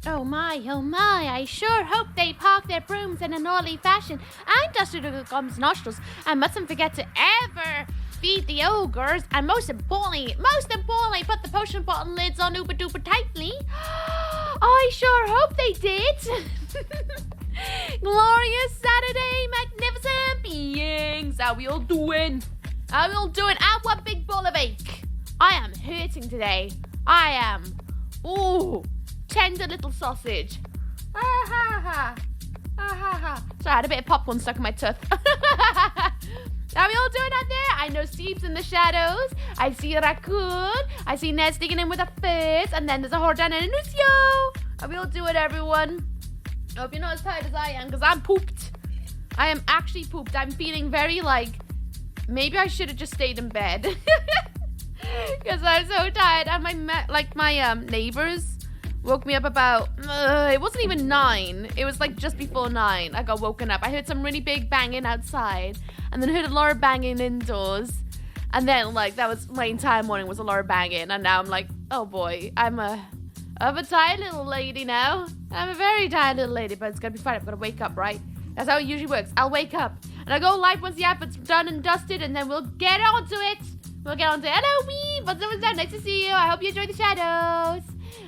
Oh my, I sure hope they park their brooms in an orderly fashion and dusted the gum's nostrils and mustn't forget to ever feed the ogres and most importantly, put the potion bottle lids on uber duper tightly. I sure hope they did. Glorious Saturday, magnificent beings. How we all doing? How we all doing? And one big ball of ache. I am hurting today. I am. Ooh. Tender little sausage. Ah ha ha. Ah ha ha. Sorry, I had a bit of popcorn stuck in my tooth. How we all doing out there? I know Steve's in the shadows. I see a raccoon. I see Ned sneaking in with a fizz. And then there's a Hordan and a Nucio. How we all doing, everyone? I hope you're not as tired as I am, because I'm pooped. I am actually pooped. I'm feeling very maybe I should have just stayed in bed. Because I'm so tired. And my neighbors woke me up about, it wasn't even 9. It was just before 9. I got woken up. I heard some really big banging outside. And then heard a lot of banging indoors. And then, that was my entire morning was a lot of banging. And now I'm like, oh boy, I'm a tired little lady now. I'm a very tired little lady, but it's gonna be fine. I've got to wake up, right? That's how it usually works. I'll wake up. And I'll go live once the advert's done and dusted. And then we'll get onto it. Hello, Weave. What's up? Nice to see you. I hope you enjoy the shadows.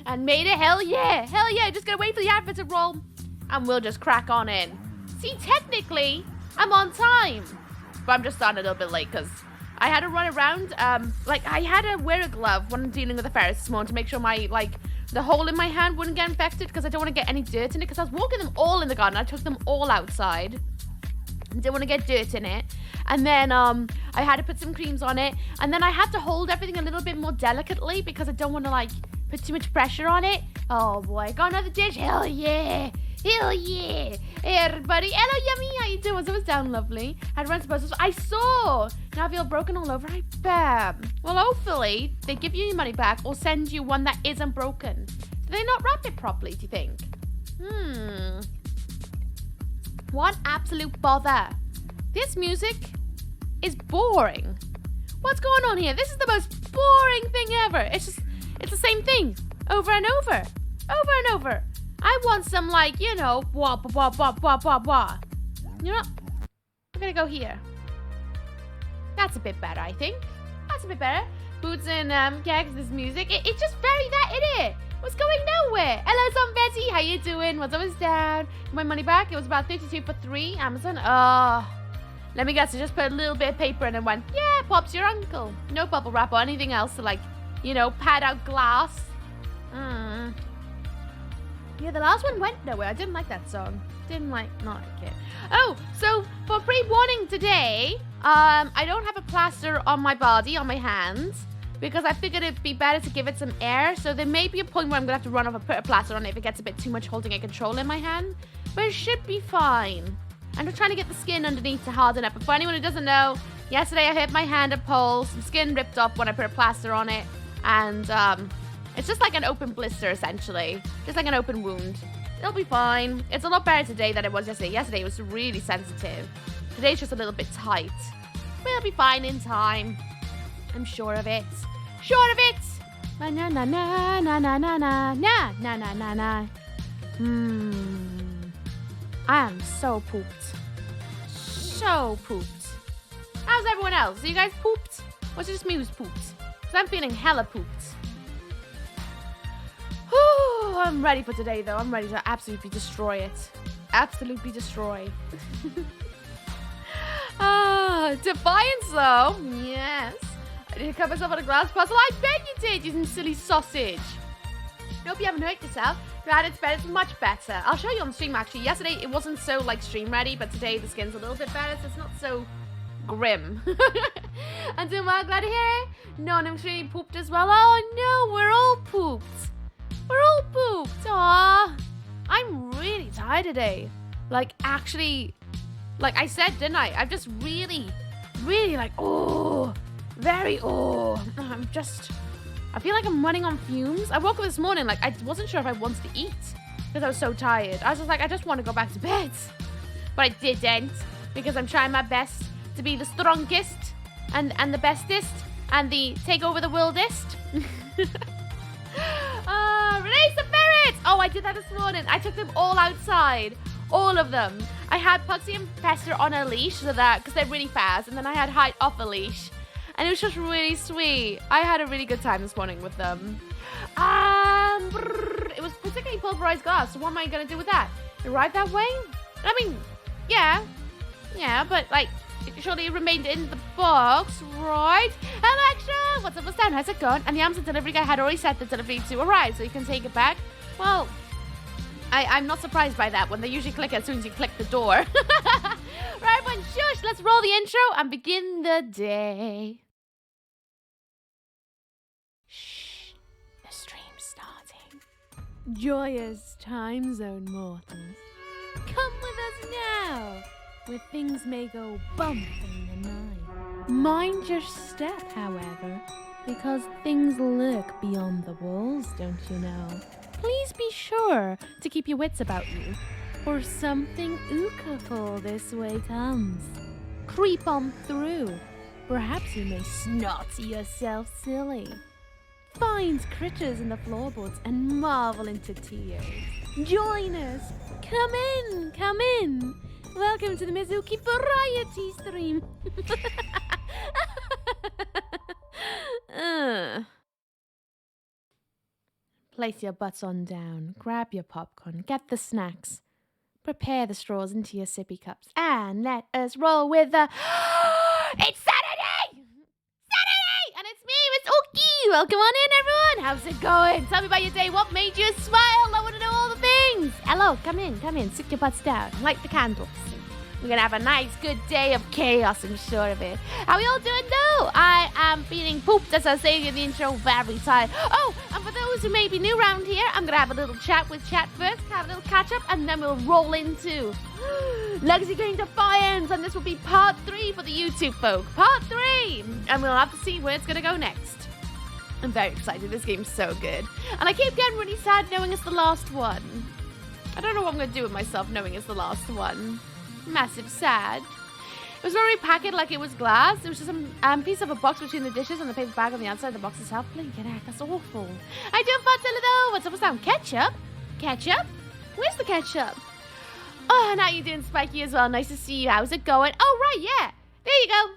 And made it. Hell yeah. Just gonna wait for the advert to roll. And we'll just crack on in. See, technically, I'm on time. But I'm just starting a little bit late because I had to run around. I had to wear a glove when I'm dealing with the ferrets this morning to make sure my, the hole in my hand wouldn't get infected because I don't want to get any dirt in it because I was walking them all in the garden. I took them all outside. Didn't want to get dirt in it. And then I had to put some creams on it. And then I had to hold everything a little bit more delicately because I don't want to put too much pressure on it. Oh boy, got another dish. Hell yeah. Hey everybody. Hello Yummy, how you doing? What's up, down lovely? Had run supposed I saw. Now I feel broken all over. I bet. Well, hopefully they give you your money back or send you one that isn't broken. Do they not wrap it properly, do you think? What absolute bother. This music is boring. What's going on here? This is the most boring thing ever. It's the same thing over and over. Over and over. I want some blah, blah, blah, blah, blah, blah, blah. You know, I'm gonna go here. That's a bit better, I think. That's a bit better. Boots and, gags, this music. It's just very that in it. What's going nowhere? Hello, Son Betty. How you doing? What's up, down? My money back. It was about 32 for 3. Amazon. Let me guess. I just put a little bit of paper in and went, yeah, Pop's your uncle. No bubble wrap or anything else to pad out glass. Yeah, the last one went nowhere. I didn't like that song. Not like it. Oh, so for pre-warning today, I don't have a plaster on my body, on my hands, because I figured it'd be better to give it some air. So there may be a point where I'm gonna have to run off and put a plaster on it if it gets a bit too much holding and control in my hand. But it should be fine. I'm just trying to get the skin underneath to harden up. But for anyone who doesn't know, yesterday I hit my hand at pole, some skin ripped off when I put a plaster on it, and it's just like an open blister, essentially. Just like an open wound. It'll be fine. It's a lot better today than it was yesterday. Yesterday it was really sensitive. Today's just a little bit tight. But it'll be fine in time. I'm sure of it. Sure of it! Na na na na na na na na na na na na na. I am so pooped. So pooped. How's everyone else? Are you guys pooped? Or is it just me who's pooped? Because I'm feeling hella pooped. I'm ready for today, though. I'm ready to absolutely destroy it. Absolutely destroy. Defiance, though. Yes. I did cut myself on a glass puzzle. I bet you did, you silly sausage. Hope you haven't hurt yourself. Glad it's better. It's much better. I'll show you on stream, actually. Yesterday, it wasn't so, stream ready, but today the skin's a little bit better, so it's not so grim. I'm doing well. Glad to hear it. No, and I'm sure you pooped as well. Oh, no. We're all pooped. We're all pooped. Aww. I'm really tired today. Actually, I said, didn't I? I'm just really, really I feel like I'm running on fumes. I woke up this morning, I wasn't sure if I wanted to eat because I was so tired. I was just I just want to go back to bed. But I didn't because I'm trying my best to be the strongest and the bestest and the take over the worldest. Release the ferret! crickets! Oh, I did that this morning. I took them all outside. All of them. I had Pugsy and Pester on a leash so that, because they're really fast, and then I had Hyde off a leash. And it was just really sweet. I had a really good time this morning with them. It was particularly pulverized glass, so what am I going to do with that? Right that way? I mean, yeah. Yeah, but like, it surely remained in the box, right? Hello, Extra! What's up, what's down? How's it going? And the Amazon delivery guy had already said the delivery to arrive, so you can take it back. Well, I'm not surprised by that when they usually click as soon as you click the door. Right, everyone, shush! Let's roll the intro and begin the day. Shh, the stream's starting. Joyous time zone mortals. Come with us now, where things may go bump in the night. Mind your step, however, because things lurk beyond the walls, don't you know? Please be sure to keep your wits about you, for something ookaful this way comes. Creep on through. Perhaps you may snot yourself silly. Find critters in the floorboards and marvel into tears. Join us. Come in, come in. Welcome to the Mizuki Variety Stream. Place your butts on down, grab your popcorn, get the snacks, prepare the straws into your sippy cups, and let us roll with the... It's Saturday! Saturday! And it's me, Miss Oki! Welcome on in, everyone! How's it going? Tell me about your day. What made you smile? I want to know all the things. Hello, come in. Sit your butts down. Light the candles. We're going to have a nice, good day of chaos, I'm sure of it. How are we all doing, though? I am feeling pooped, as I was saying in the intro, very tired. Oh, and for those who may be new around here, I'm going to have a little chat with chat first, have a little catch-up, and then we'll roll into Legacy Game Defiance, and this will be part 3 for the YouTube folk. Part 3! And we'll have to see where it's going to go next. I'm very excited. This game's so good. And I keep getting really sad knowing it's the last one. I don't know what I'm going to do with myself knowing it's the last one. Massive sad. It was very packaged like it was glass. There was just some piece of a box between the dishes and the paper bag on the outside of the box itself. Blink it out. That's awful. I do fun though. What's up with down? Ketchup? Ketchup? Where's the ketchup? Oh, and how you doing, Spiky, as well? Nice to see you. How's it going? Oh, right, yeah. There you go.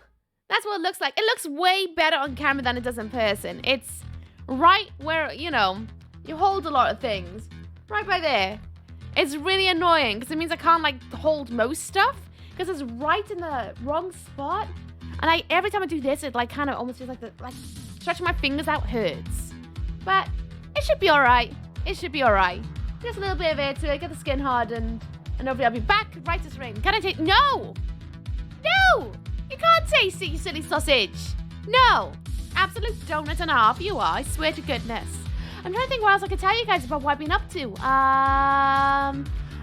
That's what it looks like. It looks way better on camera than it does in person. It's right where, you know, you hold a lot of things. Right by there. It's really annoying because it means I can't like hold most stuff because it's right in the wrong spot. And every time I do this, it like kind of almost feels like stretching my fingers out hurts. But it should be all right. It should be all right. Just a little bit of air to it, get the skin hardened, and hopefully I'll be back right as rain. Can I take? No, no, you can't taste it, you silly sausage. No, absolute donut and a half. You are. I swear to goodness. I'm trying to think what else I could tell you guys about what I've been up to. I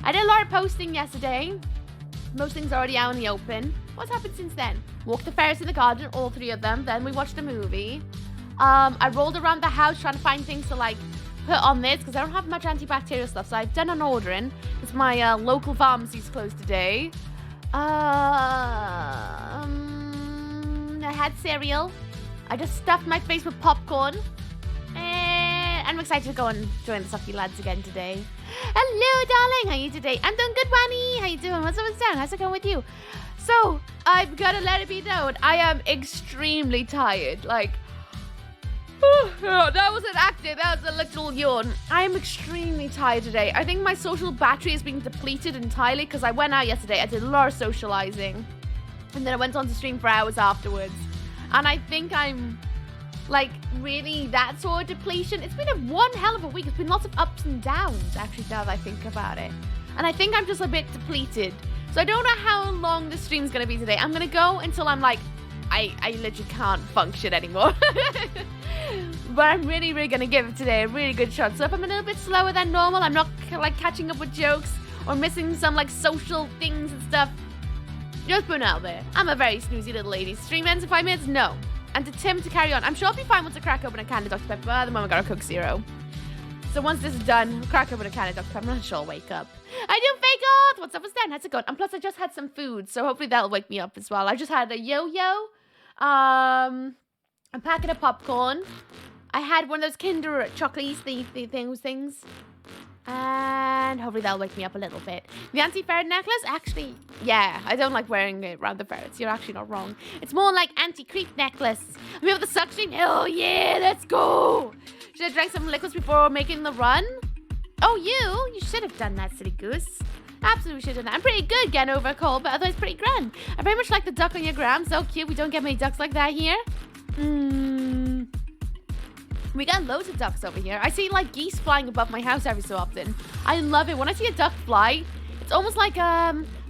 did a lot of posting yesterday. Most things are already out in the open. What's happened since then? Walked the Ferris in the garden, all 3 of them. Then we watched a movie. I rolled around the house trying to find things to like put on this because I don't have much antibacterial stuff. So I've done an ordering. It's my local pharmacy's closed today. I had cereal. I just stuffed my face with popcorn. I'm excited to go and join the Sucky lads again today. Hello, darling. How are you today? I'm doing good, Wanny. How you doing? What's up, what's down? How's it going with you? So, I've got to let it be known, I am extremely tired. Like, that wasn't acting. That was a literal yawn. I am extremely tired today. I think my social battery is being depleted entirely because I went out yesterday. I did a lot of socializing. And then I went on to stream for hours afterwards. And I think I'm... like, really that sort of depletion. It's been one hell of a week. It's been lots of ups and downs, actually, now that I think about it. And I think I'm just a bit depleted. So I don't know how long the stream's going to be today. I'm going to go until I'm like, I literally can't function anymore. But I'm really, really going to give it today a really good shot. So if I'm a little bit slower than normal, I'm not, like, catching up with jokes or missing some, like, social things and stuff, just put it out there. I'm a very snoozy little lady. Stream ends in 5 minutes? No. And to Tim to carry on. I'm sure I'll be fine once I crack open a can of Dr. Pepper. But at the moment, I got a Coke Zero. So once this is done, I'll crack open a can of Dr. Pepper. I'm not sure I'll wake up. I do fake off. What's up with Stan? How's it going? And plus, I just had some food. So hopefully that'll wake me up as well. I just had a yo-yo. A packet of popcorn. I had one of those Kinder chocolates, the things. And hopefully that'll wake me up a little bit. The anti-ferret necklace, actually, yeah, I don't like wearing it around the ferrets. You're actually not wrong. It's more like anti-creep necklace. We have the suction. Oh yeah, let's go. Should have drank some liquids before making the run? Oh, you should have done that, silly goose. Absolutely should have done that. I'm pretty good getting over a cold, but otherwise pretty grand. I very much like the duck on your gram. So cute. We don't get many ducks like that here. We got loads of ducks over here. I see like geese flying above my house every so often. I love it. When I see a duck fly, it's almost like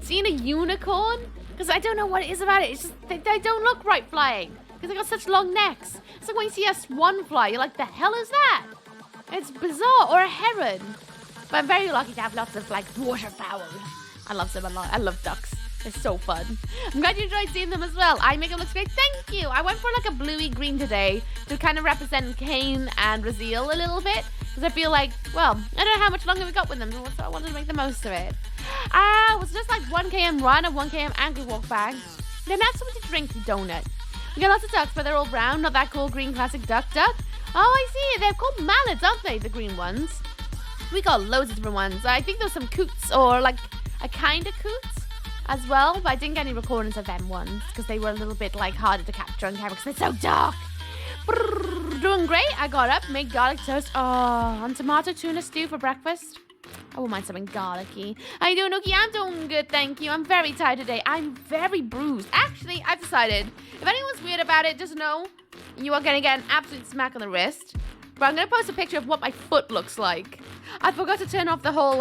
seeing a unicorn. Because I don't know what it is about it. It's just they don't look right flying. Because they got such long necks. It's like when you see a swan fly, you're like, the hell is that? It's bizarre. Or a heron. But I'm very lucky to have lots of like waterfowl. I love them a lot. I love ducks. They're so fun. I'm glad you enjoyed seeing them as well. I make them look great. Thank you. I went for like a bluey green today to kind of represent Kain and Raziel a little bit. Because I feel like, well, I don't know how much longer we got with them. So I wanted to make the most of it. It was just like 1 km run and 1 km angry walk back. Then have something to drink, donut. We got lots of ducks, but they're all brown. Not that cool green classic duck. Oh, I see. They're called mallards, aren't they? The green ones. We got loads of different ones. I think there was some coots or like a kind of coots as well, but I didn't get any recordings of them ones because they were a little bit like harder to capture on camera because they're so dark. Doing great. I got up, made garlic toast. Oh, and tomato tuna stew for breakfast. I won't mind something garlicky. How you doing, Nookie? I'm doing good, thank you. I'm very tired today. I'm very bruised. Actually, I've decided, if anyone's weird about it, just know you are going to get an absolute smack on the wrist. But I'm going to post a picture of what my foot looks like. I forgot to turn off the whole,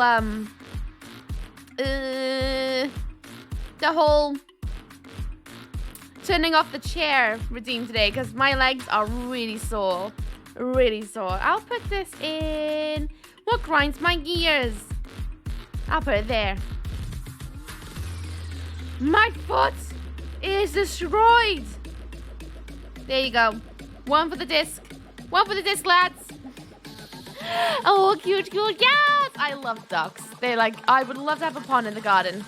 turning off the chair routine today because my legs are really sore. Really sore. I'll put this in. What grinds my gears? I'll put it there. My foot is destroyed. There you go. One for the disc. One for the disc, lads. Oh, cute. Yes! I love ducks. They're like, I would love to have a pond in the garden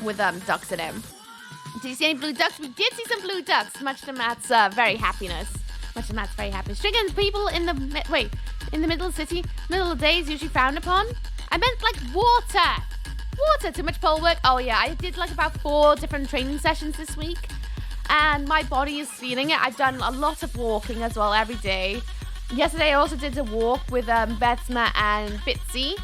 with ducks in them. Did you see any blue ducks? We did see some blue ducks, much to Matt's very happiness. Much to Matt's very happiness. Stricken people in the middle of the city, middle of the day is usually frowned upon. I meant like water. Water, too much pole work. Oh yeah, I did like about 4 different training sessions this week. And my body is feeling it. I've done a lot of walking as well every day. Yesterday I also did a walk with Betsma and Bitsy.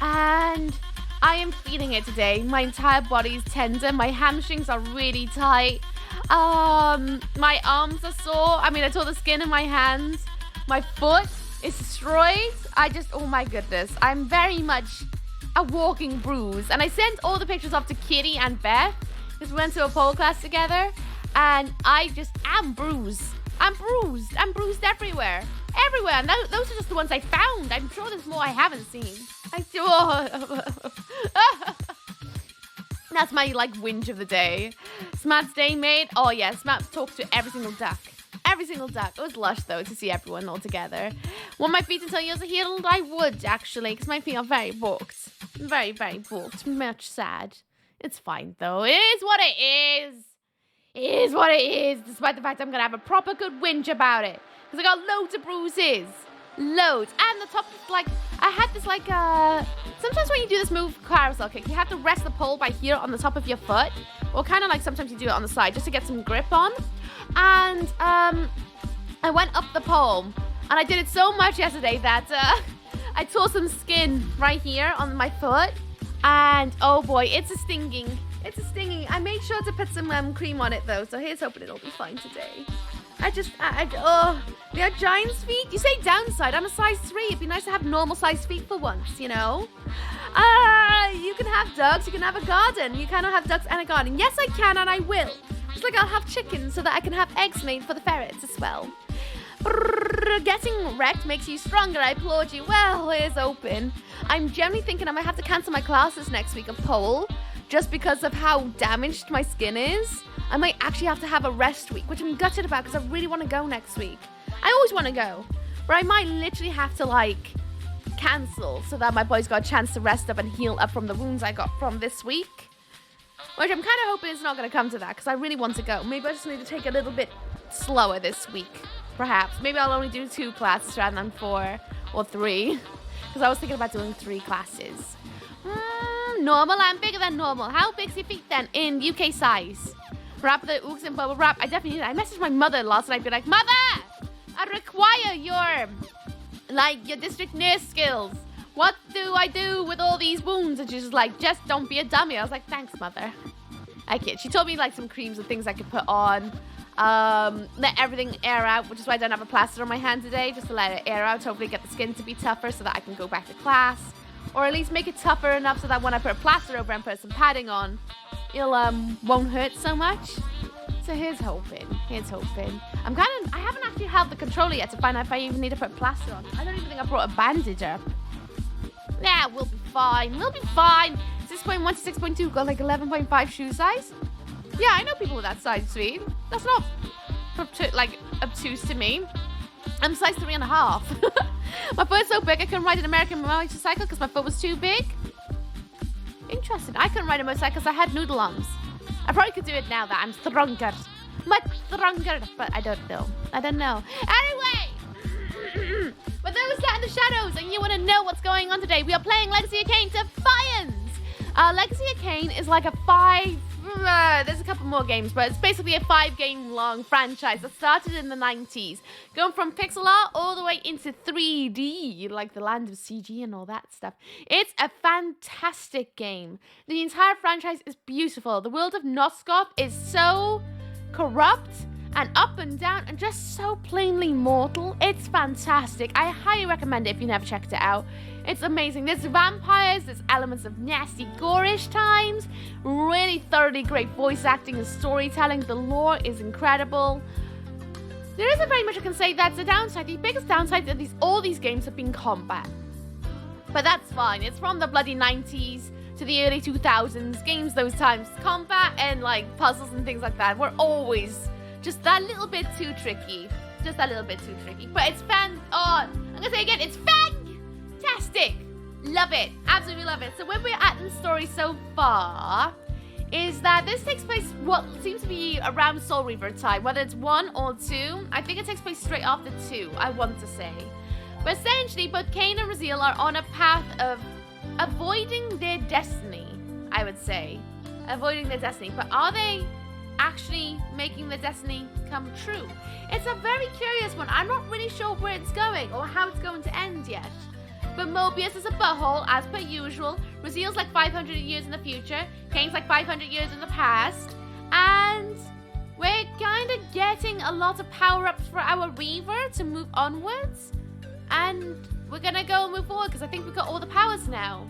And I am feeling it today. My entire body is tender. My hamstrings are really tight. My arms are sore. I mean, I tore the skin in my hands. My foot is destroyed. Oh my goodness. I'm very much a walking bruise. And I sent all the pictures off to Kitty and Beth because we went to a pole class together. And I just am bruised. I'm bruised everywhere. Everywhere. And those are just the ones I found. I'm sure there's more I haven't seen. That's my whinge of the day. Smat's day, mate. Oh yeah, Smat talked to every single duck. Every single duck. It was lush though to see everyone all together. Want my feet until yours are healed? I would actually, because my feet are very booked. Very, very booked. Much sad. It's fine though. It is what it is. It is what it is, despite the fact I'm going to have a proper good whinge about it. Because I got loads of bruises. Loads. And the top, I had this, sometimes when you do this move, carousel kick, you have to rest the pole by here on the top of your foot. Or kind of sometimes you do it on the side, just to get some grip on. And, I went up the pole. And I did it so much yesterday that, I tore some skin right here on my foot. And, oh boy, it's a stinging. It's a stinging. I made sure to put some cream on it though, so here's hoping it'll be fine today. They are giant's feet. You say downside. I'm a size 3. It'd be nice to have normal size feet for once, you know? You can have ducks. You can have a garden. You cannot have ducks and a garden. Yes, I can and I will. Just like I'll have chickens so that I can have eggs made for the ferrets as well. Getting wrecked makes you stronger. I applaud you. Well, here's open. I'm generally thinking I might have to cancel my classes next week of pole. Just because of how damaged my skin is. I might actually have to have a rest week, which I'm gutted about because I really want to go next week. I always want to go. But I might literally have to, cancel so that my body's got a chance to rest up and heal up from the wounds I got from this week. Which I'm kind of hoping it's not going to come to that because I really want to go. Maybe I just need to take it a little bit slower this week, perhaps. Maybe I'll only do 2 classes rather than 4 or 3. because I was thinking about doing 3 classes. Normal, I'm bigger than normal. How big's your feet then in UK size? Wrap the ooks and bubble wrap. I definitely need it. I messaged my mother last night, be like, Mother, I require your district nurse skills. What do I do with all these wounds? And she's just like, just don't be a dummy. I was like, thanks, Mother. I kid. She told me like some creams and things I could put on. Let everything air out, which is why I don't have a plaster on my hand today, just to let it air out, hopefully get the skin to be tougher so that I can go back to class. Or at least make it tougher enough so that when I put a plaster over and put some padding on, it won't hurt so much. So here's hoping. I haven't actually held the controller yet to find out if I even need to put plaster on. I don't even think I brought a bandage up. Yeah, we'll be fine. 6.1 to 6.2 got like 11.5 shoe size. Yeah, I know people with that size, sweet. That's not obtuse to me. I'm size 3.5. My foot's so big I couldn't ride an American motorcycle because my foot was too big. Interesting. I couldn't ride a motorcycle because I had noodle arms. I probably could do it now that I'm stronger. Much stronger, but I don't know. Anyway, for those sat in the shadows and you want to know what's going on today, we are playing Legacy of Kain Defiance. Legacy of Kain is like a there's a couple more games, but it's basically a 5-game long franchise that started in the 90s, going from pixel art all the way into 3D, like the land of CG and all that stuff. It's a fantastic game. The entire franchise is beautiful. The world of Nosgoth is so corrupt and up and down and just so plainly mortal. It's fantastic. I highly recommend it if you never checked it out. It's amazing. There's vampires, there's elements of nasty, gorish times, really thoroughly great voice acting and storytelling. The lore is incredible. There isn't very much I can say that's a downside. The biggest downside of all these games have been combat. But that's fine. It's from the bloody 90s to the early 2000s. Games those times, combat and like puzzles and things like that were always just that little bit too tricky. But it's I'm gonna say again, it's fantastic. Love it. Absolutely love it. So where we're at in the story so far is that this takes place what seems to be around Soul Reaver time, whether it's 1 or 2. I think it takes place straight after 2, I want to say. But essentially, both Kain and Raziel are on a path of avoiding their destiny, I would say. Avoiding their destiny. But are they actually making the destiny come true? It's a very curious one. I'm not really sure where it's going or how it's going to end yet. But Mobius is a butthole, as per usual. Raziel's like 500 years in the future. Kain's like 500 years in the past. And we're kind of getting a lot of power-ups for our Reaver to move onwards. And we're going to go and move forward because I think we've got all the powers now.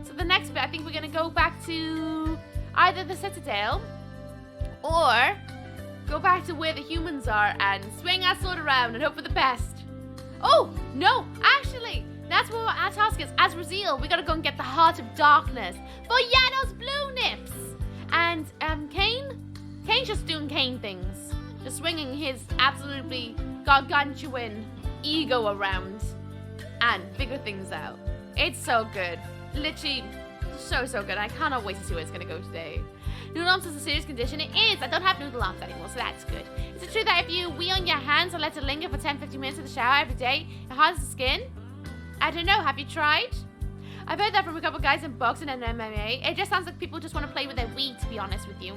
So the next bit, I think we're going to go back to either the Citadel or go back to where the humans are and swing our sword around and hope for the best. Oh, no, actually, that's what our task is. As Raziel, we gotta go and get the Heart of Darkness for Yanos Blue Nips. And Kain's just doing Kain things. Just swinging his absolutely gargantuan ego around and figure things out. It's so good. Literally, so good. I cannot wait to see where it's gonna go today. Noodle arms is a serious condition. It is. I don't have noodle arms anymore, so that's good. Is it true that if you wee on your hands and let it linger for 10-15 minutes in the shower every day, it hardens the skin? I don't know. Have you tried? I've heard that from a couple guys in boxing and MMA. It just sounds like people just want to play with their wee, to be honest with you.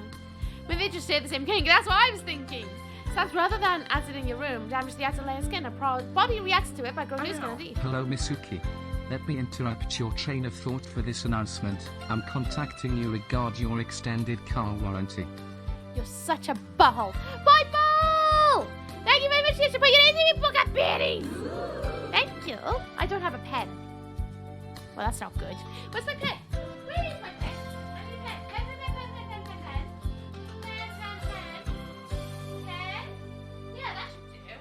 Maybe they just share the same king. That's what I was thinking. Sounds rather than acid in your room, damage the outer layer of skin. Bobby reacts to it by growing new skin and teeth. Hello, Misuki. Let me interrupt your train of thought for this announcement. I'm contacting you regarding your extended car warranty. You're such a butthole. Bye, Ball! Thank you very much for putting it into me book of berries. Thank you. I don't have a pen. Well, that's not good. Where's my pen? Where is my pen? I need a pen. Pen. Yeah, that should do.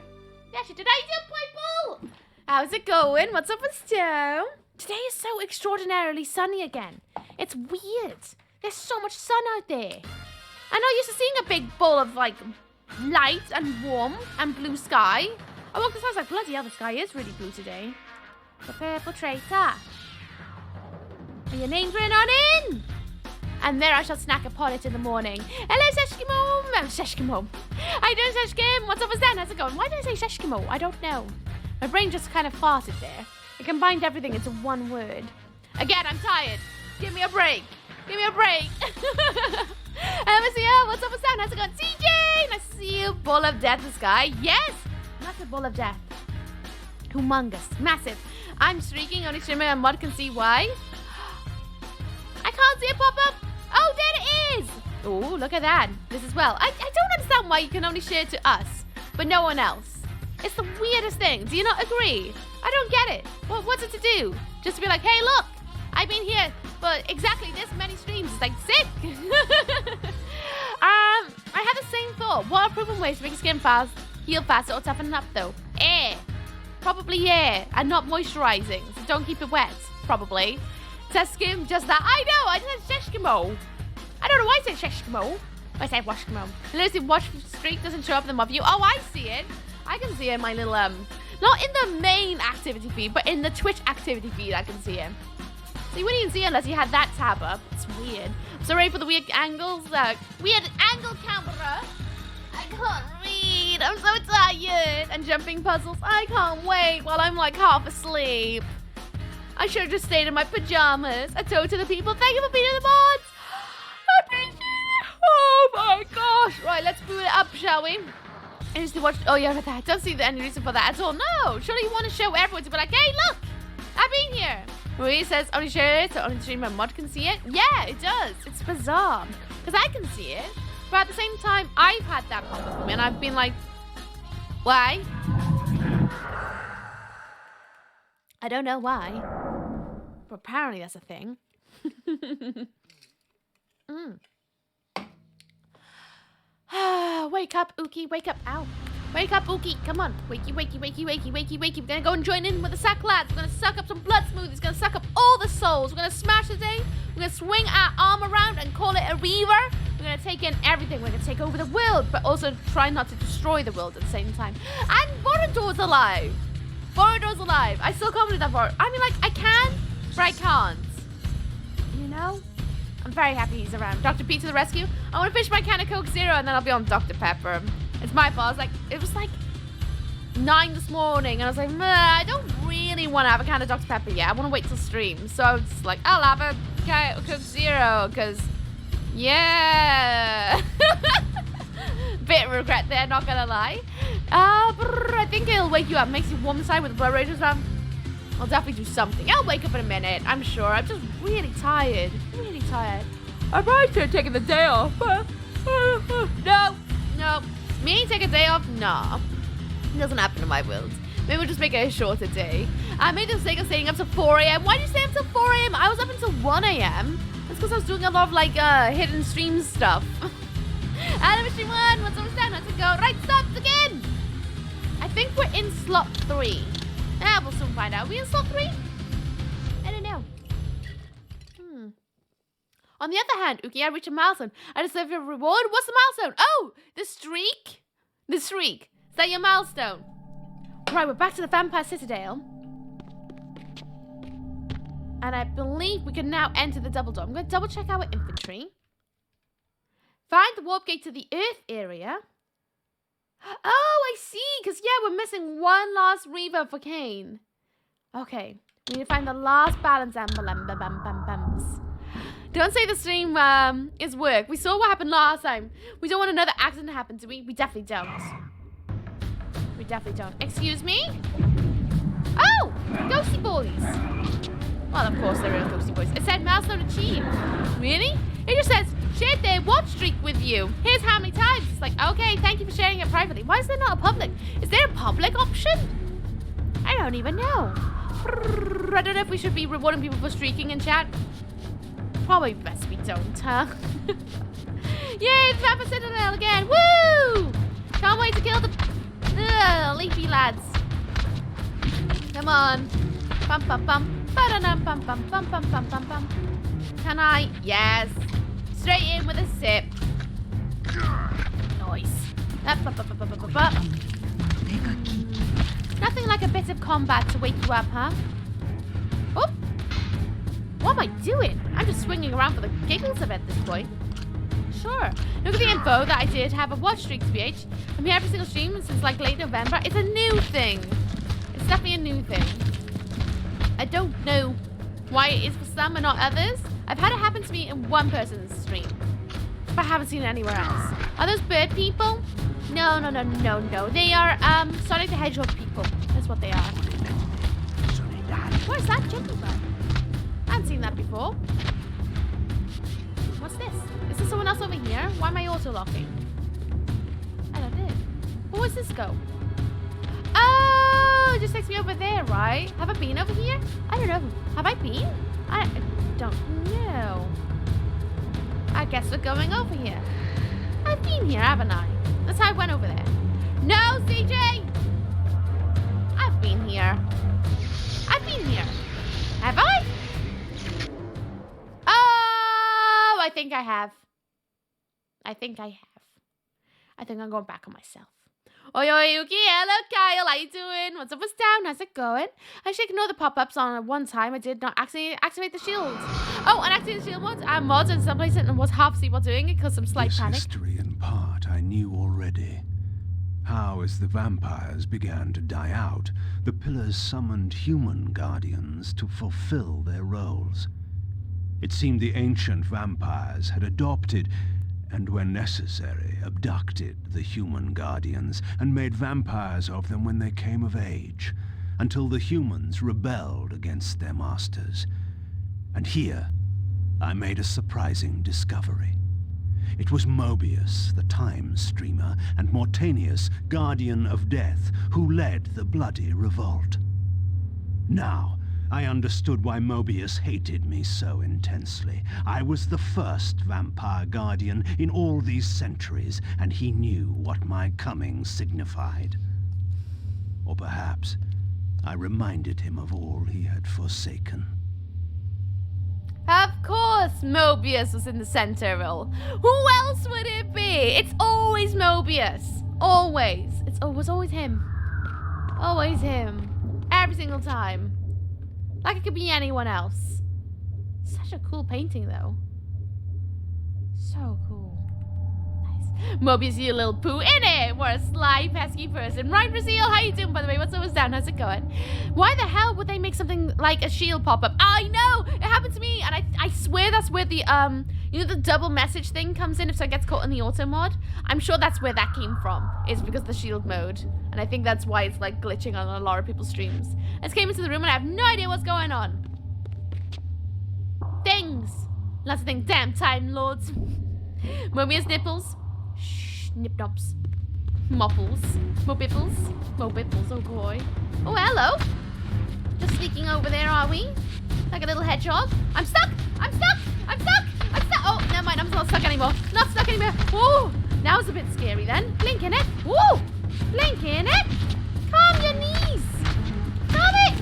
That should do. How you doing, Ball? How's it going? What's up with Stone? Today is so extraordinarily sunny again. It's weird. There's so much sun out there. I'm not used to seeing a big ball of, like, light and warm and blue sky. I walked this house like, bloody hell, the sky is really blue today. The purple traitor. And your name's written on in. And there I shall snack upon it in the morning. Hello, Sheshkimo. Sheshkimo. How you doing, Sheshkim? What's up with that? How's it going? Why did I say Sheshkimo? I don't know. My brain just kind of farted there. It combined everything into one word. Again, I'm tired. Give me a break. Give me a break. MSCL, what's up with Sam? How's it going? CJ, nice to see you. Ball of death, this guy. Yes, massive ball of death. Humongous, massive. I'm streaking, only streaming and mod can see why. I can't see it pop up. Oh, there it is. Oh, look at that. This as well. I don't understand why you can only share to us, but no one else. It's the weirdest thing. Do you not agree? I don't get it. What's it to do? Just to be like, hey, look, I've been here for exactly this many streams. It's like, sick. I had the same thought. What are proven ways to make your skin fast, heal faster, or toughen up, though? Air. Probably air, and not moisturizing. So don't keep it wet, probably. Test skin, just that. I know, I just said Sheshkimo. I don't know why I said Sheshkimo. I said Washkimo. Notice the watch streak doesn't show up in the mob view. Oh, I see it. I can see it in my little, not in the main activity feed, but in the Twitch activity feed, I can see it. So you wouldn't even see it unless you had that tab up. It's weird. Sorry for the weird angles. Weird angle camera. I can't read. I'm so tired. And jumping puzzles. I can't wait while I'm like half asleep. I should have just stayed in my pajamas. A toast to the people. Thank you for being in the mods. I appreciate it. Oh my gosh. Right, let's boot it up, shall we? I used to watch. Oh yeah, I don't see any reason for that at all. No. Surely you want to show everyone to be like, hey, look, I've been here. Marie says only share it, so only streamer mod can see it. Yeah, it does. It's bizarre because I can see it, but at the same time, I've had that happen for me, and I've been like, why? I don't know why, but apparently that's a thing. Wake up, Uki. Wake up. Ow. Wake up, Uki. Come on. Wakey, wakey, wakey, wakey, wakey, wakey. We're going to go and join in with the sack lads. We're going to suck up some blood smoothies. Going to suck up all the souls. We're going to smash the day. We're going to swing our arm around and call it a reaver. We're going to take in everything. We're going to take over the world, but also try not to destroy the world at the same time. And Borodor's alive. Borodor's alive. I still commented that part. I mean, like, I can, but I can't. You know? I'm very happy he's around. Dr. P to the rescue. I want to finish my can of Coke Zero and then I'll be on Dr. Pepper. It's my fault. It was like 9 this morning and I was like, I don't really want to have a can of Dr. Pepper yet. I want to wait till stream. So I was just like, I'll have a can of Coke Zero because, yeah. Bit of regret there, not gonna lie. I think it'll wake you up. Makes you warm inside with the blood ragers on. I'll definitely do something. I'll wake up in a minute, I'm sure. I'm just really tired. Really tired. I might have taken the day off. No. Me take a day off? Nah. It doesn't happen in my world. Maybe we'll just make it a shorter day. I made the mistake of staying up till 4 a.m. Why did you stay up till 4 a.m.? I was up until 1 a.m. That's because I was doing a lot of like hidden stream stuff. Adam Stream 1, what's up, Stan? How's it go? Right, stops again. I think we're in slot 3. We'll soon find out. Are we in slot 3? I don't know. On the other hand, Uki, I reached a milestone. I deserve a reward. What's the milestone? Oh, the streak. The streak. Is that your milestone? Right, we're back to the Vampire Citadel. And I believe we can now enter the double door. I'm going to double check our infantry. Find the warp gate to the Earth area. Oh, I see. Because, yeah, we're missing one last Reaver for Kain. Okay. We need to find the last balance emblem. Don't say the stream is work. We saw what happened last time. We don't want another accident to happen, do we? We definitely don't. We definitely don't. Excuse me? Oh! Ghosty boys. Well, of course, they're real ghosty boys. It said milestone achieved. Really? It just says, shared their watch streak with you. Here's how many times. It's like, okay, thank you for sharing it privately. Why is there not a public? Is there a public option? I don't even know. I don't know if we should be rewarding people for streaking in chat. Probably best we don't, huh? Yay, the Vampire Citadel again. Woo! Can't wait to kill the leafy lads. Come on. Bum, bum, bum. Ba-da-dum, bum, bum, bum, bum, bum, bum, bum. Can I? Yes. Straight in with a sip. Nice. Nothing like a bit of combat to wake you up, huh? Oh. What am I doing? I'm just swinging around for the giggles of it at this point. Sure. Look at the info that I did have a watch streak, BH. I'm here every single stream since like late November. It's a new thing. It's definitely a new thing. don't know why it is for some and not others. I've had it happen to me in one person's stream, but I haven't seen it anywhere else. Are those bird people? No. They are Sonic the Hedgehog people. That's what they are. Where's that jumpy bug? I haven't seen that before. What's this? Is there someone else over here? Why am I auto-locking? I don't know. Where does this go? Oh, it just takes me over there, right? Have I been over here? I don't know. Have I been? I don't know. I guess we're going over here. I've been here, haven't I? That's how I went over there. No, CJ! I've been here. I've been here. Have I? Oh, I think I have. I think I'm going back on myself. Oi, Yuki, hello, Kyle, how you doing? What's up, what's down? How's it going? I should ignore the pop-ups on one time. I did not accidentally activate the shield. Oh, and activate the shield mods. I'm mods in some places and was half asleep while doing it because some slight panic. This history in part I knew already. How, as the vampires began to die out, the pillars summoned human guardians to fulfill their roles. It seemed the ancient vampires had adopted, and when necessary, abducted the human guardians and made vampires of them when they came of age, until the humans rebelled against their masters. And here, I made a surprising discovery. It was Mobius, the time streamer, and Mortanius, guardian of death, who led the bloody revolt. Now, I understood why Mobius hated me so intensely. I was the first vampire guardian in all these centuries, and he knew what my coming signified. Or perhaps I reminded him of all he had forsaken. Of course, Mobius was in the center role. Who else would it be? It's always Mobius. Always. It was always him. Always him. Every single time. Like it could be anyone else. Such a cool painting, though. So cool. Nice. Mobius, you little poo. In it! What a sly, pesky person. Right, Brazil? How you doing, by the way? What's always down? How's it going? Why the hell would they make something like a shield pop up? I know! It happened to me, and I swear that's where the, you know, the double message thing comes in if someone gets caught in the auto mod. I'm sure that's where that came from. Is because of the shield mode. And I think that's why it's, like, glitching on a lot of people's streams. I just came into the room and I have no idea what's going on. Things. Lots of things. Damn time lords. Mobius nipples. Shh. Nip-nops. Mopples. Mobipples. Mobipples. Oh, boy. Oh, hello. Just sneaking over there, are we? Like a little hedgehog. I'm stuck. I'm stuck. I'm stuck. I'm stuck. Oh, never mind. I'm not stuck anymore. Not stuck anymore. Oh, that was a bit scary then. Blink in it. Woo. Blink in it. Calm your knees. Calm it.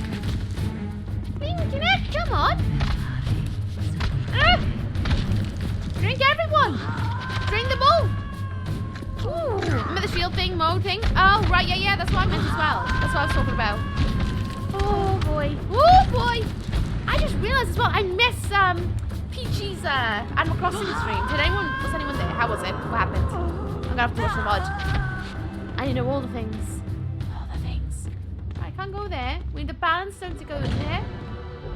Blink in it. Come on. Drink everyone. Drink the ball. Ooh. Remember the shield thing, mode thing? Oh, right. Yeah. That's what I meant as well. That's what I was talking about. Oh, boy. Oh, boy. I just realized as well, I miss Peachy's Animal Crossing stream. Was anyone there? How was it? What happened? I'm gonna have to watch the VOD. I know all the things. All the things. I can't go there. We need the balance stone to go there.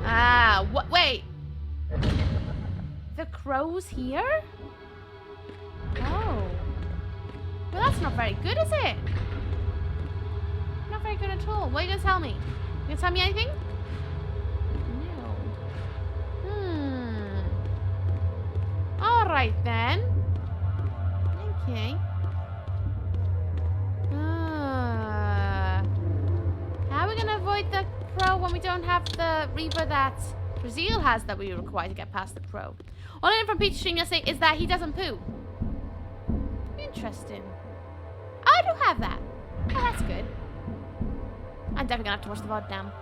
Ah, what? Wait. The crow's here? Oh. Well, that's not very good, is it? Not very good at all. What are you gonna tell me? You gonna tell me anything? No. Alright then. Okay. How are we gonna avoid the crow when we don't have the reaver that Brazil has that we require to get past the crow? All I know from Peach Stream yesterday is that he doesn't poo. Interesting. Oh, I do have that. Oh, that's good. I'm definitely gonna have to watch the VOD now.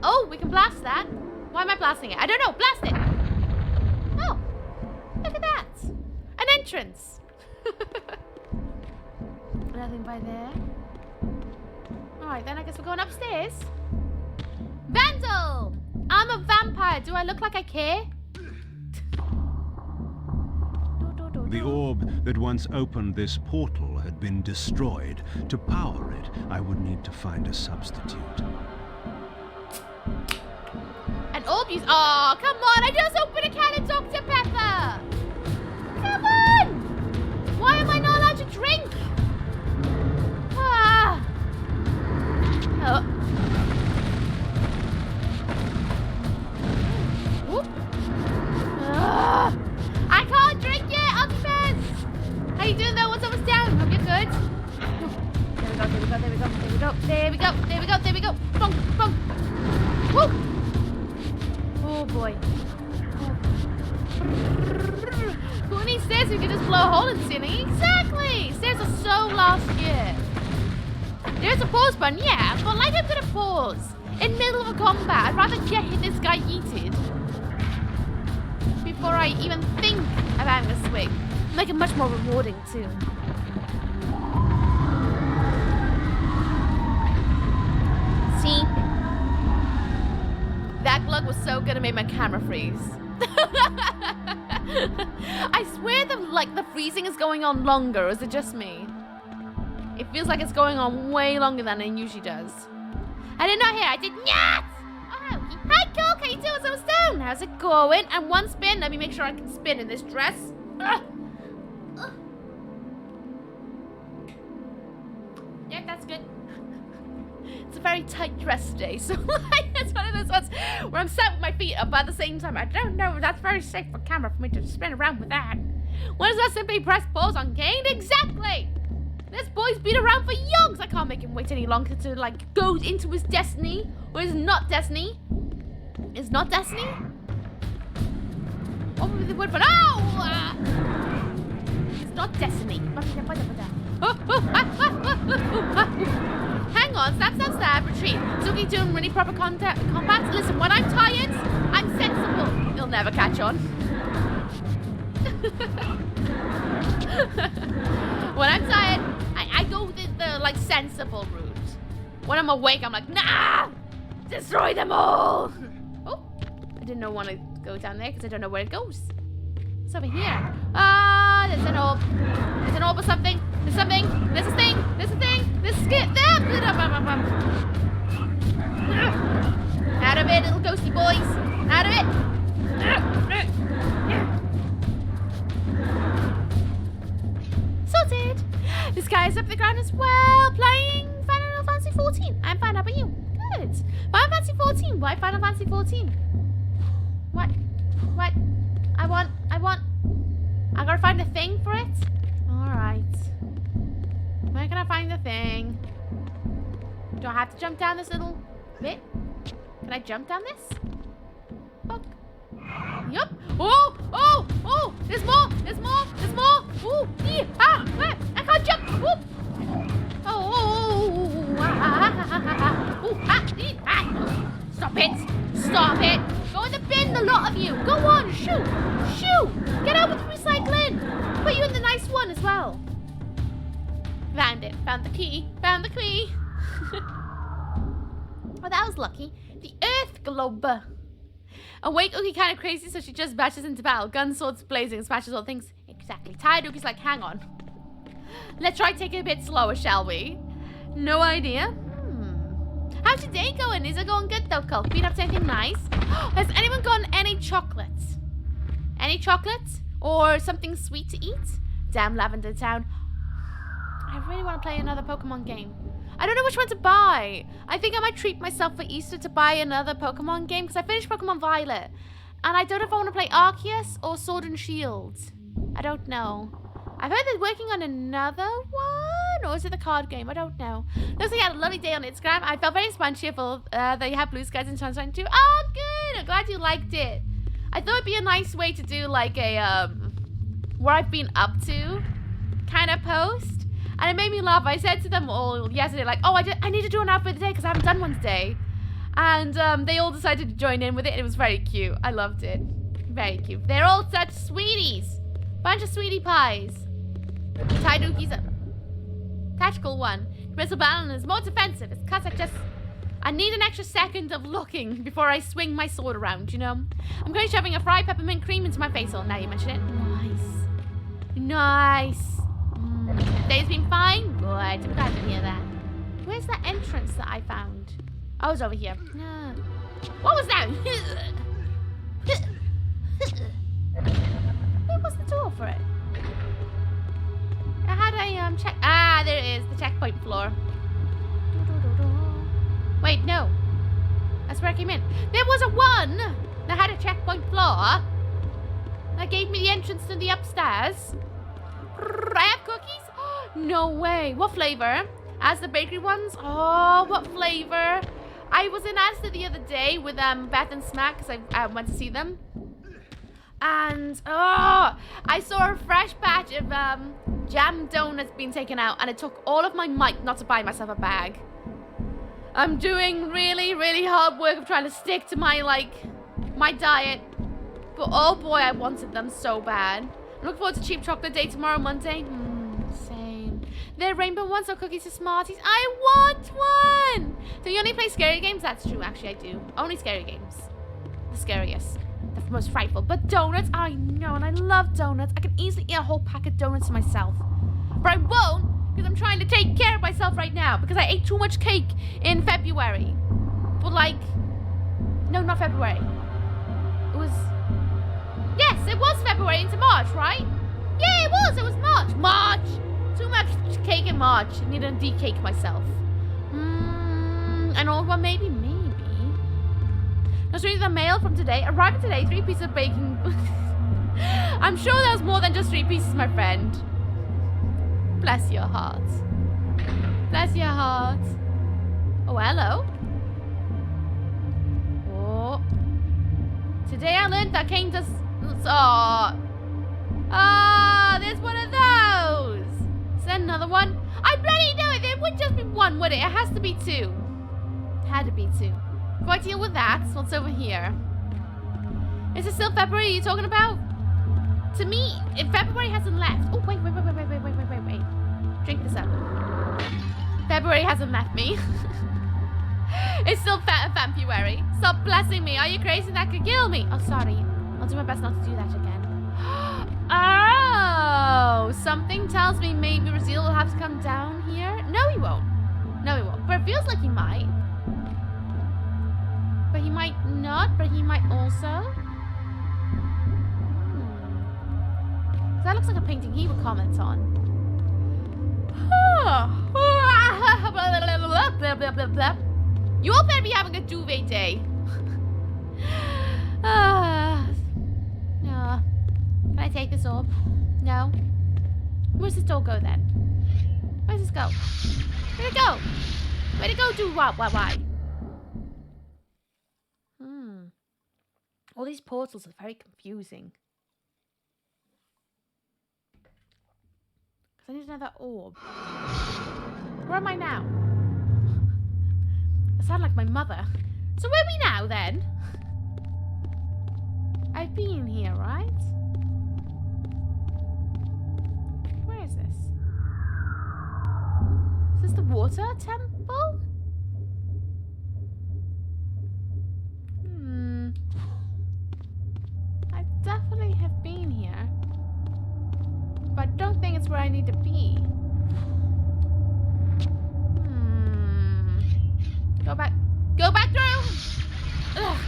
Oh, we can blast that. Why am I blasting it? I don't know. Blast it. Oh, look at that. An entrance. Nothing by there. Alright, then I guess we're going upstairs. Vandal! I'm a vampire. Do I look like I care? The orb that once opened this portal had been destroyed. To power it, I would need to find a substitute. And Orbeez. Oh, come on. I just opened a can of Dr. Pepper. Come on. Why am I not allowed to drink? Ah. Oh. Whoop. Ah. I can't drink yet, Optimus. How you doing though? What's almost down? Hope you're good. There we go. Bonk, bonk. Woo. Oh boy. Who needs stairs? We could just blow a hole in the ceiling. Exactly. Stairs are so last year. There's a pause button, yeah, but like I'm gonna pause in middle of a combat. I'd rather get this guy yeeted before I even think of having a swing. Make it much more rewarding too. See? That glug was so good it made my camera freeze. I swear the freezing is going on longer, or is it just me? It feels like it's going on way longer than it usually does. I did not hear. I did not. Oh, hi, Coke. How you doing? So down. How's it going? And one spin. Let me make sure I can spin in this dress. Yeah, that's good. It's a very tight dress today, so it's one of those ones where I'm sat with my feet up at the same time. I don't know if that's very safe for camera for me to spin around with that. What does that simply press pause on Kain? Exactly! This boy's been around for yonks! I can't make him wait any longer to, like, go into his destiny. Or his not destiny. Is not destiny? What would be the word for... Oh! It's not destiny. Hang on, stab, retreat. Zuki doing really proper combat. Listen, when I'm tired, I'm sensible. You'll never catch on. When I'm tired, I go the like sensible route. When I'm awake, I'm like, nah! Destroy them all! Oh, I didn't want to go down there because I don't know where it goes. It's over here. Ah, there's an orb. There's an orb or something. There's something. There's a thing. There's a thing. There's a skit. Out of it, little ghosty boys. Out of it. Sorted. This guy is up the ground as well, playing Final Fantasy 14. I'm fine. How about you? Good. Final Fantasy 14. Why Final Fantasy 14? What? I gotta find a thing for it? Alright. Where can I find the thing? Do I have to jump down this little bit? Can I jump down this? Fuck. Yup. Oh! There's more! Ooh! I can't jump! Ooh! Stop it! Go in the bin, the lot of you! Go on, shoot! Get out with the recycling! Put you in the nice one as well. Found it. Found the key. Well, that was lucky. The Earth Globe. Awake Ookie kind of crazy, so she just bashes into battle. Guns, swords blazing, smashes all things. Exactly. Tired Ookie's like, hang on. Let's try taking it a bit slower, shall we? No idea. How's your day going? Is it going good though, Cole? Been up to anything nice? Has anyone gotten any chocolates? Any chocolates? Or something sweet to eat? Damn Lavender Town. I really want to play another Pokemon game. I don't know which one to buy. I think I might treat myself for Easter to buy another Pokemon game because I finished Pokemon Violet. And I don't know if I want to play Arceus or Sword and Shield. I don't know. I've heard they're working on another one. Or is it the card game? I don't know. Looks like you had a lovely day on Instagram. I felt very inspired and cheerful that you have blue skies in 2022. Oh, good. I'm glad you liked it. I thought it'd be a nice way to do like a, where I've been up to kind of post. And it made me laugh. I said to them all yesterday, like, oh, I need to do an outfit today because I haven't done one today. And they all decided to join in with it. And it was very cute. I loved it. Very cute. They're all such sweeties. Bunch of sweetie pies. Tydookie's a tactical one. Missile Balloon is more defensive. It's because I need an extra second of looking before I swing my sword around, you know? I'm going shoving a fried peppermint cream into my face. Oh, now you mention it. Nice. Day's been fine? Good. I'm glad to hear that. Where's that entrance that I found? Oh, it's over here. No. What was that? Where was the door for it? I had a check. Ah, there it is. The checkpoint floor. Wait, no. That's where I came in. There was a one that had a checkpoint floor. That gave me the entrance to the upstairs. I have cookies? No way. What flavor? As the bakery ones? Oh, what flavor? I was in Asda the other day with Beth and Smack because I went to see them. And, I saw a fresh batch of jam donuts being taken out, and it took all of my might not to buy myself a bag. I'm doing really, really hard work of trying to stick to my diet. But oh boy, I wanted them so bad. I look forward to Cheap Chocolate Day tomorrow, Monday. Same. They're rainbow ones or cookies to Smarties. I want one! Do you only play scary games? That's true, actually I do. Only scary games. The scariest. The most frightful. But donuts, I know, and I love donuts. I can easily eat a whole pack of donuts to myself. But I won't, because I'm trying to take care of myself right now. Because I ate too much cake in February. But no, not February. It was... Yes, it was February into March, right? Yeah, it was March. March! Too much cake in March. I need to de-cake myself. An old one, maybe. Just reading the mail from today. Arriving today, 3 pieces of baking. I'm sure that was more than just 3 pieces, my friend. Bless your heart. Bless your heart. Oh, hello. Oh. Today I learned that Kain does... there's one of those. Is there another one? I bloody know it. There would just be one, would it? It has to be 2. It had to be 2. Go I deal with that. What's over here? Is it still February you're talking about? To me, if February hasn't left. Oh, wait. Drink this up. February hasn't left me. It's still February. Stop blessing me. Are you crazy? That could kill me. Oh, sorry. I'll do my best not to do that again. Oh, something tells me maybe Raziel will have to come down here. No, he won't. But it feels like he might. But he might not, but he might also. That looks like a painting he would comment on. You all better be having a duvet day. No. Can I take this orb? No. Where's this door go then? Where's this go? Where'd it go? Where'd it go do what? Why? All these portals are very confusing. Because I need another orb. Where am I now? I sound like my mother. So where are we now then? I've been here, right? Where is this? Is this the water temple? Definitely have been here, but I don't think it's where I need to be. Go back through. Ugh.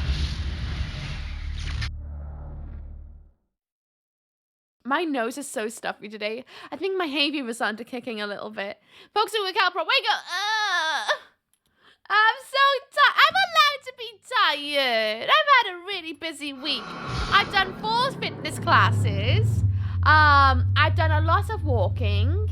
My nose is so stuffy today. I think my hay fever's starting to kick in a little bit. Folks who wake up, wake up. I'm so tired. I'm allowed to be tired. I've had a really busy week. I've done 4 fitness classes. I've done a lot of walking.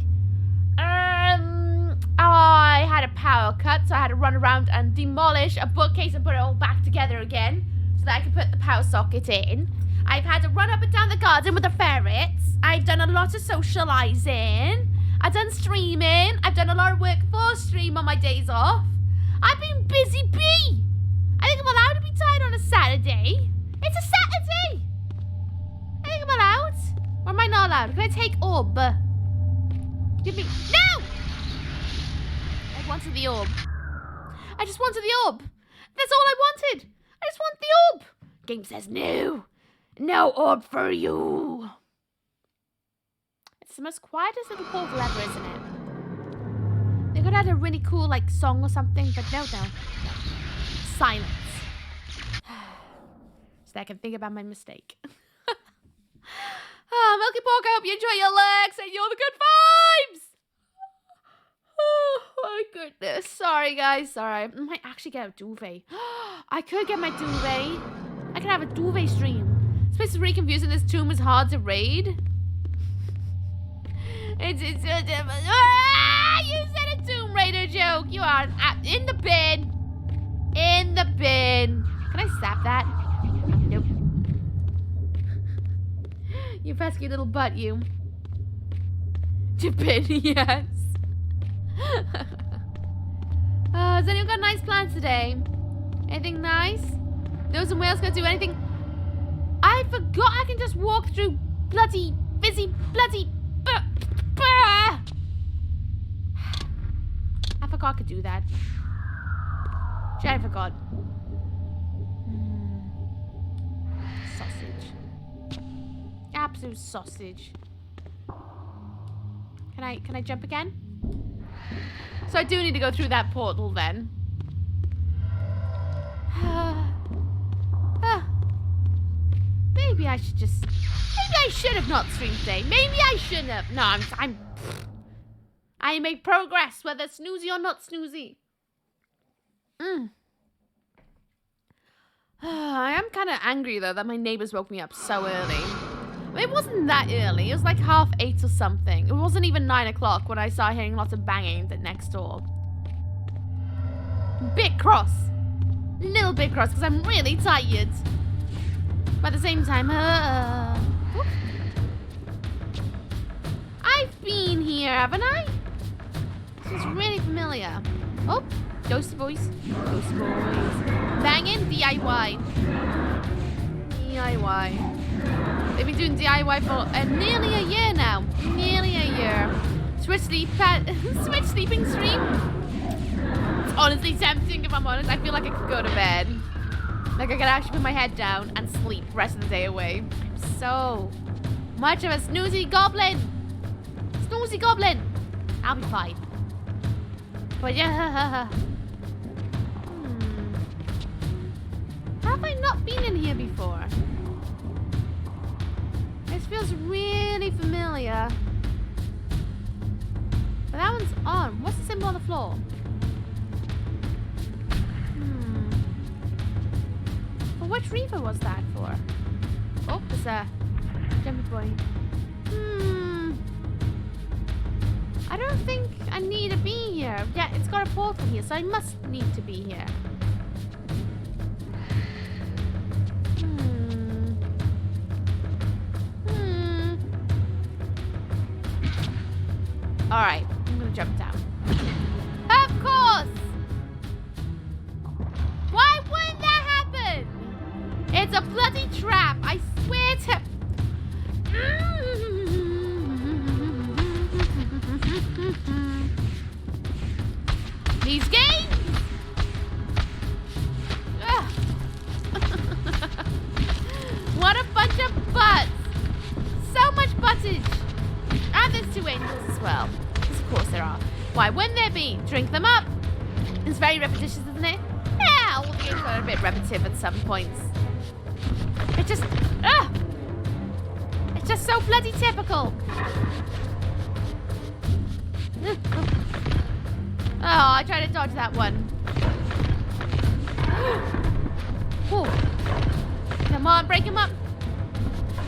I had a power cut, so I had to run around and demolish a bookcase and put it all back together again so that I could put the power socket in. I've had to run up and down the garden with the ferrets. I've done a lot of socializing. I've done streaming. I've done a lot of work for stream on my days off. I've been busy bee. I think I'm allowed to be tired on a Saturday. It's a Saturday. I think I'm allowed. Or am I not allowed? Can I take orb? Give me... No! I wanted the orb. I just wanted the orb. That's all I wanted. I just want the orb. Game says no. No orb for you. It's the most quietest little portal ever, isn't it? could have had a really cool, like, song or something, but no. Silence. So I can think about my mistake. Milky Pork, I hope you enjoy your legs and you're the good vibes! Oh, my goodness. Sorry, guys. Sorry. I might actually get a duvet. I could get my duvet. I could have a duvet stream. This place is really confusing. This tomb is hard to raid. It's you said a Tomb Raider joke. You are in the bin. In the bin. Can I stab that? Nope. You pesky little butt, you. To bin, yes. Has anyone got nice plans today? Anything nice? Those in Wales gonna do anything? I forgot I can just walk through bloody, busy, bloody. I forgot I could do that. I forgot. Sausage. Absolute sausage. Can I jump again? So I do need to go through that portal then. Maybe I should just. Maybe I should have not streamed today. Maybe I shouldn't have. No, I make progress, whether snoozy or not snoozy. I am kind of angry though that my neighbors woke me up so early. It wasn't that early. It was like 8:30 or something. It wasn't even 9 o'clock when I started hearing lots of banging at next door. Bit cross. Little bit cross because I'm really tired. But at the same time, I've been here, haven't I? This is really familiar. Oh, Ghosty boys. Ghosty boys. Banging DIY. DIY. They've been doing DIY for nearly a year now. Nearly a year. Switch sleeping stream. It's honestly tempting if I'm honest. I feel like I could go to bed. Like I could actually put my head down and sleep the rest of the day away. I'm so much of a snoozy goblin. Snoozy goblin. I'll be fine. But yeah. Have I not been in here before? This feels really familiar. But that one's on. What's the symbol on the floor? But which Reaper was that for? Oh, there's a jumpy boy. I don't think I need to be here. Yeah, it's got a portal here, so I must need to be here. Alright, I'm gonna jump down. Of course! Why wouldn't that happen? It's a bloody trap, I swear to... These games! What a bunch of butts! So much buttage! And there's 2 angels as well. Because of course there are. Why wouldn't there be? Drink them up! It's very repetitious, isn't it? Yeah, all the games are a bit repetitive at some points. It's just... It's just so bloody typical. Oh, I tried to dodge that one. Ooh. Come on, break him up.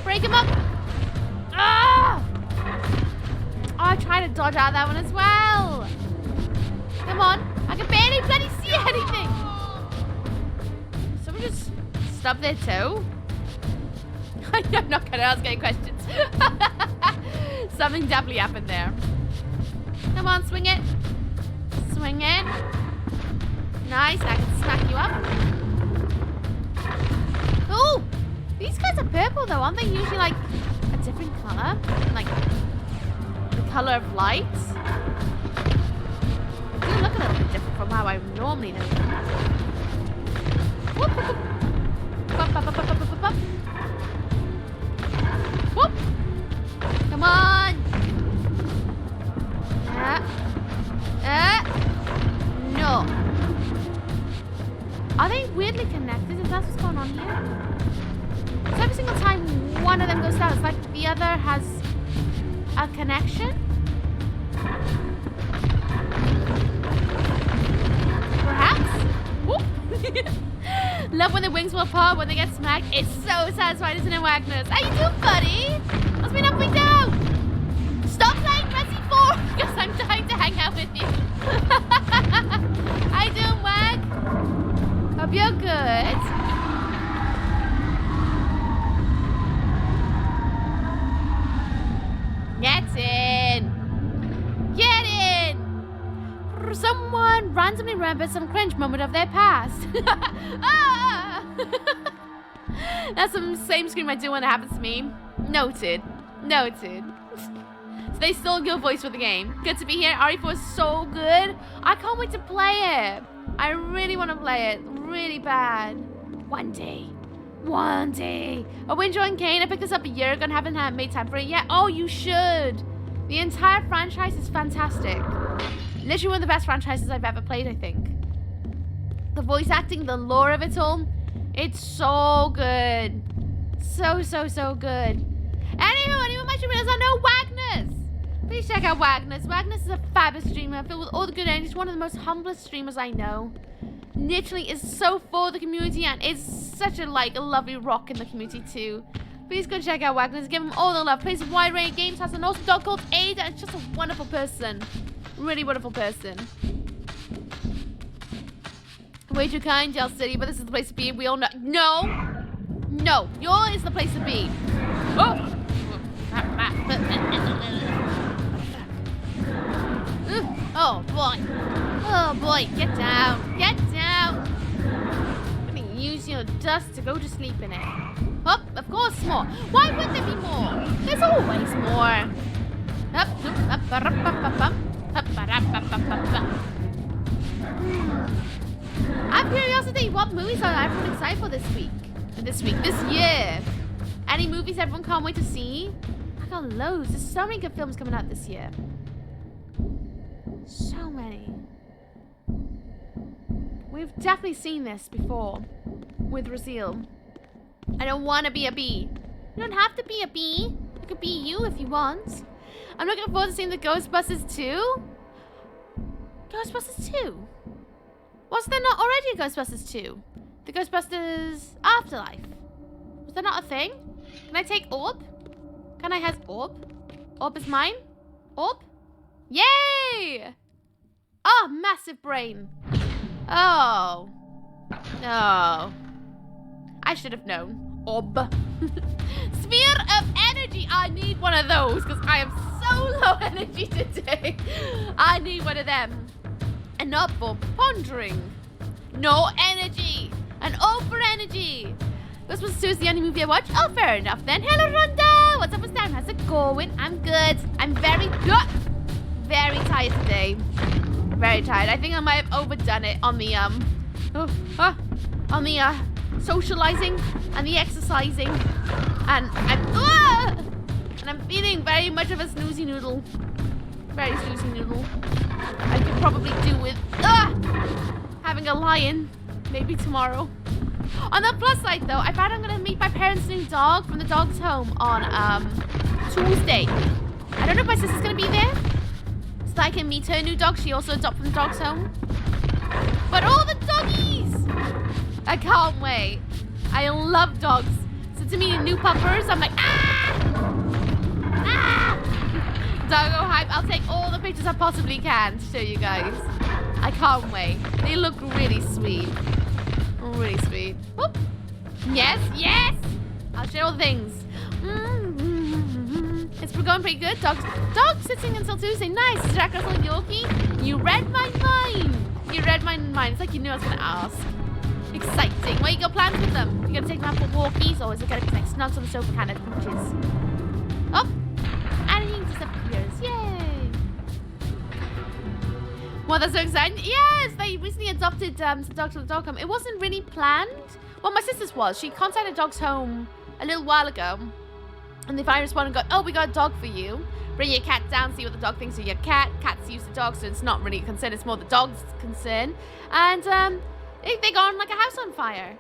Break him up. Ah! Oh, I tried to dodge out that one as well. Come on. I can barely bloody see anything. Someone just stubbed their toe. I'm not going to ask any questions. Something definitely happened there. Come on, swing it. Swing it. Nice, I can smack you up. Oh, these guys are purple though, aren't they? Usually like a different color, like the color of light. They do look a little bit different from how I normally know them. Whoop, whoop, whoop. Bump, bump, bump, bump, bump, bump. Whoop. Come on. Are they weirdly connected if that's what's going on here? So every single time one of them goes down, it's like the other has a connection? Perhaps? Love when the wings will pop when they get smacked. It's so satisfying, isn't it, Wagners? How you doing, buddy? What's been up and down? Stop playing Resident 4 because I'm dying to hang out with you. How you doing, Wag? Hope you're good. Get in. Get in. Someone randomly remembers some cringe moment of their past. Ah! That's the same scream I do when it happens to me. Noted. Noted. So they stole your voice for the game. Good to be here. RE4 is so good. I can't wait to play it. I really want to play it. Really bad. One day. One day. Are we enjoying Kain? I picked this up a year ago and haven't made time for it yet. Oh, you should. The entire franchise is fantastic. Literally one of the best franchises I've ever played, I think. The voice acting, the lore of it all, it's so good. So good. Anyone might realize I know Wagners. Please check out Wagners. Wagners is a fabulous streamer filled with all the good energy. He's one of the most humblest streamers I know. Literally is so for the community and is such a lovely rock in the community too. Please go check out Wagners. Give him all the love. Plays a wide range of games. Has an awesome dog called Ada. And it's just a wonderful person. Really wonderful person. Way too kind, Gel City, but this is the place to be. We all know. No, yours is the place to be. Oh! Oh boy. Oh boy, get down. Get down. I'm gonna use your dust to go to sleep in it. Oh, of course more. Why would there be more? There's always more. Out of curiosity, what movies are everyone excited for this week? This year? Any movies everyone can't wait to see? I got loads. There's so many good films coming out this year. So many. We've definitely seen this before with Raziel. I don't want to be a bee. You don't have to be a bee. You could be you if you want. I'm looking forward to seeing the Ghostbusters 2. Ghostbusters 2? Was there not already a Ghostbusters 2? The Ghostbusters Afterlife. Was that not a thing? Can I take Orb? Can I have Orb? Orb is mine? Orb? Yay! Oh, massive brain. Oh. No. I should have known. Orb. Sphere of energy. I need one of those because I am so low energy today. I need one of them. An orb for pondering. No energy. An orb for energy. Ghostbusters 2 is the only movie I watch. Oh, fair enough then. Hello, Rhonda. What's up, what's down? How's it going? I'm good. I'm very tired today. Very tired. I think I might have overdone it on the socializing and the exercising, and I'm feeling very much of a snoozy noodle. Very snoozy noodle. I could probably do with having a lion maybe tomorrow. On the plus side though, I found I'm gonna meet my parents' new dog from the dog's home on Tuesday. I don't know if my sister's gonna be there, so that I can meet her new dog. She also adopted from the dog's home. But all the doggies! I can't wait. I love dogs. So to meet new puppers, I'm like, Doggo hype. I'll take all the pictures I possibly can to show you guys. I can't wait. They look really sweet. Really sweet. Whoop. Yes, yes! I'll share all the things. It's going pretty good. Dog sitting until Tuesday. Nice. Jack Russell and Yorkie. You read my mind. You read my mind. It's like you knew I was going to ask. Exciting. What you got plans with them? You gonna take them out for walkies, or is it gonna be like snugs on the sofa kind of punches? Oh! And he disappears. Yay! Well, that's so exciting. Yes! They recently adopted some dogs from the dog home. It wasn't really planned. Well, my sister's was. She contacted Dog's Home a little while ago. And they finally responded and go, oh, we got a dog for you. Bring your cat down, see what the dog thinks of your cat. Cat's used to dogs, so it's not really a concern. It's more the dog's concern. And, They gone like a house on fire.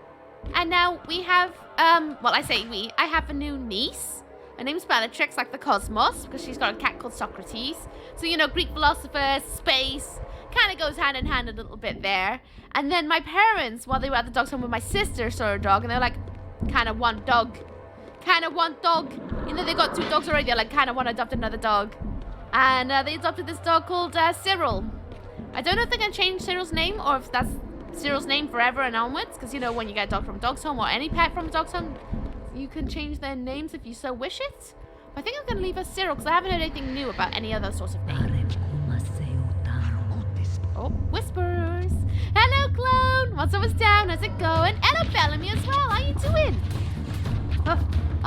And now we have, well, I say we. I have a new niece. Her name's Bellatrix, like the cosmos, because she's got a cat called Socrates. So, you know, Greek philosophers, space, kind of goes hand in hand a little bit there. And then my parents, while they were at the dog's home with my sister, saw a dog, and they're like, kind of want dog. Kind of want dog. You know, they got 2 dogs already. They're like, kind of want to adopt another dog. And they adopted this dog called Cyril. I don't know if they're going to change Cyril's name or if that's Cyril's name forever and onwards. Because, you know, when you get a dog from a dog's home or any pet from a dog's home, you can change their names if you so wish it. But I think I'm going to leave her Cyril because I haven't heard anything new about any other sorts of name. Oh, whispers. Hello, clone. What's up, what's down? How's it going? Hello, Bellamy as well. How you doing?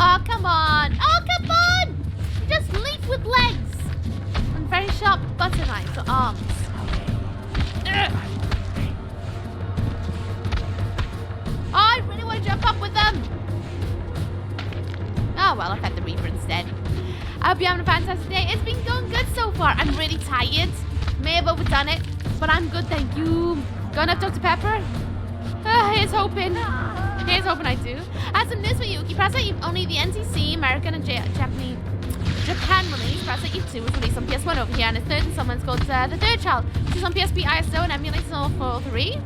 Oh, come on. Oh, come on. Just leap with legs. And very sharp butter knives or arms. Ugh. Oh, I really want to jump up with them. Oh, well, I've had the Reaper instead. I hope you're having a fantastic day. It's been going good so far. I'm really tired. May have overdone it, but I'm good, thank you. Going up Dr. Pepper? Here's hoping. Here's hoping I do. I have some news for you. Perhaps that only the NCC, American and Japan release. Perhaps that you 2 was released on PS1 over here, and its third installment is called The Third Child, which is on PSP ISO and emulates all for 3.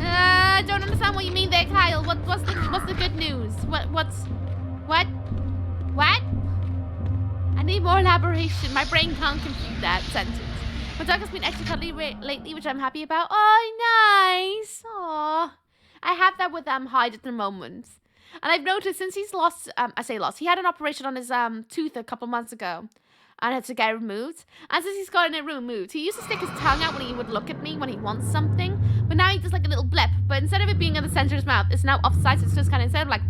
I don't understand what you mean there, Kyle. What's the good news? What? I need more elaboration. My brain can't compute that sentence. My dog has been extra cuddly lately, which I'm happy about. Oh, nice. Aww. I have that with Hyde at the moment. And I've noticed since he's lost, he had an operation on his tooth a couple months ago. And had to get it removed. And since he's gotten it removed, he used to stick his tongue out when he would look at me when he wants something. But now he does like a little blip. But instead of it being in the center of his mouth, it's now offside. So it's just kind of instead of like,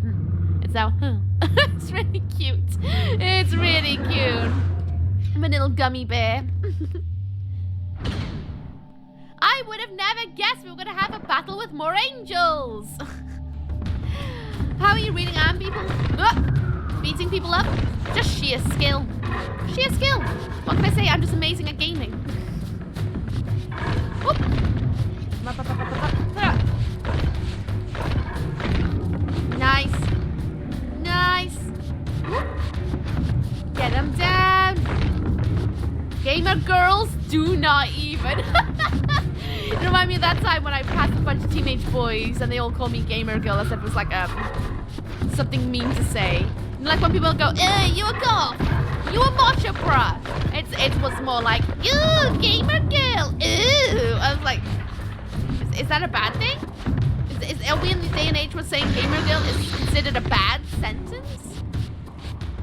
it's now, It's really cute. It's really cute. I'm a little gummy bear. I would have never guessed we were going to have a battle with more angels. How are you reading on people? Beating people up? Just sheer skill. Sheer skill. What can I say? I'm just amazing at gaming. Whoop. Nice. Nice. Whoop. Get them down. Gamer girls, do not even. It reminded me of that time when I passed a bunch of teenage boys and they all called me gamer girl as if it was like something mean to say. And like when people go, you a goth, you a macho bra. It was more like, ew, gamer girl, ew. I was like, is that a bad thing? Are we in the day and age where saying gamer girl is considered a bad sentence?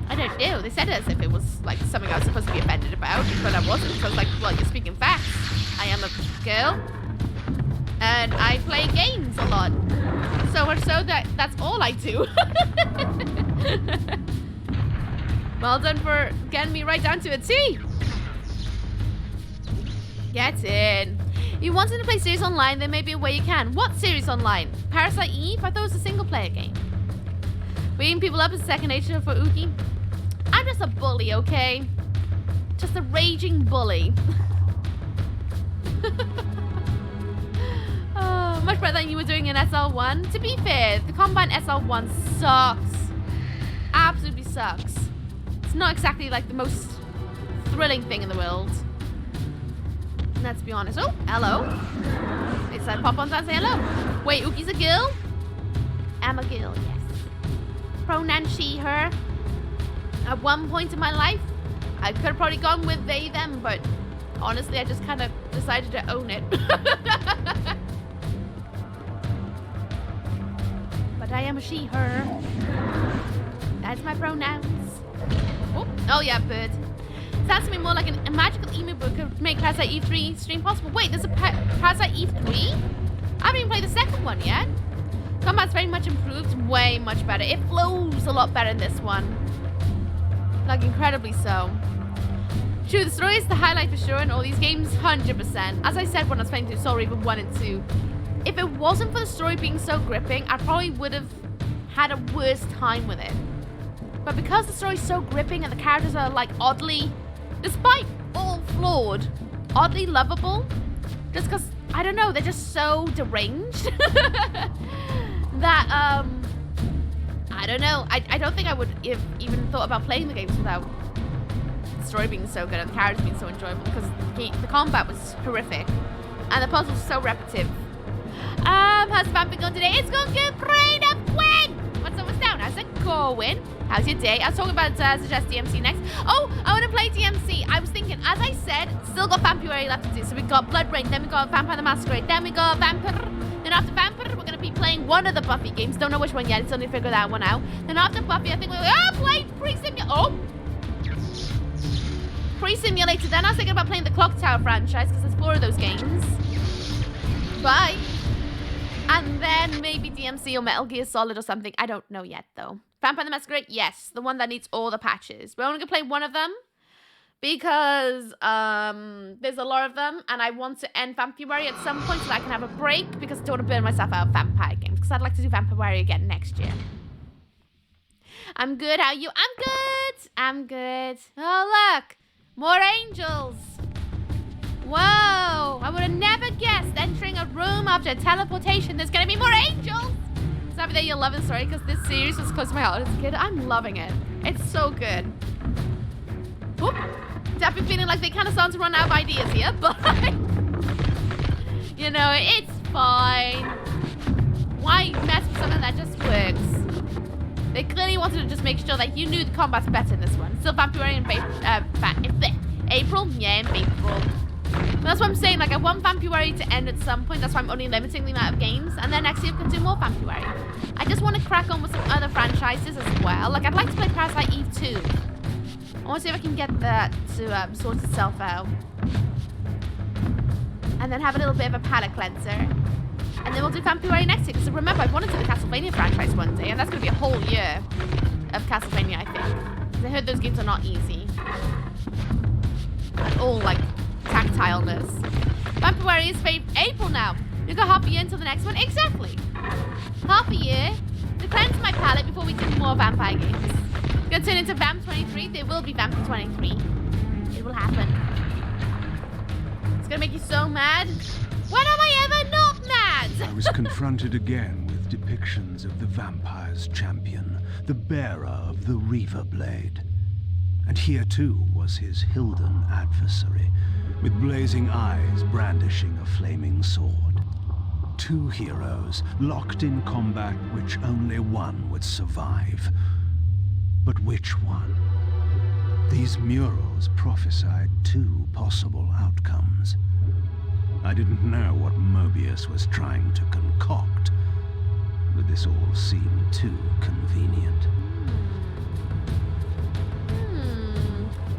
I don't know. They said it as if it was like something I was supposed to be offended about, but I wasn't. So I was like, well, you're speaking facts. I am a girl. And I play games a lot. So much so that that's all I do. Well done for getting me right down to a T. Get in. If you wanted to play series online, there may be a way you can. What series online? Parasite Eve? I thought it was a single player game. Beating people up is second nature for Oogie. I'm just a bully, okay? Just a raging bully. Oh, much better than you were doing in SL1. To be fair, the combat in SL1 sucks. Absolutely sucks. It's not exactly like the most thrilling thing in the world. Let's be honest. Oh, hello. It's like pop on and say hello. Wait, Oogie's a girl? I'm a girl, yes. Pronoun she, her. At one point in my life, I could have probably gone with they, them, but honestly, I just kind of decided to own it. But I am a she, her. That's my pronouns. Oh yeah, bird. Sounds to me more like a magical emu book could make Parasite Eve 3 stream possible. Wait, there's a Parasite Eve 3? I haven't even played the second one yet. Combat's very much improved, way much better. It flows a lot better in this one. Like, incredibly so. True, the story is the highlight for sure in all these games, 100%. As I said when I was playing through Soul Reaver 1 and 2, if it wasn't for the story being so gripping, I probably would have had a worse time with it. But because the story's so gripping and the characters are, like, oddly, despite all flawed, oddly lovable, just because I don't know, they're just so deranged that, I don't know. I don't think I would have even thought about playing the games without the story being so good and the characters being so enjoyable, because the combat was horrific and the puzzles were so repetitive. How's the vamping going today? It's going good, brain up, Gwen! What's down? How's it going? How's your day? I was talking about suggest DMC next. Oh, I want to play DMC. I was thinking, as I said, still got Vampire left to do. So we got Blood Rain, then we got Vampire the Masquerade, then we got Vampire. Then after Vampire, we're going to be playing one of the Buffy games. Don't know which one yet. Still need to figure that one out. Then after Buffy, I think we'll play Pre-Simulator. Oh! Pre-Simulator. Then I was thinking about playing the Clock Tower franchise, because there's 4 of those games. Bye. And then maybe DMC or Metal Gear Solid or something. I don't know yet, though. Vampire the Masquerade, yes. The one that needs all the patches. We're only going to play one of them because there's a lot of them. And I want to end Vampire at some point so that I can have a break, because I don't want to burn myself out of vampire games. Because I'd like to do Vampire again next year. I'm good. How are you? I'm good. I'm good. Oh, look. More angels. Whoa, I would have never guessed entering a room after teleportation there's going to be more angels. It's happy that you're loving the story, because this series was close to my heart as a kid. I'm loving it. It's so good. Whoop. Definitely feeling like they kind of starting to run out of ideas here, but you know, it's fine. Why mess with something that just works? They clearly wanted to just make sure that you knew the combat's better in this one. Still Vampire in April? Yeah, in April. But that's what I'm saying, like I want Vampire to end at some point. That's why I'm only limiting the amount of games. And then next year we can do more Vampire. I just want to crack on with some other franchises as well. Like I'd like to play Parasite Eve 2. I want to see if I can get that to sort itself out. And then have a little bit of a palate cleanser. And then we'll do Vampire next year. Because remember, I wanted to do the Castlevania franchise one day. And that's going to be a whole year of Castlevania, I think. Because I heard those games are not easy. At all, like, tactileness. Vampire is April now. You've got half a year until the next one. Exactly. Half a year to cleanse my palate before we do more vampire games. It's going to turn into Vamp 23. There will be Vamp 23. It will happen. It's going to make you so mad. When am I ever not mad? I was confronted again with depictions of the vampire's champion, the bearer of the Reaver Blade. And here too was his Hilden adversary, with blazing eyes brandishing a flaming sword. 2 heroes locked in combat which only one would survive. But which one? These murals prophesied 2 possible outcomes. I didn't know what Mobius was trying to concoct, but this all seemed too convenient.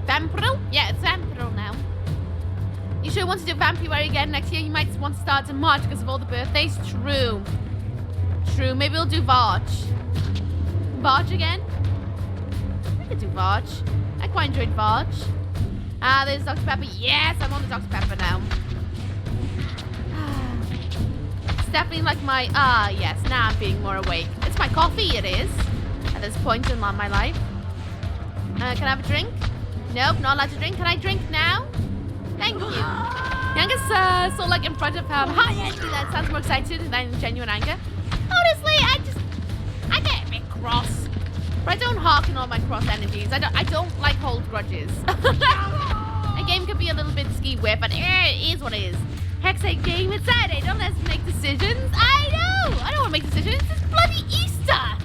Vampiro? Yeah, it's Vampiro now. You sure want to do Vampire again next year? You might want to start in March because of all the birthdays. True. True. Maybe we'll do Varge. Varge again? We could do Varge. I quite enjoyed Varge. Ah, there's Dr. Pepper. Yes, I'm on the Dr. Pepper now. It's definitely like my... Ah, yes. Now I'm feeling more awake. It's my coffee, it is. At this point in my life. Can I have a drink? Nope, not allowed to drink. Can I drink now? Thank you. Youngest so like in front of him. Hi, Andy. That sounds more excited than genuine anger. Honestly, I get a bit cross. But I don't hearken all my cross energies. I don't like hold grudges. A game could be a little bit ski-whip, but it is what it is. Hexate game, it's Saturday. Don't let us make decisions. I know. I don't want to make decisions. It's bloody Easter.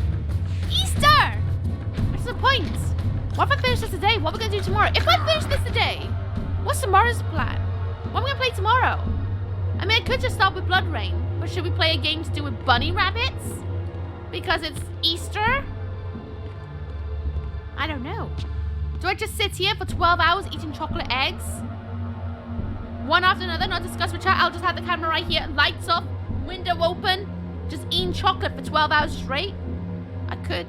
Easter. What's the point? What if I finish this today? What are we going to do tomorrow? If I finish this today, what's tomorrow's plan? What am I going to play tomorrow? I mean, I could just start with Blood Rain. But should we play a game to do with bunny rabbits? Because it's Easter? I don't know. Do I just sit here for 12 hours eating chocolate eggs? One after another, not discuss with chat. I'll just have the camera right here, lights off, window open, just eating chocolate for 12 hours straight. I could.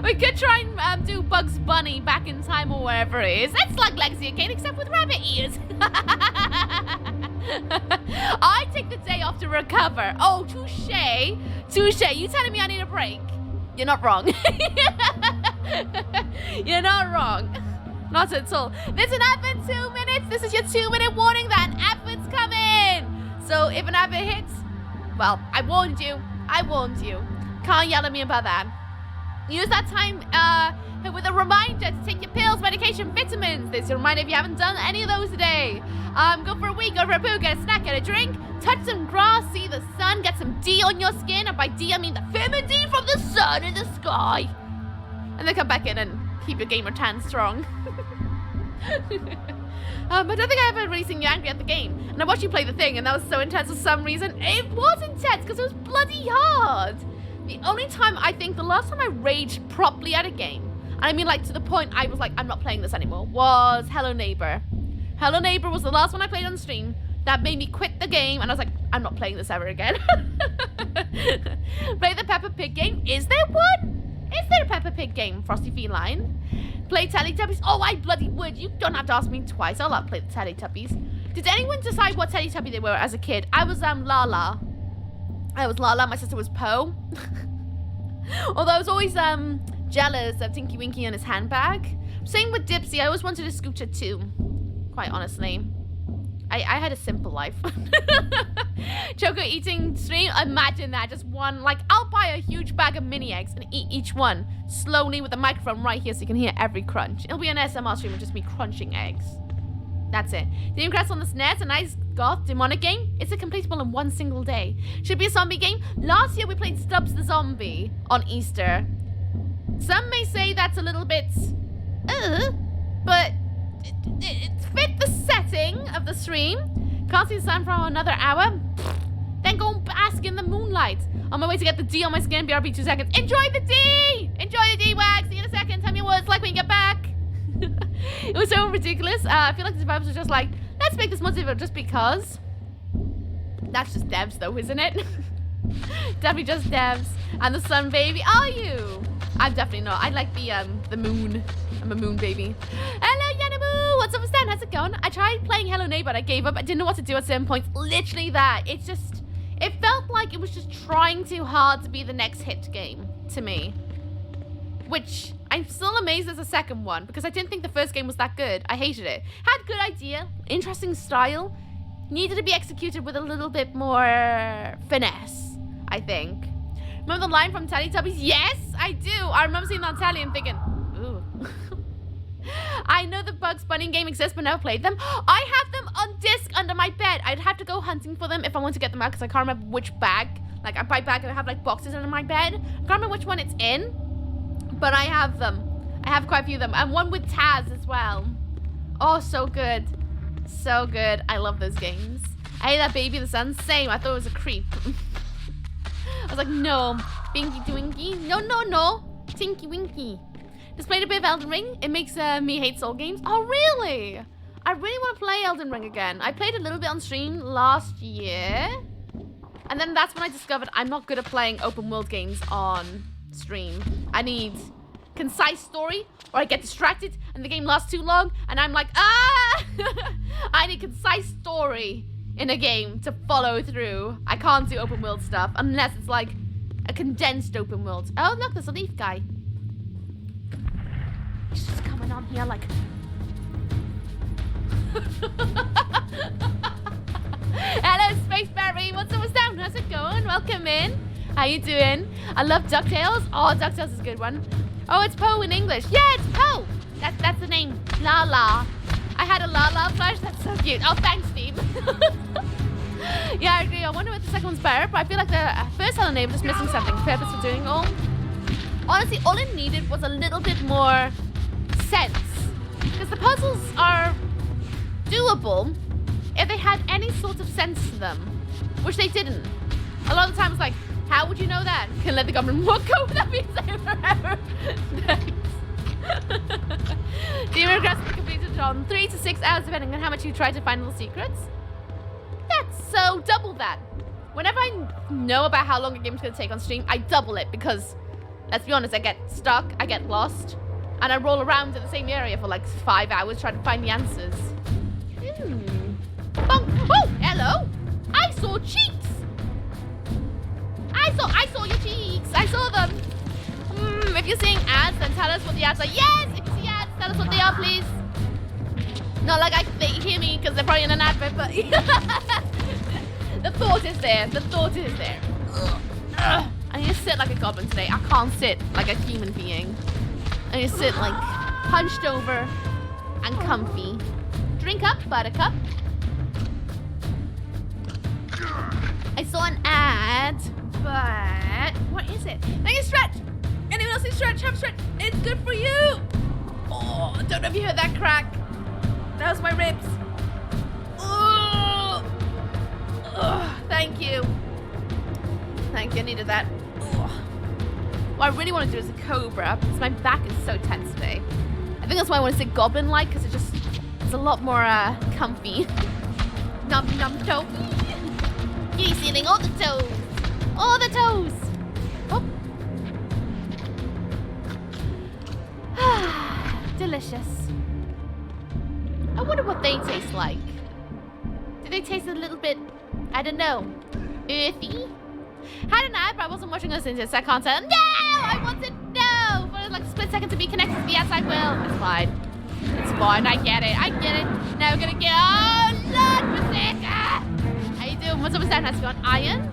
We could try and do Bugs Bunny back in time or wherever it is. That's like Legacy of Kain, except with rabbit ears. I take the day off to recover. Oh, touche. Touche. You telling me I need a break? You're not wrong. You're not wrong. Not at all. Listen up in 2 minutes. This is your 2-minute warning that So if an advert hits, well, I warned you. I warned you. Can't yell at me about that. Use that time with a reminder to take your pills, medication, vitamins. This is a reminder if you haven't done any of those today. Go for a week, go for a poo, get a snack, get a drink, touch some grass, see the sun, get some D on your skin. And by D, I mean the vitamin D from the sun in the sky. And then come back in and keep your gamer tan strong. I don't think I ever really seen you angry at the game. And I watched you play the thing, and that was so intense for some reason. It was intense because it was bloody hard. The only time I think the last time I raged properly at a game, and I mean like to the point I was like, I'm not playing this anymore, was Hello Neighbor. Hello Neighbor was the last one I played on stream. That made me quit the game, and I was like, I'm not playing this ever again. Play the Peppa Pig game. Is there one? Is there a Peppa Pig game, Frosty Feline? Play Teletubbies? Oh, I bloody would. You don't have to ask me twice. I'll play the Teletubbies. Did anyone decide what Teletubby they were as a kid? I was Lala. I was Lala. My sister was Poe. Although I was always jealous of Tinky Winky and his handbag. Same with Dipsy. I always wanted a scooter too. Quite honestly. I had a simple life. Choco eating stream. Imagine that. Just one. Like, I'll buy a huge bag of mini eggs and eat each one slowly with the microphone right here so you can hear every crunch. It'll be an SMR stream with just me crunching eggs. That's it. Demon Crest on the SNES, a nice goth demonic game. It's a completable in one single day. Should be a zombie game. Last year we played Stubbs the Zombie on Easter. Some may say that's a little bit, but it fit the setting of the stream. Can't see the sun for another hour. Then go and bask in the moonlight. On my way to get the D on my skin. BRB 2 seconds. Enjoy the D! Enjoy the D-Wax. See you in a second. Tell me what it's like when you get back. It was so ridiculous. I feel like the developers were just like, let's make this more difficult just because. That's just devs though, isn't it? Definitely just devs. And the sun baby. Are you? I'm definitely not. I like the moon. I'm a moon baby. Hello, Yanamu! What's up, Stan? How's it going? I tried playing Hello Neighbor, but I gave up. I didn't know what to do at certain points. Literally that. It's just, it felt like it was just trying too hard to be the next hit game to me. Which, I'm still amazed there's a second one, because I didn't think the first game was that good. I hated it. Had good idea, interesting style, needed to be executed with a little bit more finesse, I think. Remember the line from Teletubbies? Yes, I do. I remember seeing that on telly and thinking, ooh. I know the Bugs Bunny game exists, but never played them. I have them on disc under my bed. I'd have to go hunting for them if I want to get them out, because I can't remember which bag. Like, by bag, I have like boxes under my bed. I can't remember which one it's in, but I have them. I have quite a few of them. And one with Taz as well. Oh, so good. So good. I love those games. I hate that Baby the Sun. Same. I thought it was a creep. I was like, no. Binky Twinky. No, no, no. Tinky Winky. Just played a bit of Elden Ring. It makes me hate Soul games. Oh, really? I really want to play Elden Ring again. I played a little bit on stream last year. And then that's when I discovered I'm not good at playing open world games on stream. I need concise story, or I get distracted and the game lasts too long and I'm like, ah! I need concise story in a game to follow through. I can't do open world stuff unless it's like a condensed open world. Oh, look, there's a leaf guy. He's just coming on here like... Hello, Spaceberry. What's up, what's down? How's it going? Welcome in. How you doing? I love DuckTales. Oh, DuckTales is a good one. Oh, it's Poe in English. Yeah, it's Poe. That's the name. Lala. I had a Lala flash. That's so cute. Oh, thanks, Steve. Yeah, I agree. I wonder if the second one's better, but I feel like the first Hello Neighbor was just missing something. Purpose for doing all. Honestly, all it needed was a little bit more sense. Because the puzzles are doable if they had any sort of sense to them, which they didn't. A lot of the time it's like, how would you know that? Can let the goblin walk over that means forever. Thanks. Demon Crest completed on 3 to 6 hours depending on how much you try to find little secrets. That's so double that. Whenever I know about how long a game's gonna take on stream, I double it because, let's be honest, I get stuck, I get lost, and I roll around in the same area for like 5 hours trying to find the answers. Oh, hello! I saw cheeks! I saw your cheeks! I saw them! If you're seeing ads, then tell us what the ads are. Yes! If you see ads, tell us what they are, please. Not like they hear me because they're probably in an advert, but... The thought is there. The thought is there. Ugh. I need to sit like a goblin today. I can't sit like a human being. I need to sit like hunched over and comfy. Drink up, buttercup. I saw an ad, but what is it? I can stretch. Anyone else need stretch? Have stretch. It's good for you. Oh, I don't know if you heard that crack. That was my ribs. Oh, thank you. Thank you. I needed that. Oh. What I really want to do is a cobra because my back is so tense today. I think that's why I want to say goblin-like because it's a lot more comfy. Num num toe. He's eating all the toes. All the toes. Oh. Delicious. I wonder what they taste like. Do they taste a little bit, I don't know, earthy? Had an ad, but I wasn't watching this into, so I can't tell. No! I wanted no! For like a split second to be connected to the outside world. It's fine. It's fine. I get it. I get it. Now we're gonna get. Oh, Lord, Prosecco! How you doing? What's up with that? Has gone iron?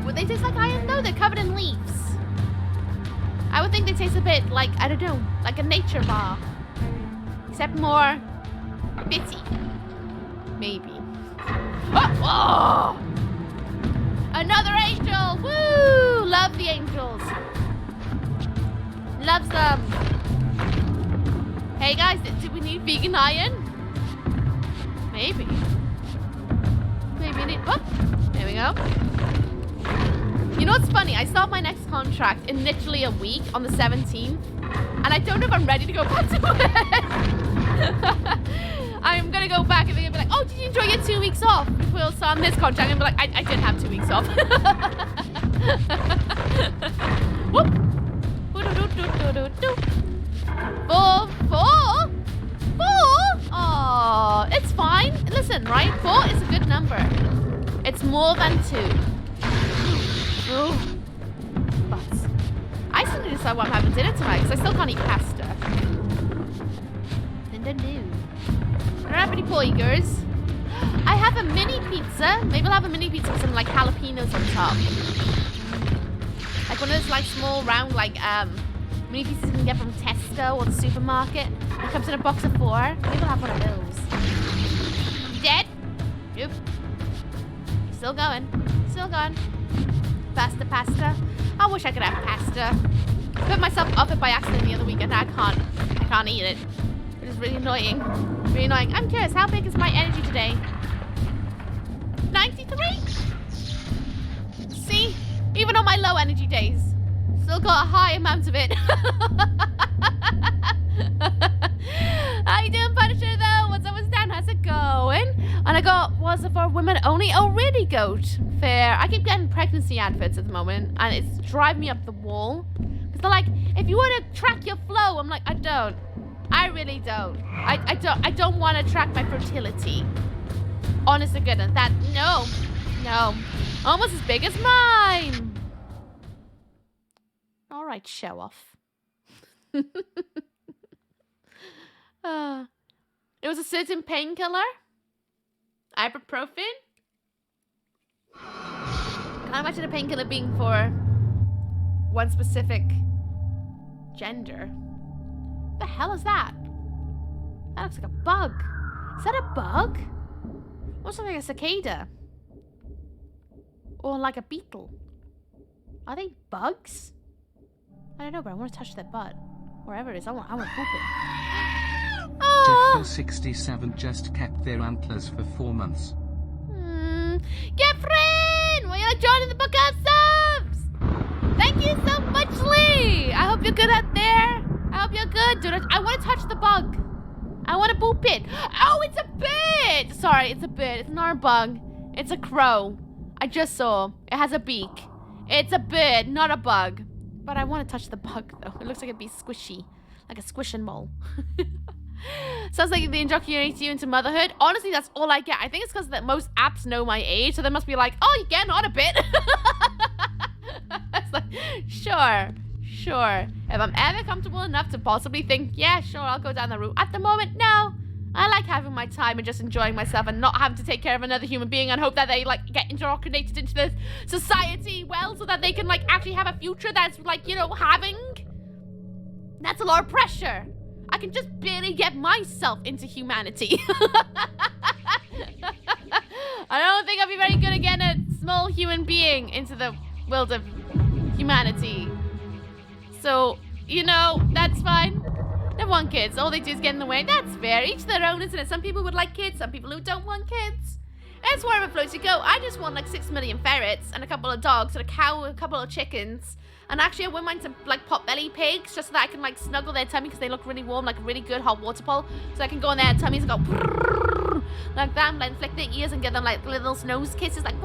Would they taste like iron? No, they're covered in leaves. I would think they taste a bit like, I don't know, like a nature bar. Except more bitty. Maybe. Oh! Another angel! Woo! Love the angels. Loves them. Hey guys, do we need vegan iron? Maybe. Maybe we need. Oh, there we go. You know what's funny? I start my next contract in literally a week on the 17th, and I don't know if I'm ready to go back to it. I'm gonna go back and they're gonna be like, oh, did you enjoy your 2 weeks off? We'll start on this contract and be like, I did have 2 weeks off. Whoop. Four? Oh, it's fine. Listen, right? 4 is a good number. It's more than 2. Ooh. But I still need to decide what I'm having dinner tonight because I still can't eat pasta. No. I don't have any poigers. I have a mini pizza. Maybe I'll have a mini pizza with some like jalapenos on top. Like one of those like small round like mini pizzas you can get from Tesco or the supermarket. It comes in a box of 4. Maybe I'll have one of those. You dead? Nope. Still going. Still going. Pasta. I wish I could have pasta. I put myself up it by accident the other weekend. I can't eat it. It is really annoying. Really annoying. I'm curious, how big is my energy today? 93? See? Even on my low energy days, still got a high amount of it. How you doing, Punisher, though? What's up with Stan? How's it going? And I got, was it for women only? Oh, really, Goat? Fair. I keep getting pregnancy adverts at the moment, and it's driving me up the wall. Because they're like, if you want to track your flow, I'm like, I don't. I really don't. I don't want to track my fertility. Honest to goodness, that, no. Almost as big as mine. All right, show off. It was a certain painkiller. Ibuprofen. Can't imagine a painkiller being for one specific gender. What the hell is that? That looks like a bug. Is that a bug? Looks like a cicada. Or like a beetle. Are they bugs? I don't know, but I want to touch their butt. Wherever it is, I want to poop it. Oh. Jeffo67 just kept their antlers for 4 months. Gefren! Well, you're joining the book of subs! Thank you so much, Lee! I hope you're good out there. I hope you're good, dude. I want to touch the bug. I want to poop it. Oh, it's a bird! Sorry, it's a bird. It's not a bug. It's a crow. I just saw. It has a beak. It's a bird, not a bug. But I want to touch the bug, though. It looks like it'd be squishy. Like a squish and mole. Sounds like they indoctrinate you into motherhood. Honestly, that's all I get. I think it's because most apps know my age, so they must be like, oh, you're getting on a bit. It's like, sure. If I'm ever comfortable enough to possibly think, yeah, sure, I'll go down the route. At the moment, no. I like having my time and just enjoying myself and not having to take care of another human being and hope that they, like, get indoctrinated into the society well so that they can, like, actually have a future that's, like, you know, having. That's a lot of pressure. I can just barely get myself into humanity. I don't think I'll be very good at getting a small human being into the world of humanity. So, you know, that's fine. They want kids. All they do is get in the way. That's fair. Each their own, isn't it? Some people would like kids. Some people who don't want kids. It's wherever floats you go. I just want like 6 million ferrets and a couple of dogs and a cow and a couple of chickens. And actually, I wouldn't mind some like pot-belly pigs just so that I can like snuggle their tummy because they look really warm, like a really good hot water pole. So I can go in their tummies and go like that, and like flick their ears and get them like little nose kisses, like.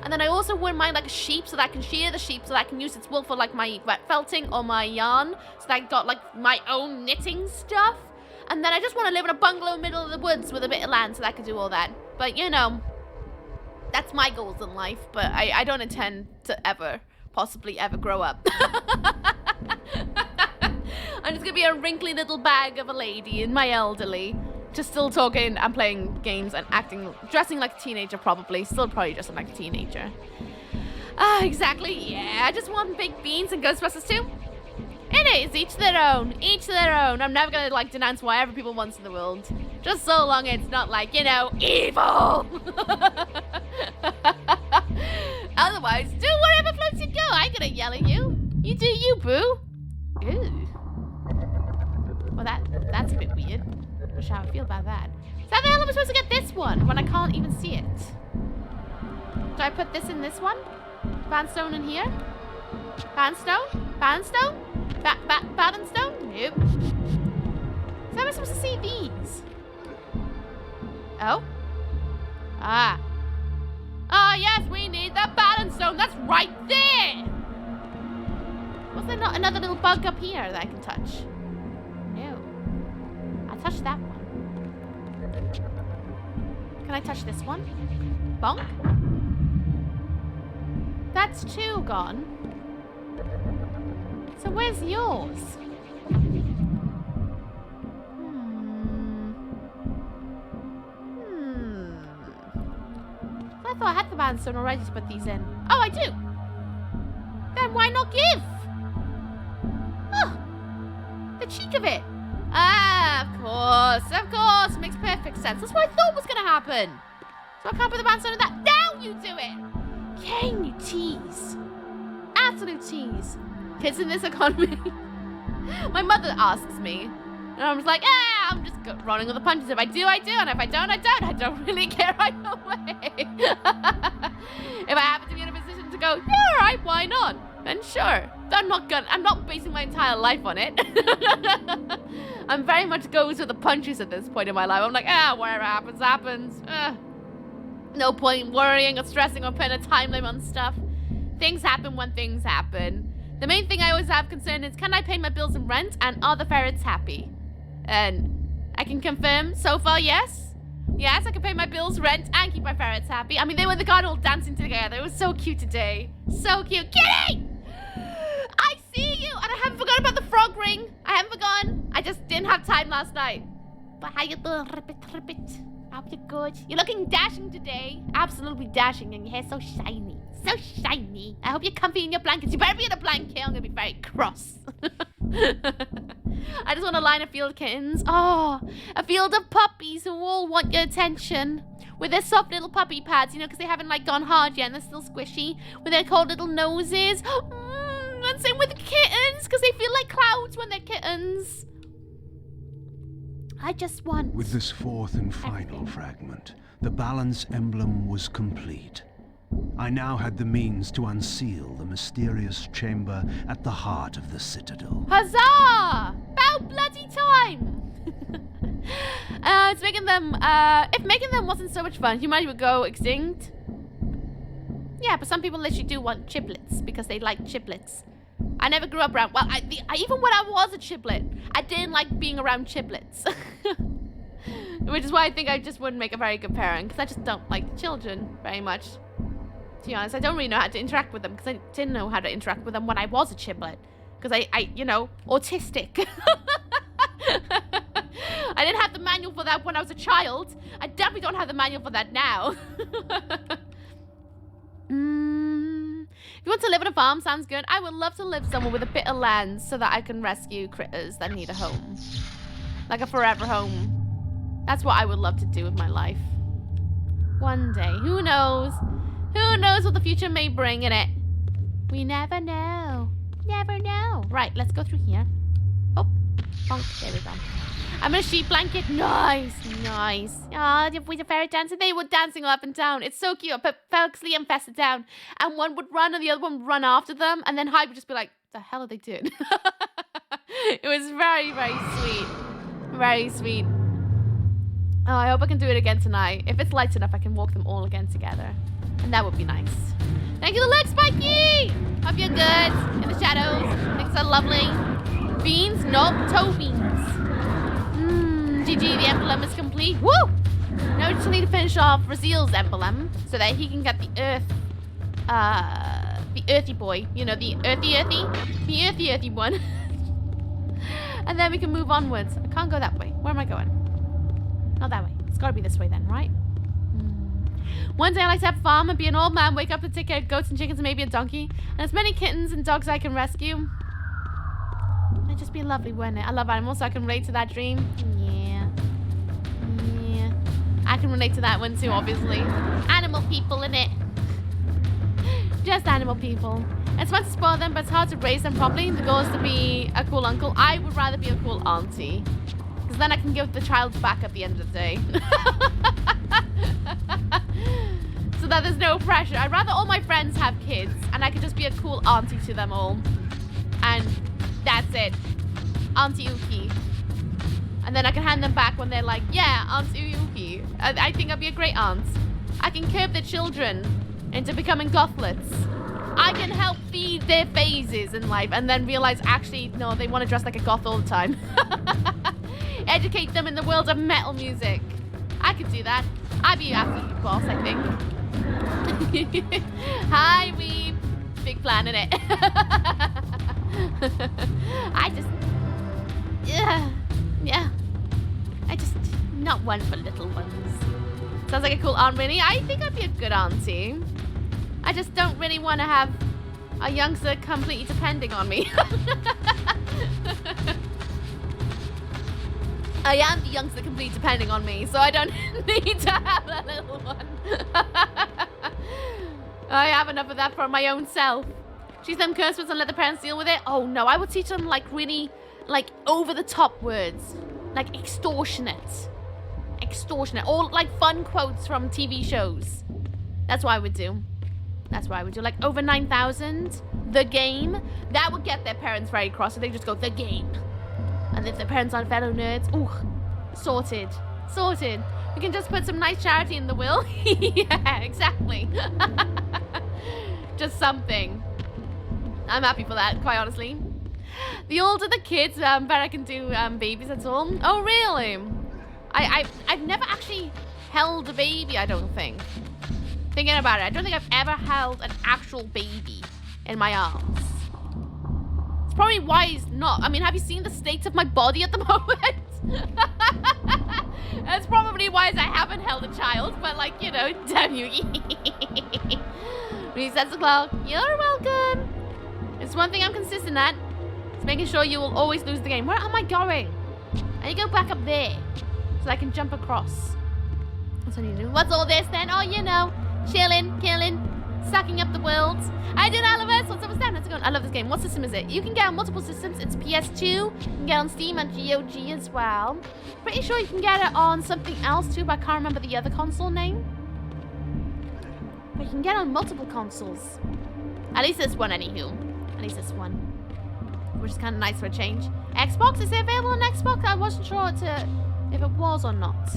And then I also wouldn't mind like a sheep so that I can shear the sheep so that I can use its wool for like my wet felting or my yarn. So that I got like my own knitting stuff. And then I just want to live in a bungalow in the middle of the woods with a bit of land so that I can do all that. But you know, that's my goals in life. But I don't intend to ever, possibly ever grow up. I'm just gonna be a wrinkly little bag of a lady in my elderly. Just still talking and playing games and acting, dressing like a teenager probably. Still probably dressing like a teenager. Exactly, yeah. I just want baked beans and Ghostbusters too. It is, each their own, each their own. I'm never gonna like denounce whatever people want in the world. Just so long it's not like, you know, evil. Otherwise, do whatever floats your go. I ain't gonna yell at you. You do you, boo. Ew. Well, that's a bit weird. Not sure how I feel about that. So how the hell am I supposed to get this one when I can't even see it? Do I put this in this one? Bandstone in here? Bandstone? Bandstone? Bandstone? Nope. So how am I supposed to see these? Oh? Ah. Oh yes, we need the bandstone. That's right there! Was there not another little bug up here that I can touch? No. I touched that one. Can I touch this one? Bonk? That's 2 gone. So where's yours? I thought I had the bandstone already to put these in. Oh, I do! Then why not give? Oh, the cheek of it. Ah, of course. Makes perfect sense. That's what I thought was going to happen. So I can't put the bandstone in that. Now you do it! Kain, you tease. Absolute tease. Kids in this economy. My mother asks me. And I'm just like, I'm just running with the punches. If I do, I do. And if I don't, I don't. I don't really care either way. If I happen to be in a position to go, yeah, all right, why not? Then sure. I'm not basing my entire life on it. I'm very much goes with the punches at this point in my life. I'm like, whatever happens, happens. No point worrying or stressing or putting a time limit on stuff. Things happen when things happen. The main thing I always have concern is, can I pay my bills and rent? And are the ferrets happy? And I can confirm, so far, yes. Yes, I can pay my bills, rent, and keep my ferrets happy. I mean, they were the garden all dancing together. It was so cute today. So cute. Kitty! I see you! And I haven't forgotten about the frog ring. I haven't forgotten. I just didn't have time last night. But how you doing, Ribbit? I hope you're good. You're looking dashing today. Absolutely dashing, and your hair's so shiny. So shiny. I hope you're comfy in your blankets. You better be in a blanket. I'm gonna be very cross. I just want to line a field of kittens. Oh, a field of puppies who all want your attention. With their soft little puppy pads, you know, because they haven't like gone hard yet and they're still squishy. With their cold little noses. And same with the kittens, because they feel like clouds when they're kittens. I just want... With this fourth and final fragment, the balance emblem was complete. I now had the means to unseal the mysterious chamber at the heart of the citadel. Huzzah! About bloody time! It's making them, if making them wasn't so much fun, humanity would go extinct. Yeah, but some people literally do want chiplets because they like chiplets. I never grew up around, well, even when I was a chiplet, I didn't like being around chiplets. Which is why I think I just wouldn't make a very good parent, because I just don't like children very much. To be honest, I don't really know how to interact with them, because I didn't know how to interact with them when I was a chiplet. Because I you know, autistic. I I didn't have the manual for that when I was a child. I definitely don't have the manual for that now. If you want to live on a farm, sounds good. I would love to live somewhere with a bit of land so that I can rescue critters that need a home. Like a forever home. That's what I would love to do with my life. One day. Who knows? Who knows what the future may bring in it? We never know. Never know. Right, let's go through here. Oh, bonk. There we go. I'm in a sheep blanket. Nice, nice. Ah, with the fairy dancer, they were dancing up and down. It's so cute. But Felixly and Fessa down, and one would run, and the other one would run after them, and then Hyde would just be like, "The hell are they doing?" It was very, very sweet. Very sweet. Oh, I hope I can do it again tonight. If it's light enough, I can walk them all again together, and that would be nice. Thank you, the leg, Spiky. Hope you're good in the shadows. Things are lovely. Beans, nope, toe beans. GG, the emblem is complete. Woo! Now we just need to finish off Raziel's emblem so that he can get the earthy boy. You know, the earthy one. And then we can move onwards. I can't go that way. Where am I going? Not that way. It's gotta be this way then, right? One day I like to have a farm and be an old man, wake up and take care of goats and chickens and maybe a donkey. And as many kittens and dogs I can rescue. It'd just be lovely, wouldn't it? I love animals, so I can relate to that dream. Yeah. I can relate to that one too, obviously. Animal people, innit? Just animal people. It's fun to spoil them, but it's hard to raise them properly. The goal is to be a cool uncle. I would rather be a cool auntie. Because then I can give the child back at the end of the day. So that there's no pressure. I'd rather all my friends have kids, and I could just be a cool auntie to them all. And that's it. Auntie Uki. And then I can hand them back when they're like, yeah, Auntie Uki. I think I'd be a great aunt. I can curve the children into becoming gothlets. I can help feed their phases in life and then realize, actually, no, they want to dress like a goth all the time. Educate them in the world of metal music. I could do that. I'd be absolutely boss, I think. Hi, Weeb. Big plan, innit? I just... yeah. I just... Not one for little ones. Sounds like a cool aunt, really. I think I'd be a good auntie. I just don't really want to have a youngster completely depending on me. I am the youngster completely depending on me, so I don't need to have a little one. I have enough of that for my own self. Teach them curse words and let the parents deal with it. Oh no, I would teach them like really, like over the top words. Like extortionate. Extortionate. Or like fun quotes from TV shows. That's what I would do. That's what I would do. Like over 9,000. The game. That would get their parents very cross. So they just go, the game. And if their parents aren't fellow nerds, ooh, sorted. Sorted. We can just put some nice charity in the will. Yeah, exactly. Just something. I'm happy for that, quite honestly. The older the kids, better I can do babies at all. Oh, really? I've never actually held a baby, I don't think. Thinking about it, I don't think I've ever held an actual baby in my arms. It's probably wise not. I mean, have you seen the state of my body at the moment? That's probably wise I haven't held a child, but like, you know, damn you. Resets the clock. You're welcome. It's one thing I'm consistent at. It's making sure you will always lose the game. Where am I going? I need to go back up there so I can jump across. That's what I need to do. What's all this then? Oh, you know, chilling, killing, sucking up the world. I did Alavis. What's up with that? How's it going? I love this game. What system is it? You can get on multiple systems. It's PS2. You can get on Steam and GOG as well. Pretty sure you can get it on something else too, but I can't remember the other console name. But you can get it on multiple consoles. At least this one, anywho. At least this one. Which is kind of nice for a change. Xbox? Is it available on Xbox? I wasn't sure if it was or not.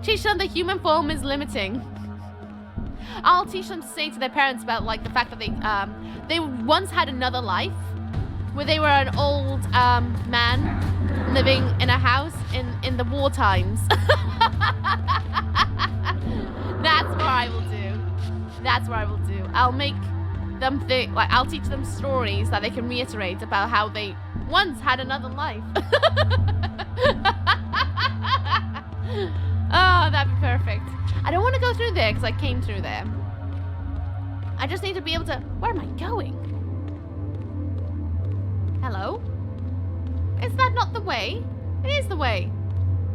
Teach them the human form is limiting. I'll teach them to say to their parents about like the fact that they once had another life where they were an old man living in a house in the war times. That's what I will do. That's what I will do. I'll make them think, like, I'll teach them stories that they can reiterate about how they once had another life. Oh, that'd be perfect. I don't want to go through there because I came through there. I just need to be able to... Where am I going? Hello? Is that not the way? It is the way.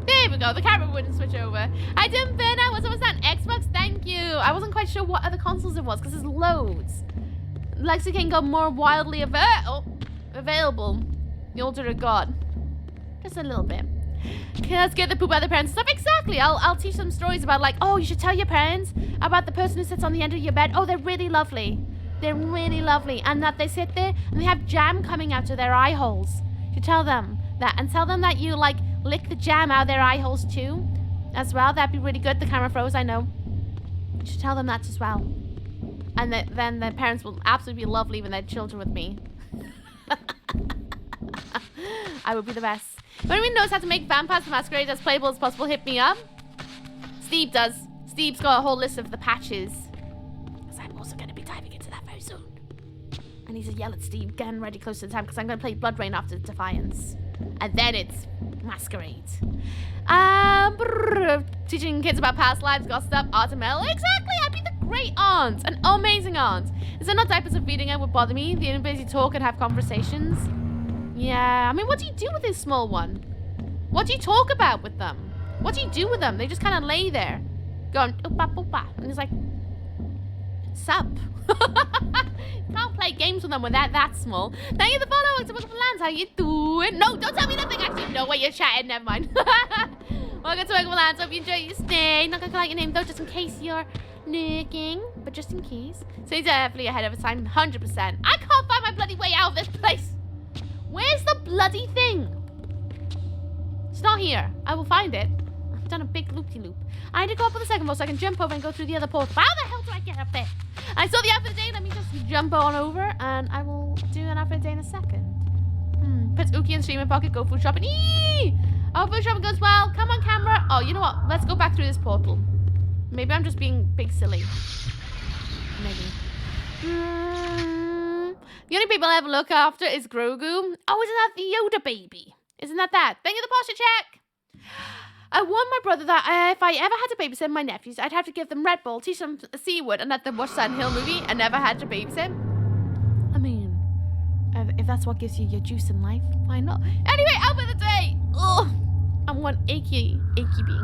There we go. The camera wouldn't switch over. I didn't burn out. Was that an Xbox? Thank you. I wasn't quite sure what other consoles it was because there's loads. Lexi can go more wildly available. The older it got. Just a little bit. Okay, let's get the poop out of the parents' stuff. Exactly. I'll teach them stories about like, oh, you should tell your parents about the person who sits on the end of your bed. Oh, they're really lovely. They're really lovely. And that they sit there and they have jam coming out of their eye holes. You tell them that and tell them that you like lick the jam out of their eye holes too. As well. That'd be really good. The camera froze, I know. You should tell them that as well. And then their parents will absolutely love leaving their children with me. I would be the best. If anyone knows how to make Vampires the Masquerade as playable as possible, hit me up. Steve does. Steve's got a whole list of the patches. Because I'm also going to be diving into that very soon. I need to yell at Steve, getting ready close to the time, because I'm going to play Blood Rain after Defiance. And then it's Masquerade. Teaching kids about past lives, gossip, art and metal. Exactly, I'd be the great aunt. An amazing aunt. Is there not diapers of feeding her would bother me? The inability to talk and have conversations? Yeah, I mean, what do you do with this small one? What do you talk about with them? What do you do with them? They just kind of lay there, going, oopa, oopa. And it's like, sup? Can't play games with them when they're that small. Thank you for the follow. Welcome to Lands. How you doing? No, don't tell me nothing. Actually, no way you're chatting. Never mind. Welcome to Lands. Hope you enjoy your stay. Not gonna call out your name though, just in case you're looking. But just in case. So you're definitely ahead of time, 100%. I can't find my bloody way out of this place. Where's the bloody thing? It's not here. I will find it. I've done a big loop-de-loop. I need to go up on the second floor so I can jump over and go through the other portal. How the hell do I get up there? I saw the outfit of the day. Let me just jump on over and I will do an outfit of the day in a second. Puts Uki in streaming pocket. Go food shopping. Eee! Oh, food shopping goes well. Come on, camera. Oh, you know what? Let's go back through this portal. Maybe I'm just being big silly. Maybe. The only people I ever look after is Grogu. Oh, isn't that the Yoda baby? Isn't that? Thank you, the posture check. I warned my brother that if I ever had to babysit my nephews, I'd have to give them Red Bull, teach them Seaward, and let them watch Silent Hill movie. I never had to babysit. I mean, if that's what gives you your juice in life, why not? Anyway, outfit of the day. Ugh, I'm one achy being today.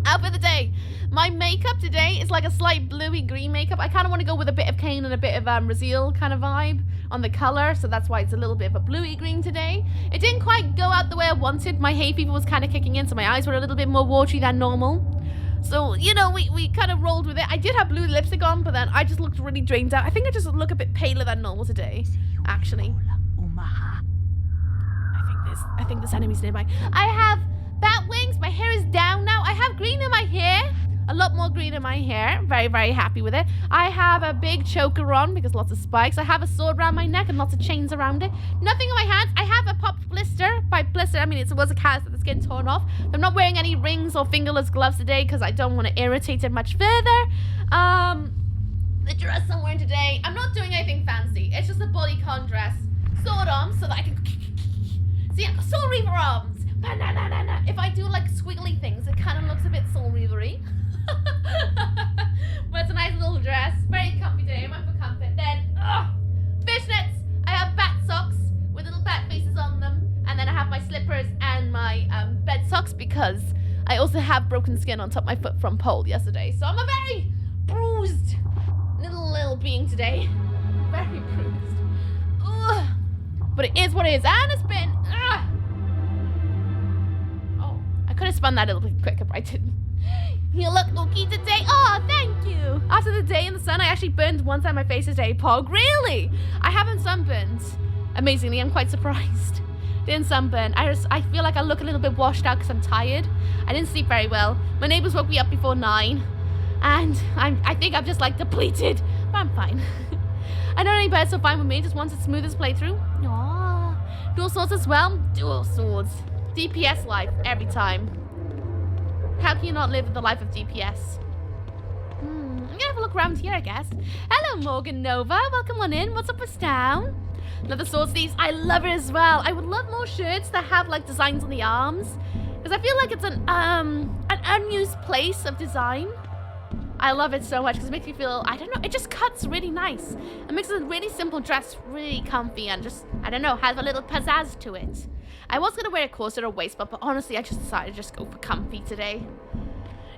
Outfit of the day. My makeup today is like a slight bluey green makeup. I kind of want to go with a bit of Kain and a bit of Raziel kind of vibe on the color, so that's why it's a little bit of a bluey green today. It didn't quite go out the way I wanted. My hay fever was kind of kicking in, so my eyes were a little bit more watery than normal. So, you know, we kind of rolled with it. I did have blue lipstick on, but then I just looked really drained out. I think I just look a bit paler than normal today, actually. I think there's enemies nearby. I have bat wings. My hair is down now. I have green in my hair. A lot more green in my hair. Very, very happy with it. I have a big choker on because lots of spikes. I have a sword around my neck and lots of chains around it. Nothing on my hands. I have a popped blister. By blister, I mean it was a cast that the skin torn off. I'm not wearing any rings or fingerless gloves today because I don't want to irritate it much further. The dress I'm wearing today, I'm not doing anything fancy. It's just a bodycon dress. Sword arms so that I can... See, I've got Soul Reaver arms. If I do like squiggly things, it kind of looks a bit Soul Reaver-y. But it's a nice little dress. Very comfy today. I went for comfort. Then, fishnets. I have bat socks with little bat faces on them. And then I have my slippers and my bed socks because I also have broken skin on top of my foot from pole yesterday. So I'm a very bruised little being today. Very bruised. Ugh. But it is what it is. And it's been... Oh, I could have spun that a little bit quicker, but I didn't. You look okay today. Oh, thank you. After the day in the sun, I actually burned one side of my face today. Pog, really? I haven't sunburned. Amazingly, I'm quite surprised. Didn't sunburn. I feel like I look a little bit washed out because I'm tired. I didn't sleep very well. My neighbors woke me up before 9. And I think I'm just like depleted. But I'm fine. I don't know any better, so fine with me. Just want the smoothest playthrough. Aww. Dual swords as well. Dual swords. DPS life every time. How can you not live the life of DPS? I'm gonna have a look around here, I guess. Hello, Morgan Nova. Welcome on in. What's up with Down? Love the sword sleeves. I love it as well. I would love more shirts that have like designs on the arms. Because I feel like it's an unused place of design. I love it so much because it makes me feel, I don't know, it just cuts really nice. It makes a really simple dress really comfy and just, I don't know, has a little pizzazz to it. I was going to wear a corset or waistband, but honestly, I just decided to just go for comfy today.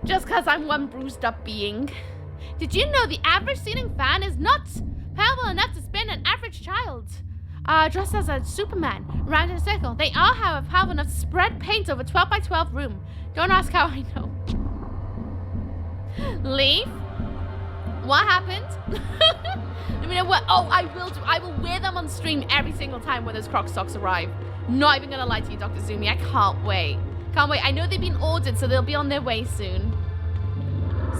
Just because I'm one bruised up being. Did you know the average ceiling fan is not powerful enough to spin an average child? Dressed as a Superman, round in a circle. They all have power enough to spread paint over 12 by 12 room. Don't ask how I know. Leave? What happened? I mean, oh, I will wear them on stream every single time when those Croc socks arrive. Not even gonna lie to you, Dr. Zumi. I can't wait. Can't wait. I know they've been ordered, so they'll be on their way soon.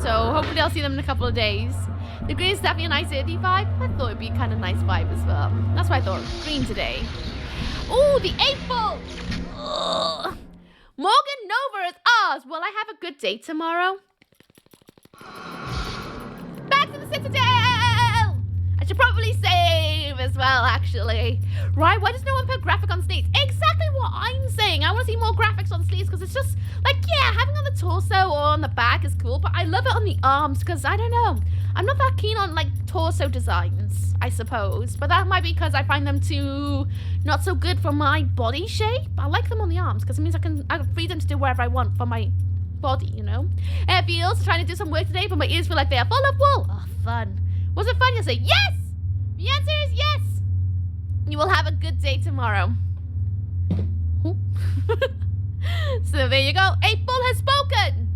So hopefully I'll see them in a couple of days. The green is definitely a nice earthy vibe. I thought it'd be kind of nice vibe as well. That's why I thought green today. Ooh, the 8-ball! Ugh. Morgan Nova is ours. Will I have a good day tomorrow? Back to the Citadel! I should probably save as well, actually. Right, why does no one put graphic on sleeves? Exactly what I'm saying. I want to see more graphics on sleeves because it's just, like, yeah, having on the torso or on the back is cool, but I love it on the arms because, I don't know, I'm not that keen on, like, torso designs, I suppose. But that might be because I find them too not so good for my body shape. I like them on the arms because it means I have freedom to do whatever I want for my body, you know? It feels trying to do some work today, but my ears feel like they are full of wool. Oh, fun. Was it fun? You'll say, yes! The answer is yes! You will have a good day tomorrow. So there you go. April has spoken.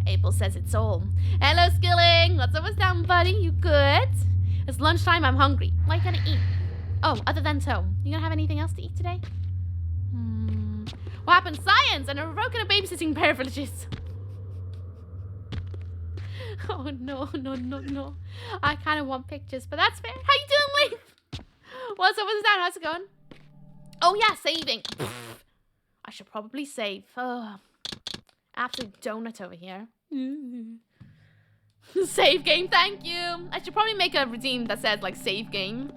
April says it's all. Hello, Skilling. What's up, down, buddy? You good? It's lunchtime. I'm hungry. What are you gonna eat? Oh, other than so. You gonna have anything else to eat today? What happened? Science and a revoking of babysitting privileges. Oh, no. I kind of want pictures, but that's fair. How you doing, Leaf? What's up? What's down? How's it going? Oh, yeah, saving. I should probably save. Oh, absolute donut over here. Save game, thank you. I should probably make a routine that says, like, save game.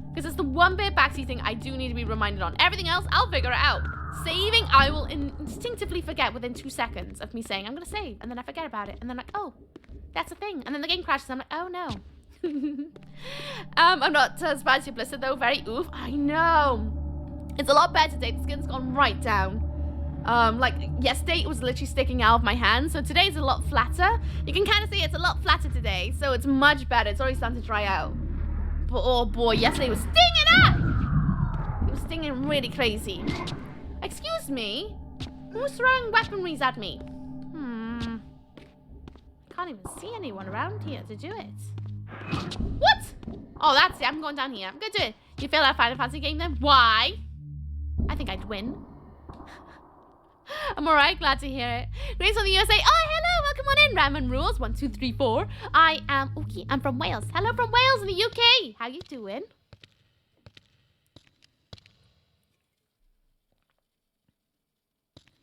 Because it's the one bit backseat thing I do need to be reminded on. Everything else, I'll figure it out. Saving, I will instinctively forget within 2 seconds of me saying, I'm going to save. And then I forget about it. And then like, oh, that's a thing. And then the game crashes. And I'm like, oh, no. I'm not as bad as your blister, though. Very oof. I know. It's a lot better today. The skin's gone right down. Like, yesterday, it was literally sticking out of my hand. So today's a lot flatter. You can kind of see it's a lot flatter today. So it's much better. It's already starting to dry out. But, oh, boy, yesterday was stinging up. It was stinging really crazy. Excuse me? Who's throwing weaponries at me? Can't even see anyone around here to do it. What? Oh, that's it. I'm going down here. I'm going to do it. You feel that Final Fantasy game then? Why? I think I'd win. I'm alright. Glad to hear it. Grace from the USA. Oh, hello. Welcome on in. Ramen Rules. 1, 2, 3, 4. I am okay. I'm from Wales. Hello from Wales in the UK. How you doing?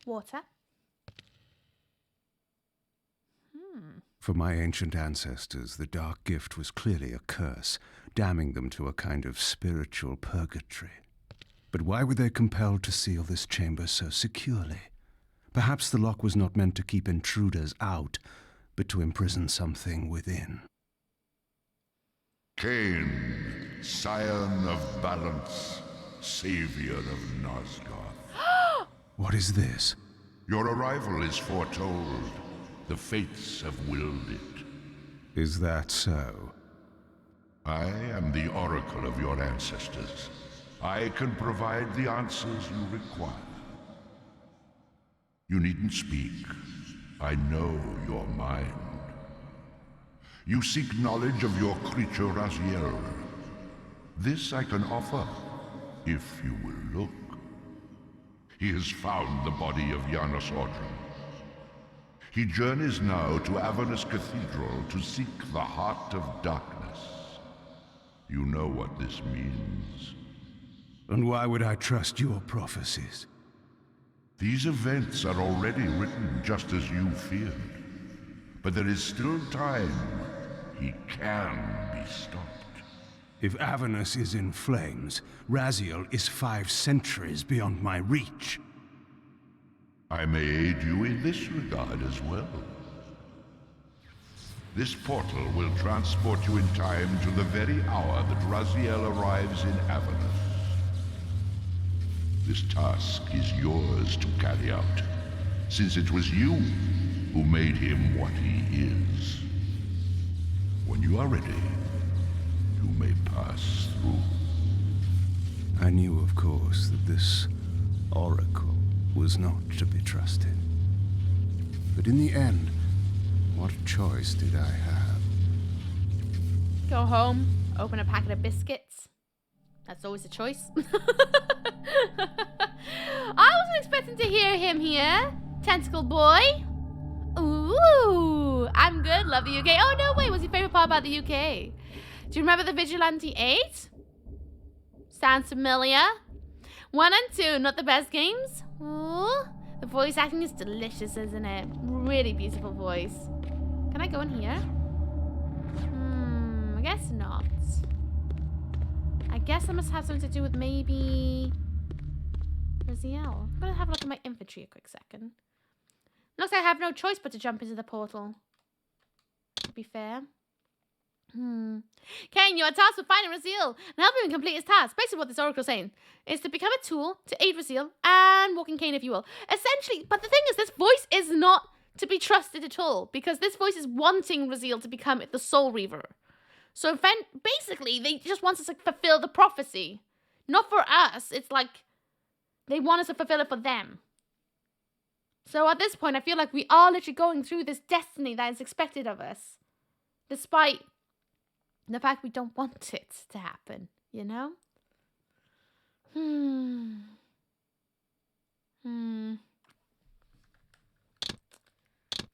Water. For my ancient ancestors, the dark gift was clearly a curse, damning them to a kind of spiritual purgatory. But why were they compelled to seal this chamber so securely? Perhaps the lock was not meant to keep intruders out, but to imprison something within. Kain, scion of balance, savior of Nosgoth. What is this? Your arrival is foretold. The fates have willed it. Is that so? I am the oracle of your ancestors. I can provide the answers you require. You needn't speak. I know your mind. You seek knowledge of your creature Raziel. This I can offer, if you will look. He has found the body of Janus Ordrum. He journeys now to Avernus Cathedral to seek the heart of darkness. You know what this means. And why would I trust your prophecies? These events are already written just as you feared. But there is still time. He can be stopped. If Avernus is in flames, Raziel is 5 centuries beyond my reach. I may aid you in this regard as well. This portal will transport you in time to the very hour that Raziel arrives in Avernus. This task is yours to carry out, since it was you who made him what he is. When you are ready, you may pass through. I knew, of course, that this oracle was not to be trusted. But in the end, what choice did I have? Go home, open a packet of biscuits. That's always a choice. I wasn't expecting to hear him here, tentacle boy. Ooh, I'm good, love the UK. Oh no, wait, what's your favorite part about the UK? Do you remember the Vigilante 8? Sounds familiar. 1 and 2, not the best games. Ooh, the voice acting is delicious, isn't it? Really beautiful voice. Can I go in here? I guess not. I guess I must have something to do with maybe Raziel. I'm gonna have a look at my infantry a quick second. Looks like I have no choice but to jump into the portal. To be fair. Kain, you are tasked with finding Raziel and helping him complete his task. Basically what this oracle is saying is to become a tool to aid Raziel and walking Kain, if you will. Essentially, but the thing is, this voice is not to be trusted at all, because this voice is wanting Raziel to become the Soul Reaver. So basically, they just want us to fulfill the prophecy. Not for us. It's like they want us to fulfill it for them. So at this point, I feel like we are literally going through this destiny that is expected of us. Despite the fact we don't want it to happen, you know?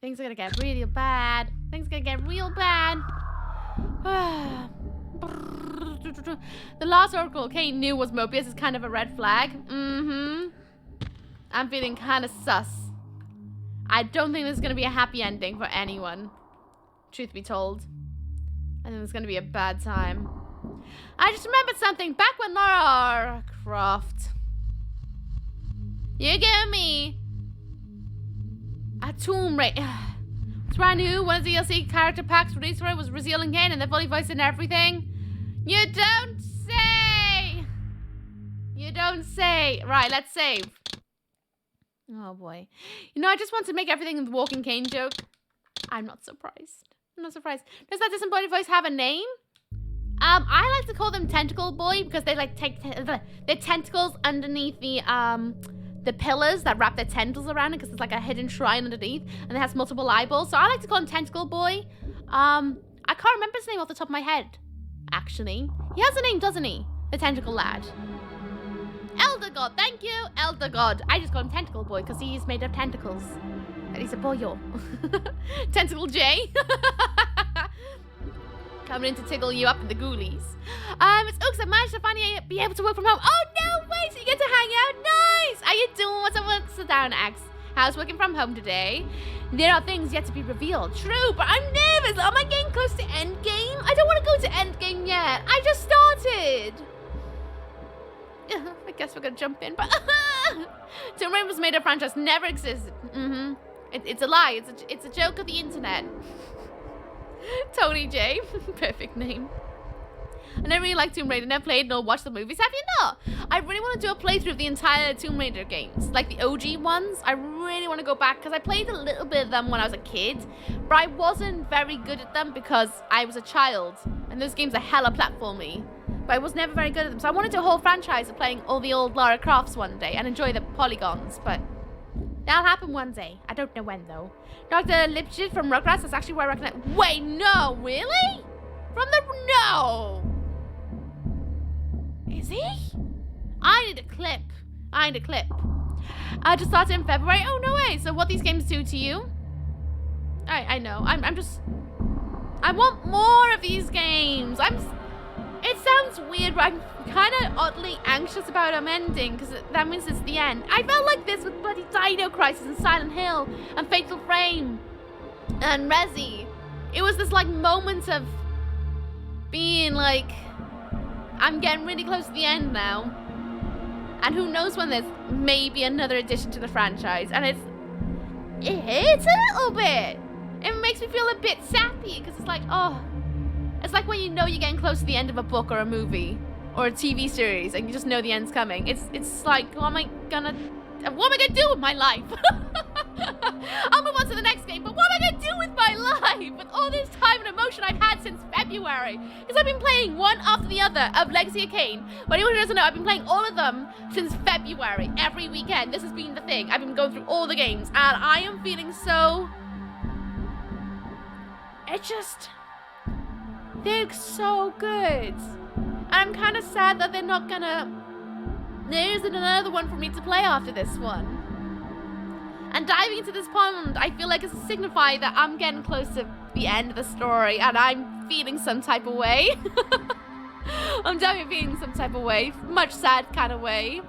Things are gonna get real bad. Things are gonna get real bad. The last oracle Kain knew was Mobius is kind of a red flag. I'm feeling kind of sus. I don't think there's gonna be a happy ending for anyone. Truth be told. I think it's gonna be a bad time. I just remembered something back when Lara Croft. You give me a Tomb Raider. It's brand new. One of the DLC character packs released for it was Raziel and Kain, and they're fully voiced and everything. You don't say. You don't say. Right, let's save. Oh boy. You know, I just want to make everything the Walking Kain joke. I'm not surprised. I'm not surprised. Does that disappointed voice have a name? I like to call them Tentacle Boy because they like take their tentacles underneath the pillars that wrap their tendrils around it, because it's like a hidden shrine underneath, and it has multiple eyeballs. So I like to call him Tentacle Boy. I can't remember his name off the top of my head. Actually, he has a name, doesn't he? The Tentacle Lad. Elder God, thank you, Elder God. I just call him Tentacle Boy because he's made of tentacles. And he's a boyo. Tentacle J. Coming in to tickle you up in the ghoulies. It's Ooks. I managed to finally be able to work from home. Oh, no way. So you get to hang out. Nice. How you doing? What's up? Sit down, Axe. How's working from home today? There are things yet to be revealed. True, but I'm nervous. Am I getting close to endgame? I don't want to go to endgame yet. I just started. I guess we're going to jump in, but Tomb Raider was made a franchise. Never existed. It's a lie. It's a joke of the internet. Tony J. Perfect name. I never really liked Tomb Raider. Never played nor watched the movies. Have you not? I really want to do a playthrough of the entire Tomb Raider games. Like the OG ones. I really want to go back because I played a little bit of them when I was a kid. But I wasn't very good at them because I was a child. And those games are hella platformy. But I was never very good at them. So I wanted to do a whole franchise of playing all the old Lara Crofts one day. And enjoy the polygons. But that'll happen one day. I don't know when though. Dr. Lipschitz from Rugrats, that's actually where I recognize. Wait, no, really? From the. No! Is he? I need a clip. I just started in February. Oh, no way. So what these games do to you? I know. I'm just. I want more of these games. It sounds weird, but I'm kind of oddly anxious about them ending because that means it's the end. I felt like this with bloody Dino Crisis and Silent Hill and Fatal Frame and Resi. It was this like moment of being like, I'm getting really close to the end now. And who knows when there's maybe another addition to the franchise. And it hurts a little bit. It makes me feel a bit sappy because it's like, oh, it's like when you know you're getting close to the end of a book or a movie or a TV series and you just know the end's coming. It's like, what am I gonna do with my life? I'll move on to the next game, but what am I gonna do with my life with all this time and emotion I've had since February? Because I've been playing one after the other of Legacy of Kain. But anyone who doesn't know, I've been playing all of them since February. Every weekend, this has been the thing. I've been going through all the games, and I am feeling so... They're so good. And I'm kind of sad that they're not gonna... There isn't another one for me to play after this one. And diving into this pond, I feel like it's a signifier that I'm getting close to the end of the story, and I'm feeling some type of way. I'm definitely feeling some type of way. Much sad kind of way.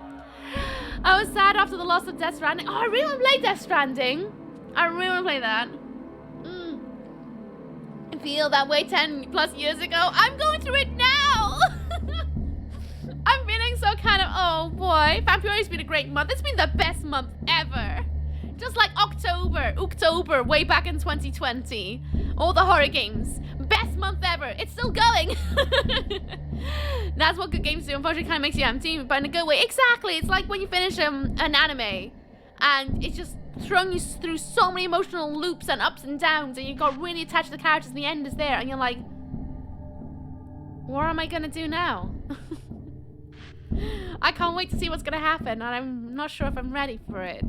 I was sad after the loss of Death Stranding. Oh, I really want to play Death Stranding. I really want to play that. I feel that way 10 plus years ago. I'm going through it now. I'm feeling so kind of, oh boy. February's been a great month. It's been the best month ever. Just like October, way back in 2020. All the horror games. Best month ever. It's still going. That's what good games do. Unfortunately, it kind of makes you empty, but in a good way. Exactly. It's like when you finish an anime, and it's just throwing you through so many emotional loops and ups and downs, and you got really attached to the characters, and the end is there, and you're like, what am I gonna do now? I can't wait to see what's gonna happen, and I'm not sure if I'm ready for it.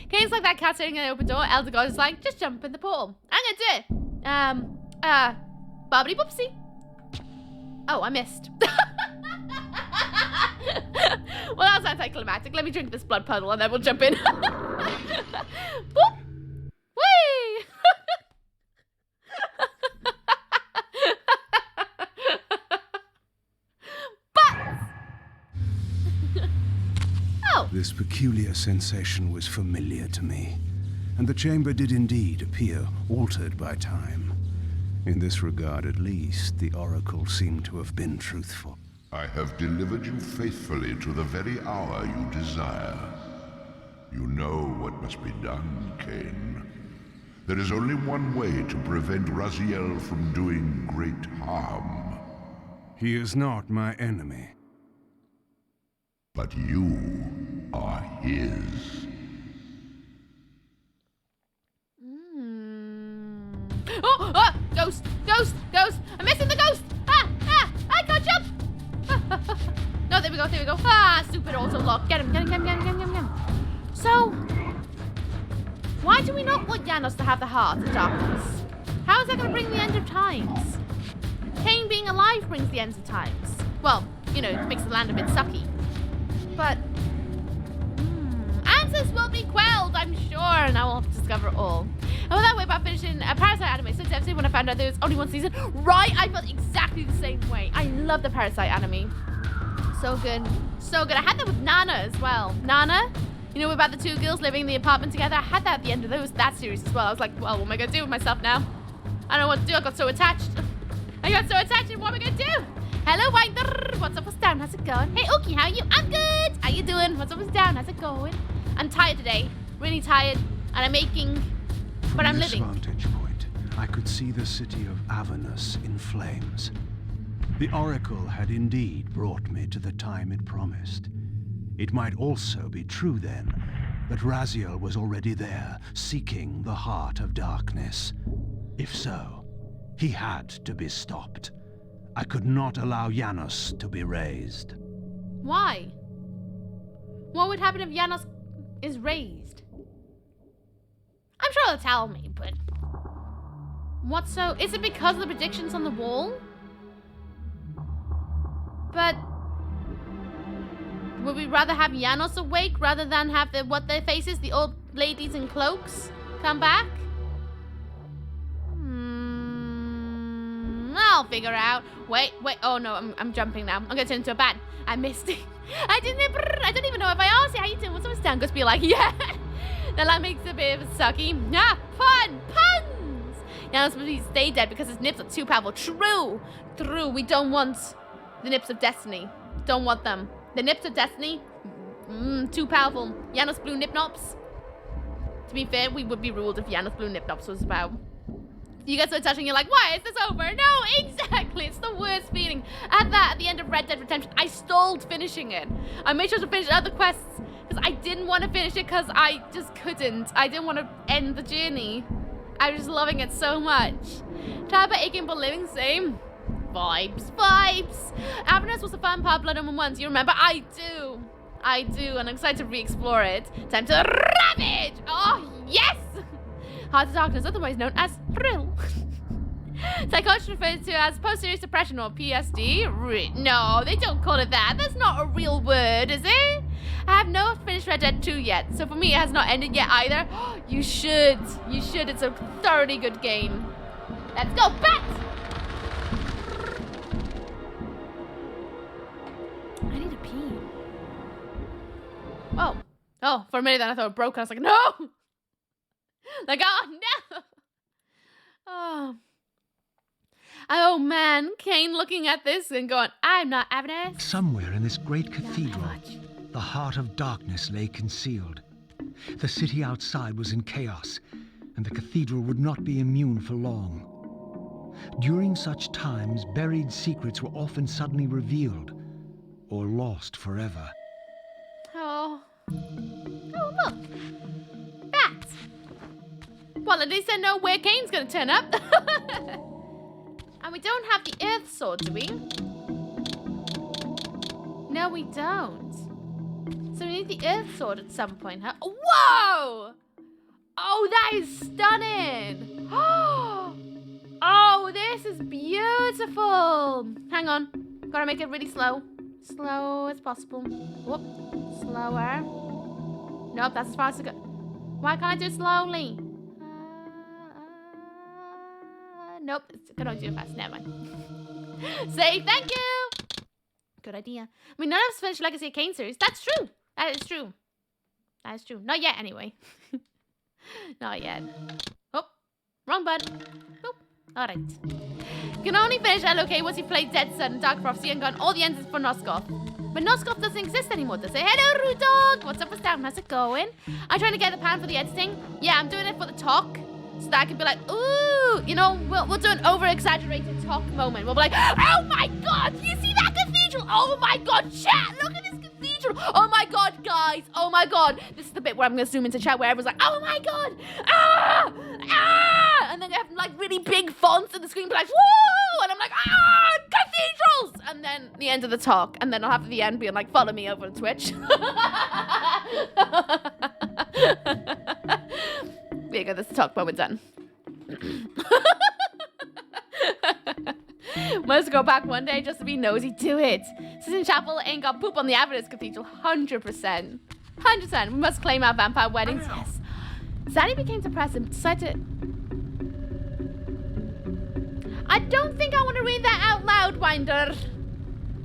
Kain's like that cat sitting at the open door. Elder God is like, just jump in the pool. I'm gonna do it. Bobbity boopsie. Oh, I missed. Well, that's anticlimactic. Let me drink this blood puddle and then we'll jump in. Boop. Whee! Oh. This peculiar sensation was familiar to me, and the chamber did indeed appear altered by time. In this regard, at least, the oracle seemed to have been truthful. I have delivered you faithfully to the very hour you desire. You know what must be done, Kain. There is only one way to prevent Raziel from doing great harm. He is not my enemy. But you are his. Oh, ghost, ghost, ghost. I'm missing the ghost. I can't jump. No, there we go, there we go. Stupid auto lock. Get him, get him, get him, get him, get him, get him. So, why do we not want Janos to have the heart of darkness? How is that going to bring the end of times? Kain being alive brings the end of times. Well, you know, it makes the land a bit sucky. But, answers will be quelled, I'm sure, and I will discover it all. And with that way about finishing a Parasite anime, so devastated when I found out there was only one season. Right, I felt exactly the same way. I love the Parasite anime. So good. So good. I had that with Nana as well. Nana, you know, about the two girls living in the apartment together. I had that at the end of that series as well. I was like, well, what am I going to do with myself now? I don't know what to do. I got so attached. And what am I going to do? Hello, Winder. What's up? What's down? How's it going? Hey, Oki, how are you? I'm good. How you doing? What's up? What's down? How's it going? I'm tired today. Really tired. And I'm aching. But I'm living. From this vantage point, I could see the city of Avernus in flames. The oracle had indeed brought me to the time it promised. It might also be true then that Raziel was already there, seeking the heart of darkness. If so, he had to be stopped. I could not allow Janos to be raised. Why? What would happen if Janos is raised? I'm sure they'll tell me, but... What so? Is it because of the predictions on the wall? But... Would we rather have Janos awake rather than have what their faces, the old ladies in cloaks, come back? I'll figure out. Wait. Oh no, I'm jumping now. I'm gonna turn into a bat. I missed it. I don't even know if I asked you how you doing. What's down? Just be like, yeah. That makes a bit of a sucky. Puns. Now supposed to stay dead because his nips are too powerful. True. We don't want the nips of destiny. Don't want them. The nips of destiny, too powerful. Janos Blue Nipnops. To be fair, we would be ruled if Janos Blue Nipnops was about. You get so touching, you're like, why is this over? No, exactly. It's the worst feeling. At the end of Red Dead Redemption, I stalled finishing it. I made sure to finish other quests because I didn't want to finish it because I just couldn't. I didn't want to end the journey. I was just loving it so much. Tired by aching but living, same. Vibes. Avernus was a fun part of Blood Omen 1. Do you remember? I do, and I'm excited to re-explore it. Time to ravage! Oh, yes! Heart of Darkness, otherwise known as Thrill. Psychosis referred to as post-serious depression or PSD. No, they don't call it that. That's not a real word, is it? I have not finished Red Dead 2 yet, so for me it has not ended yet either. You should. It's a thoroughly good game. Let's go, Bat! I need to pee. Oh, for a minute then I thought it broke. I was like, no! Like, oh, no! Oh, man. Kain looking at this and going, I'm not Avernus. Somewhere in this great cathedral, the heart of darkness lay concealed. The city outside was in chaos, and the cathedral would not be immune for long. During such times, buried secrets were often suddenly revealed, or lost forever. Oh, look. Bats. Well, at least I know where Kain's gonna turn up. And we don't have the Earth Sword, do we? No, we don't. So we need the Earth Sword at some point, huh? Whoa! Oh, that is stunning. Oh, this is beautiful. Hang on. Gotta make it really slow. Slow as possible. Whoop. Slower. Nope, that's as fast as I go. Why can't I do it slowly? Nope, I can only do it fast. Never mind. Say thank you. Good idea. I mean, none of us finished Legacy of Kain series. That's true. That is true. That is true. Not yet, anyway. Not yet. Oh, wrong button. Boop. All right. You can only finish LOK once you play Dead Sun and Dark Prophecy and gone all the ends for Noskov. But Noskov doesn't exist anymore, does it? Hello, Rude Dog. What's up, what's down? How's it going? I'm trying to get the pan for the editing. Yeah, I'm doing it for the talk. So that I can be like, ooh, you know, we'll do an over-exaggerated talk moment. We'll be like, oh my god, you see that cathedral? Oh my god, chat, look at this cathedral. Oh my god, guys, oh my god. This is the bit where I'm going to zoom into chat where everyone's like, oh my god, and then they have like really big fonts in the screen, be like, woo, and I'm like, cathedrals. And then the end of the talk, and then I'll have the end being like, follow me over on Twitch. There you go, this talk moment done. Must go back one day just to be nosy. Do it. Sistine Chapel ain't got poop on the Avernus Cathedral. 100%. 100%. We must claim our vampire weddings. Yes. Zaddy became depressed and decided to... I don't think I want to read that out loud, Winder.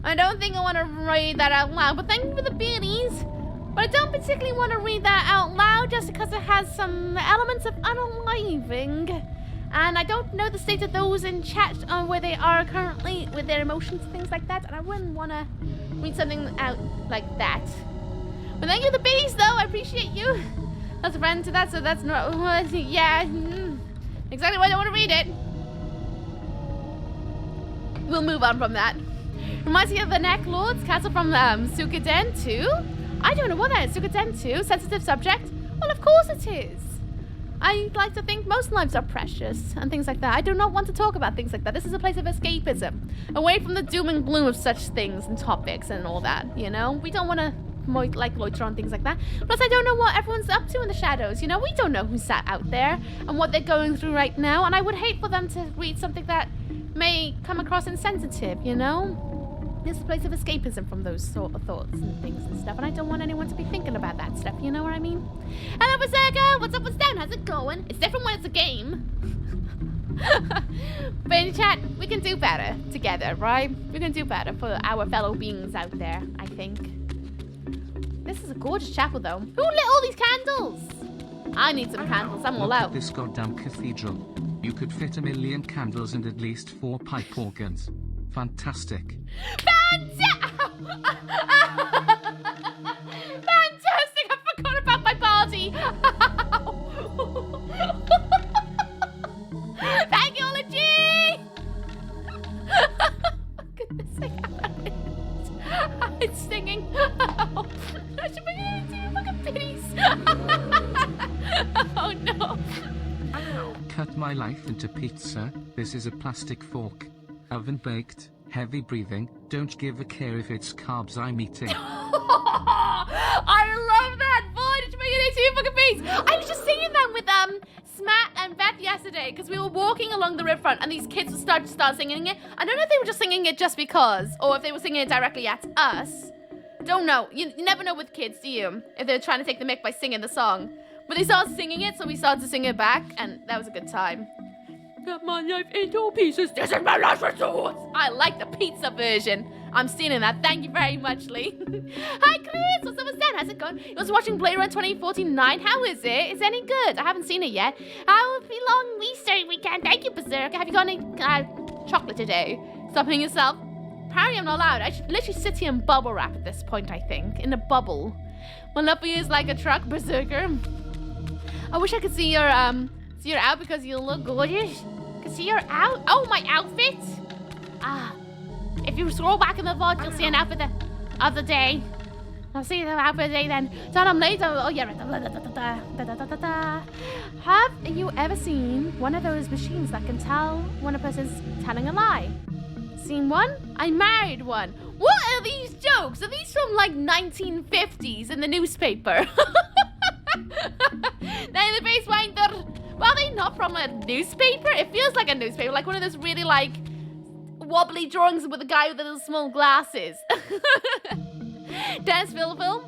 I don't think I want to read that out loud. But thank you for the beanies. But I don't particularly want to read that out loud just because it has some elements of unaliving. And I don't know the state of those in chat on where they are currently with their emotions and things like that. And I wouldn't want to read something out like that. But thank you for the beanies, though. I appreciate you. That's a friend to that, so that's not... yeah. Exactly why I don't want to read it. We'll move on from that. Reminds me of the Neck Lords Castle from Suikoden 2. I don't know what that is. Suikoden 2? Sensitive subject? Well, of course it is. I like to think most lives are precious and things like that. I do not want to talk about things like that. This is a place of escapism. Away from the doom and gloom of such things and topics and all that, you know? We don't want to like loiter on things like that. Plus, I don't know what everyone's up to in the shadows, you know? We don't know who's sat out there and what they're going through right now. And I would hate for them to read something that may come across insensitive, you know? It's a place of escapism from those sort of thoughts and things and stuff, and I don't want anyone to be thinking about that stuff, you know what I mean? Hello, Berserker! What's up, what's down? How's it going? It's different when it's a game. But in chat, we can do better together, right? We can do better for our fellow beings out there, I think. This is a gorgeous chapel, though. Who lit all these candles? I need some candles, I'm all Look out. at this goddamn cathedral. You could fit 1 million candles and at least 4 pipe organs. Fantastic. Fantastic! Fantastic! I forgot about my party. Thank you, Ology! Goodness sake, it's stinging. I should be eating fucking pitties. Oh no. Cut my life into pizza. This is a plastic fork. Oven baked. Heavy breathing. Don't give a care if it's carbs I'm eating. I love that. Boy, did you make it into fucking piece? I was just singing that with Smat and Beth yesterday because we were walking along the riverfront and these kids would start singing it. I don't know if they were just singing it just because or if they were singing it directly at us. Don't know. You never know with kids, do you? If they're trying to take the mic by singing the song. But they started singing it, so we started to sing it back, and that was a good time. Cut my life into pieces. This is my last resort. I like the pizza version. I'm stealing that. Thank you very much, Lee. Hi, Chris. What's up with that? How's it going? You was watching Blade Runner 2049. How is it? Is it any good? I haven't seen it yet. How will be long Easter weekend? Thank you, Berserk. Have you got any chocolate today? Stop hitting yourself. Apparently, I'm not allowed. I should literally sit here and bubble wrap at this point, I think. In a bubble. My love for you is like a truck, Berserker. I wish I could see your out because you look gorgeous. Can see your out. Oh, my outfit. If you scroll back in the VOD, you'll see an outfit of the day. I'll see the outfit of the day then. So I'm late. Oh yeah. Have you ever seen one of those machines that can tell when a person's telling a lie? Seen one? I married one. What are these jokes? Are these from like 1950s in the newspaper? Then the base winder. Well, they're not from a newspaper. It feels like a newspaper, like one of those really like wobbly drawings with a guy with little small glasses. Dennis Villeneuve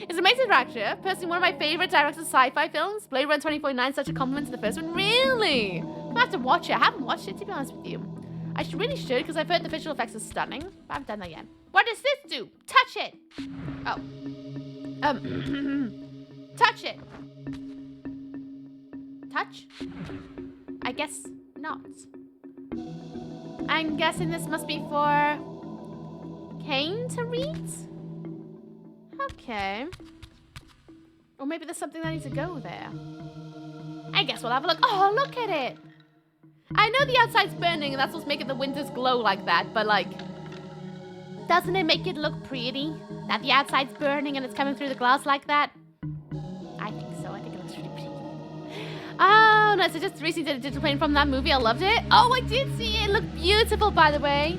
is an amazing director. Personally, one of my favorite directors of sci-fi films. Blade Runner 2049 is such a compliment to the first one. Really? I have to watch it. I haven't watched it, to be honest with you. I really should, because I've heard the visual effects are stunning. But I haven't done that yet. What does this do? Touch it. Oh. Touch it. Touch? I guess not. I'm guessing this must be for Kain to read? Okay. Or maybe there's something that needs to go there. I guess we'll have a look. Oh, look at it. I know the outside's burning and that's what's making the winters glow like that, but like, doesn't it make it look pretty? That the outside's burning and it's coming through the glass like that? I think so. I think it looks really pretty. Oh, no, so just recently did a digital plane from that movie. I loved it. Oh, I did see it. It looked beautiful, by the way.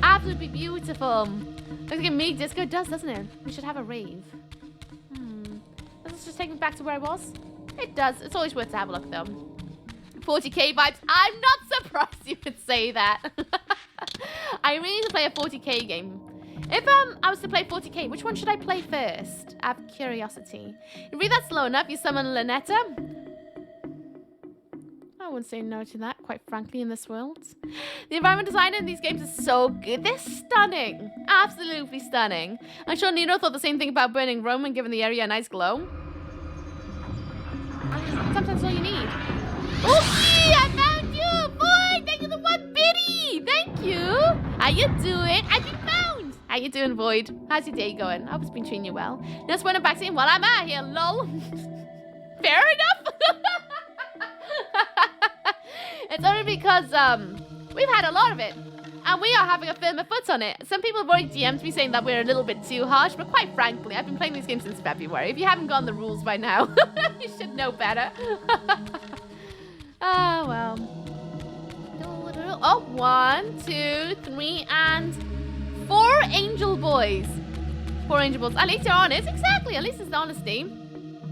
Absolutely beautiful. Looks like a mini disco. It does, doesn't it? We should have a rave. Does this just take me back to where I was? It does. It's always worth to have a look, though. 40k vibes. I'm not surprised you would say that. I really need to play a 40k game. If I was to play 40k, which one should I play first? Out of curiosity. You read that slow enough, you summon Lynetta. I wouldn't say no to that, quite frankly, in this world. The environment design in these games is so good. They're stunning. Absolutely stunning. I'm sure Nino thought the same thing about burning Rome and giving the area a nice glow. Sometimes all you need. Oh, I found you! Boy, thank you for the 1 biddy! Thank you! How you doing? I've been found! How you doing, Void? How's your day going? I hope it's been treating you well. Just went back saying, well, I'm out here, lol. Fair enough! It's only because, we've had a lot of it. And we are having a firmer foot on it. Some people have already DM'd me saying that we're a little bit too harsh, but quite frankly, I've been playing these games since February. If you haven't gotten the rules by now, you should know better. Oh, well. Oh, 1, 2, 3, and 4 angel boys. 4 angel boys. At least you're honest. Exactly. At least it's honesty.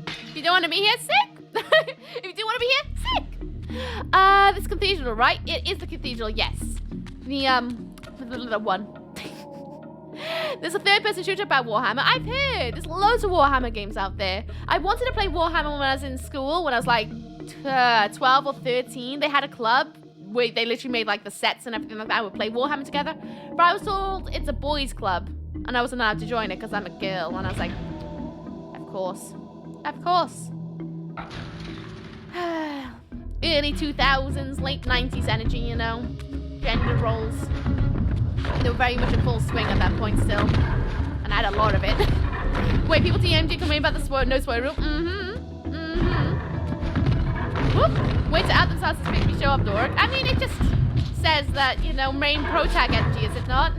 If you don't want to be here, sick. If you do want to be here, sick. This cathedral, right? It is the cathedral, yes. The one. There's a third-person shooter about Warhammer. I've heard. There's loads of Warhammer games out there. I wanted to play Warhammer when I was in school, when I was like 12 or 13. They had a club where they literally made like the sets and everything like that. I would play Warhammer together. But I was told it's a boys' club. And I wasn't allowed to join it because I'm a girl. And I was like, of course. Of course. Early 2000s, late 90s energy, you know. Gender roles. They were very much in full swing at that point still. And I had a lot of it. Wait, people DM'd you complaining about the no spoiler rule? Whoop. Way to add themselves to make me show off the org. I mean, it just says that, you know, main pro tag energy, is it not?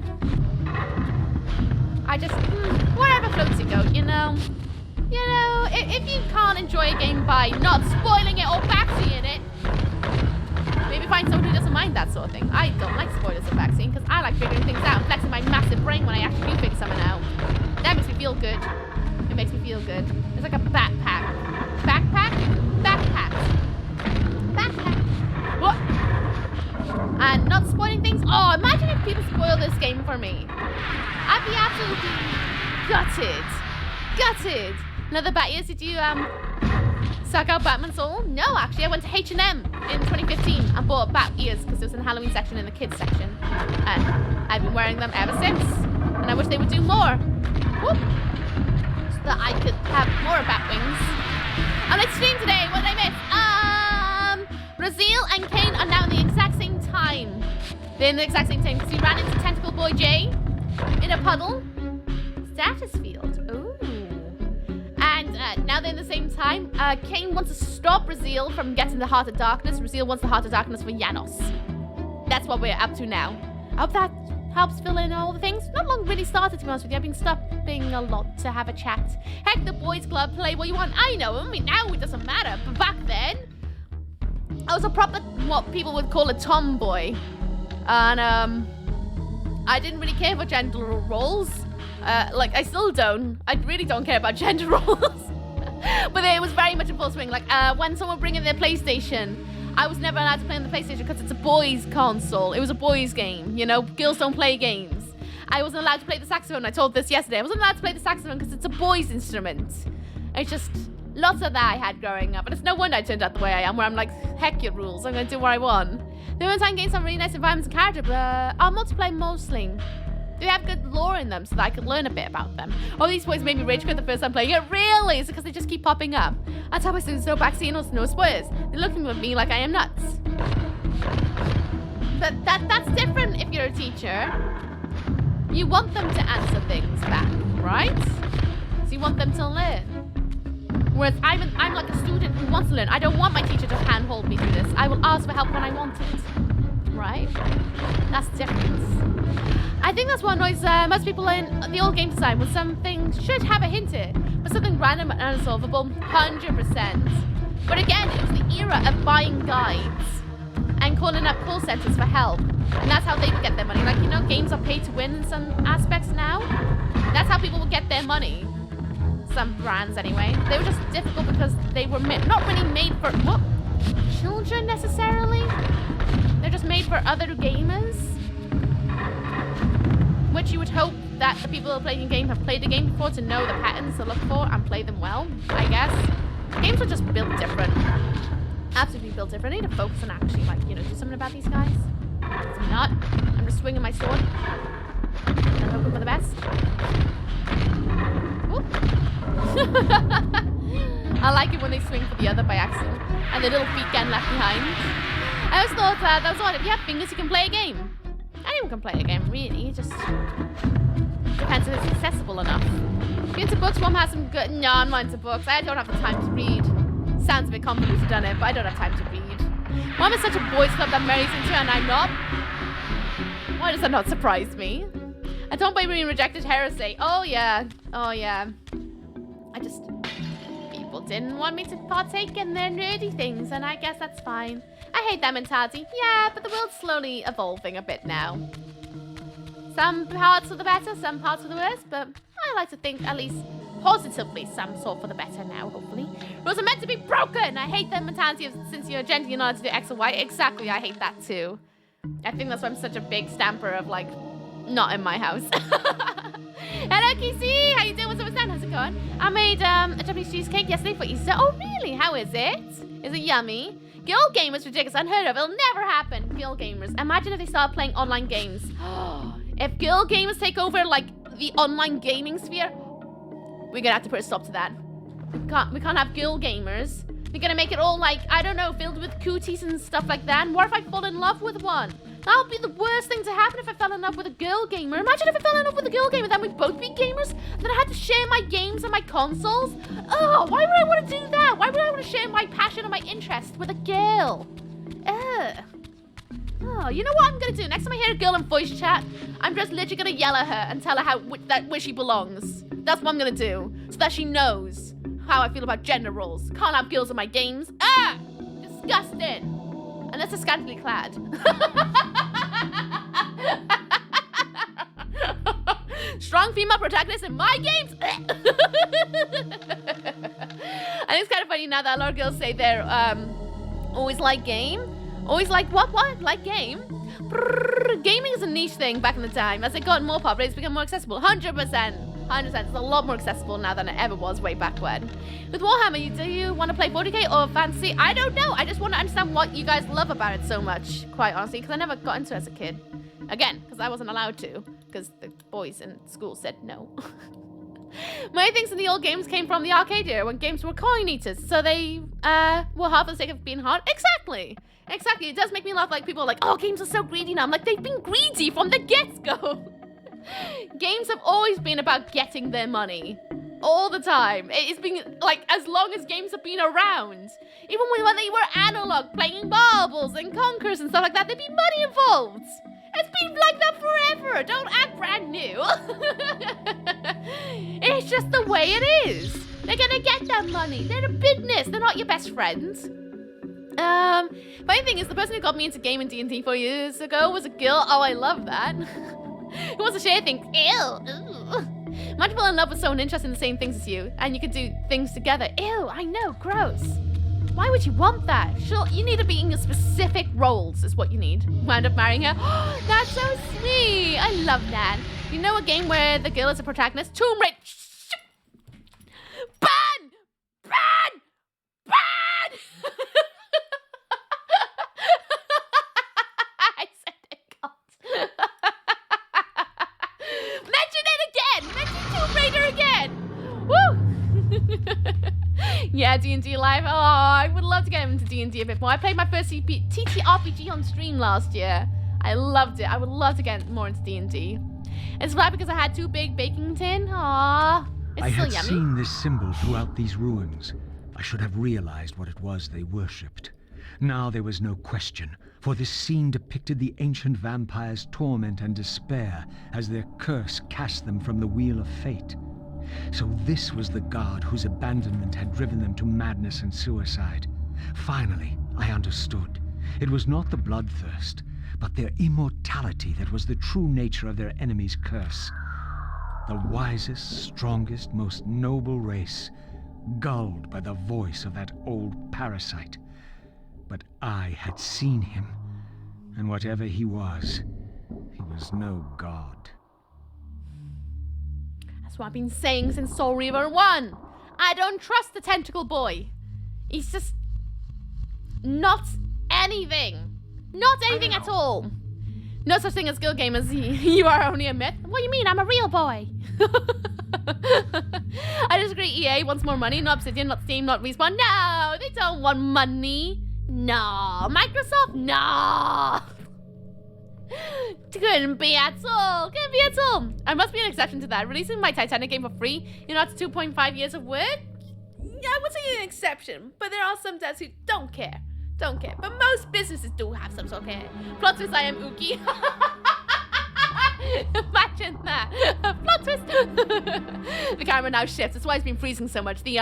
I just, wherever floats your goat, you know? You know, if you can't enjoy a game by not spoiling it or backseeing it, maybe find someone who doesn't mind that sort of thing. I don't like spoilers or backseeing because I like figuring things out and flexing my massive brain when I actually do figure something out. That makes me feel good. It makes me feel good. It's like a backpack. Backpack? Backpack. Backpack. What? And not spoiling things? Oh, imagine if people spoil this game for me. I'd be absolutely gutted. Gutted. Another bat years, did you suck out Batman's soul? No, actually, I went to H&M in 2015 and bought bat ears because it was in the Halloween section and the kids section. And I've been wearing them ever since. And I wish they would do more. Whoop. So that I could have more bat wings. On my stream today, what did I miss? Brazil and Kain are now in the exact same time. They're in the exact same time because he ran into Tentacle Boy J in a puddle. Status field. Ooh. And now they're in the same time. Kain wants to stop Brazil from getting the Heart of Darkness. Brazil wants the Heart of Darkness for Janos. That's what we're up to now. I hope that helps fill in all the things. Not long really started, to be honest with you. I've been stopping a lot to have a chat. Heck, the boys club, play what you want. I know. I mean, now it doesn't matter. But back then, I was a proper, what people would call a tomboy. And I didn't really care for gender roles. Like, I still don't. I really don't care about gender roles. But it was very much in full swing. Like, when someone bring in their PlayStation, I was never allowed to play on the PlayStation because it's a boys' console. It was a boys' game, you know? Girls don't play games. I wasn't allowed to play the saxophone. I told this yesterday. I wasn't allowed to play the saxophone because it's a boys' instrument. It's just lots of that I had growing up. And it's no wonder I turned out the way I am, where I'm like, heck your rules. I'm going to do what I want. The Mountain games have really nice environments and character, but I'll multiplayer mostly. They have good lore in them so that I could learn a bit about them. Oh, these boys made me rage quit the first time playing it. Really? It's because they just keep popping up. That's how my students know backseat or no spoilers. They're looking at me like I am nuts. But that's different if you're a teacher. You want them to answer things back, right? So you want them to learn. Whereas I'm like a student who wants to learn. I don't want my teacher to handhold me through this. I will ask for help when I want it. Right? That's the difference. I think that's what annoys most people in the old game design, when some things should have a hint in, but something random and unsolvable, 100%. But again, it was the era of buying guides and calling up call centers for help. And that's how they would get their money. Like, you know, games are pay to win in some aspects now. That's how people would get their money. Some brands, anyway. They were just difficult because they were not really made for children necessarily. They're just made for other gamers. Which you would hope that the people who are playing the game have played the game before to know the patterns to look for and play them well, I guess. Games are just built different. Absolutely built different. I need to focus on actually, like, you know, do something about these guys. It's not. I'm just swinging my sword. And hoping for the best. I like it when they swing for the other by accident. And the little feet getting left behind. I always thought that was odd. If you have fingers, you can play a game. Anyone can play a game, really. It just depends if it's accessible enough. If you're into books, Mom has some good... No, I'm not into books. I don't have the time to read. Sounds a bit convoluted, doesn't it? But I don't have time to read. Mom is such a boys club that Mary's into and I'm not. Why does that not surprise me? I don't believe in rejected heresy. Oh, yeah. Oh, yeah. I just... People didn't want me to partake in their nerdy things, and I guess that's fine. I hate that mentality. Yeah, but the world's slowly evolving a bit now. Some parts for the better, some parts for the worse, but I like to think at least positively some sort for the better now, hopefully. Rules are meant to be broken! I hate that mentality of since you're gender, you're not allowed to do X or Y. Exactly, I hate that too. I think that's why I'm such a big stamper of, like, not in my house. Hello, KC! How you doing? What's up, Stan? How's it going? I made a Japanese cheesecake yesterday for Easter. Oh, really? How is it? Is it yummy? Guild gamers, ridiculous, unheard of. It'll never happen. Guild gamers. Imagine if they start playing online games. If guild gamers take over, like, the online gaming sphere, we're gonna have to put a stop to that. We can't have guild gamers They're gonna make it all like, I don't know, filled with cooties and stuff like that. And what if I fall in love with one? That would be the worst thing to happen if I fell in love with a girl gamer. Imagine if I fell in love with a girl gamer, then we'd both be gamers, and then I had to share my games and my consoles. Oh, why would I want to do that? Why would I want to share my passion and my interest with a girl? Ugh. Oh, you know what I'm gonna do? Next time I hear a girl in voice chat, I'm just literally gonna yell at her and tell her where she belongs. That's what I'm gonna do, so that she knows how I feel about gender roles. Can't have girls in my games. Ah! Disgusting. Unless they're scantily clad. Strong female protagonists in my games. I think it's kind of funny now that a lot of girls say they're always like game. Always like what? Like game? Gaming is a niche thing back in the time. As it got more popular, it's become more accessible. 100%. 100%. It's a lot more accessible now than it ever was way back when. With Warhammer, do you want to play 40k or fantasy? I don't know. I just want to understand what you guys love about it so much, quite honestly, because I never got into it as a kid. Again, because I wasn't allowed to, because the boys in school said no. Many things in the old games came from the arcade era when games were coin eaters, so they were hard for the sake of being hard. Exactly. Exactly. It does make me laugh. Like, people are like, oh, games are so greedy now. I'm like, they've been greedy from the get-go. Games have always been about getting their money. All the time. It's been, like, as long as games have been around. Even when they were analog, playing marbles and conkers and stuff like that, there'd be money involved. It's been like that forever. Don't act brand new. It's just the way it is. They're gonna get that money. They're a business. They're not your best friends. Funny thing is, the person who got me into gaming D&D 4 years ago was a girl. Oh, I love that. Who wants to share things? Ew. Imagine falling in love with someone interested in the same things as you, and you could do things together. Ew, I know, gross. Why would you want that? Sure, you need to be in your specific roles is what you need. Wound up marrying her. That's so sweet. I love that. You know a game where the girl is a protagonist? Tomb Raider. Ban! Ban! Ban! I said it, God. Mention it again! Mention Tomb Raider again! Woo! Yeah, D&D Live. Oh, I would love to get into D&D a bit more. I played my first TTRPG on stream last year. I loved it. I would love to get more into D&D. It's glad because I had 2 big baking tin. Aww. It's I still had yummy. seen this symbol throughout these ruins. I should have realized what it was they worshipped. Now there was no question, for this scene depicted the ancient vampires' torment and despair as their curse cast them from the wheel of fate. So this was the god whose abandonment had driven them to madness and suicide. Finally, I understood. It was not the bloodthirst, but their immortality that was the true nature of their enemy's curse. The wisest, strongest, most noble race, gulled by the voice of that old parasite. But I had seen him, and whatever he was no god. That's what I've been saying since Soul Reaver 1. I don't trust the tentacle boy. He's just not anything. Not anything at all. No such thing as skill gamers. You are only a myth. What do you mean? I'm a real boy. I disagree. EA wants more money. Not Obsidian, not Steam, not Respawn. No, they don't want money. No. Microsoft? No. Couldn't be at all. Couldn't be at all. I must be an exception to that. Releasing my Titanic game for free, you know, it's 2.5 years of work. Yeah, I would say an exception, but there are some devs who don't care. Don't care. But most businesses do have some sort of care. Plot twist, I am Uki. Imagine that. Plot twist. The camera now shifts. That's why it's been freezing so much. The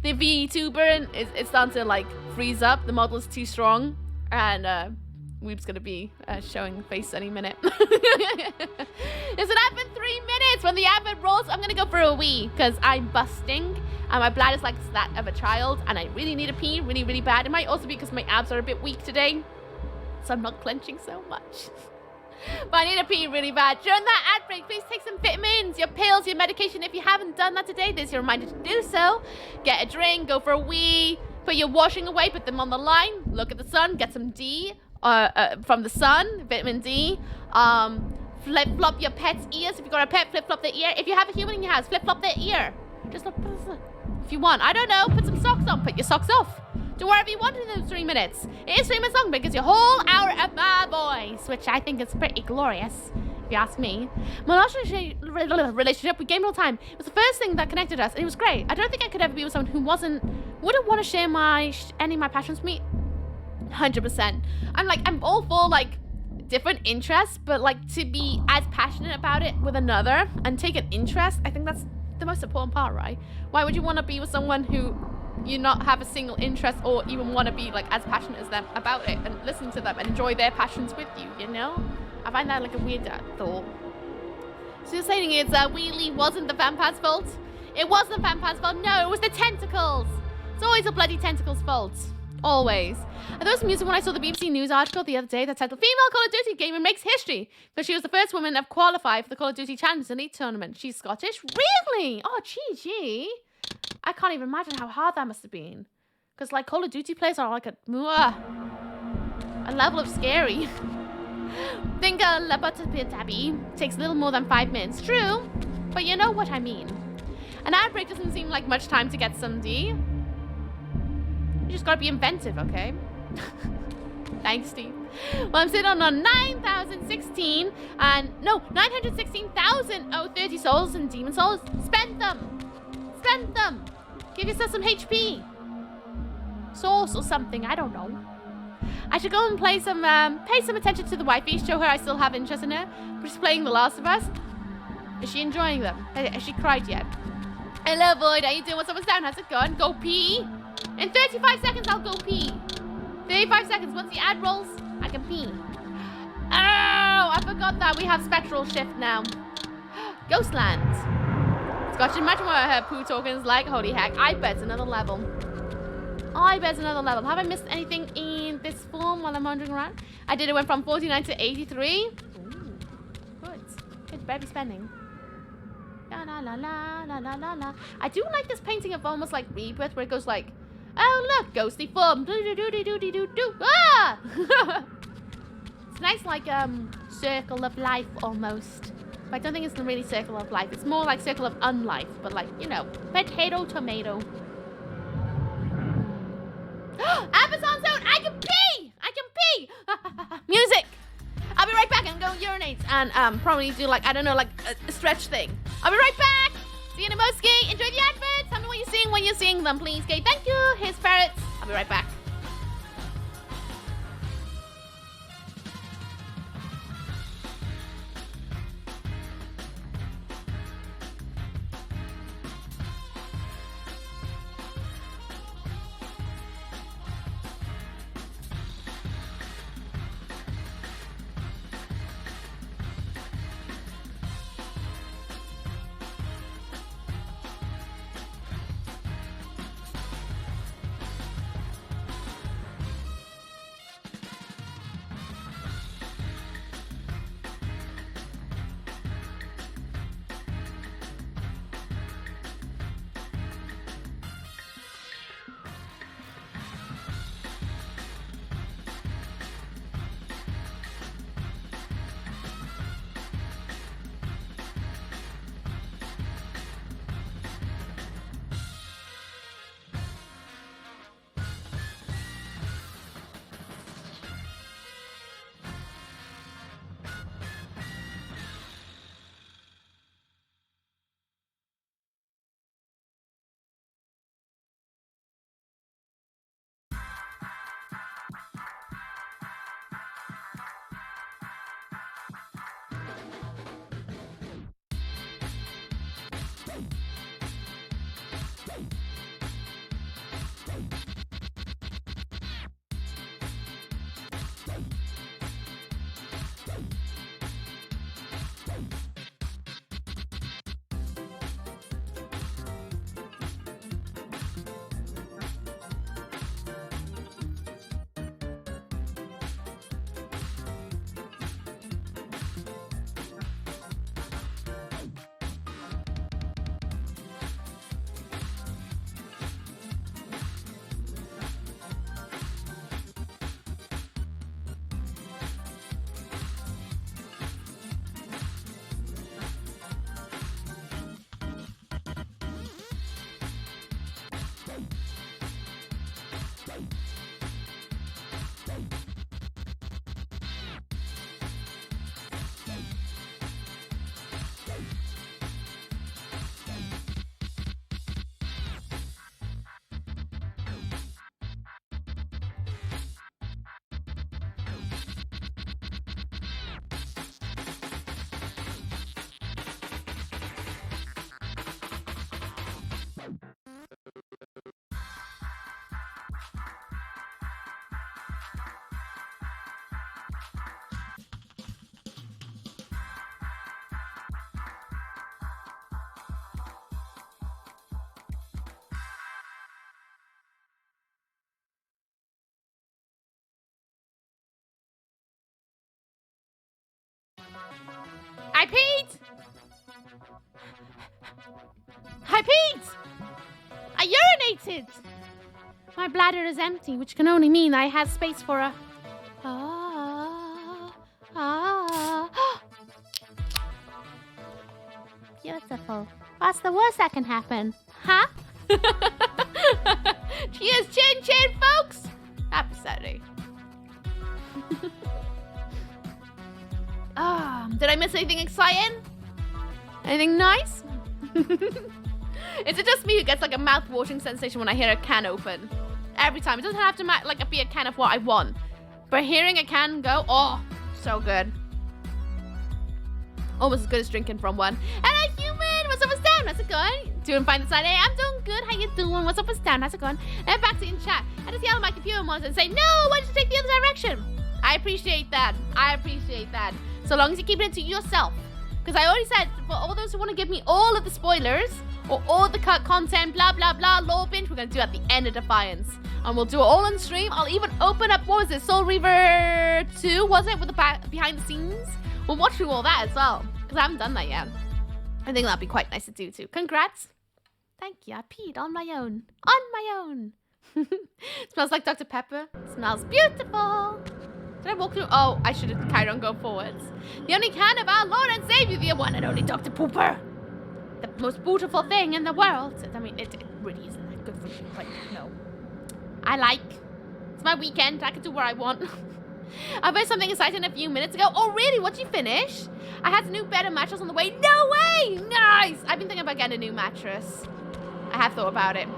VTuber it's starting to like freeze up. The model is too strong, and Weeb's gonna be showing face any minute. It's an app in 3 minutes. When the advert rolls, I'm gonna go for a wee because I'm busting and my bladder's like that of a child and I really need a pee really, really bad. It might also be because my abs are a bit weak today, so I'm not clenching so much. But I need a pee really bad. During that ad break, please take some vitamins, your pills, your medication. If you haven't done that today, there's your reminder to do so. Get a drink, go for a wee, put your washing away, put them on the line, look at the sun, get some D from the sun, vitamin D. Flip-flop your pet's ears. If you got a pet, flip-flop their ear. If you have a human in your house, flip-flop their ear. Just look, if you want. I don't know, put some socks on, put your socks off. Do whatever you want in those 3 minutes. It is 3 minutes long, but it gives you a whole hour of my voice, which I think is pretty glorious, if you ask me. My last relationship, we gamed all the time. It was the first thing that connected us, and it was great. I don't think I could ever be with someone who wouldn't want to share any of my passions with me. 100%. I'm all for, like, different interests, but, like, to be as passionate about it with another and take an interest, I think that's the most important part, right? Why would you want to be with someone who you not have a single interest or even want to be like as passionate as them about it and listen to them and enjoy their passions with you, you know? I find that like a weird thought. So you're saying it's Wheelie wasn't the vampire's fault? It wasn't the vampire's fault. No, it was the tentacles. It's always the bloody tentacles' fault. Always. I thought it was amusing when I saw the BBC News article the other day that said the female Call of Duty gamer makes history because she was the first woman to qualify for the Call of Duty Challenge Elite Tournament. She's Scottish? Really? Oh, GG. I can't even imagine how hard that must have been. Because, like, Call of Duty players are like a level of scary. Think a tabby takes a little more than 5 minutes. True, but you know what I mean. An ad break doesn't seem like much time to get some D. You just gotta be inventive, okay? Thanks, Steve. Well, I'm sitting on 9,016 and no, 916,030 souls and demon souls. Spend them. Spend them. Give yourself some HP. Sauce or something, I don't know. I should go and pay some attention to the wifey, show her I still have interest in her. But she's playing The Last of Us. Is she enjoying them? Has she cried yet? Hello, Void. How you doing? What's up? What's down? How's it going? Go pee. In 35 seconds, I'll go pee. 35 seconds. Once the ad rolls, I can pee. Oh, I forgot that we have Spectral Shift now. Ghostland. Scotch, imagine what her poo token is like. Holy heck. I bet it's another level. I bet it's another level. Have I missed anything in this form while I'm wandering around? I did. It went from 49 to 83. Ooh, good. Good baby spending. La la la la la la la la. I do like this painting of almost like Rebirth, where it goes like, oh look, ghostly form. Do do do do do do do. Ah! It's nice, like circle of life almost. But I don't think it's really circle of life. It's more like circle of unlife, but like, you know, potato tomato. Amazon zone. I can pee. I can pee. Music. I'll be right back and go urinate and probably do like, I don't know, like a stretch thing. I'll be right back. See you in a most gay. Enjoy the adverts. Tell me what you're seeing when you're seeing them, please. Okay, thank you. Here's ferrets. I'll be right back. I peed! I peed! I urinated! My bladder is empty, which can only mean I have space for a... Beautiful. What's the worst that can happen? Huh? Cheers, chin chin, folks! Happy Saturday. Did I miss anything exciting? Anything nice? Is it just me who gets like a mouth-watering sensation when I hear a can open? Every time. It doesn't have to like be a can of what I want. But hearing a can go, oh, so good. Almost as good as drinking from one. Hello, human! What's up, what's down? How's it going? Doing fine this Saturday? I'm doing good. How you doing? What's up, what's down? How's it going? And back to in chat. I just yell at my computer once and say, no, why don't you take the other direction? I appreciate that. I appreciate that. So long as you keep it to yourself. Because I already said, for all those who want to give me all of the spoilers, or all the cut content, blah, blah, blah, lore binge, we're going to do at the end of Defiance. And we'll do it all on stream. I'll even open up, what was it, Soul Reaver 2, was it, with the behind the scenes? We'll watch through all that as well. Because I haven't done that yet. I think that'd be quite nice to do too. Congrats. Thank you. I peed on my own. On my own. Smells like Dr. Pepper. Smells beautiful. Did I walk through? Oh, I should have carried on going forwards. The only can of our Lord and Savior, the one and only Dr. Pooper. The most beautiful thing in the world. I mean, it really isn't that good for you, but no. I like. It's my weekend. I can do what I want. I read something exciting a few minutes ago. Oh, really? What'd you finish? I had a new bed and mattress on the way. No way! Nice! I've been thinking about getting a new mattress. I have thought about it.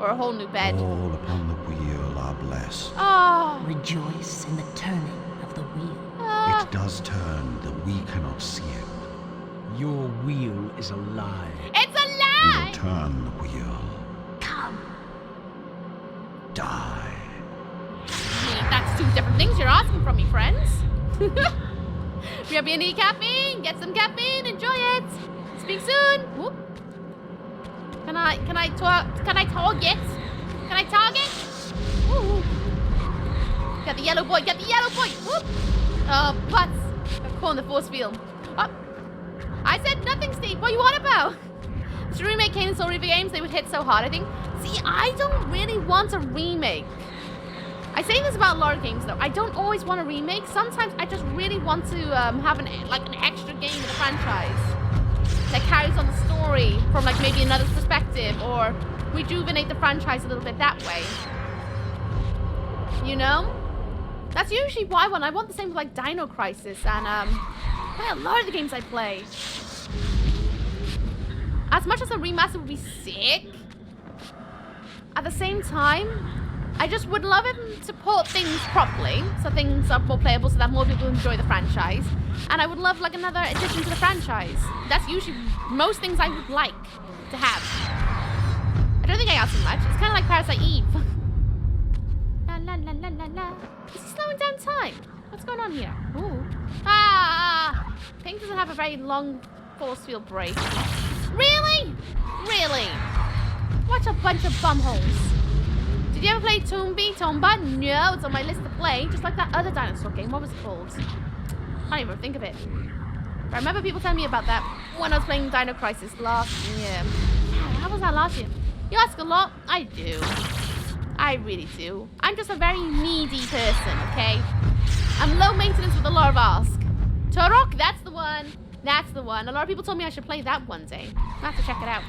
Or a whole new bed. All upon the wheel are blessed. Oh. Rejoice in the turning of the wheel. It does turn, though we cannot see it. Your wheel is a lie. It's a We lie! will turn the wheel. Come. Die. That's two different things you're asking from me, friends. Grab any caffeine, get some caffeine, enjoy it. Speak soon. Whoop. Can I target? Can I target? Ooh. Got the yellow boy, Whoop. Oh, butts. Got caught in the force field. Oh. I said nothing, Steve. What are you on about? To remake Kain and Soul Reaver games, they would hit so hard, I think. See, I don't really want a remake. I say this about a lot of games, though. I don't always want a remake. Sometimes I just really want to have an extra game in the franchise that carries on the story from like maybe another perspective, or rejuvenate the franchise a little bit that way. You know? That's usually why I want the same with like Dino Crisis and quite a lot of the games I play. As much as a remaster would be sick, at the same time, I just would love him to port things properly, so things are more playable, so that more people enjoy the franchise. And I would love like another addition to the franchise. That's usually most things I would like to have. I don't think I asked too much. It's kind of like Parasite Eve. La la la la la la. Is he slowing down time? What's going on here? Ooh. Ah! Pink doesn't have a very long force field break. Really? Really? What a bunch of bumholes. Did you ever play Tomba? No, it's on my list to play. Just like that other dinosaur game. What was it called? I can't even think of it. But I remember people telling me about that when I was playing Dino Crisis last year. Yeah, how was that last year? You ask a lot. I do. I really do. I'm just a very needy person, okay? I'm low maintenance with a lot of ask. Turok, that's the one. That's the one. A lot of people told me I should play that one day. I have to check it out.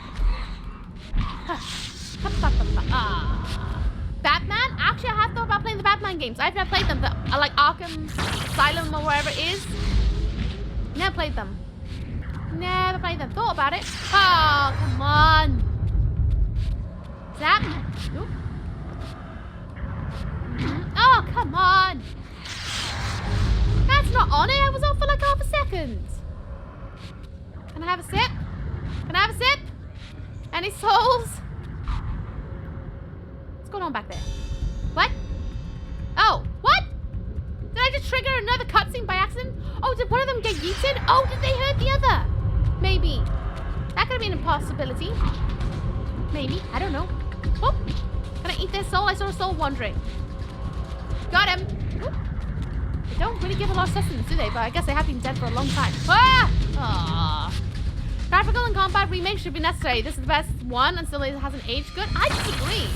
Batman? Actually, I have thought about playing the Batman games. I've never played them. Like Arkham Asylum or wherever it is. Never played them. Never played them. Thought about it. Oh, come on. Zap. Ooh. Oh, come on. That's not on it. I was on for like half a second. Can I have a sip? Can I have a sip? Any souls? What's going on back there? What? Oh, what? Did I just trigger another cutscene by accident? Oh, did one of them get yeeted? Oh, did they hurt the other? Maybe. That could have been a possibility. Maybe. I don't know. Oh, can I eat their soul? I saw a soul wandering. Got him. Ooh. They don't really give a lot of sustenance, do they? But I guess they have been dead for a long time. Ah! Aww. Graphical and combat remake should be necessary. This is the best one and still it hasn't aged good. I disagree.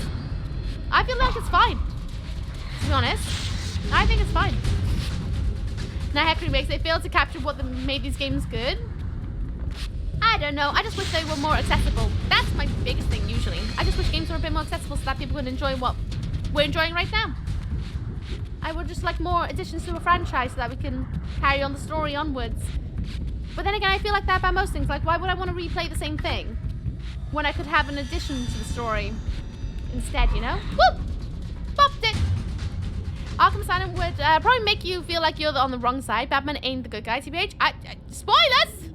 I feel like it's fine. To be honest, I think it's fine. Now heck remakes, they failed to capture what made these games good. I don't know. I just wish they were more accessible. That's my biggest thing usually. I just wish games were a bit more accessible so that people could enjoy what we're enjoying right now. I would just like more additions to a franchise so that we can carry on the story onwards. But then again, I feel like that about most things. Like, why would I want to replay the same thing when I could have an addition to the story instead, you know? Woo! Popped it! Arkham Asylum would probably make you feel like you're on the wrong side. Batman ain't the good guy, TBH. Spoilers!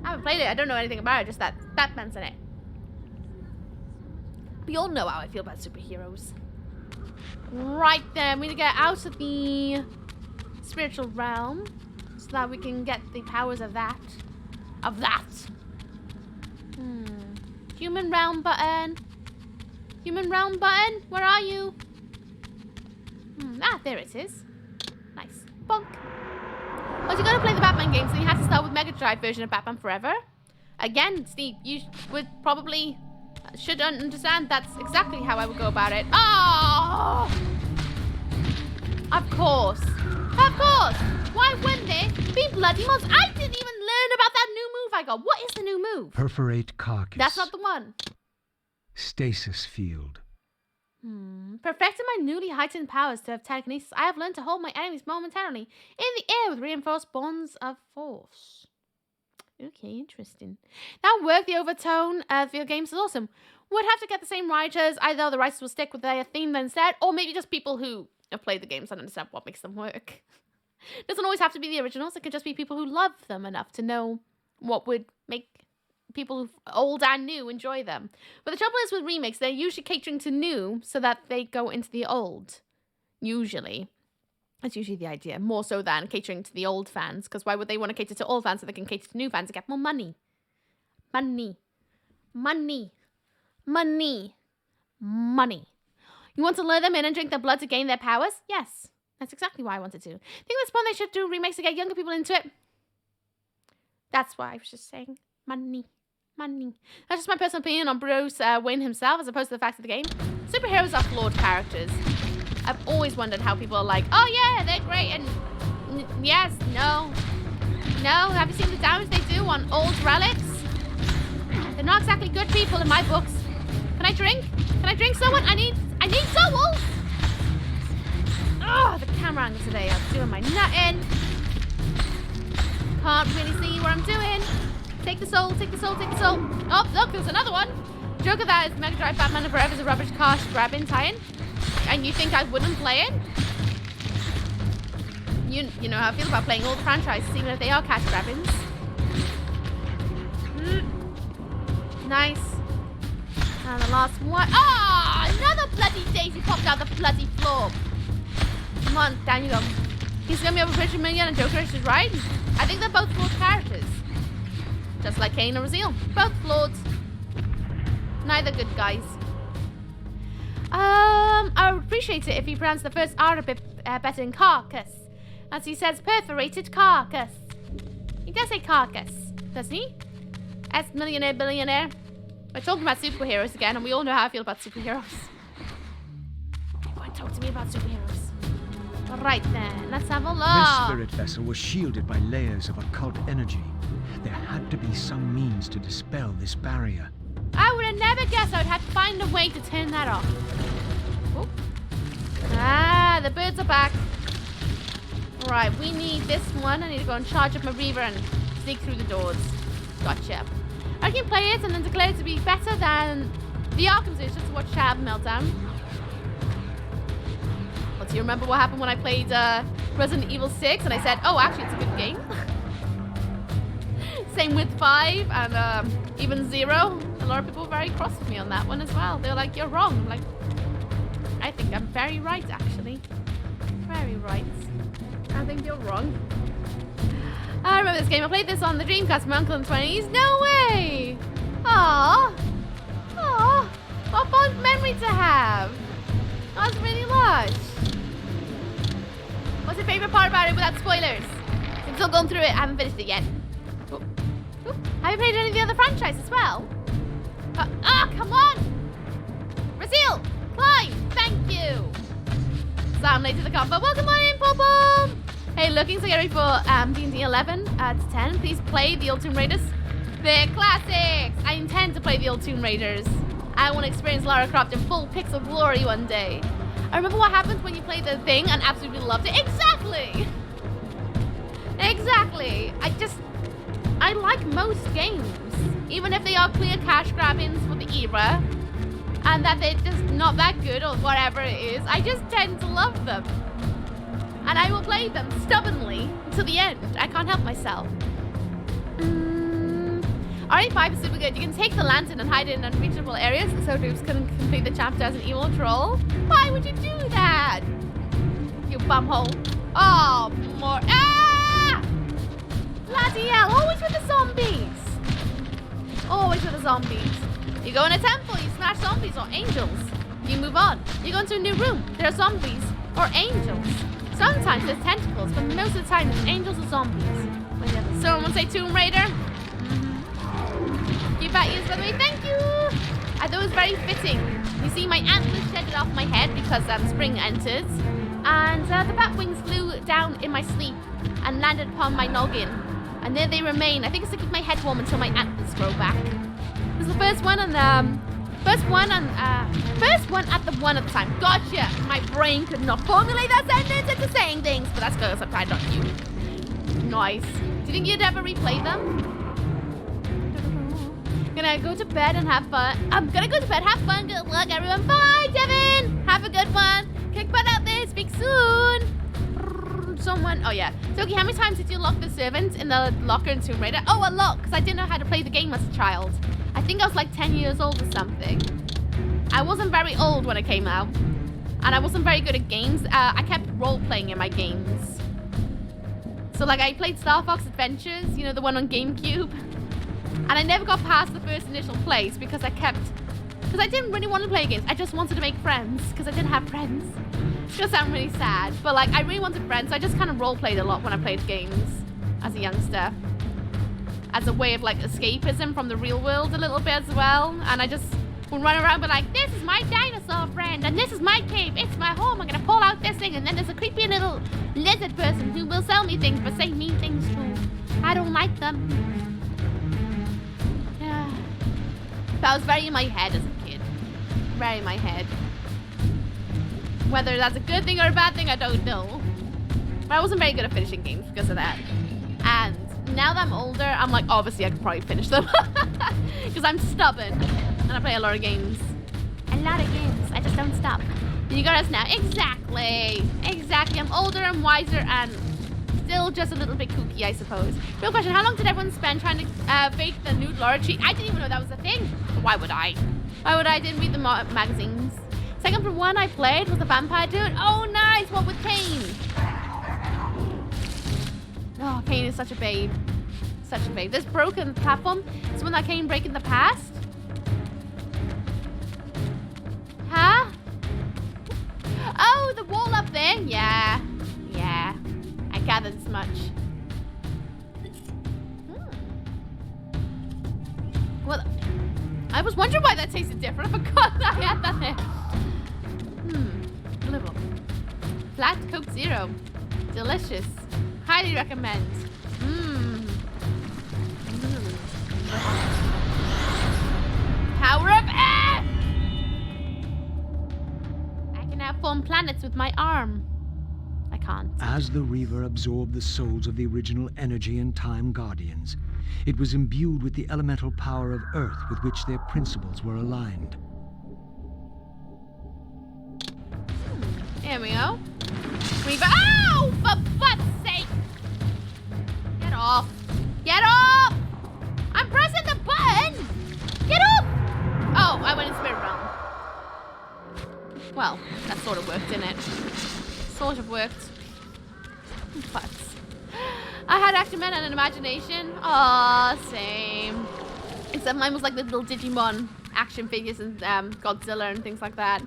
I haven't played it. I don't know anything about it. Just that Batman's in it. We all know how I feel about superheroes. Right then, we need to get out of the spiritual realm so that we can get the powers of that. Human realm button. Human realm button. Where are you? There it is. Nice. Bonk. Well, you're going to play the Batman games, so you have to start with Mega Drive version of Batman Forever. Again, Steve, you should understand that's exactly how I would go about it. Oh! Of course. Of course. Why wouldn't there be bloody mods? I didn't even learn about that new move I got. What is the new move? Perforate carcass. That's not the one. Stasis field. Perfecting my newly heightened powers to have telekinesis, I have learned to hold my enemies momentarily in the air with reinforced bonds of force. Okay, interesting. That worked. The overtone of your games is awesome. Would have to get the same writers. Either the writers will stick with their theme instead, or maybe just people who have played the games and understand what makes them work. Doesn't always have to be the originals. It could just be people who love them enough to know what would make people old and new enjoy them. But the trouble is with remakes, they're usually catering to new so that they go into the old. Usually. That's usually the idea. More so than catering to the old fans. Because why would they want to cater to old fans so they can cater to new fans to get more money? Money. Money. Money. Money. You want to lure them in and drink their blood to gain their powers? Yes. That's exactly what I wanted to. I think that's one they should do remakes to get younger people into it. That's what I was just saying. Money. Money. That's just my personal opinion on Bruce Wayne himself as opposed to the facts of the game. Superheroes are flawed characters. I've always wondered how people are like, oh yeah, they're great, and yes, no. No, have you seen the damage they do on old relics? They're not exactly good people in my books. Can I drink? Can I drink someone? I need souls! Oh, the camera angle today. I'm doing my nutting. Can't really see what I'm doing. Take the soul, take the soul, take the soul. Oh, look, there's another one. Joke of that is Mega Drive Batman Forever is a rubbish cash grabbing tie-in. And you think I wouldn't play it? You know how I feel about playing all the franchises, even if they are cash grabbings. Nice. And the last one. Ah, another bloody daisy popped out the bloody floor. Come on, down you go. He's gonna be over 50 million and Joker is right. I think they're both flawed characters. Just like Kain or Raziel. Both flawed. Neither good guys. I would appreciate it if he pronounced the first R a bit better than carcass. As he says, perforated carcass. He does say carcass, doesn't he? As millionaire, billionaire. We're talking about superheroes again, and we all know how I feel about superheroes. Don't talk to me about superheroes. Right then, let's have a look. This spirit vessel was shielded by layers of occult energy. There had to be some means to dispel this barrier. I would have never guessed I would have to find a way to turn that off. Oh, Ah, the birds are back. Right, we need this one. I need to go and charge up my Reaver and sneak through the doors. Gotcha. I can play it and then declare it to be better than the Arkham series just to watch Chad Meltdown. Well, do you remember what happened when I played Resident Evil 6 and I said, oh, actually, it's a good game? Same with 5 and even 0. A lot of people were very cross with me on that one as well. They were like, you're wrong. I'm like, I think I'm very right, actually. Very right. I think you're wrong. I remember this game. I played this on the Dreamcast with my uncle in the 20s. No way! Aww. Aww. What a fond memory to have. That's really lush. What's your favourite part about it without spoilers? I'm still going through it. I haven't finished it yet. Oh. Oh. Have you played any of the other franchise as well? Come on! Brazil! Climb! Thank you! So I'm late to the combo. Welcome on in, Pom-Pom! Hey, looking to get ready for D&D 11 to 10. Please play the old Tomb Raiders. They're classics! I intend to play the old Tomb Raiders. I want to experience Lara Croft in full pixel glory one day. I remember what happens when you play the thing and absolutely loved it. Exactly! Exactly! I like most games. Even if they are clear cash grabbings for the era. And that they're just not that good or whatever it is. I just tend to love them. And I will play them stubbornly to the end. I can't help myself. RE5 is super good. You can take the lantern and hide it in unreachable areas so troops can complete the chapter as an evil troll. Why would you do that? You bumhole. Oh, more. Ah! Bloody hell. Always with the zombies. Always with the zombies. You go in a temple, you smash zombies or angels. You move on. You go into a new room. There are zombies or angels. Sometimes there's tentacles, but most of the time it's angels or zombies. Someone say Tomb Raider? Keep at ears, by the way. Thank you! I thought it was very fitting. You see, my antlers shedded off my head because spring entered. And the bat wings flew down in my sleep and landed upon my noggin. And there they remain. I think it's to keep my head warm until my antlers grow back. This is the first one and first one at the one at the time. Gotcha! My brain could not formulate that sentence into saying things, but that's because I'm tired, not you. Nice. Do you think you'd ever replay them? Gonna go to bed and have fun. I'm gonna go to bed, have fun, good luck, everyone. Bye, Devin! Have a good one. Kick butt out there, speak soon. Someone, oh yeah. Toki, how many times did you lock the servant in the locker in Tomb Raider? Oh, a lot, because I didn't know how to play the game as a child. I think I was like 10 years old or something. I wasn't very old when it came out. And I wasn't very good at games. I kept role-playing in my games. So like I played Star Fox Adventures, you know, the one on GameCube. And I never got past the first initial place because I didn't really want to play games. I just wanted to make friends because I didn't have friends. It's gonna sound really sad, but like I really wanted friends. So I just kind of role-played a lot when I played games as a youngster. As a way of like escapism from the real world a little bit as well. And I just would run around and be like, this is my dinosaur friend and this is my cave. It's my home. I'm gonna pull out this thing and then there's a creepy little lizard person who will sell me things but say mean things too. I don't like them. Yeah. That was very in my head as a kid. Very in my head. Whether that's a good thing or a bad thing, I don't know. But I wasn't very good at finishing games because of that. And now that I'm older, I'm like, obviously I could probably finish them. Because I'm stubborn. And I play a lot of games. A lot of games. I just don't stop. You got us now. Exactly. Exactly. I'm older and wiser and still just a little bit kooky, I suppose. Real question, how long did everyone spend trying to fake the nude Laura cheat? I didn't even know that was a thing. Why would I? Why would I? Didn't read the magazines. Second from one I played was the vampire dude. Oh, nice. What with Kain? Oh, Kain is such a babe. Such a babe. This broken platform is one that Kain break in the past. Huh? Oh, the wall up there? Yeah. Yeah. I gathered as much. Well, I was wondering why that tasted different. I forgot that I had that there. Little. Flat Coke Zero. Delicious. Highly recommend. Power of air! I can have terraform planets with my arm. I can't. As the Reaver absorbed the souls of the original Energy and Time Guardians, it was imbued with the elemental power of Earth with which their principles were aligned. Here we go. Reaver. Ow! For fuck's sake! Get off! Get off! I'm pressing the button! Get up! Oh, I went in Spirit Realm. Well, that sort of worked, didn't it? Sort of worked. But I had action men and an imagination. Aw, same. Except mine was like the little Digimon action figures and Godzilla and things like that.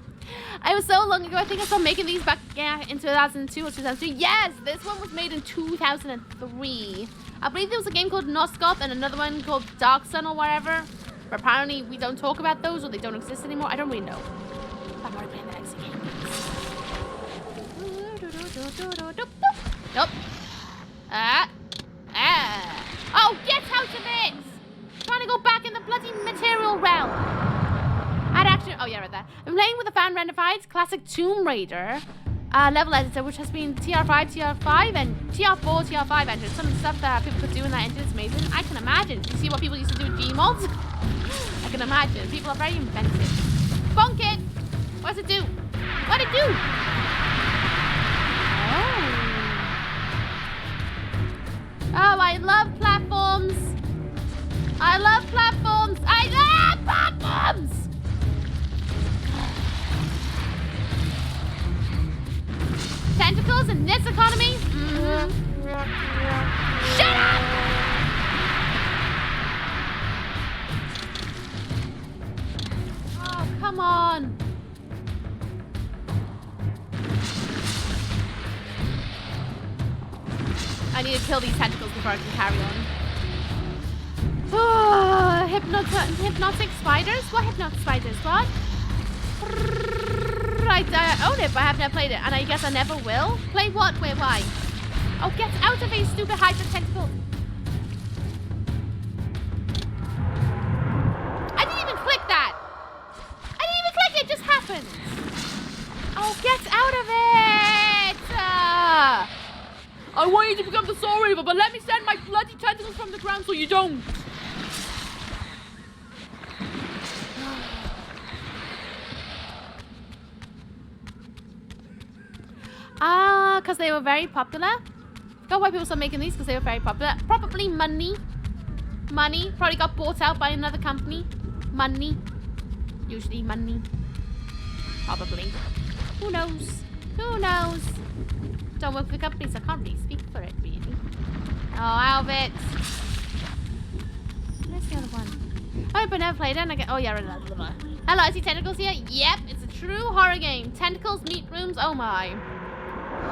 It was so long ago. I think I started making these back in 2002 or 2003. Yes, this one was made in 2003. I believe there was a game called Nosgoth and another one called Dark Sun or whatever. But apparently we don't talk about those or they don't exist anymore. I don't really know. I'm already playing the next game. Nope. Oh, get out of it! I'm trying to go back in the bloody material realm. I'd actually. Oh yeah, right there. I'm playing with the fan rendified classic Tomb Raider level editor, which has been TR5, TR5, and TR4, TR5 engine. Some of the stuff that people could do in that engine is amazing. I can imagine. You see what people used to do with Gmods? I can imagine. People are very inventive. Bonk it! What does it do? What did it do? Oh, I love platforms. I love platforms. I love platforms. Tentacles in this economy? Mm-hmm. Shut up! Oh, come on. I need to kill these tentacles before I can carry on. Oh, hypnotic spiders? What hypnotic spiders? What? I own it, but I have never played it, and I guess I never will. Play what? Where? Why? Oh, get out of here, stupid hydra tentacle! I didn't even click that! I didn't even click it, it just happened! Oh, get out of it! I want you to become the Soul Reaver, but let me send my bloody tentacles from the ground so you don't! Ah, because they were very popular. Got why people started making these, because they were very popular. Probably money. Money. Probably got bought out by another company. Money. Usually money. Probably. Who knows? Who knows? Don't work for the company, so I can't really speak for it, really. Oh, out of it. Where's the other one? Oh, but I never played it, and I get. Oh, yeah. Hello, I see tentacles here. Yep, it's a true horror game. Tentacles, meat rooms. Oh, my.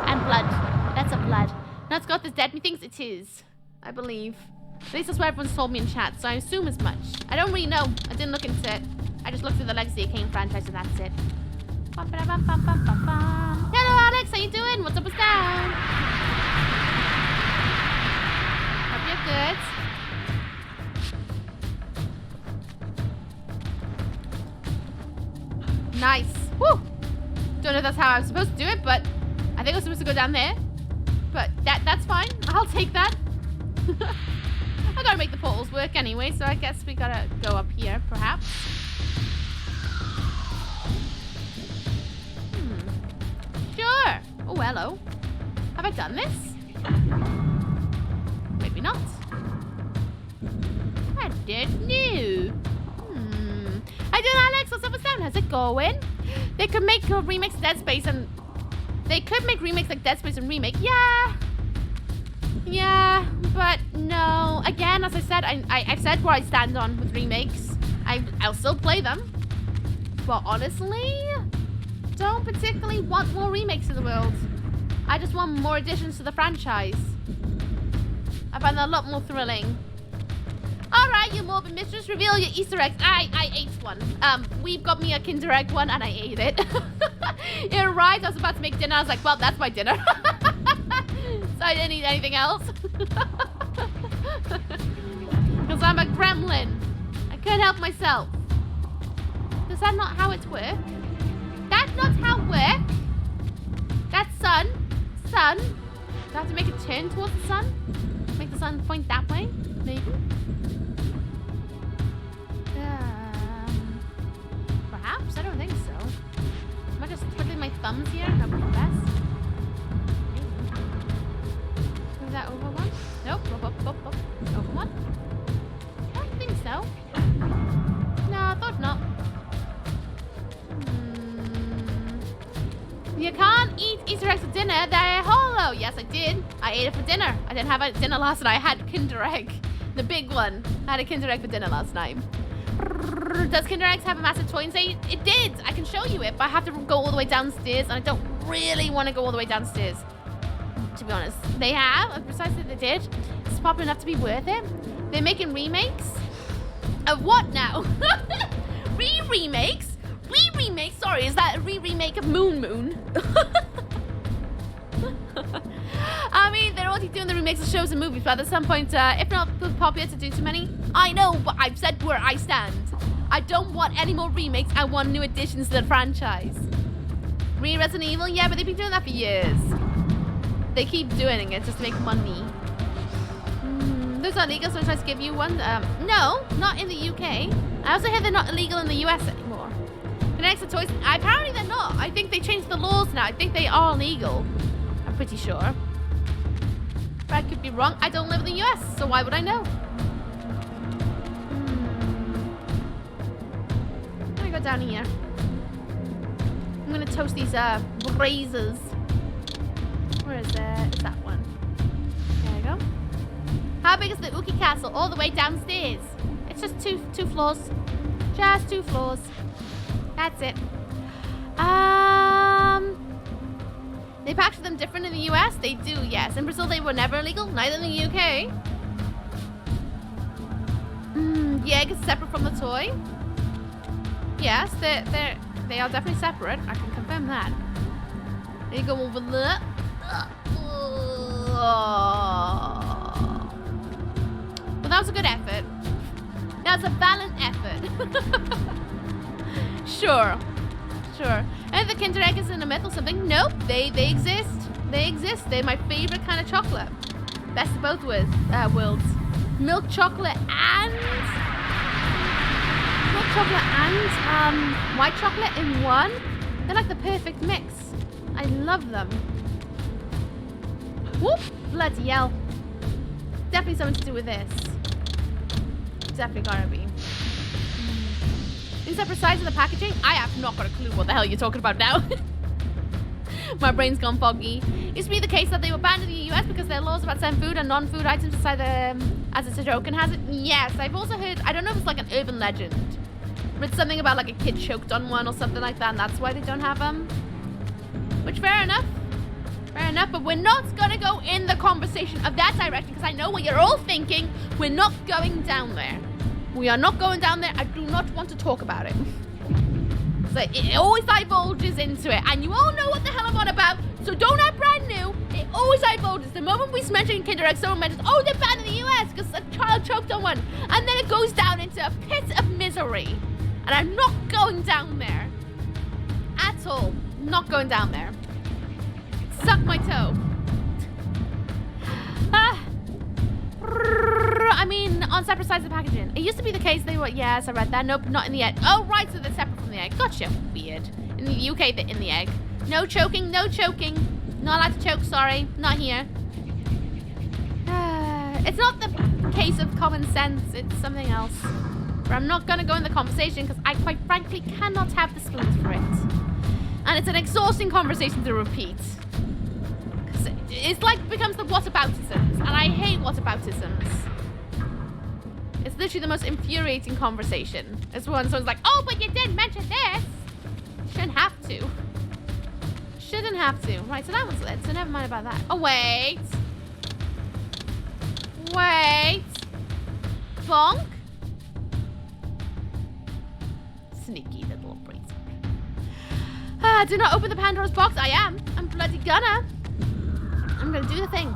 And blood. That's a blood. Now it's got this dead. Methinks it is. I believe. At least that's what everyone's told me in chat, so I assume as much. I don't really know. I didn't look into it. I just looked through the Legacy of Kain franchise and that's it. Hello, Alex. How you doing? What's up? What's down? Hope you're good. Nice. Woo! Don't know if that's how I was supposed to do it, but I think I was supposed to go down there. But that's fine. I'll take that. I gotta make the portals work anyway, so I guess we gotta go up here, perhaps. Sure. Oh, hello. Have I done this? Maybe not. I don't know. I did, Alex. What's up? What's down? How's it going? They could make a remix of Dead Space and... They could make remakes like Dead Space and Remake. Yeah. Yeah, but no. Again, as I said, I've said where I stand on with remakes. I'll still play them. But honestly, don't particularly want more remakes in the world. I just want more additions to the franchise. I find that a lot more thrilling. Alright, you morbid mistress, reveal your Easter eggs. I ate one. We've got me a Kinder Egg one and I ate it. It arrived, I was about to make dinner. I was like, well, that's my dinner. So I didn't eat anything else. Because I'm a gremlin. I couldn't help myself. Is that not how it works? That's not how it works. That sun. Do I have to make a turn towards the sun? Make the sun point that way? Maybe. Perhaps? I don't think so. Am I just twiddling my thumbs here? That would be best. Is that over one? Nope. Up. Over one? I don't think so. No, I thought not. You can't eat Easter eggs for dinner. They're hollow. Yes, I did. I ate it for dinner. I didn't have it at dinner last night. I had Kinder Egg. The big one. I had a Kinder Egg for dinner last night. Does Kinder Eggs have a massive toy inside? It did. I can show you it, but I have to go all the way downstairs, and I don't really want to go all the way downstairs. To be honest. They have. Precisely they did. It's popular enough to be worth it. They're making remakes. Of what now? Remakes? Remake? Sorry, is that a remake of Moon? I mean, they're already doing the remakes of shows and movies, but at some point, if not popular to do too many, I know, but I've said where I stand. I don't want any more remakes. I want new additions to the franchise. Resident Evil? Yeah, but they've been doing that for years. They keep doing it just to make money. Those are illegal, so I'm trying to give you one. No, not in the UK. I also hear they're not illegal in the US anymore. The next toys, apparently they're not. I think they changed the laws now. I think they are legal. I'm pretty sure. But I could be wrong. I don't live in the US, so why would I know? I'm gonna go down here. I'm gonna toast these braziers. Where is it? It's that one. There you go. How big is the Uki Castle? All the way downstairs. It's just two floors. Just 2 floors. That's it. They package them different in the US? They do, yes. In Brazil, they were never illegal. Neither in the UK. The egg is separate from the toy. Yes, they are definitely separate. I can confirm that. There you go over there. Well, that was a good effort. That was a valiant effort. Sure. And the Kinder Egg is in a myth or something? Nope, they exist. They exist. They're my favorite kind of chocolate. Best of both worlds. Milk chocolate and white chocolate in one. They're like the perfect mix. I love them. Whoop! Bloody hell. Definitely something to do with this. Definitely gotta be. These are precise in the packaging? I have not got a clue what the hell you're talking about now. My brain's gone foggy. It used to be the case that they were banned in the US because there are laws about selling food and non-food items inside the, as it's a joke and has it. Yes, I've also heard, I don't know if it's like an urban legend. Read something about like a kid choked on one or something like that, and that's why they don't have them. Which, fair enough. Fair enough, but we're not gonna go in the conversation of that direction because I know what you're all thinking. We're not going down there. We are not going down there. I do not want to talk about it. So it always divulges into it, and you all know what the hell I'm on about, so don't act brand new. It always divulges. The moment we mention Kinder Egg, someone mentions, oh, they're banned in the US because a child choked on one, and then it goes down into a pit of misery. And I'm not going down there. At all. Not going down there. Suck my toe. I mean, on separate sides of the packaging. It used to be the case they were, yes, I read that. Nope, not in the egg. Oh, right, so they're separate from the egg. Gotcha. Weird. In the UK, they're in the egg. No choking, no choking. Not allowed to choke, sorry. Not here. It's not the case of common sense. It's something else. But I'm not going to go in the conversation because I quite frankly cannot have the spoons for it. And it's an exhausting conversation to repeat. It's like becomes the whataboutisms, and I hate whataboutisms. It's literally the most infuriating conversation. It's when someone's like, oh, but you didn't mention this. Shouldn't have to. Shouldn't have to. Right, so that one's lit, so never mind about that. Oh, wait. Wait. Bonk. Sneaky little breeze. Do not open the Pandora's box. I am. I'm bloody gonna. I'm gonna do the thing.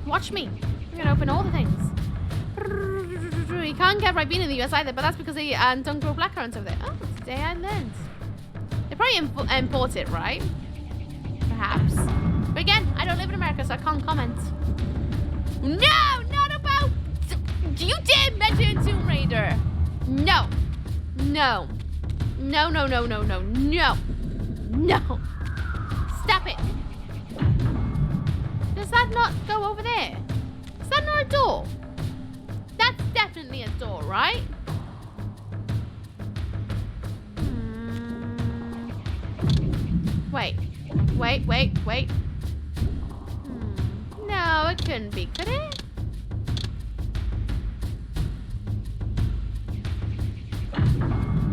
Watch me. I'm gonna open all the things. You can't get Ribena in the US either, but that's because they don't grow blackcurrants over there. Oh, today I learned. They probably import it, right? perhaps. But again, I don't live in America, so I can't comment. No, not about... Do you dare mention Tomb Raider? No. No. No, no, no, no, no, no. No. Stop it. Does that not go over there? Is that not a door? That's definitely a door, right? Wait. Wait, wait, wait. No, it couldn't be, could it?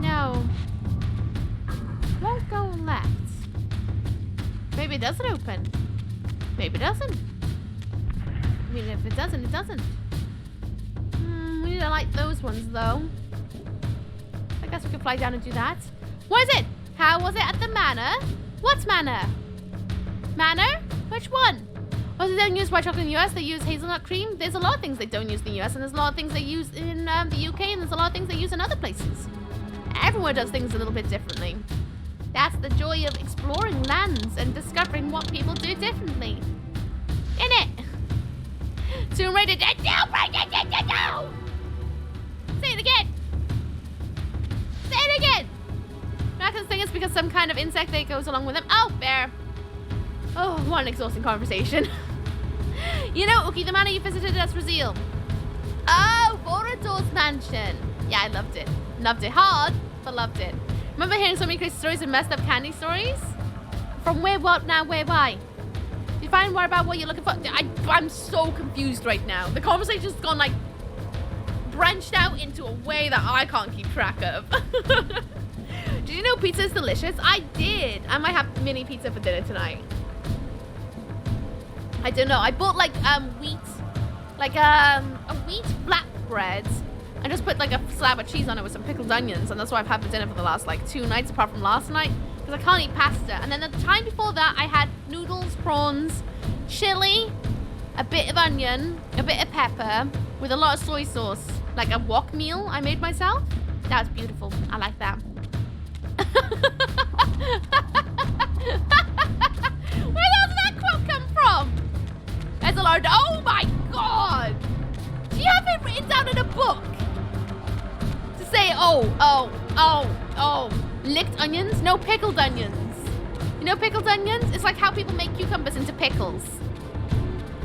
No. Won't go left. Maybe it doesn't open. Maybe it doesn't. I mean, if it doesn't, it doesn't. We need to light those ones, though. I guess we could fly down and do that. What is it? How was it at the manor? What manor? Manor? Which one? Oh, they don't use white chocolate in the US, they use hazelnut cream. There's a lot of things they don't use in the US, and there's a lot of things they use in the UK, and there's a lot of things they use in other places. Everyone does things a little bit differently. That's the joy of exploring lands and discovering what people do differently. Innit? Tomb Raider, no! Say it again! Say it again! I can think it's because some kind of insect that goes along with them. Oh, bear. Oh, what an exhausting conversation. You know, Uki, the manor you visited us Brazil. Oh, Borodor's mansion. Yeah, I loved it. Loved it hard, but loved it. Remember hearing so many crazy stories and messed up candy stories? From where, what, now, where, why? Did you find more about what you're looking for? I'm so confused right now. The conversation's gone, like, branched out into a way that I can't keep track of. Did you know pizza is delicious? I did. I might have mini pizza for dinner tonight. I don't know. I bought like wheat, like a wheat flatbread. I just put like a slab of cheese on it with some pickled onions, and that's what I've had for dinner for the last like 2 nights, apart from last night, because I can't eat pasta. And then the time before that, I had noodles, prawns, chili, a bit of onion, a bit of pepper, with a lot of soy sauce, like a wok meal I made myself. That was beautiful. I like that. Where does that quote come from? There's a large. Oh my god! Do you have it written down in a book? To say, licked onions? No, pickled onions. You know pickled onions? It's like how people make cucumbers into pickles.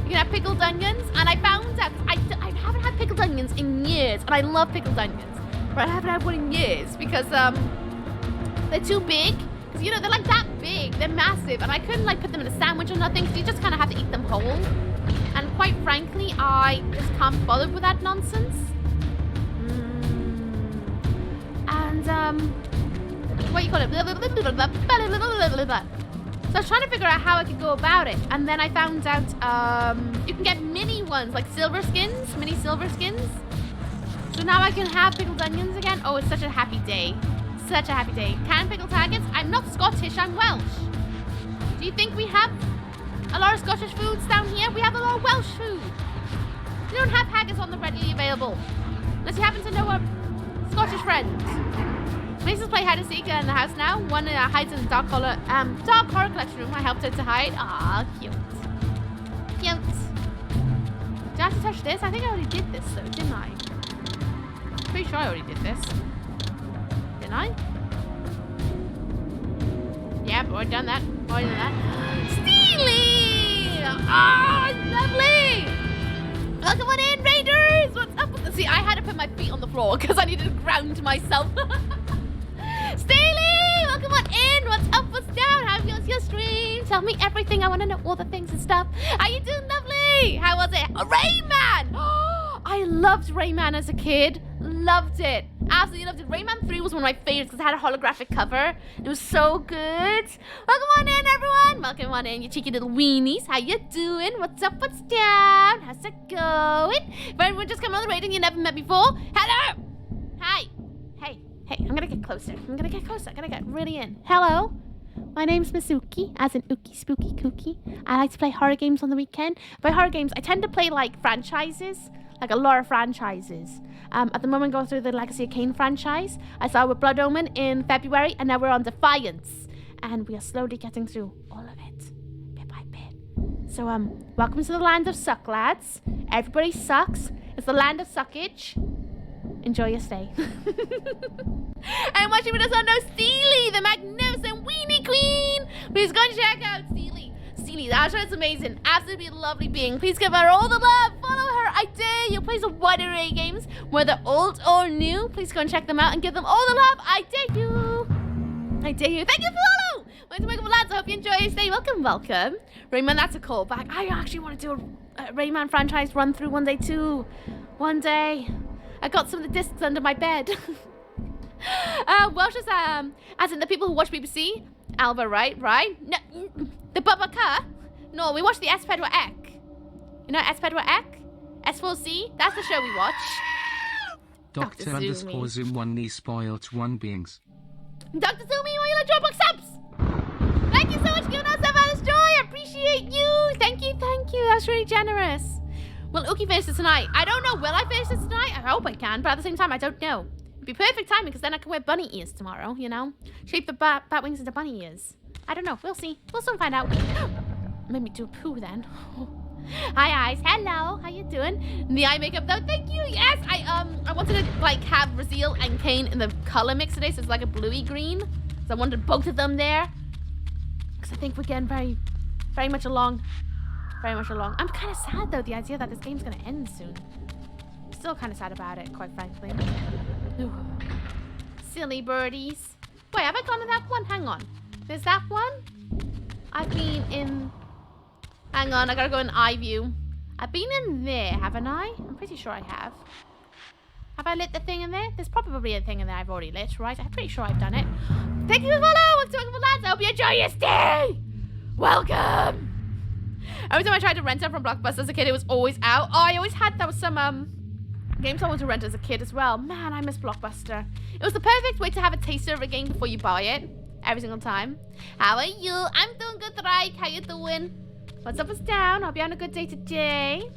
You can have pickled onions, and I found out, I haven't had pickled onions in years, and I love pickled onions, but I haven't had one in years because, they're too big. Because, you know, they're like that big. They're massive. And I couldn't, like, put them in a sandwich or nothing. Because you just kind of have to eat them whole. And quite frankly, I just can't be bothered with that nonsense. And, what do you call it? So I was trying to figure out how I could go about it. And then I found out, you can get mini ones, like silver skins. Mini silver skins. So now I can have pickled onions again. Oh, it's such a happy day. Such a happy day. Canned pickled haggis? I'm not Scottish, I'm Welsh. Do you think we have a lot of Scottish foods down here? We have a lot of Welsh food. We don't have haggis on the readily available. Unless you happen to know a Scottish friend. Makes us play hide and seek in the house now. One hides in the dark horror collection room. I helped her to hide. Ah, cute. Cute. Do I have to touch this? I think I already did this though, didn't I? Pretty sure I already did this. Didn't I? Yeah, I've already done that. Already done that. Steely! Ah, lovely! Welcome on in, Raiders! What's up with the... See, I had to put my feet on the floor because I needed to ground myself. Steely! Welcome on in! What's up? What's down? How was your stream? Tell me everything. I want to know all the things and stuff. How you doing, lovely? How was it? Rayman! I loved Rayman as a kid. Loved it. Absolutely loved it. Rayman 3 was one of my favorites because it had a holographic cover. It was so good. Welcome on in, everyone. Welcome on in, you cheeky little weenies. How you doing? What's up? What's down? How's it going? If anyone just come on the raid and you never met before, hello. Hi. Hey. Hey, I'm gonna get closer. I'm gonna get really in. Hello. My name's Misuki, as in Uki Spooky Kooky. I like to play horror games on the weekend. By horror games, I tend to play like franchises. Like a lot of franchises. At the moment, going through the Legacy of Kain franchise. I started with Blood Omen in February, and now we're on Defiance. And we are slowly getting through all of it. So, welcome to the land of suck, lads. Everybody sucks. It's the land of suckage. Enjoy your stay. And watching with us on Steely, the magnificent weenie queen. Please go and check out Steely. Steely, that's right, it's amazing. Absolutely lovely being. Please give her all the love. Follow her. I dare you. Plays a wide array of games, whether old or new. Please go and check them out and give them all the love. I dare you. I dare you. Thank you for follow. Welcome, lads. I hope you enjoy your stay. Welcome, welcome. Rayman, that's a callback. I actually want to do a Rayman franchise run through one day too. One day. I got some of the discs under my bed. Welsh is, as in the people who watch BBC. Alba, right? No, the Bubba. No, we watch the S4 Ek. You know S4 Ek? S4C? That's the show we watch. Dr. underscore Zoom 1 knee spoilt 1 beings. Dr. Zumi, will you like Dropbox subs? Thank you so much for giving us that joy. I appreciate you. Thank you. That's really generous. Will Uki finish this tonight? I don't know. Will I finish this tonight? I hope I can, but at the same time, I don't know. It'd be perfect timing because then I can wear bunny ears tomorrow, you know? Shape the bat wings into bunny ears. I don't know. We'll see. We'll soon find out. Made me do a poo then. Hi, eyes. Hello. How you doing? The eye makeup though. Thank you. Yes. I wanted to like have Raziel and Kain in the color mix today, so it's like a bluey green. So I wanted both of them there. Because I think we're getting very much along. Very much along. I'm kind of sad though, the idea that this game's gonna end soon. Still kind of sad about it, quite frankly. Ooh. Silly birdies. Wait, have I gone to that one? Hang on. There's that one. I've been in... Hang on, I gotta go in eye view. I've been in there, haven't I? I'm pretty sure I have. Have I lit the thing in there? There's probably a thing in there I've already lit, right? I'm pretty sure I've done it. Thank you for following. Welcome, lads. I hope you enjoy your stay. Welcome. Every time I tried to rent it from Blockbuster as a kid, it was always out. Oh, I always had, there was some games I wanted to rent as a kid as well. Man, I miss Blockbuster. It was the perfect way to have a taster of a game before you buy it. Every single time. How are you? I'm doing good, right? How you doing? What's up, what's down? Hope you're having a good day today.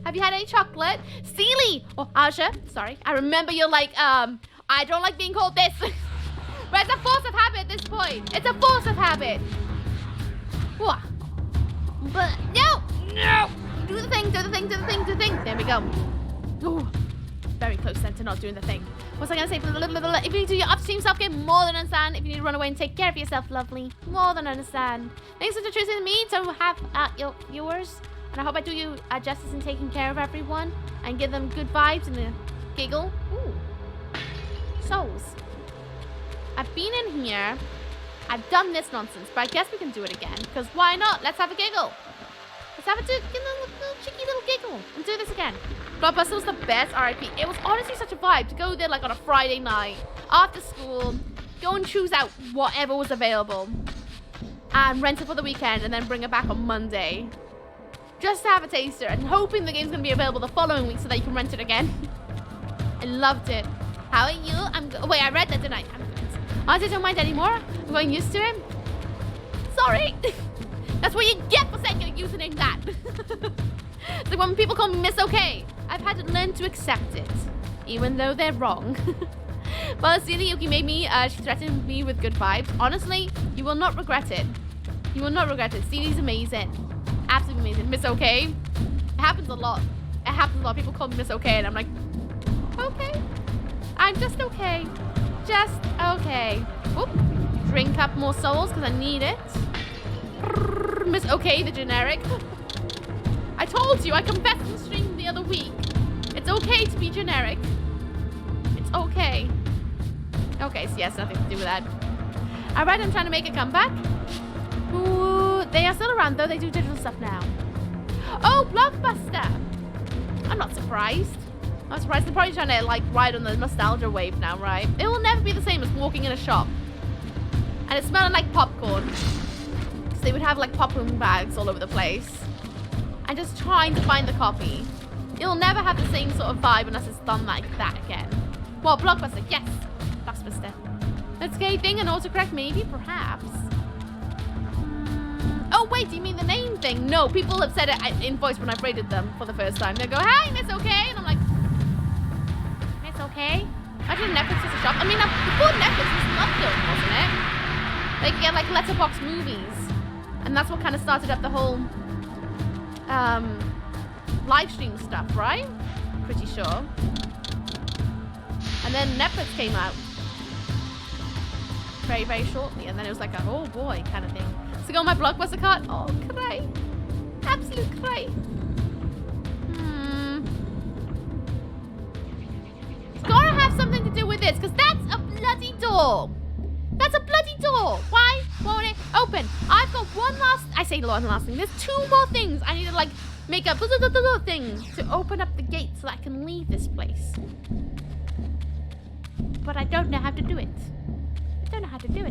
Have you had any chocolate? Steely! Oh, Asha, sorry. I remember you're like, I don't like being called this. But it's a force of habit at this point. It's a force of habit. Whoa. But no! Do the thing. There we go. Ooh. Very close then to not doing the thing. What's I gonna say? If you need to do your upstream self-care, more than understand. If you need to run away and take care of yourself, lovely. More than understand. Thanks for choosing me to have your viewers. And I hope I do you justice in taking care of everyone. And give them good vibes and a giggle. Ooh. Souls. I've been in here. I've done this nonsense, but I guess we can do it again. Because why not? Let's have a giggle. Let's have a little cheeky little giggle. And do this again. Blockbuster was the best, RIP. It was honestly such a vibe to go there like on a Friday night, after school, go and choose out whatever was available, and rent it for the weekend, and then bring it back on Monday. Just to have a taster, and hoping the game's going to be available the following week so that you can rent it again. I loved it. How are you? Wait, I read that, didn't I? Honestly, I don't mind anymore. I'm getting used to it. Sorry. That's what you get for saying your username that. It's like when people call me Miss OK. I've had to learn to accept it, even though they're wrong. Well, Celia Yuki made me, she threatened me with good vibes. Honestly, you will not regret it. You will not regret it. Celia's amazing. Absolutely amazing. Miss OK. It happens a lot. It happens a lot. People call me Miss OK, and I'm like, okay. I'm just okay. Just okay. Oop. Drink up more souls because I need it. Miss OK, the generic. I told you, I confessed in the stream the other week. It's okay to be generic. It's okay. Okay, so yes, nothing to do with that. Alright, I'm trying to make a comeback. Ooh, they are still around though, they do digital stuff now. Oh, Blockbuster! I'm not surprised. I'm surprised they're probably trying to like ride on the nostalgia wave now, right? It will never be the same as walking in a shop. And it's smelling like popcorn. So they would have like popcorn bags all over the place. And just trying to find the copy. It'll never have the same sort of vibe unless it's done like that again. Well, Blockbuster, yes. Blockbuster. Let's get a thing and autocorrect, maybe, perhaps. Oh, wait, do you mean the name thing? No, people have said it in voice when I've rated them for the first time. They go, hi, Miss OK. And I'm like, Miss OK? Imagine Netflix as a shop. I mean, before Netflix was London, wasn't it? They could get like letterbox movies. And that's what kind of started up the whole live stream stuff, right? Pretty sure. And then Netflix came out very, very shortly, and then it was like a oh boy kind of thing. So go on my Blockbuster card. Oh, cray. Absolute cray. It's gotta have something to do with this, because that's a bloody door. That's a bloody door. Why won't it open? I've got one last thing. There's 2 more things. I need to like make a thing to open up the gate so that I can leave this place. But I don't know how to do it.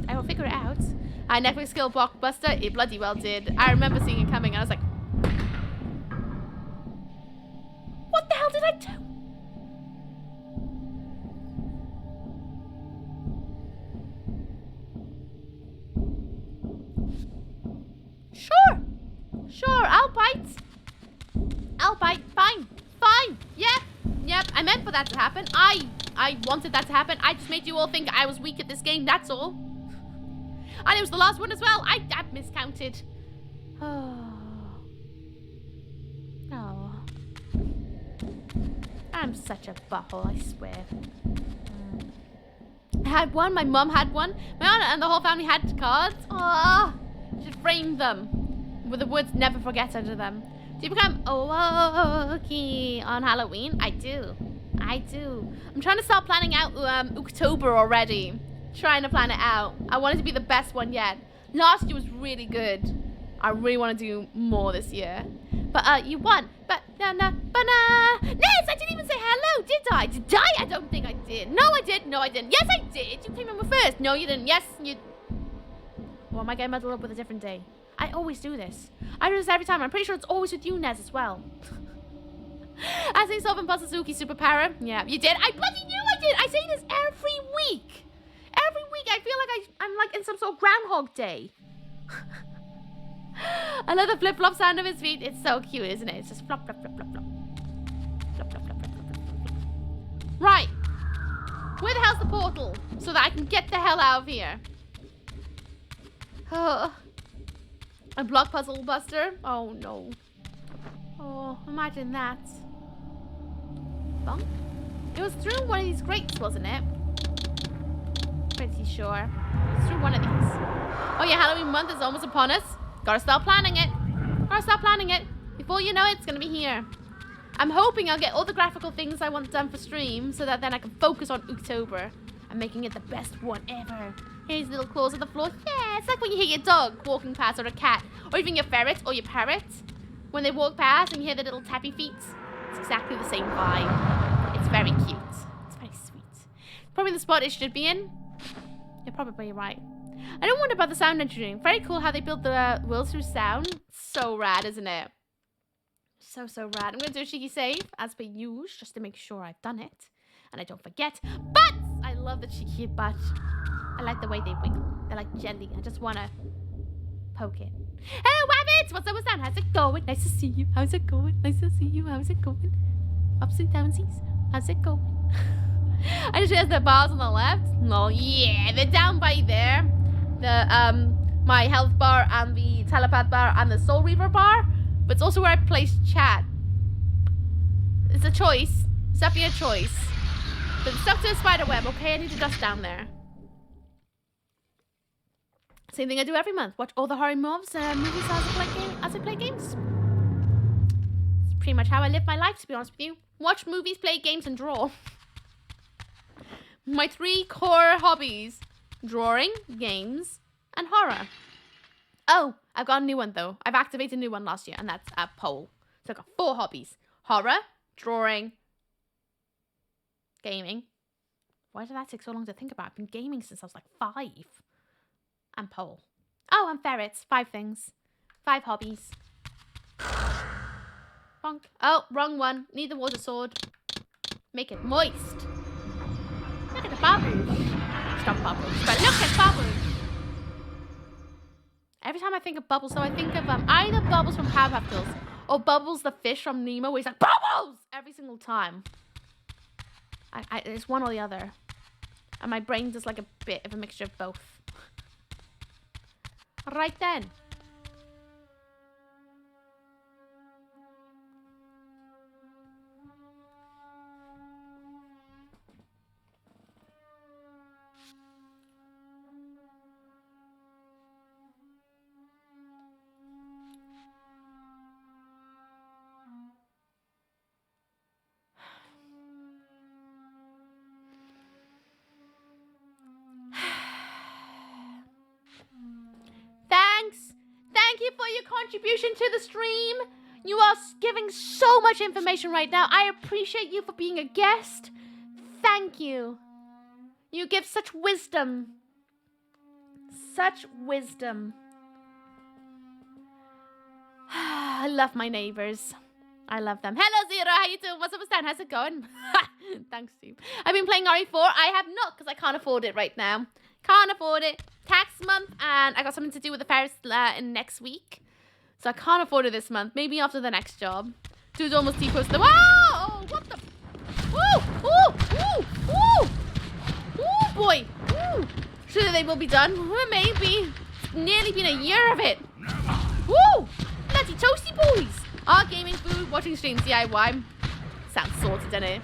I will figure it out. Netflix killed Blockbuster. It bloody well did. I remember seeing it coming and I was like, what the hell did I do? Sure, I'll bite. Fine. Yep, I meant for that to happen. I wanted that to happen. I just made you all think I was weak at this game, that's all. And it was the last one as well. I miscounted. Oh. I'm such a butthole, I swear. I had one, my mum had one. My aunt and the whole family had cards. Oh, should frame them with the words never forget under them. Do you become okay on Halloween? I do. I'm trying to start planning out October already. Trying to plan it out. I want it to be the best one yet. Last year was really good. I really want to do more this year. But you won. But Ness, I didn't even say hello, did I? Did I? I don't think I did. No, I did. No, I didn't. Yes, I did. You came over first. No, you didn't. Yes, you. Or am I getting muddled up with a different day? I always do this. I do this every time. I'm pretty sure it's always with you, Nez, as well. I say solving puzzles, Suki superpower. Yeah, you did. I bloody knew I did. I say this every week. Every week I feel like I'm like in some sort of Groundhog Day. I love the flip-flop sound of his feet. It's so cute, isn't it? It's just flop, flop, flop, flop, flop. Flop, flop, flop, flop, flop, flop. Right. Where the hell's the portal? So that I can get the hell out of here. Oh. A block puzzle buster? Oh no. Oh, imagine that. Bonk. It was through one of these grates, wasn't it? Pretty sure. It's through one of these. Oh yeah, Halloween month is almost upon us. Gotta start planning it. Before you know it, it's gonna be here. I'm hoping I'll get all the graphical things I want done for stream so that then I can focus on October and making it the best one ever. Here's little claws on the floor. Yeah, it's like when you hear your dog walking past, or a cat, or even your ferret or your parrot. When they walk past and you hear the little tappy feet. It's exactly the same vibe. It's very cute. It's very sweet. Probably the spot it should be in. You're probably right. I don't wonder about the sound engineering. Very cool how they built the world through sound. So rad, isn't it? So rad. I'm going to do a cheeky save, as per usual, just to make sure I've done it. And I don't forget. But I love the cheeky butt. I like the way they wiggle. They're like jelly. I just want to poke it. Hello, Wabbits! What's up, what's down? How's it going? Nice to see you. How's it going? Nice to see you. How's it going? Ups and downsies. How's it going? I just realized the bars on the left. Oh, yeah. They're down by there. The, my health bar and the telepath bar and the soul reaver bar. But it's also where I place chat. It's a choice. It's definitely a choice. But it's stuck to a spider web. Okay, I need to dust down there. Same thing I do every month. Watch all the horror movies as I play games. It's pretty much how I live my life, to be honest with you. Watch movies, play games, and draw. My 3 core hobbies. Drawing, games, and horror. Oh, I've got a new one, though. I've activated a new one last year, and that's a poll. So I've got 4 hobbies. Horror, drawing, gaming. Why did that take so long to think about? I've been gaming since I was like 5. And pole. Oh, and ferrets. 5 things. 5 hobbies. Bonk. Oh, wrong one. Need the water sword. Make it moist. Look at the bubbles. Stop bubbles. But look at bubbles. Every time I think of bubbles, so I think of either Bubbles from Powerpuff Girls or Bubbles the fish from Nemo, where he's like, Bubbles! Every single time. It's one or the other. And my brain does like a bit of a mixture of both. Right then. thank you for your contribution to the stream. You are giving so much information right now. I appreciate you for being a guest. Thank you. You give such wisdom. Such wisdom. I love my neighbors. I love them. Hello, Zira. How you doing? What's up, Stan? How's it going? Thanks, Steve. I've been playing RE4. I have not, because I can't afford it right now. Can't afford it. Tax month, and I got something to do with the Ferris in next week. So I can't afford it this month. Maybe after the next job. Dude's almost T-posted the... Whoa! What the... Woo! Ooh! Ooh! Ooh! Ooh, boy! Ooh! Sure they will be done. Well, maybe. It's nearly been a year of it. Woo! Nutty toasty boys! Our gaming food, watching streams, DIY. Sounds sorted, doesn't it?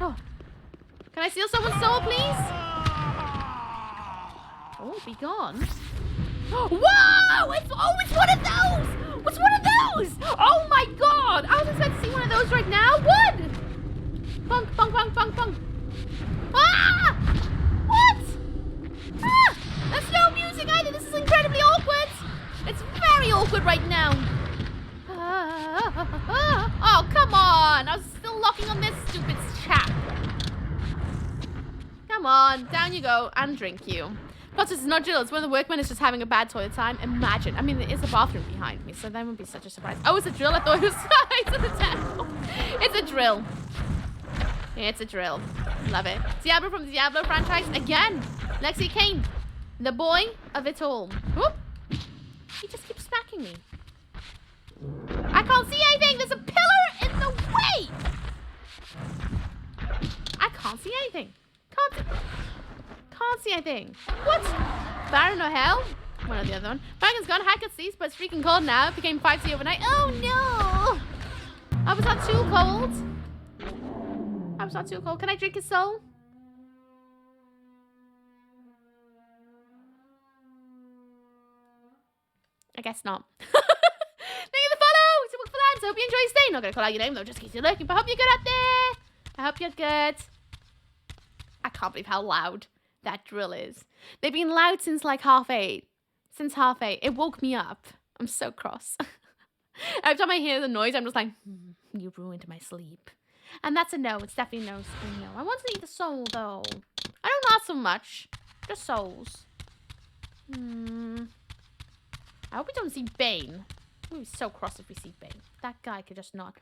Oh. Can I steal someone's soul, please? Oh, be gone. Whoa! It's one of those! What's one of those? Oh my god! I was expecting to see one of those right now. What? Bunk, bunk, bunk, bunk, bunk. Ah! What? Ah! That's no music either. This is incredibly awkward. It's very awkward right now. Oh, come on. I was still locking on this stupid chap. Come on. Down you go. And drink you. Plus, it's not drill. It's when the workman is just having a bad toilet time. Imagine. I mean, there is a bathroom behind me, so that wouldn't be such a surprise. Oh, it's a drill? I thought it was... It's a drill. Yeah, it's a drill. Love it. Diablo from the Diablo franchise. Again. Lexi Kain. The boy of it all. Whoop. He just keeps smacking me. I can't see anything. There's a pillar in the way. I can't see anything. Can't see anything. What? Baron or hell? One or the other one. Baron's gone. Hack at cease, but it's freaking cold now. It became 5C overnight. Oh no! I was not too cold. I was not too cold. Can I drink his soul? I guess not. Thank you for the follow. So for that. So hope you enjoy your stay. Not gonna call out your name though, just in case you're lurking. But I hope you're good out there. I hope you're good. I can't believe how loud that drill is. They've been loud since like 8:30. Since 8:30. It woke me up. I'm so cross. Every time I hear the noise, I'm just like, you ruined my sleep. And that's a no. It's definitely no. No. I want to eat the soul though. I don't ask so much. Just souls. I hope we don't see Bane. We'd be so cross if we see Bane. That guy could just not.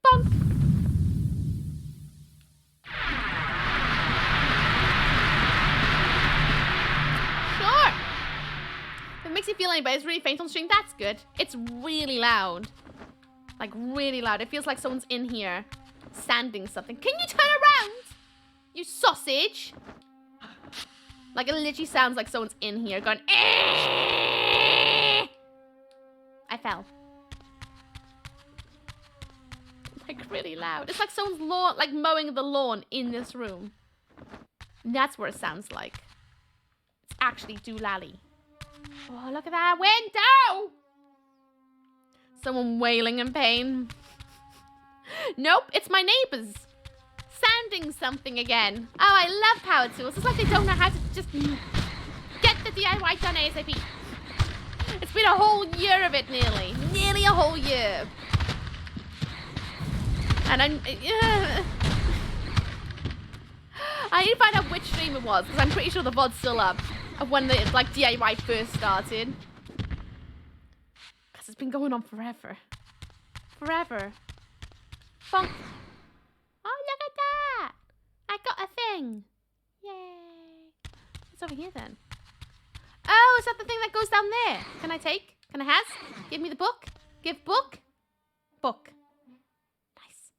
Bonk! Sure! If it makes you feel any better, it's really faint on stream. That's good. It's really loud. Like, really loud. It feels like someone's in here sanding something. Can you turn around? You sausage! Like, it literally sounds like someone's in here going, I fell. Like, really loud. It's like someone's like mowing the lawn in this room. That's what it sounds like. It's actually doolally. Oh, look at that window! Someone wailing in pain. Nope, it's my neighbors. Sanding something again. Oh, I love power tools. It's like they don't know how to just get the DIY done ASAP. It's been a whole year of it, nearly. Nearly a whole year. And I need to find out which stream it was, because I'm pretty sure the VOD's still up of when the like DIY first started. Because it's been going on forever. Forever. Bonk. Oh, look at that! I got a thing. Yay. What's over here then? Oh, is that the thing that goes down there? Can I take? Can I has? Give me the book. Give book. Book. Nice.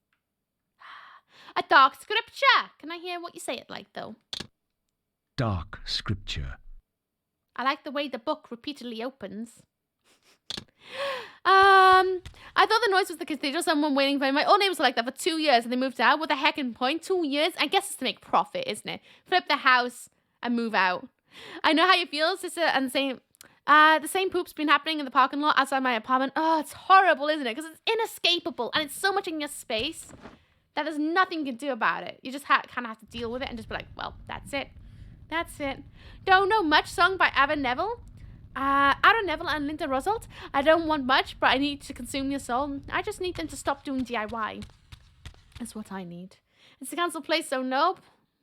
A dark scripture. Can I hear what you say it like, though? Dark scripture. I like the way the book repeatedly opens. I thought the noise was the cathedral, someone waiting for me. My old neighbors were like that for 2 years and they moved out. What the heck in point? 2 years? I guess it's to make profit, isn't it? Flip the house and move out. I know how you feel, sister, and the same poop's been happening in the parking lot outside my apartment. Oh, it's horrible, isn't it? Because it's inescapable and it's so much in your space that there's nothing you can do about it. You just kind of have to deal with it and just be like, well, that's it. That's it. Don't know much song by Aaron Neville. Aaron Neville and Linda Roosevelt. I don't want much, but I need to consume your soul. I just need them to stop doing DIY. That's what I need. It's a council place, so nope.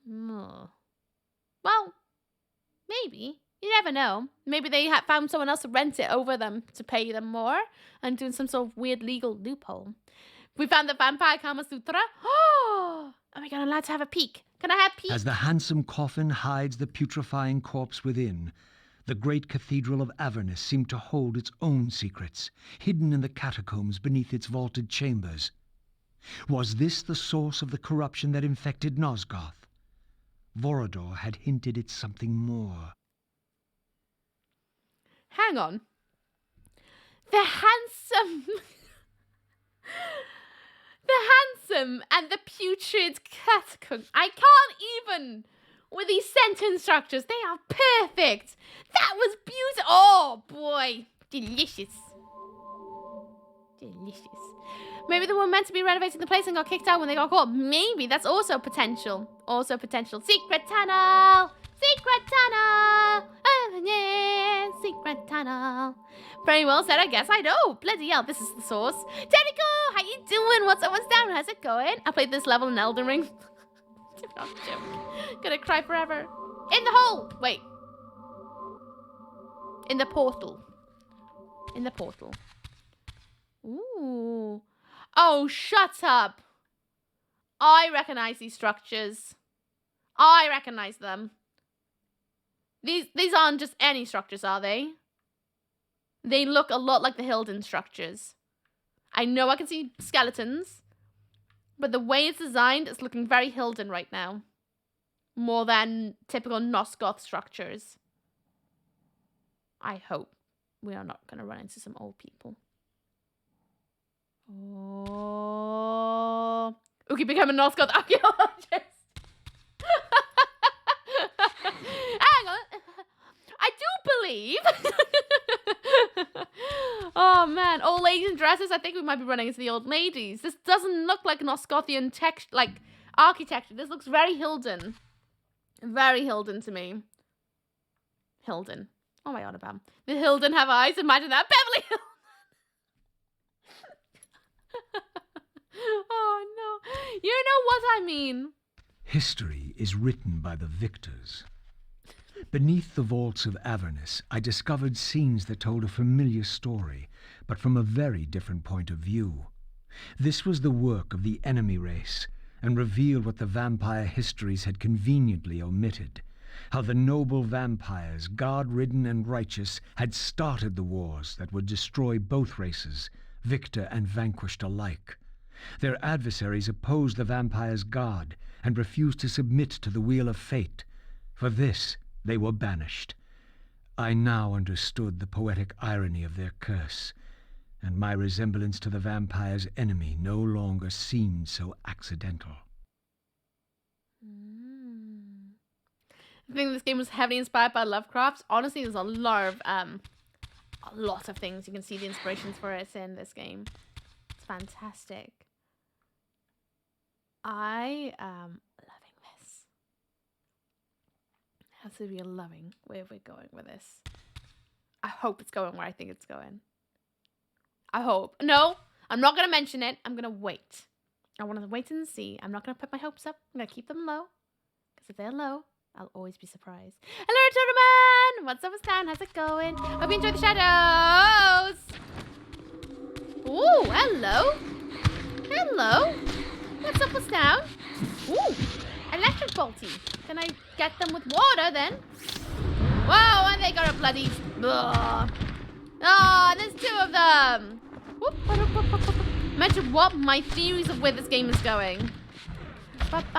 Well, maybe. You never know. Maybe they found someone else to rent it over them to pay them more and doing some sort of weird legal loophole. We found the vampire Kama Sutra. Oh my god, I'm allowed to have a peek. Can I have a peek? As the handsome coffin hides the putrefying corpse within, the great cathedral of Avernus seemed to hold its own secrets, hidden in the catacombs beneath its vaulted chambers. Was this the source of the corruption that infected Nosgoth? Vorador had hinted at something more. Hang on. The handsome... the handsome and the putrid catacombs. I can't even... With these sentence structures, they are perfect. That was beautiful. Oh, boy. Delicious. Delicious. Maybe they were meant to be renovating the place and got kicked out when they got caught. Maybe. That's also potential. Also potential. Secret tunnel. Secret tunnel. Oh, yeah. Secret tunnel. Very well said, I guess. I know. Bloody hell, this is the source. Tentacle, how you doing? What's up, what's down? How's it going? I played this level in Elden Ring. Not joke. Gonna cry forever. In the hole. Wait. In the portal. In the portal. Ooh. Oh, shut up. I recognize these structures. I recognize them. These aren't just any structures, are they? They look a lot like the Hilden structures. I know I can see skeletons, but the way it's designed is looking very Hilden right now. More than typical Nosgoth structures. I hope we are not going to run into some old people. Oh. Uki became a Nosgoth archaeologist. Hang on. I do believe. Oh man, old ladies in dresses. I think we might be running into the old ladies. This doesn't look like Nosgothian text, like architecture. This looks very Hilden. Very Hilden to me. Hilden. Oh my god, about the Hilden have eyes. Imagine that, Beverly Hills. Oh no, you know what I mean. History is written by the victors. Beneath the vaults of Avernus, I discovered scenes that told a familiar story, but from a very different point of view. This was the work of the enemy race, and revealed what the vampire histories had conveniently omitted. How the noble vampires, god-ridden and righteous, had started the wars that would destroy both races, victor and vanquished alike. Their adversaries opposed the vampires' god, and refused to submit to the wheel of fate. For this, they were banished. I now understood the poetic irony of their curse, and my resemblance to the vampire's enemy no longer seemed so accidental. I think this game was heavily inspired by Lovecraft. Honestly, there's a lot of things you can see the inspirations for it in this game. It's fantastic. I am loving this. Absolutely loving where we're going with this. I hope it's going where I think it's going. I hope. No, I'm not going to mention it. I'm going to wait. I want to wait and see. I'm not going to put my hopes up. I'm going to keep them low. Because if they're low, I'll always be surprised. Hello, gentlemen! What's up, what's down? How's it going? Hope you enjoy the shadows! Ooh, hello! Hello! What's up, what's down? Ooh, electric bolty. Can I get them with water, then? Whoa, and they got a bloody... Ugh. Oh, there's two of them! Whoop, whoop, whoop, whoop, whoop. Imagine what my theories of where this game is going. Be gone!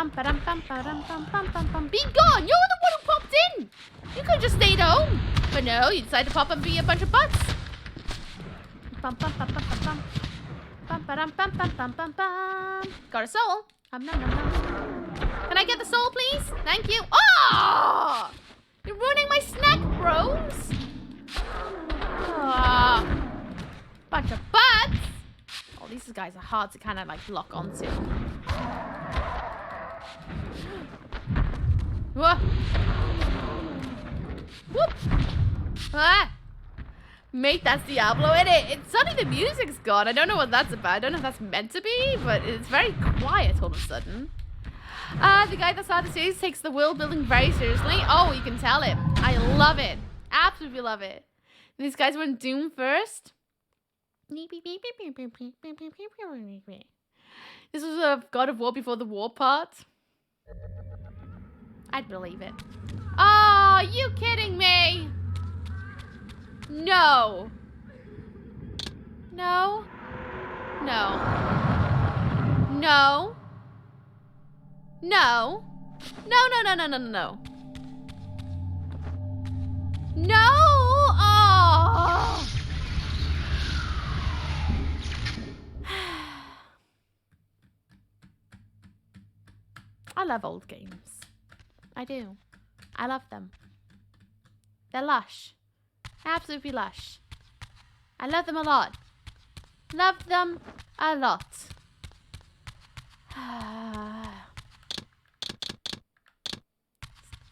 You're the one who popped in! You could have just stayed home. But no, you decided to pop and be a bunch of butts. Got a soul. Can I get the soul, please? Thank you. Oh! You're ruining my snack, bros. Oh. Bunch of butts. Oh, these guys are hard to kind of like lock onto. Whoa. Whoop! Ah! Mate, that's Diablo in it. Suddenly the music's gone. I don't know what that's about. I don't know if that's meant to be, but it's very quiet all of a sudden. The guy that started the series takes the world building very seriously. Oh, you can tell it. I love it. Absolutely love it. These guys were in Doom first. This was a God of War before the war part. I'd believe it. Oh, you kidding me? No. No. No. No. No. No, no, no, no, no, no. No. Oh. I love old games. I do. I love them. They're lush. Absolutely lush. I love them a lot. Love them a lot.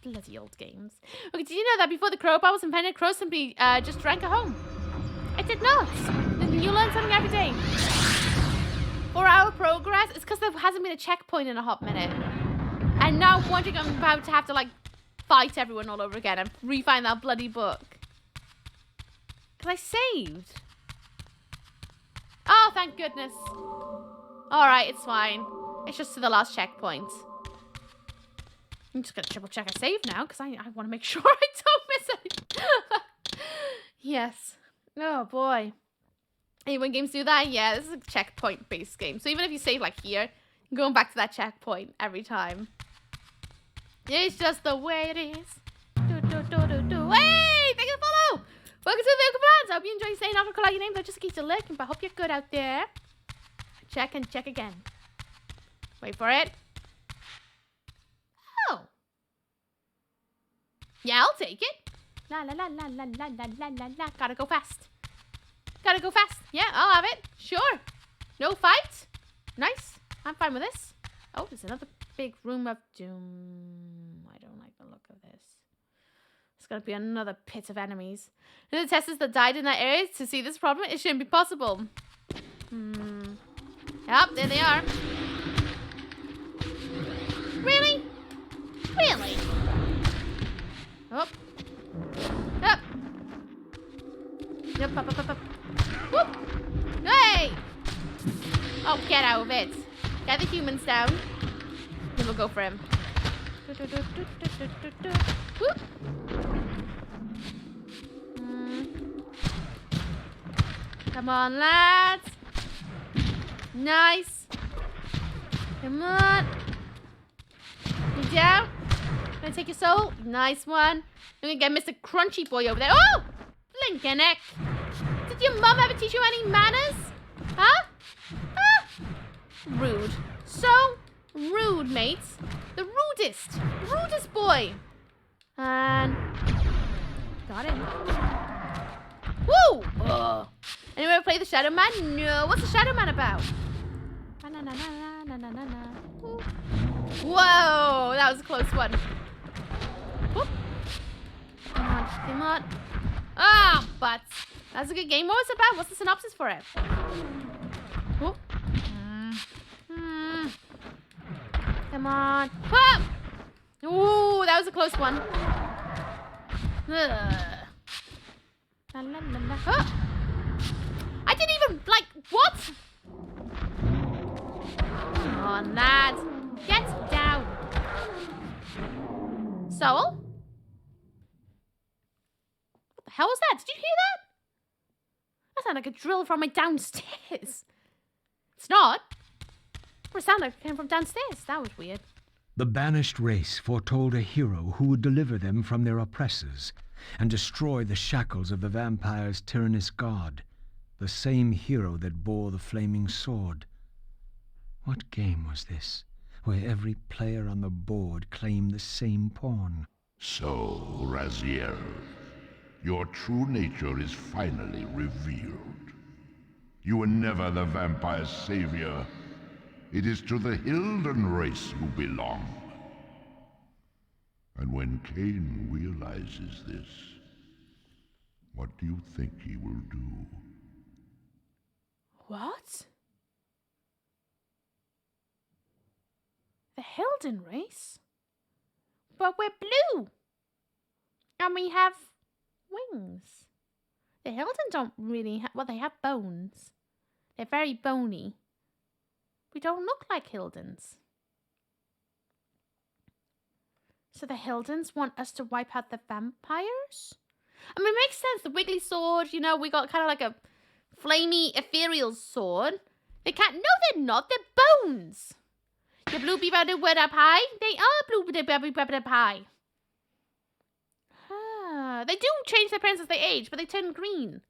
Bloody old games. Okay, did you know that before the crowbar was invented, crows simply just drank at home? It did not. You learn something every day. 4-hour progress? It's because there hasn't been a checkpoint in a hot minute. And now I'm wondering I'm about to have to, like, fight everyone all over again and re-find that bloody book. Because I saved. Oh, thank goodness. Alright, it's fine. It's just to the last checkpoint. I'm just going to triple check I saved now because I want to make sure I don't miss it. Yes. Oh, boy. Hey, when games do that, yeah, this is a checkpoint-based game. So even if you save, like, here, you're going back to that checkpoint every time. It's just the way it is. Hey, thank you for the follow. Welcome to the Vehicle Friends. I hope you enjoy saying not to call out your name, though, just in case you're lurking, but I hope you're good out there. Check and check again. Wait for it. Oh. Yeah, I'll take it. La la la la la la la la la la. Gotta go fast. Gotta go fast. Yeah, I'll have it. Sure. No fight. Nice. I'm fine with this. Oh, there's another big room of doom. I don't like the look of this. It's gonna be another pit of enemies. And the testers that died in that area to see this problem, it shouldn't be possible. Yep, there they are. Really? Really? Up. Up. Yep, up, up, up, up. Whoop! Hey! Oh, get out of it. Get the humans down. Then we'll go for him. Whoop! Come on, lads. Nice. Come on. You down? Gonna take your soul. Nice one. I'm gonna get Mr. Crunchy Boy over there. Oh! Blinking neck. Did your mum ever teach you any manners? Huh? Huh? Rude. So rude, mates. The rudest. Rudest boy. And got him. Woo! Ugh. Anyone ever play the Shadow Man? No. What's the Shadow Man about? Whoa! That was a close one. Whoop. Come on, come on. Ah, butts. That's a good game. What was it about? What's the synopsis for it? Whoop. Come on. Whoop. Ooh, that was a close one. La, la, la, la. Oh. I didn't even, like, what? Come on, lads. Get down. Soul? What the hell was that? Did you hear that? That sounded like a drill from my downstairs. It's not. It sounded like it came from downstairs. That was weird. The banished race foretold a hero who would deliver them from their oppressors and destroy the shackles of the vampire's tyrannous god, the same hero that bore the flaming sword. What game was this, where every player on the board claimed the same pawn? So, Raziel, your true nature is finally revealed. You were never the vampire's savior. It is to the Hilden race you belong. And when Kain realizes this, what do you think he will do? What? The Hilden race? But we're blue! And we have wings. The Hilden don't really have... Well, they have bones. They're very bony. We don't look like Hildens. So the Hildens want us to wipe out the vampires? I mean, it makes sense. The wiggly sword, you know, we got kind of like a flamey, ethereal sword. They can't... No, they're not. They're bones. The blue people do word up high. They are blue people up high. They do change their appearance as they age, but they turn green.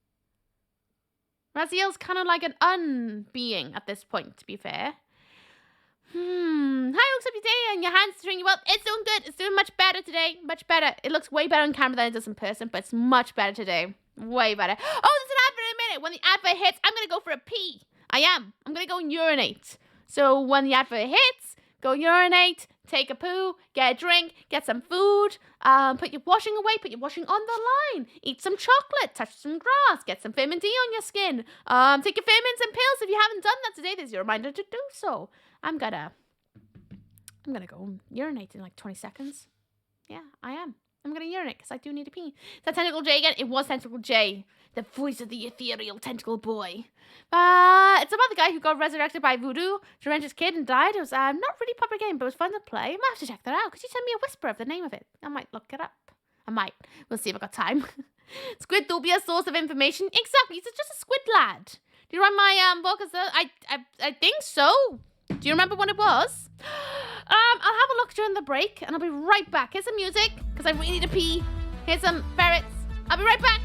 Raziel's kind of like an unbeing at this point, to be fair. How looks up your day and your hands treating you well? It's doing good. It's doing much better today. Much better. It looks way better on camera than it does in person, but it's much better today. Way better. Oh, there's an advert in a minute. When the advert hits, I'm going to go for a pee. I am. I'm going to go and urinate. So when the advert hits, go urinate, take a poo, get a drink, get some food, put your washing away, put your washing on the line, eat some chocolate, touch some grass, get some vitamin D on your skin, take your vitamins and pills if you haven't done that today. There's your reminder to do so. I'm gonna go urinate in like 20 seconds. Yeah, I am. I'm gonna urinate because I do need to pee. Is that Tentacle J again? It was Tentacle J, the voice of the ethereal tentacle boy. It's about the guy who got resurrected by voodoo to revenge his kid and died. It was not really a proper game, but it was fun to play. I might have to check that out. Could you send me a whisper of the name of it? I might look it up. I might. We'll see if I got time. Squid will be a source of information. Exactly. He's just a squid lad. Do you run my book? I think so. Do you remember what it was? I'll have a look during the break, and I'll be right back. Here's some music, because I really need to pee. Here's some ferrets. I'll be right back.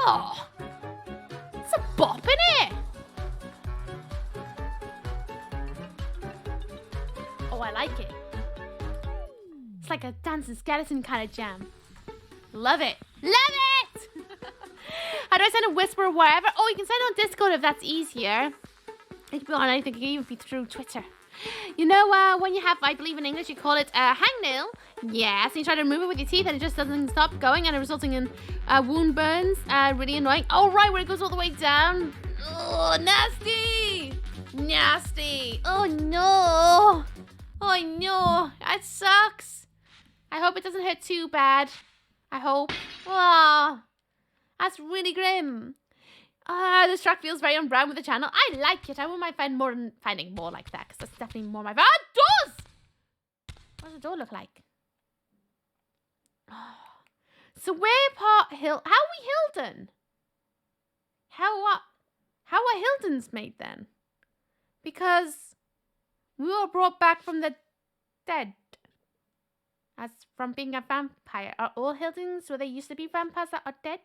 Oh, it's a bop, innit? Oh, I like it. It's like a dancing skeleton kind of jam. Love it. Love it! How do I send a whisper or whatever? Oh, you can send on Discord if that's easier. It can be on anything. It can even be through Twitter. You know, when you have, I believe in English, you call it hangnail. Yes, and you try to remove it with your teeth and it just doesn't stop going and it resulting in wound burns. Really annoying. Oh, right, where it goes all the way down. Oh, nasty. Nasty. Oh, no. Oh, no. That sucks. I hope it doesn't hurt too bad. I hope. Oh, that's really grim. This track feels very on brand with the channel. I like it. I wouldn't mind finding more like that because that's definitely more my vibe. Ah, doors! What does the door look like? Oh. So where part Hill? How are we Hilden? How are Hildens made then? Because we were brought back from the dead. As from being a vampire. Are all Hildens where they used to be vampires that are dead?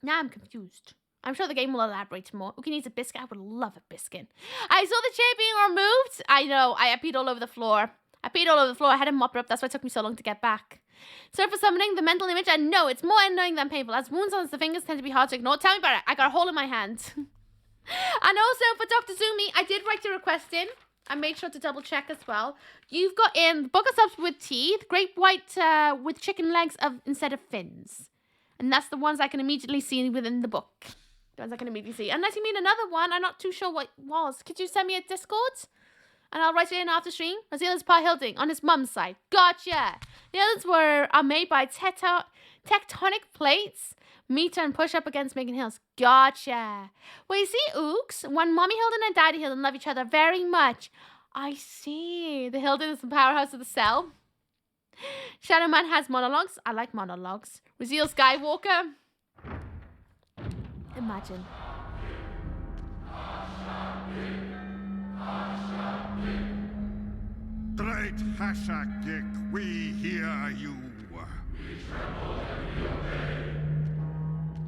Now I'm confused. I'm sure the game will elaborate more. Uki needs a biscuit. I would love a biscuit. I saw the chair being removed. I know. I peed all over the floor. I had to mop it up. That's why it took me so long to get back. Sorry for summoning the mental image. I know it's more annoying than painful. As wounds on the fingers tend to be hard to ignore. Tell me about it. I got a hole in my hand. And also for Dr. Zumi, I did write a request in. I made sure to double check as well. You've got in Booker subs with teeth, great white with chicken legs instead of fins. And that's the ones I can immediately see within the book. The ones I can immediately see. Unless you mean another one, I'm not too sure what it was. Could you send me a Discord? And I'll write it in after stream. Azela's Pa Hilding on his mum's side. Gotcha. The others are made by tectonic plates. Meter and push up against Megan Hills. Gotcha. Well, you see, Ooks, when Mommy Hilden and Daddy Hilden love each other very much. I see. The Hilden is the powerhouse of the cell. Shadow Man has monologues. I like monologues. Raziel Skywalker. Imagine. Great Hashakik, we hear you.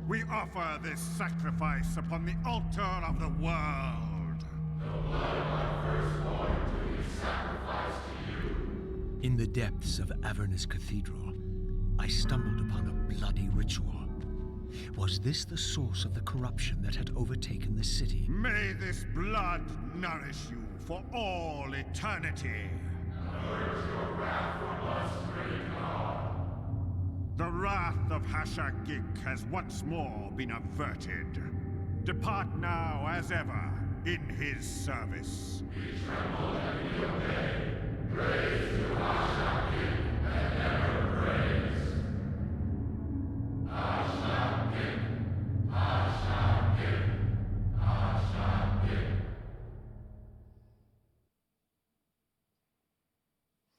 We offer this sacrifice upon the altar of the world. The blood of our firstborn do we sacrifice to you. In the depths of Avernus Cathedral, I stumbled upon a bloody ritual. Was this the source of the corruption that had overtaken the city? May this blood nourish you for all eternity. Purge your wrath from us, great God. The wrath of Hashagik has once more been averted. Depart now as ever in his service. We tremble and we obey. Praise to Hashagik and ever praise. Hashagik, Hashagik, Hashagik.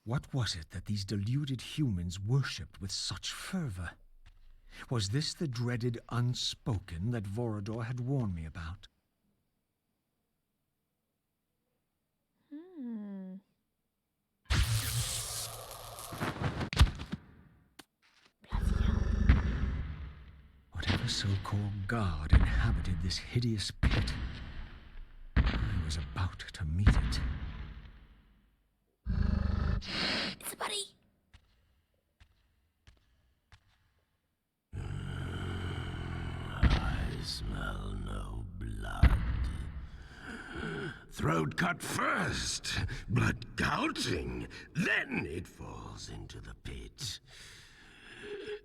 What was it that these deluded humans worshipped with such fervor? Was this the dreaded unspoken that Vorador had warned me about? Whatever so-called god inhabited this hideous pit, I was about to meet it. It's a buddy. I smell no blood. Throat cut first, blood gouting, then it falls into the pit.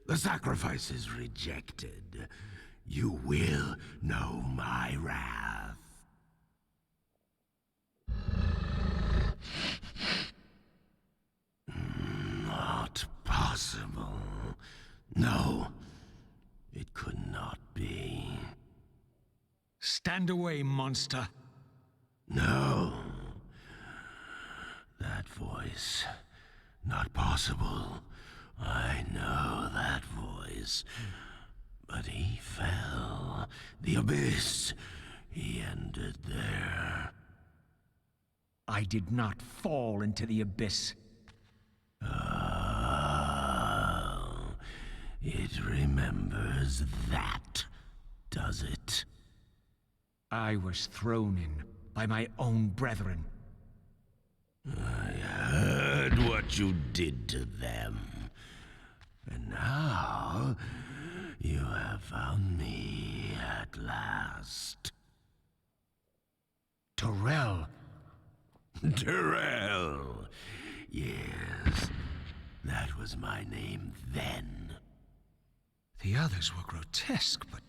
The sacrifice is rejected. You will know my wrath. Not possible. No, it could not be. Stand away, monster! No. That voice. Not possible. I know that voice. But he fell. The abyss. He ended there. I did not fall into the abyss. Oh, it remembers that, does it? I was thrown in by my own brethren. I heard what you did to them. And now, You have found me at last. Terrell! Terrell! Yes, that was my name then. The others were grotesque, but...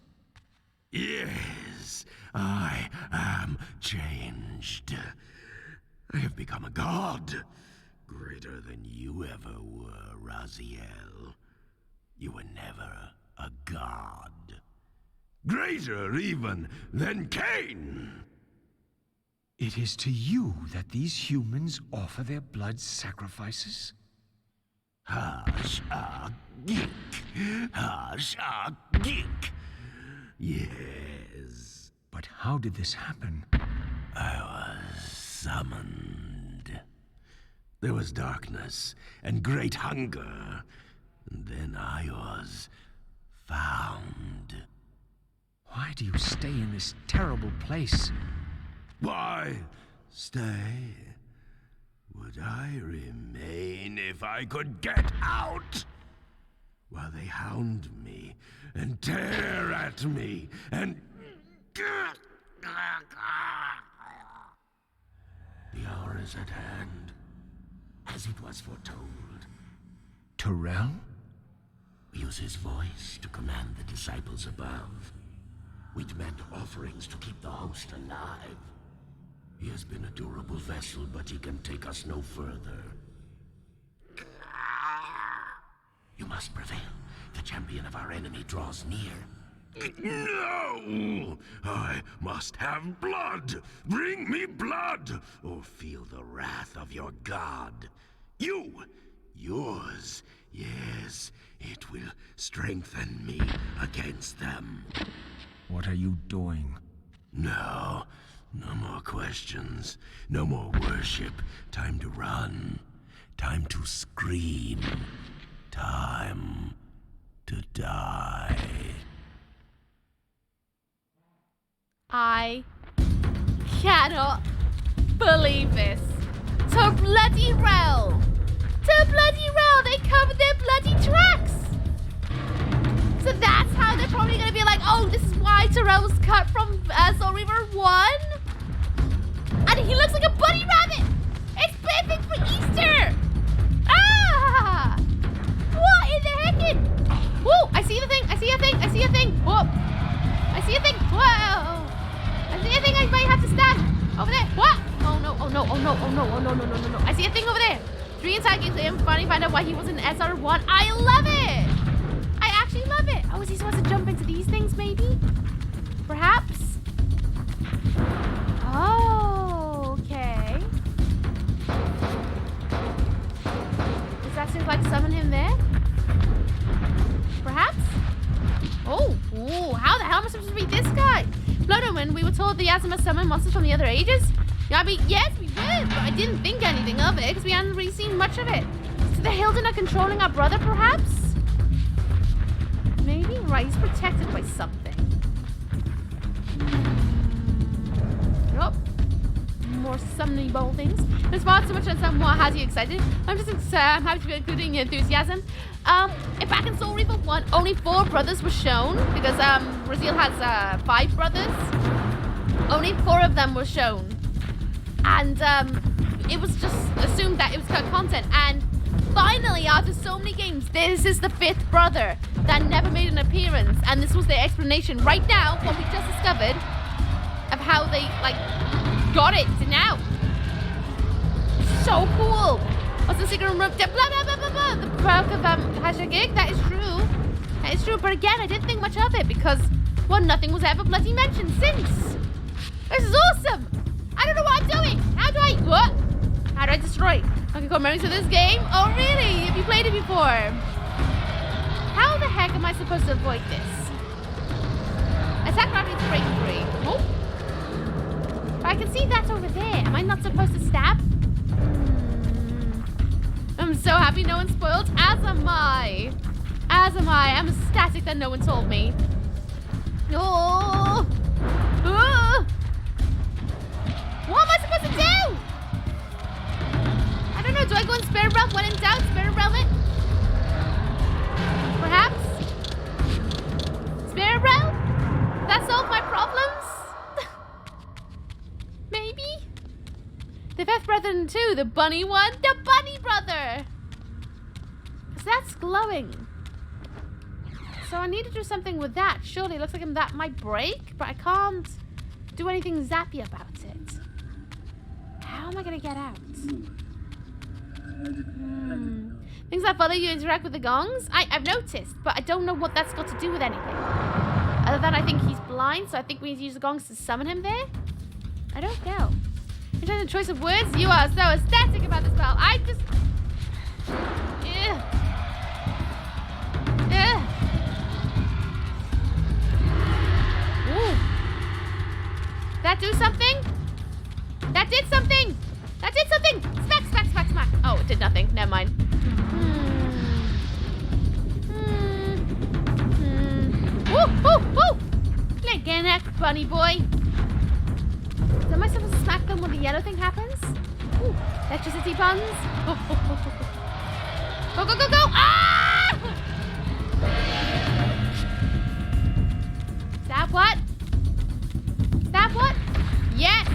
Yes, I am changed. I have become a god. Greater than you ever were, Raziel. You were never a god. Greater even than Kain! It is to you that these humans offer their blood sacrifices? Hash-a-geek. Hash-a-geek. Yes. But how did this happen? I was summoned. There was darkness and great hunger. And then I was found. Why do you stay in this terrible place? Why stay? Would I remain if I could get out? While they hound me and tear at me and... The hour is at hand, as it was foretold. Terrell? Use his voice to command the disciples above. We demand offerings to keep the host alive. He has been a durable vessel, but he can take us no further. You must prevail. The champion of our enemy draws near. No! I must have blood! Bring me blood! Or feel the wrath of your god. Yours. Yes, it will strengthen me against them. What are you doing? No more questions. No more worship. Time to run. Time to scream. Time to die. I cannot believe this. To bloody Rel! They covered their bloody tracks! So that's how they're probably gonna be like, oh, this is why Terrell was cut from Soul Reaver 1? And he looks like a bunny rabbit! It's perfect for Easter! Ah! What in the heckin'? Whoa, I see a thing! Whoa! I see a thing! Whoa! I see a thing I might have to stab! Over there! What? Oh no. I see a thing over there! 3 entire games later, finally find out why he was in SR1. I love it! I actually love it! Oh, is he supposed to jump into these things, maybe? Perhaps? Oh, okay. Does that seem like summon him there? Perhaps? Oh, how the hell am I supposed to beat this guy? Blood Omen, we were told the Yazima summoned monsters from the other ages? Yeah, I mean, yes, we did, but I didn't think anything of it because we hadn't really seen much of it. So the Hilden are controlling our brother, perhaps? Maybe? Right, he's protected by something. Nope. More summoning bowl things. There's far too much on some more. Has you excited? I'm happy to be including your enthusiasm. Back in Soul Reaver 1, only 4 brothers were shown because Raziel has 5 brothers. Only 4 of them were shown. And it was just assumed that it was cut content. And finally, after so many games, this is the 5th brother that never made an appearance. And this was their explanation right now, what we just discovered, of how they, got it to now. So cool. What's the secret room? Blah, blah, blah, blah, blah. The perk of Hashagig, that is true. That is true. But again, I didn't think much of it because, well, nothing was ever bloody mentioned since. This is awesome. I don't know what I'm doing. How do I destroy? Okay, cool. Memories of this game? Oh, really? Have you played it before? How the heck am I supposed to avoid this? Attack rapid break 3. Oh. But I can see that's over there. Am I not supposed to stab? I'm so happy no one spoiled. As am I. I'm ecstatic that no one told me. Oh. What am I supposed to do? I don't know. Do I go in Spirit Realm? When in doubt, Spirit Realm it? Perhaps? one too. The bunny one. The bunny brother. So that's glowing. So I need to do something with that. Surely it looks like that might break, but I can't do anything zappy about it. How am I going to get out? Things that follow you interact with the gongs? I've noticed, but I don't know what that's got to do with anything. Other than I think he's blind, so I think we need to use the gongs to summon him there? I don't know. Interesting choice of words. You are so ecstatic about this spell. I just... Ooh. That do something? That did something! That did something! Smack, smack, smack, smack. Oh, it did nothing. Never mind. Woo, woo, woo! Like an act, bunny boy. So am I supposed to smack them when the yellow thing happens? Ooh, electricity buns. Go, go, go, go, go. Go, go, go, go! Ah! Is that what? Is that what? Yes!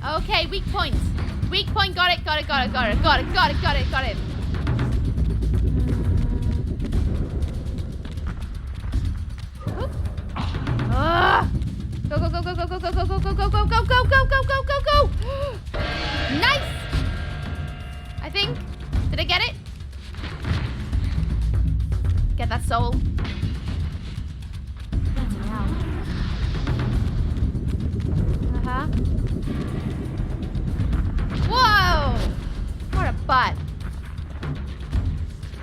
Okay, weak point. Weak point, got it, got it, got it, got it, got it, got it, got it, got it. Go, go, go, go, go, go, go, go, go, go, go, go, go, go, go, go, go, go, go. Nice! I think. Did I get it? Get that soul. Uh-huh. Whoa! What a butt.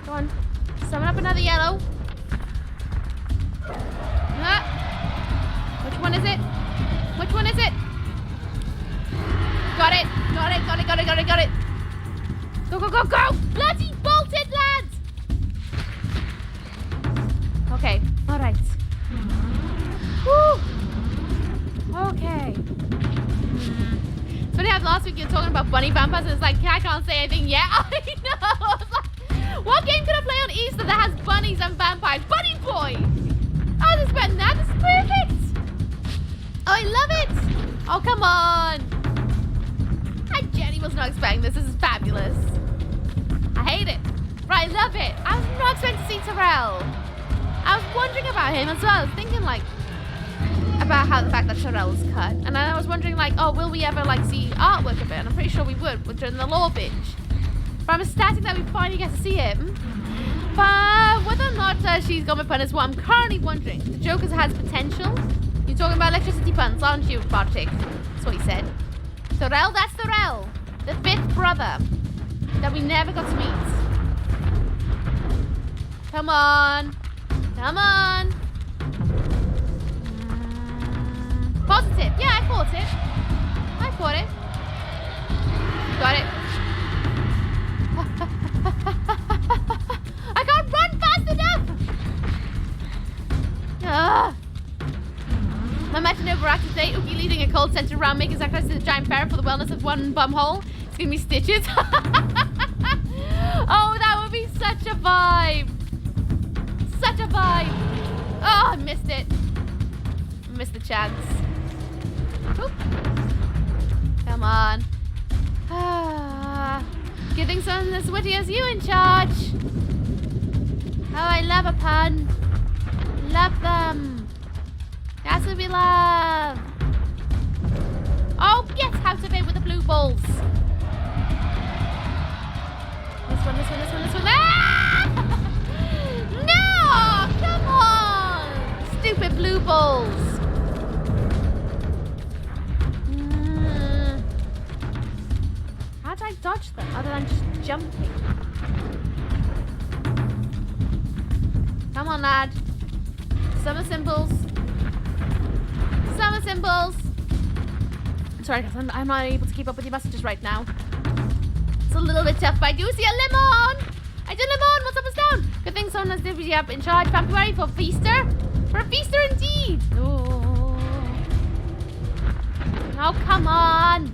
Go on. Summon up another yellow. Which one is it? Which one is it? Got it. Got it. Got it. Got it. Got it. Got it. Go, go, go, go! Bloody bolted, lads! Okay. All right. Woo! Okay. It's funny how last week you were talking about bunny vampires and it's like, I can't say anything yet. I know! I was like, what game could I play on Easter that has bunnies and vampires? Bunny Boy! Oh, this is better than that. This is perfect! Oh, I love it! Oh, come on! I genuinely was not expecting this. This is fabulous. I hate it. But I love it. I was not expecting to see Terrell. I was wondering about him as well. I was thinking, like, about how the fact that Terrell was cut. And then I was wondering, like, oh, will we ever, like, see artwork of it? And I'm pretty sure we would during the lore binge. But I'm ecstatic that we finally get to see him. But whether or not she's gone with pun is what I'm currently wondering. The Joker has potential. You're talking about electricity puns, aren't you, Bartik? That's what he said. Thorell, that's Thorell. The fifth brother that we never got to meet. Come on. Come on. Positive. Yeah, I caught it. I caught it. Got it. I can't run fast enough! My imagine overactive today. Ookie leading a cold center around making sacrifice to the giant parrot for the wellness of one bum hole. It's gonna be Stitches. Oh, that would be such a vibe. Such a vibe. Oh, I missed it. I missed the chance. Oop. Come on. Good thing someone as witty as you in charge. Oh, I love a pun. Love them. That's what we love. Oh, get out of it with the blue balls. This one, this one, this one, this one. Ah! No! Come on! Stupid blue balls. How did I dodge them other than just jumping? Come on, lad. Summer symbols. Summer symbols. Sorry, guys, I'm not able to keep up with your messages right now. It's a little bit tough, but I do see a lemon. I do lemon. What's up and down? Good thing someone has Divvy up in charge. February for Feaster. For a Feaster indeed. Oh. Oh, come on.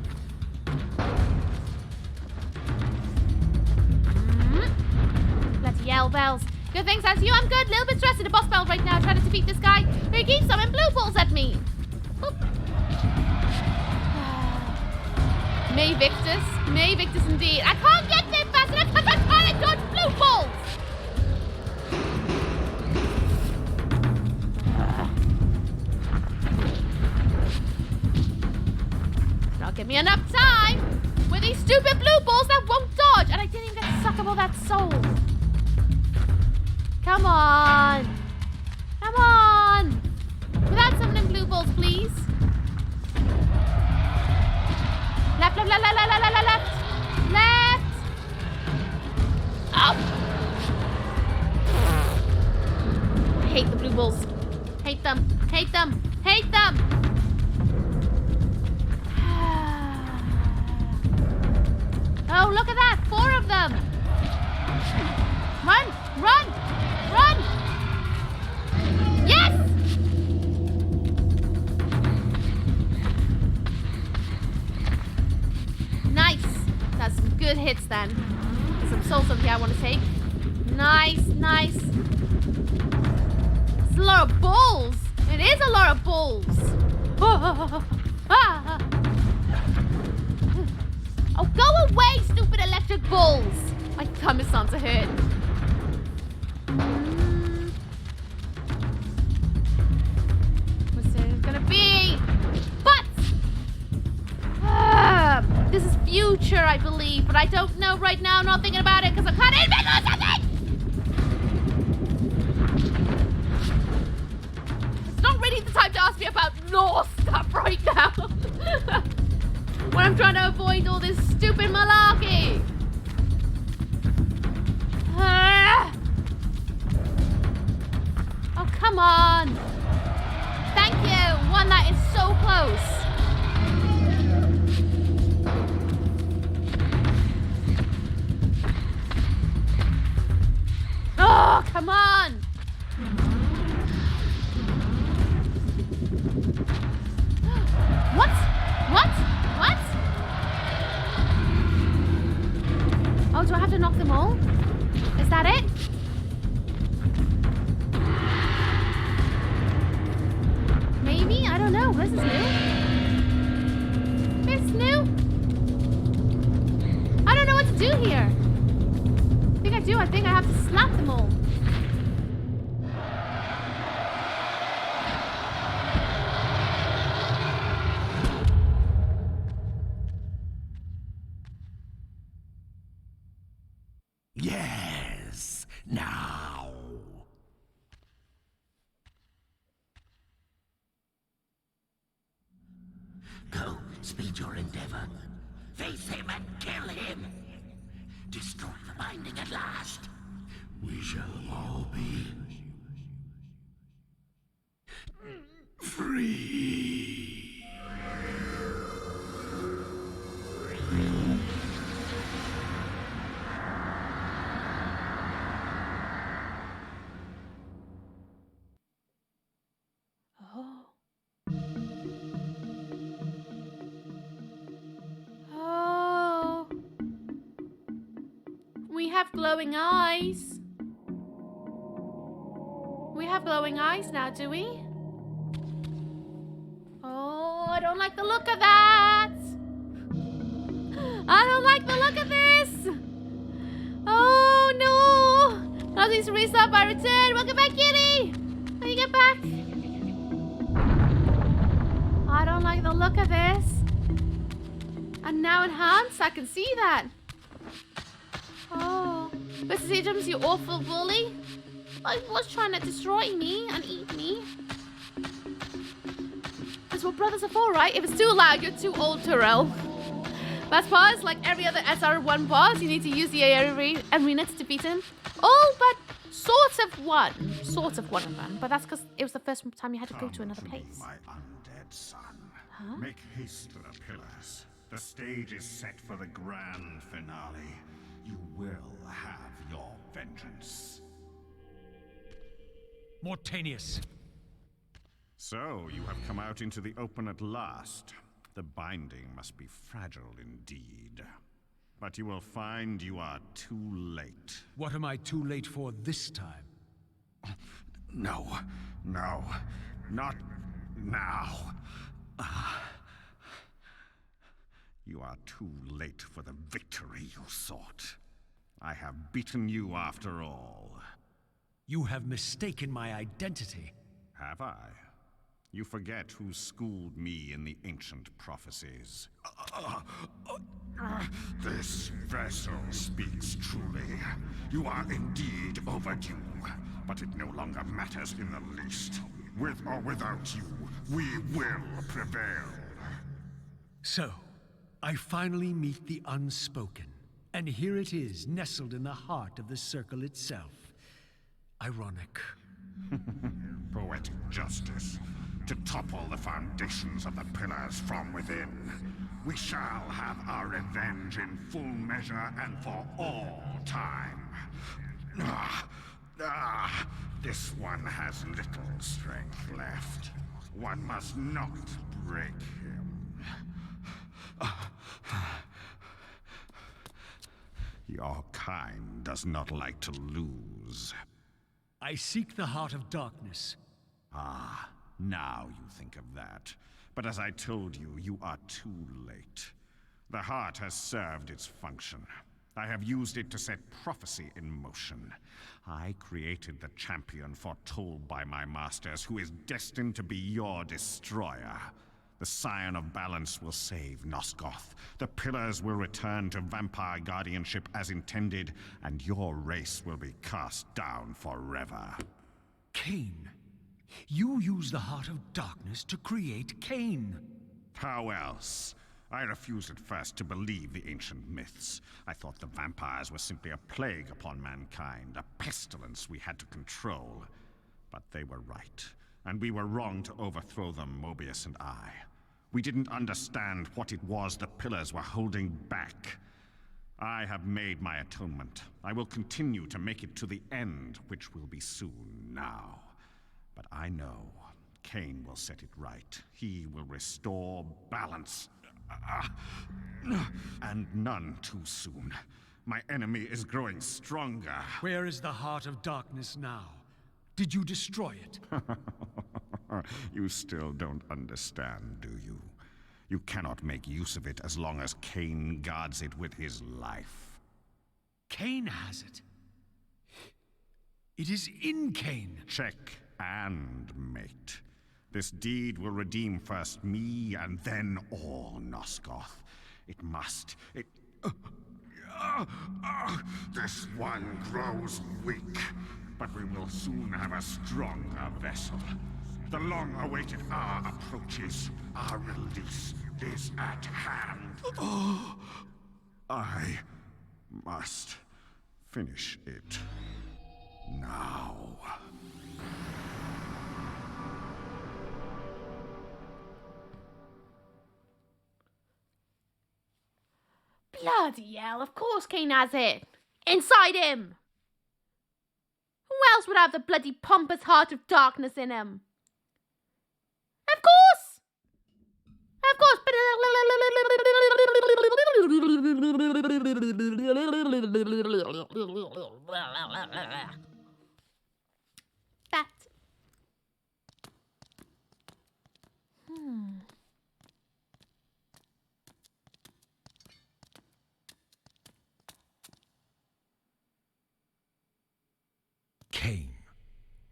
Let's yell bells. Good things as you. I'm good. A little bit stressed in a boss battle right now trying to defeat this guy who keeps throwing blue balls at me. Oop. May Victus. May Victus indeed. I can't get there fast enough because I'm trying to dodge blue balls. Not give me enough time with these stupid blue balls that won't dodge. And I didn't even get to suck up all that soul. Come on. Come on. Without some of them blue balls, please. Left, left, left, left, left, left, left, left. Left. Up. I hate the blue balls. Hate them. Hate them. Hate them. Oh, look at that. 4 of them. Run. Run. Run. Yes. Nice. That's some good hits then. There's some souls up here I want to take. Nice, nice. It's a lot of balls. It is a lot of balls. Oh, go away, stupid electric balls. My thumb is starting to hurt. What's it gonna be? But this is future, I believe, but I don't know right now. I'm not thinking about it because I'm kind of in the middle of something. It's not really the time to ask me about law stuff right now. When I'm trying to avoid all this stupid malarkey. Oh, come on. Thank you. One that is so close. Oh, come on. What? What? What? Oh, do I have to knock them all? Is that it? Maybe? I don't know. This is new. It's new. I don't know what to do here. I think I do. I think I have to slap them all. Yes, now. Go, speed your endeavor. Face him and kill him. Destroy the binding at last. We shall all be free. Oh. We have glowing eyes. We have glowing eyes now, do we? Oh, I don't like the look of that. I don't like the look of this. Oh, no. Now please restart by return. Welcome back, Kitty. How you get back? I don't like the look of this. And now enhanced, I can see that. Oh. Mr. Seedums, you awful bully. I was trying to destroy me and eat me. That's what brothers are for, right? If it's too loud, you're too old, Terrell. Best boss, like every other SR1 boss, you need to use the arena to defeat him. All but sort of one of them. But that's because it was the first time you had to go to another place. My undead son. Huh? Make haste to the pillars. The stage is set for the grand finale. You will have your vengeance. Mortanius. So, you have come out into the open at last. The binding must be fragile indeed. But you will find you are too late. What am I too late for this time? No, not now. You are too late for the victory you sought. I have beaten you after all. You have mistaken my identity. Have I? You forget who schooled me in the ancient prophecies. This vessel speaks truly. You are indeed overdue, but it no longer matters in the least. With or without you, we will prevail. So, I finally meet the unspoken. And here it is, nestled in the heart of the circle itself. Ironic. Poetic justice. To topple the foundations of the pillars from within. We shall have our revenge in full measure and for all time. This one has little strength left. One must not break him. Your kind does not like to lose. I seek the heart of darkness. Ah, now you think of that. But as I told you, you are too late. The heart has served its function. I have used it to set prophecy in motion. I created the champion foretold by my masters, who is destined to be your destroyer. The Scion of Balance will save Nosgoth. The Pillars will return to vampire guardianship as intended, and your race will be cast down forever. Kain. You use the heart of darkness to create Kain. How else? I refused at first to believe the ancient myths. I thought the vampires were simply a plague upon mankind, a pestilence we had to control. But they were right, and we were wrong to overthrow them, Mobius and I. We didn't understand what it was the Pillars were holding back. I have made my atonement. I will continue to make it to the end, which will be soon now. But I know Kain will set it right. He will restore balance. And none too soon. My enemy is growing stronger. Where is the heart of darkness now? Did you destroy it? You still don't understand, do you? You cannot make use of it as long as Kain guards it with his life. Kain has it. It is in Kain. Check and mate. This deed will redeem first me and then all Nosgoth. It must. This one grows weak, but we will soon have a stronger vessel. The long-awaited hour approaches. Our release is at hand. I must finish it now. Bloody hell, of course Kain has it. Inside him. Who else would have the bloody pompous heart of darkness in him? Of course! Of course, but... That. Kain.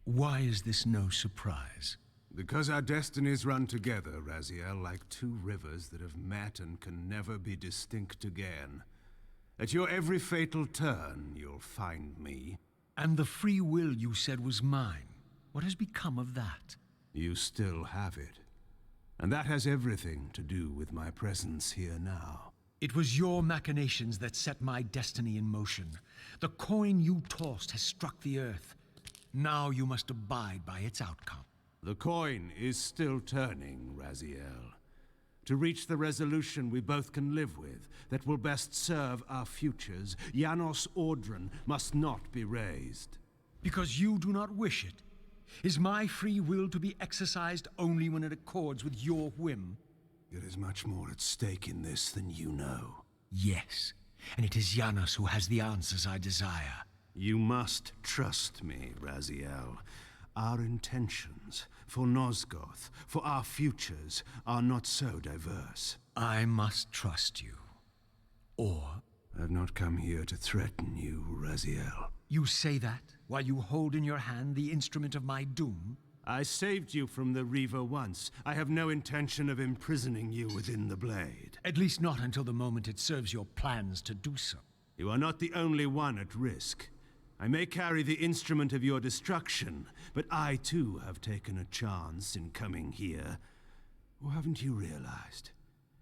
Why is this no surprise? Because our destinies run together, Raziel, like two rivers that have met and can never be distinct again. At your every fatal turn, you'll find me. And the free will you said was mine. What has become of that? You still have it. And that has everything to do with my presence here now. It was your machinations that set my destiny in motion. The coin you tossed has struck the earth. Now you must abide by its outcome. The coin is still turning, Raziel. To reach the resolution we both can live with, that will best serve our futures, Janos Audron must not be raised. Because you do not wish it. Is my free will to be exercised only when it accords with your whim? There is much more at stake in this than you know. Yes, and it is Janos who has the answers I desire. You must trust me, Raziel. Our intentions, for Nosgoth, for our futures, are not so diverse. I must trust you. Or... I've not come here to threaten you, Raziel. You say that while you hold in your hand the instrument of my doom? I saved you from the Reaver once. I have no intention of imprisoning you within the blade. At least not until the moment it serves your plans to do so. You are not the only one at risk. I may carry the instrument of your destruction, but I too have taken a chance in coming here. Or haven't you realized?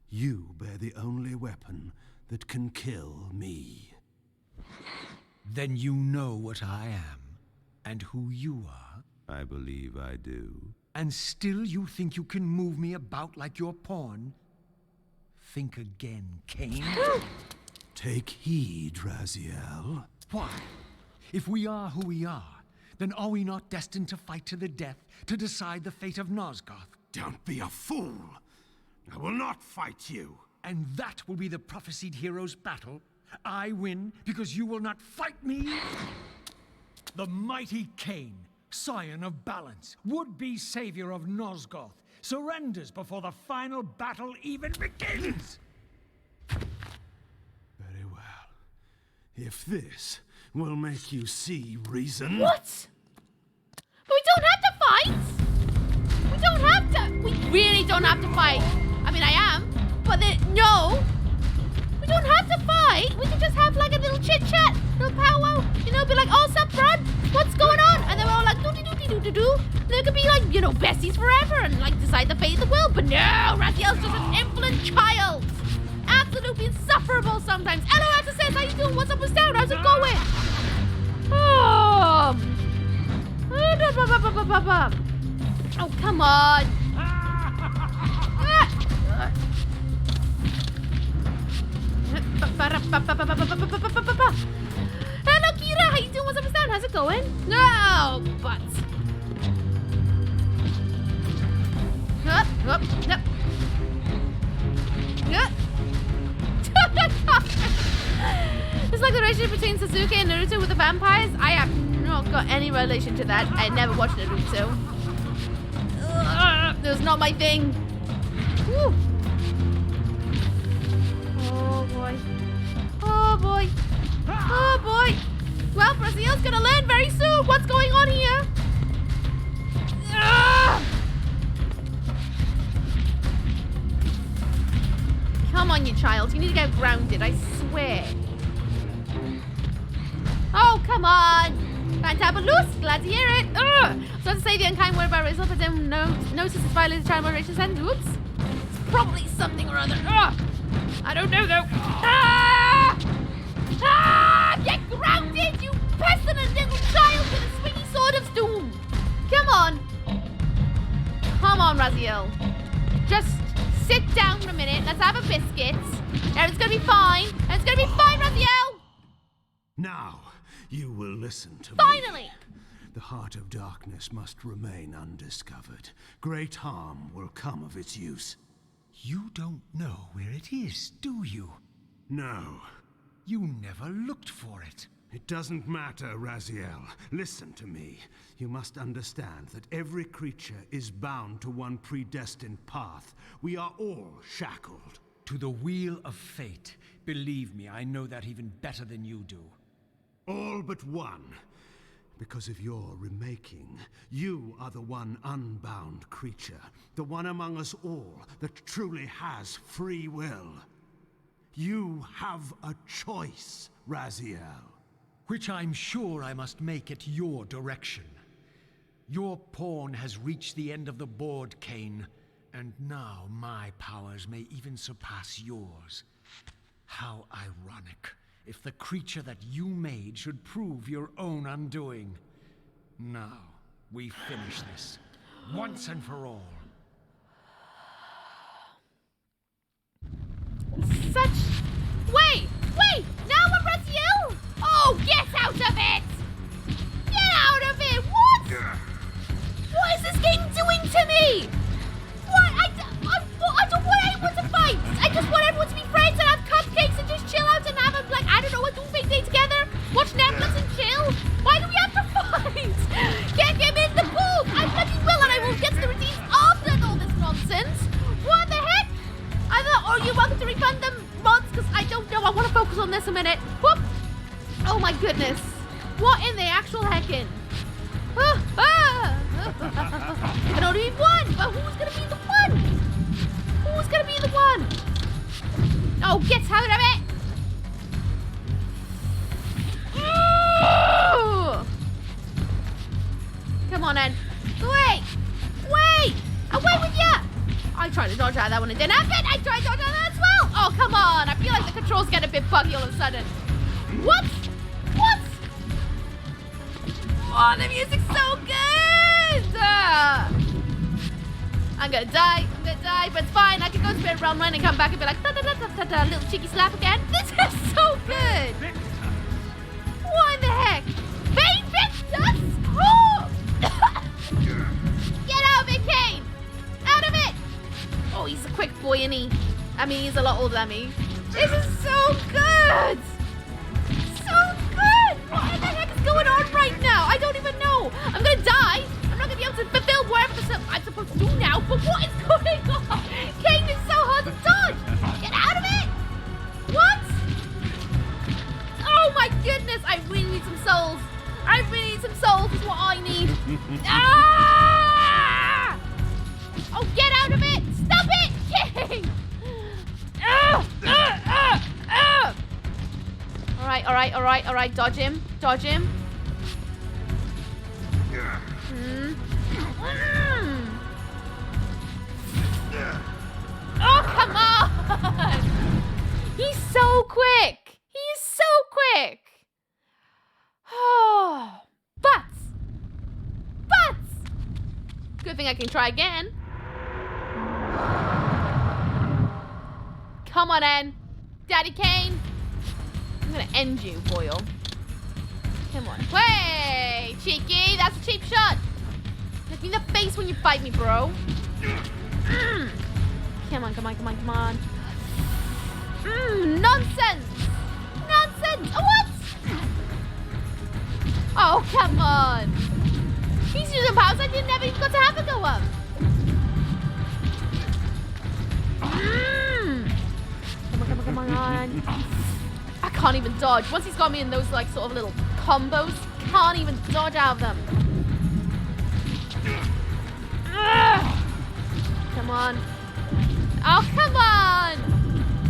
You bear the only weapon that can kill me. Then you know what I am, and who you are. I believe I do. And still you think you can move me about like your pawn? Think again, Kain. Take heed, Raziel. Why? If we are who we are, then are we not destined to fight to the death to decide the fate of Nosgoth? Don't be a fool! I will not fight you! And that will be the prophesied hero's battle? I win because you will not fight me? The mighty Kain, scion of balance, would-be savior of Nosgoth, surrenders before the final battle even begins! Very well. If this will make you see reason... What? But we don't have to fight! We don't have to! We really don't have to fight! I mean, I am, but no! We don't have to fight! We can just have like a little chit-chat, little powwow, you know, be like, oh, sup, bud? What's going on? And then we're all like, do-do-do-do-do-do. They could be like, you know, besties forever and like decide the fate of the world. But no, Raziel's just an infinite child. Absolutely insufferable sometimes. Hello, Asa says, how you doing? What's up, what's down? How's it going? Oh, come on. Hello, Kira. How you doing? What's up, what's down? How's it going? No, but... It's like the relationship between Sasuke and Naruto with the vampires. I have not got any relation to that. I never watched Naruto. It was not my thing. Woo. Oh boy. Oh boy. Oh boy. Well, Brazil's gonna learn very soon what's going on here. Come on, you child. You need to get grounded, I swear. Oh, come on. Fantabulous. Glad to hear it. So to say the unkind word about Rizal, but then notice it's violated child moderation sentence. Oops. It's probably something or other. I don't know, though. Get grounded, you pestilent little child with a swingy sword of doom. Come on. Come on, Raziel. Just sit down for a minute. Let's have a biscuit. Everything's gonna be fine. It's gonna be fine, Raziel. Now, you will listen to me. Finally! The heart of darkness must remain undiscovered. Great harm will come of its use. You don't know where it is, do you? No. You never looked for it. It doesn't matter, Raziel. Listen to me. You must understand that every creature is bound to one predestined path. We are all shackled. To the wheel of fate. Believe me, I know that even better than you do. All but one. Because of your remaking, you are the one unbound creature. The one among us all that truly has free will. You have a choice, Raziel. Which I'm sure I must make at your direction. Your pawn has reached the end of the board, Kain, and now my powers may even surpass yours. How ironic, if the creature that you made should prove your own undoing. Now, we finish this, once and for all. Wait! Now we're Raziel? Oh, get out of it! Get out of it! What? What is this game doing to me? What? I don't want anyone to fight! I just want everyone to be friends and have cupcakes and just chill out and have a, like, I don't know, a doomsday day together? Watch Netflix and chill? Why do we have to fight? Get him in the pool! I bloody will, and I will get to the redeems after all this nonsense! What the heck? I thought, Oh my goodness. What in the actual heckin'? It can only be one, but who's gonna be the one? Who's gonna be the one? Oh, get out of it! Ooh. Come on, then. Wait! Away with ya! I tried to dodge out of that one, it didn't happen! I tried to dodge out of that as well! Oh, come on! I feel like the controls get a bit buggy all of a sudden. What? Oh, the music's so good! I'm gonna die, but it's fine. I can go spirit realm run and come back and be like, da-da-da-da-da-da, little cheeky slap again. This is so good! What in the heck? Kain Victus! Oh! Get out of it, Kain! Out of it! Oh, he's a quick boy, isn't he? I mean, he's a lot older than me. This is so good! So good! What in the heck is going on right now? I don't even know. I'm gonna die. I'm not gonna be able to fulfill whatever I'm supposed to do now, but what is going on? Kain is so hard to dodge! Get out of it! What? Oh my goodness! I really need some souls. I really need some souls is what I need. Ah! Oh, get out of it! Stop it, Kain! All right. Dodge him. Oh, come on! He's so quick. Oh, but good thing I can try again. Come on, in, Daddy Kain. I'm gonna end you, Boyle. Come on. Way, cheeky. That's a cheap shot. Hit me in the face when you fight me, bro. Come on. Nonsense. Oh, what? Oh, come on. He's using powers I didn't never even got to have a go up. Come on. I can't even dodge. Once he's got me in those like sort of little combos, can't even dodge out of them. Come on. Oh, come on.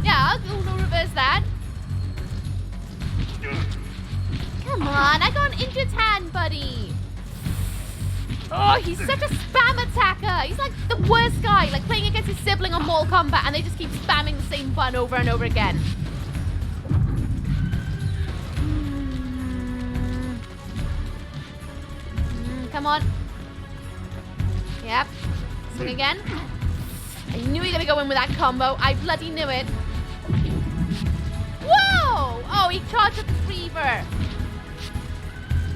Yeah, I'll reverse that. Come on, I got an injured hand, buddy. Oh, he's such a spam attacker. He's like the worst guy, like playing against his sibling on Mortal Kombat and they just keep spamming the same button over and over again. Come on. Yep. Swing again. I knew you were going to go in with that combo. I bloody knew it. Whoa! Oh, he charged at the Reaver.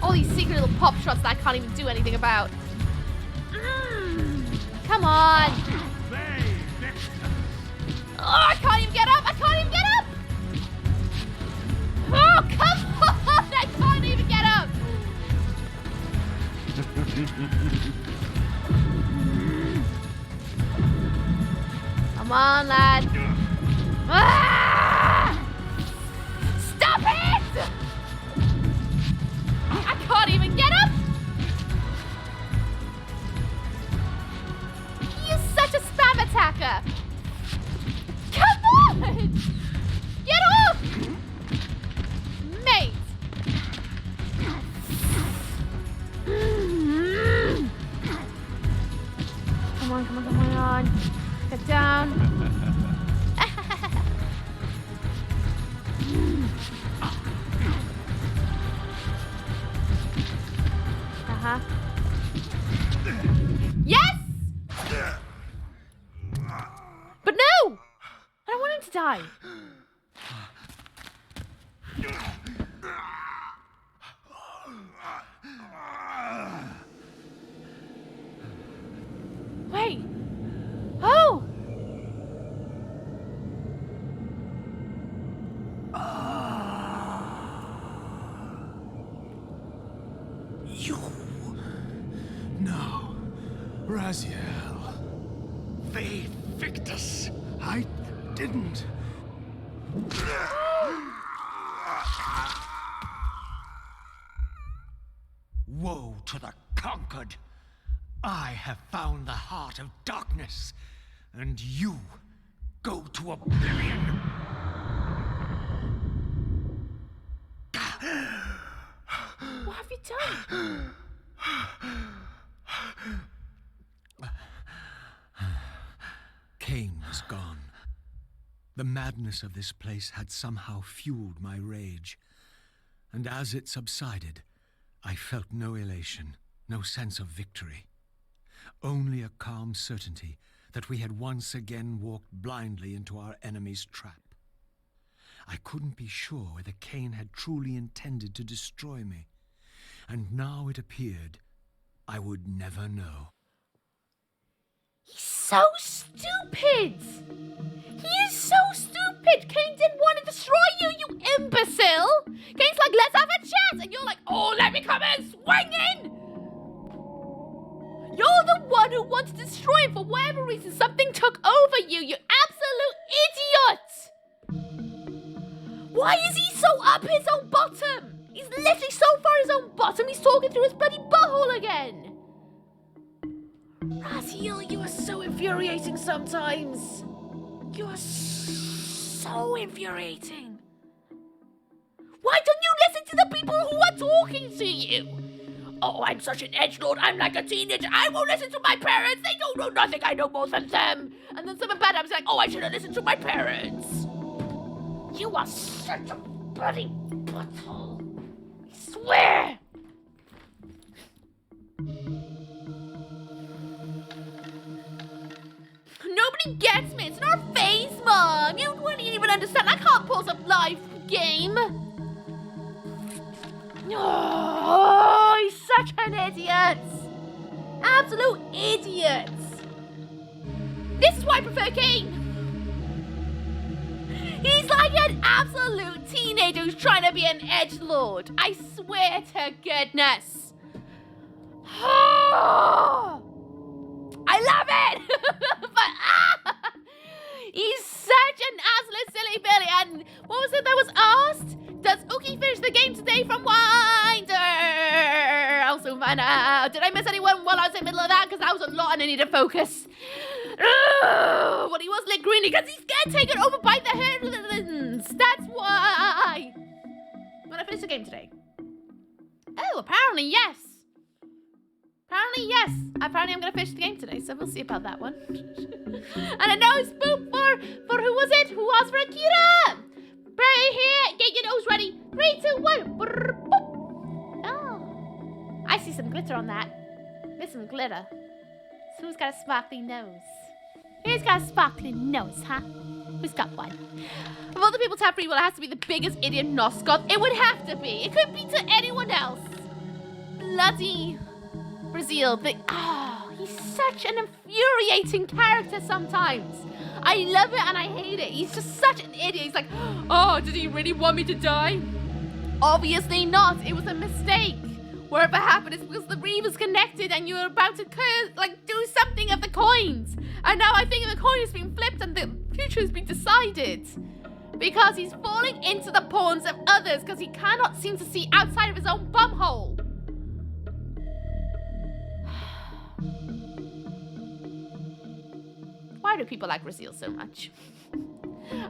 All these secret little pop shots that I can't even do anything about. Come on. Oh, I can't even get up. Oh, come on. I can't even get up. Come on, lad. Ah! Stop it! I can't even get up. He is such a spam attacker. Come on! Get off! Mate! Come on. Get down. Yes! But no! I don't want him to die. Wait. Oh! You... No. Raziel. They Victus. I didn't. to the conquered. I have found the heart of darkness, and you go to oblivion. What have you done? Kain was gone. The madness of this place had somehow fueled my rage, and as it subsided, I felt no elation, no sense of victory. Only a calm certainty that we had once again walked blindly into our enemy's trap. I couldn't be sure whether Kain had truly intended to destroy me, and now it appeared I would never know. He's so stupid! He is so stupid! Kain didn't want to destroy you, you imbecile! Kain's like, let's have a chat! And you're like, oh, let me come in swinging! You're the one who wanted to destroy him for whatever reason. Something took over you, you absolute idiot! Why is he so up his own bottom? He's literally so far his own bottom, he's talking through his bloody butthole again! Raziel, you are so infuriating sometimes. You are so infuriating. Why don't you listen to the people who are talking to you? Oh, I'm such an edgelord. I'm like a teenager. I won't listen to my parents. They don't know nothing. I know more than them. And then something bad happens, like, oh, I should have listened to my parents. You are such a bloody butthole. I swear. Nobody gets me. It's not a phase, Mom. You wouldn't even understand. I can't pause up live game. Oh, he's such an idiot. Absolute idiot. This is why I prefer Kain. He's like an absolute teenager who's trying to be an edgelord. I swear to goodness. I love it! But he's such an absolute silly Billy. And what was it that was asked? Does Uki finish the game today from Winder? I'll soon find out. Did I miss anyone while I was in the middle of that? Because that was a lot and I need to focus. But he was lit greeny because he's getting taken over by the Highlands. That's why. Will I finish the game today? Oh, apparently yes. Apparently, yes. Apparently, I'm going to finish the game today, so we'll see about that one. And a nose boop for who was it? Who was for Akira? Right here. Get your nose ready. 3, 2, 1. Brrr, boop. Oh. I see some glitter on that. There's some glitter. So who's got a sparkly nose? Who's got a sparkly nose, huh? Who's got one? Of all the people to have free will, it has to be the biggest idiot Nosgoth. It would have to be. It could be to anyone else. Bloody Raziel, he's such an infuriating character sometimes. I love it and I hate it. He's just such an idiot. He's like, oh, did he really want me to die? Obviously not. It was a mistake. Whatever happened is because the Reaver's connected and you were about to do something of the coins. And now I think the coin has been flipped and the future has been decided. Because he's falling into the pawns of others because he cannot seem to see outside of his own bumhole. Why do people like Raziel so much?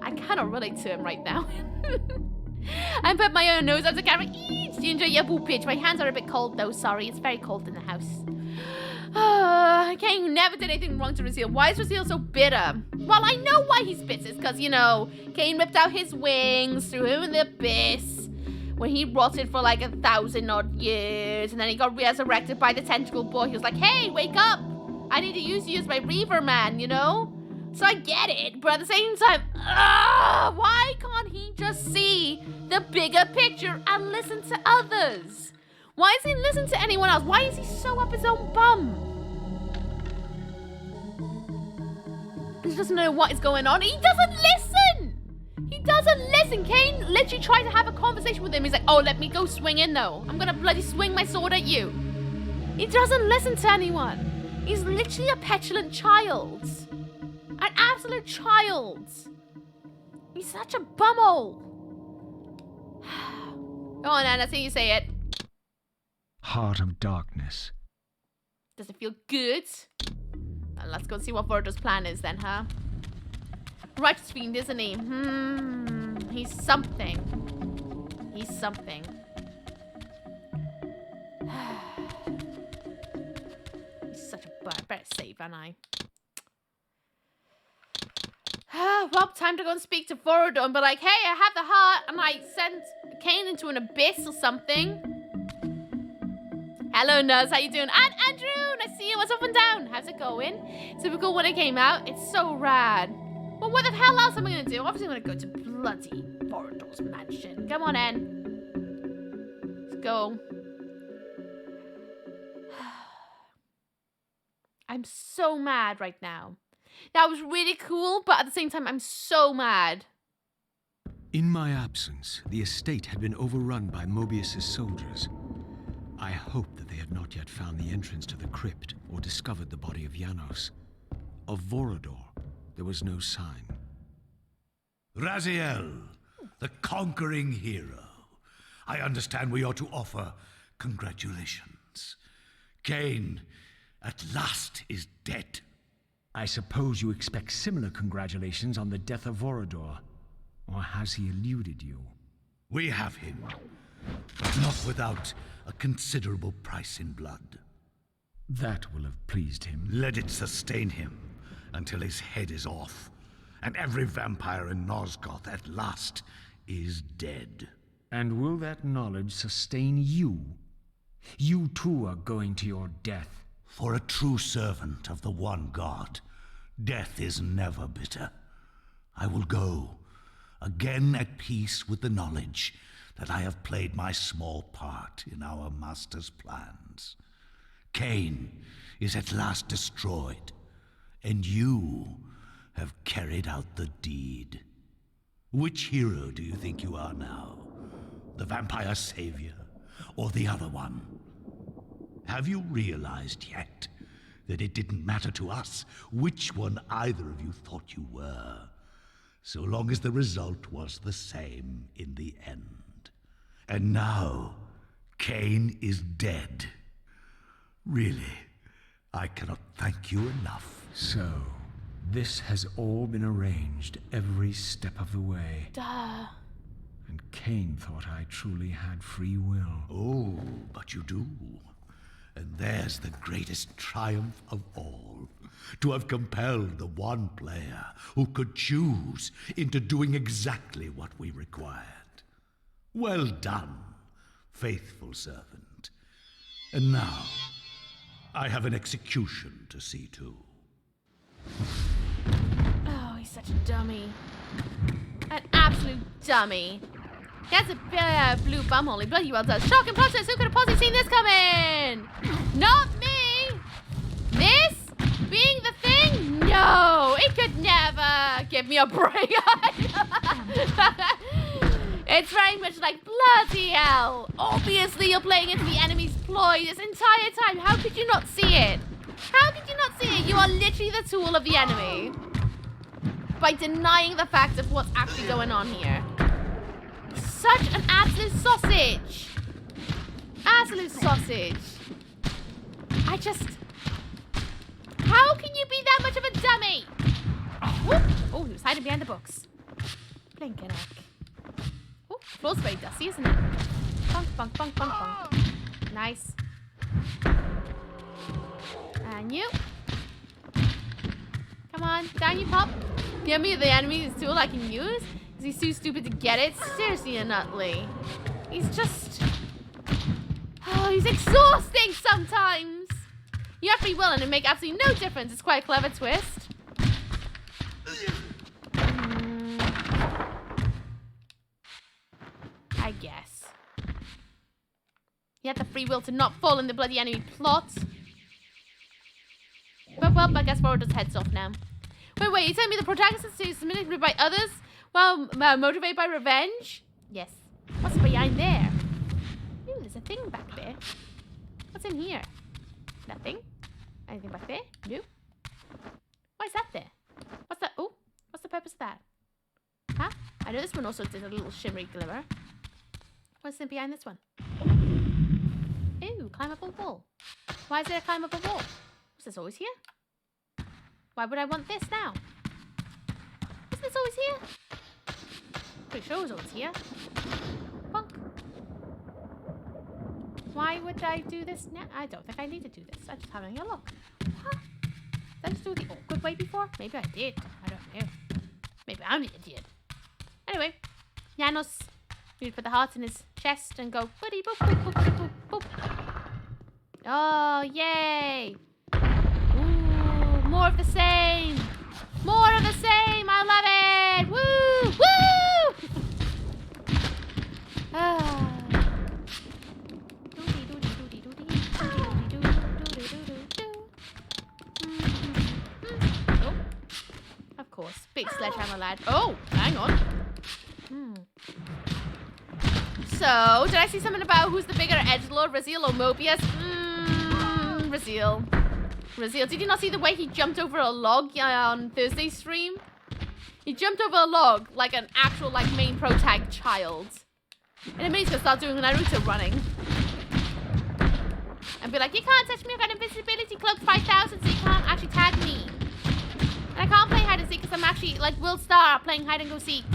I cannot relate to him right now. I put my own nose out the camera. Eat! Do you enjoy your poopage? My hands are a bit cold though, sorry. It's very cold in the house. Kain never did anything wrong to Raziel. Why is Raziel so bitter? Well, I know why he's bitter. It's because, Kain ripped out his wings, threw him in the abyss, when he rotted for like 1,000 odd years, and then he got resurrected by the tentacle boy. He was like, hey, wake up! I need to use you as my Reaver man, So I get it, but at the same time, why can't he just see the bigger picture and listen to others? Why does he listen to anyone else? Why is he so up his own bum? He doesn't know what is going on. He doesn't listen! He doesn't listen. Kain literally tried to have a conversation with him. He's like, oh, let me go swing in though. I'm gonna bloody swing my sword at you. He doesn't listen to anyone. He's literally a petulant child. An absolute child. He's such a bumhole. Go on, Anna, see you say it. Heart of Darkness. Does it feel good? Well, let's go see what Vorador's plan is then, huh? Righteous fiend, isn't he? He's something. He's something. He's such a bird. Better save, aren't I? Well, time to go and speak to Vorador and be like, hey, I have the heart, and I sent Kain into an abyss or something. Hello, Nuz, how you doing? And Andrew, I see you. What's up and down? How's it going? Typical when it came out. It's so rad. Well, what the hell else am I going to do? Obviously, I'm going to go to bloody Vorador's mansion. Come on, En. Let's go. I'm so mad right now. That was really cool, but at the same time, I'm so mad. In my absence, the estate had been overrun by Mobius's soldiers. I hoped that they had not yet found the entrance to the crypt or discovered the body of Janos. Of Vorador, there was no sign. Raziel, the conquering hero. I understand we ought to offer congratulations. Kain, at last, is dead. I suppose you expect similar congratulations on the death of Vorador. Or has he eluded you? We have him, but not without a considerable price in blood. That will have pleased him. Let it sustain him until his head is off, and every vampire in Nosgoth at last is dead. And will that knowledge sustain you? You too are going to your death. For a true servant of the one God, death is never bitter. I will go, again at peace with the knowledge that I have played my small part in our master's plans. Kain is at last destroyed, and you have carried out the deed. Which hero do you think you are now? The vampire savior, or the other one? Have you realized yet that it didn't matter to us which one either of you thought you were, so long as the result was the same in the end? And now, Kain is dead. Really, I cannot thank you enough. So, this has all been arranged every step of the way. Duh. And Kain thought I truly had free will. Oh, but you do. And there's the greatest triumph of all, to have compelled the one player who could choose into doing exactly what we required. Well done, faithful servant. And now, I have an execution to see to. Oh, he's such a dummy. An absolute dummy. That's a blue bumhole. He bloody well does. Shock and process. Who could have possibly seen this coming? Not me. This being the thing? No, it could never give me a break. It's very much like bloody hell. Obviously, you're playing into the enemy's ploy this entire time. How could you not see it? How could you not see it? You are literally the tool of the enemy by denying the fact of what's actually going on here. Such an absolute sausage. Absolute sausage. I just... How can you be that much of a dummy? Oh, he was hiding behind the books. Blinking heck. Oh, floor's very dusty, isn't it? Bunk, bunk, bunk, bunk, bunk. Nice. And you. Come on, down you pop. Give me the enemy's tool I can use. Is he too stupid to get it? Seriously and Nutley. He's just... Oh, he's exhausting sometimes. You have free will and it make absolutely no difference. It's quite a clever twist. I guess. You have the free will to not fall in the bloody enemy plot. But well, I guess Vorador's head's off now. Wait, you telling me the protagonist is manipulated by others while motivated by revenge? Yes. What's behind there? Ooh, there's a thing back there. What's in here? Nothing. Anything back there? No. Why is that there? What's that? Oh, what's the purpose of that? Huh? I know this one also did a little shimmery glimmer. What's in behind this one? Ooh, climbable wall. Why is there a climbable wall? Was this always here? Why would I want this now? Was this always here? Pretty sure it was always here. Bonk. Why would I do this now? I don't think I need to do this. I'm just having a look. Huh? Did I just do it the awkward way before? Maybe I did. I don't know. Maybe I'm the idiot. Anyway, Janos. You put the heart in his chest and go boop, boop, boop, boop, boop, boop. Oh, yay! Ooh, more of the same. More of the same. I love it. Woo! Woo! Ah. Oh, of course, big sledgehammer lad. Oh, hang on. So, did I see something about who's the bigger edgelord, Raziel or Mobius? Raziel. Raziel. Did you not see the way he jumped over a log on Thursday's stream? He jumped over a log like an actual, like, main pro tag child. In a minute, he's gonna start doing Naruto running. And be like, you can't touch me, I've got invisibility cloak 5000, so you can't actually tag me. And I can't play hide and seek because I'm actually, like, will start playing hide and go seek.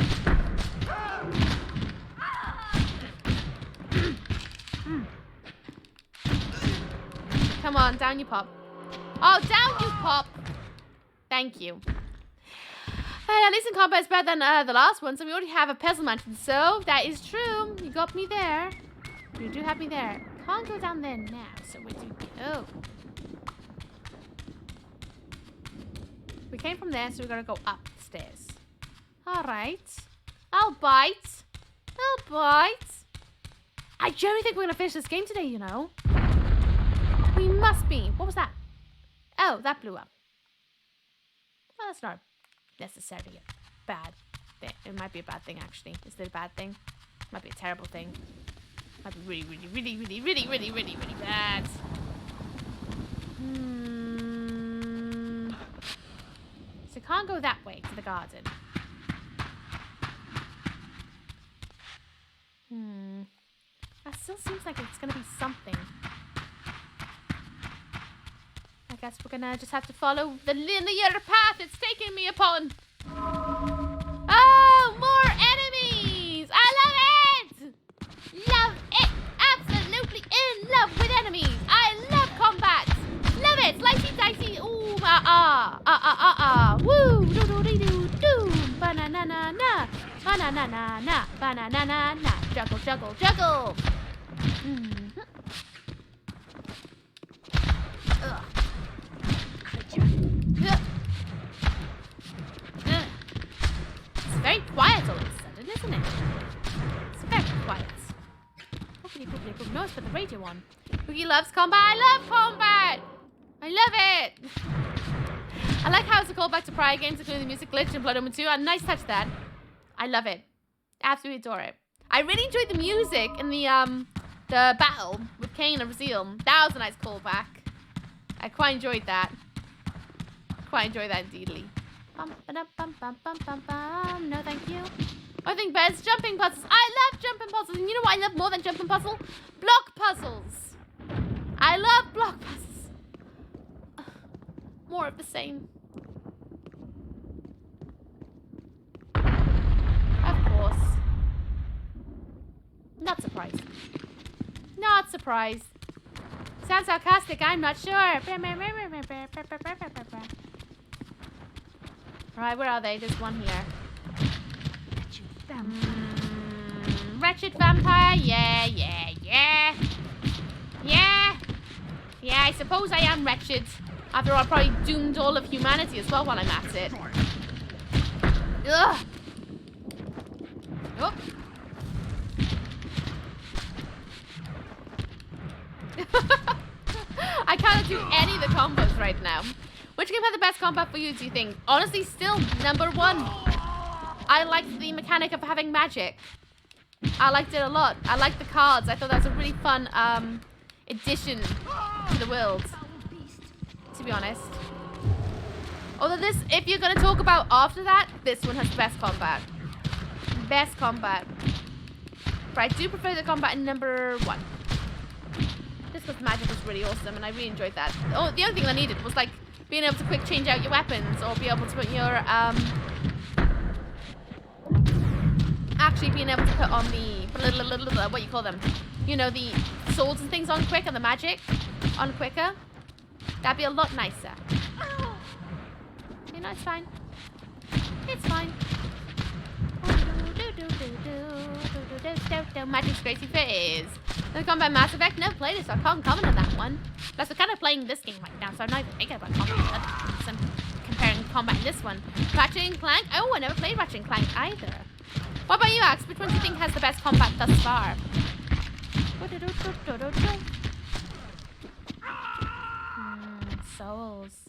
Come on, down you pop. Oh, down you pop. Thank you. Hey, at least in combat is better than the last one, so we already have a puzzle mansion. So, that is true. You got me there. You do have me there. Can't go down there now, so where do we go? We came from there, so we gotta go upstairs. Alright. I'll bite. I'll bite. I genuinely think we're gonna finish this game today, you know. We must be. What was that? Oh, that blew up. Well, that's not necessarily a bad thing. It might be a bad thing, actually. Is it a bad thing? It might be a terrible thing. It might be really, really, really, really, really, really, really, really bad. So can't go that way to the garden. That still seems like it's gonna be something. I guess we're gonna just have to follow the linear path it's taking me upon. Oh, more enemies! I love it! Love it! Absolutely in love with enemies! I love combat! Love it! Slicey dicey! Ooh, woo! Do-do-dee-doo-doo! Ba-na-na-na-na! Ba-na-na-na-na! Ba-na-na-na-na! Juggle, juggle, juggle! Ugh. It's very quiet all of a sudden, isn't it? It's very quiet. No, it's put the radio on. Cookie loves combat. I love combat. I love it. I like how it's a callback to prior games, including the music glitch in Blood Omen 2. A nice touch, that. I love it. Absolutely adore it. I really enjoyed the music in the battle with Kain and Raziel. That was a nice callback. I quite enjoyed that. Quite enjoy that indeedly. Bum, ba-dum, bum, bum, bum, bum, bum. No, thank you. I think best jumping puzzles. I love jumping puzzles. And you know what I love more than jumping puzzle? Block puzzles. I love block puzzles. More of the same. Of course. Not surprised. Not surprised. Sounds sarcastic, I'm not sure. Alright, where are they? There's one here. Wretched vampire. Yeah. Yeah, I suppose I am wretched. After all, I probably doomed all of humanity as well while I'm at it. Ugh. Oh. I can't do any of the combos right now. Which game had the best combat for you, do you think? Honestly, still number one. I liked the mechanic of having magic. I liked it a lot. I liked the cards. I thought that was a really fun addition to the world, to be honest. Although this, if you're going to talk about after that, this one has the best combat. Best combat. But I do prefer the combat in number one. just because the magic was really awesome and I really enjoyed that. Oh, the only thing I needed was like being able to quick change out your weapons or be able to put your actually being able to put on the what you call them, you know, the swords and things on quick and the magic on quicker. That'd be a lot nicer. You know, it's fine. It's fine. Magic's crazy face. The combat Mass Effect, never played it, so I can't comment on that one. Plus, we're kind of playing this game right now, so I'm not even thinking about combat. I'm comparing combat in this one. Ratchet and Clank. Oh, I never played Ratchet and Clank either. What about you, Axe? Which one do you think has the best combat thus far? Souls.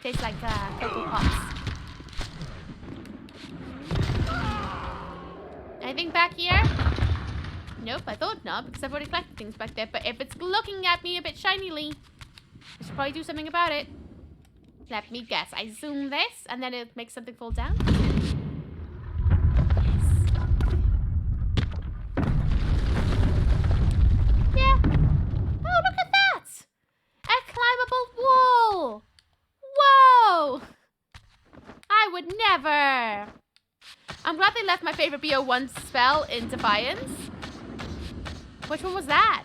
Tastes like Cocoa Pops. Anything back here? Nope, I thought not, because I've already collected things back there. But if it's looking at me a bit shinily, I should probably do something about it. Let me guess. I zoom this, and then it makes something fall down. Yes. Yeah. Oh, look at that! A climbable wall! Whoa! I would never! I'm glad they left my favorite BO1 spell in Defiance. Which one was that?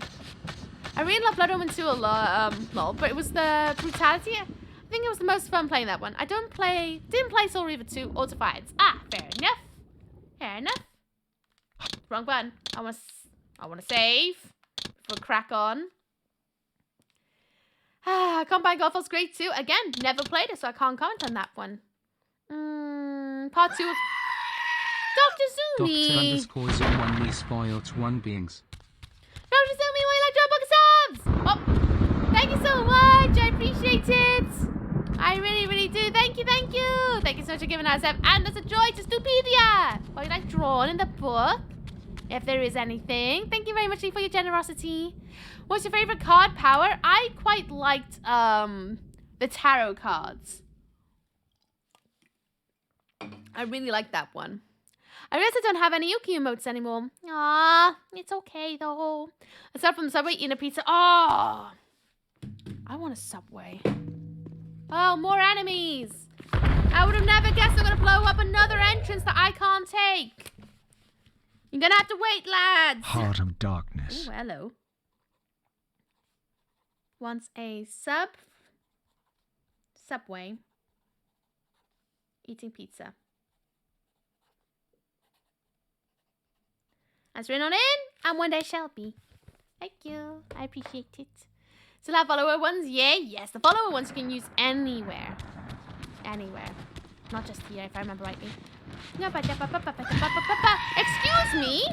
I really love Blood Omen 2 a lot, but it was the brutality. I think it was the most fun playing that one. I didn't play Soul Reaver 2 or Defiance. Ah, fair enough. Fair enough. Wrong button. I wanna save before we crack on. Combine Golf was great too. Again, never played it, so I can't comment on that one. Part 2 of Dr. Zumi. Doctor_01 spoiled one beings. Dr. Zumi, why you like Dropbox subs? Oh, thank you so much. I appreciate it. I really, really do. Thank you, thank you. Thank you so much for giving us a sub. And it's a joy to Stupedia. What you like drawn in the book, if there is anything. Thank you very much for your generosity. What's your favorite card power? I quite liked the tarot cards. I really like that one. I realize I don't have any Yuki emotes anymore. Ah, it's okay though. Aside from Subway, eating a pizza. Oh, I want a Subway. Oh, more enemies. I would have never guessed they're going to blow up another entrance that I can't take. You're going to have to wait, lads. Heart of Darkness. Oh, hello. Wants a Subway. Eating pizza. As written on in, and one day shall be. Thank you. I appreciate it. Still have follower ones? Yeah, yes. The follower ones you can use anywhere. Anywhere. Not just here, if I remember rightly. Excuse me?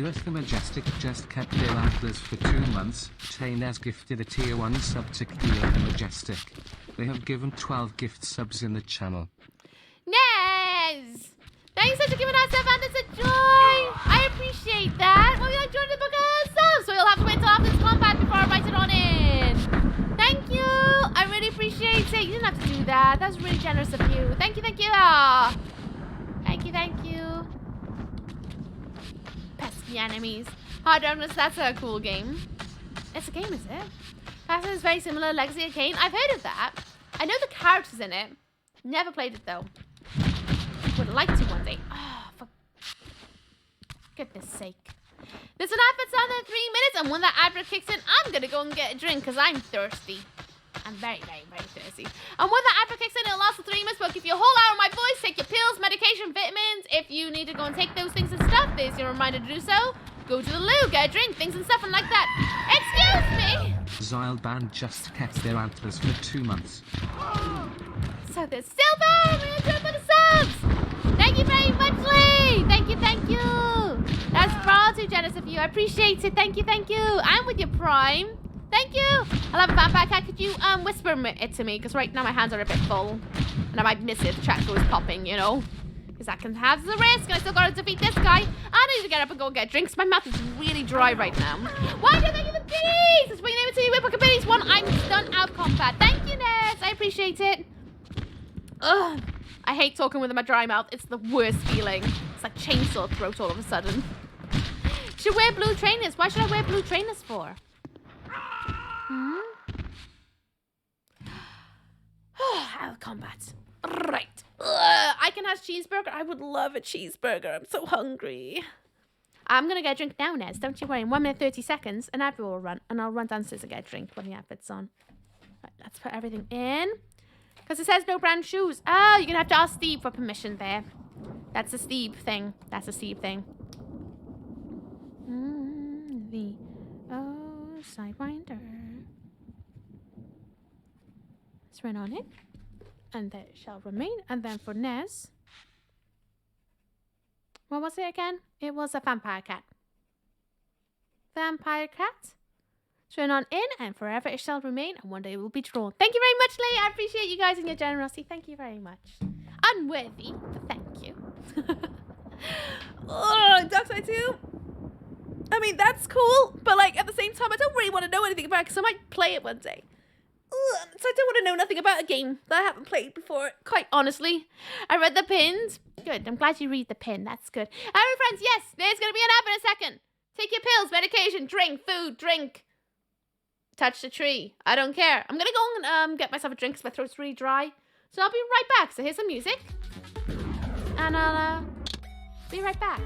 US the Majestic just kept their antlers for 2 months. Tain has gifted a tier 1 sub to Kia the Majestic. They have given 12 gift subs in the channel. Nez! Thanks so much for giving us a and it's a joy! I appreciate that! Well, you like joining the book of subs, so you'll have to wait till after this combat before I write it on in. Thank you! I really appreciate it. You didn't have to do that. That was really generous of you. Thank you, thank you. Thank you, thank you. Pesky enemies. Hard Darkness, that's a cool game. It's a game, is it? That is very similar to Legacy of Kain. I've heard of that. I know the characters in it. Never played it though. Would like to one day. Oh, for goodness sake. There's an advert on in 3 minutes, and when that advert kicks in, I'm gonna go and get a drink because I'm thirsty. I'm very, very, very thirsty. And when that advert kicks in, it'll last for 3 minutes, but if you hold out on my voice, take your pills, medication, vitamins. If you need to go and take those things and stuff, there's your reminder to do so. Go to the loo, get a drink, things and stuff and like that. Excuse me! Zylban just kept their antlers for 2 months. So there's still there! We're gonna for the subs! Thank you very much, Lee! Thank you, thank you! That's far too generous of you. I appreciate it. Thank you, thank you. And with your Prime. Thank you! I love a vampire cat. Could you whisper it to me? Because right now my hands are a bit full. And I might miss it. The chat's always popping, you know? Because that can have the risk. And I still gotta defeat this guy. I need to get up and go and get drinks. My mouth is really dry right now. Why do you think of the biddies? It's bringing name to you with Book Biddies. One, I'm done out of combat. Thank you, Ness. I appreciate it. Ugh. I hate talking with my dry mouth. It's the worst feeling. It's like chainsaw throat all of a sudden. Should wear blue trainers. Why should I wear blue trainers for? Out of combat. Right. I can have cheeseburger. I would love a cheeseburger. I'm so hungry. I'm going to get a drink now, Nez. Don't you worry. In 1 minute, 30 seconds, an advert will run. And I'll run downstairs and get a drink when the advert's on. Right, let's put everything in. Because it says no brand shoes. Oh, you're going to have to ask Steve for permission there. That's a Steve thing. That's a Steve thing. The Sidewinder. Let's run on it. And there it shall remain. And then for Nez. What was it again? It was a vampire cat. Vampire cat. Turn on in and forever it shall remain and one day it will be drawn. Thank you very much, Lee. I appreciate you guys and your generosity. Thank you very much. Unworthy, but thank you. Oh, Darkside 2. I mean, that's cool, but like at the same time, I don't really want to know anything about it because I might play it one day. So I don't want to know nothing about a game that I haven't played before, quite honestly. I read the pins. Good, I'm glad you read the pin. That's good. Alright, friends, yes, there's going to be an ad in a second. Take your pills, medication, drink, food, drink. Touch the tree. I don't care. I'm going to go and get myself a drink because my throat's really dry. So I'll be right back. So here's some music. And I'll be right back.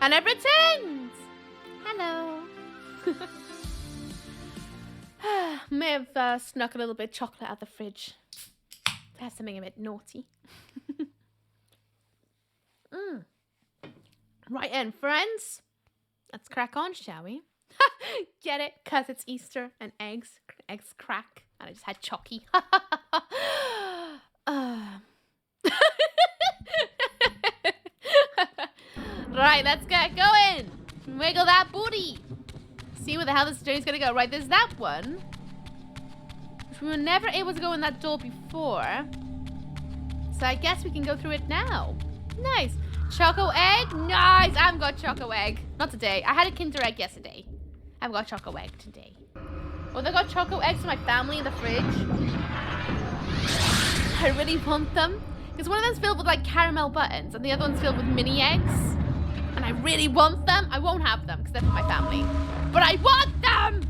And I've returned! Hello. May have snuck a little bit of chocolate out the fridge. That's something a bit naughty. Right then, friends. Let's crack on, shall we? Get it? Because it's Easter and eggs. Eggs crack. And I just had chocky. Right, let's get going. Wiggle that booty. See where the hell this journey's gonna go. Right, there's that one. Which we were never able to go in that door before. So I guess we can go through it now. Nice. Choco egg? Nice. I haven't got choco egg. Not today. I had a Kinder egg yesterday. I haven't got choco egg today. Oh, they got choco eggs for my family in the fridge. I really want them. Because one of them's filled with like caramel buttons and the other one's filled with mini eggs. And I really want them. I won't have them because they're for my family. But I want them!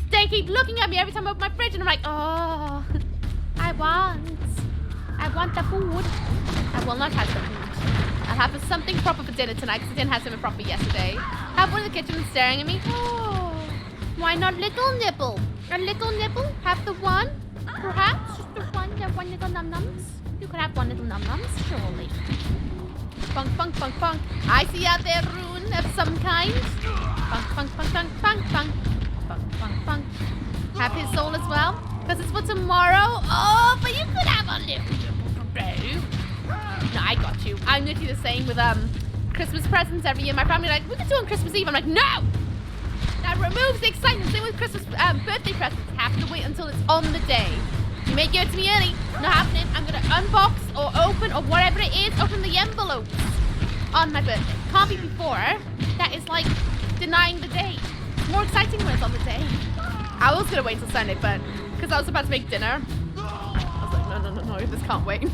They keep looking at me every time I open my fridge and I'm like, oh, I want the food. I will not have the food. I'll have something proper for dinner tonight because I didn't have something proper yesterday. Have one in the kitchen and staring at me. Oh, why not little nibble? A little nibble? Have the one? Perhaps? Just the one little num-nums? You could have one little num-nums, surely. Funk, funk, funk, funk. I see out there rune of some kind. Funk, funk, funk, funk, funk, funk. Funk, funk, funk. Have his soul as well? Because it's for tomorrow. Oh, but you could have a little today. No, I got you. I'm literally the same with Christmas presents every year. My family are like, we could do it on Christmas Eve. I'm like, no! That removes the excitement. Same with Christmas birthday presents. Have to wait until it's on the day. You may give it to me early. Not happening. I'm going to unbox or open or whatever it is. Open the envelopes on my birthday. Can't be before. That is like denying the day. It's more exciting when it's on the day. I was going to wait till Sunday, but because I was about to make dinner, I was like, no, this can't wait.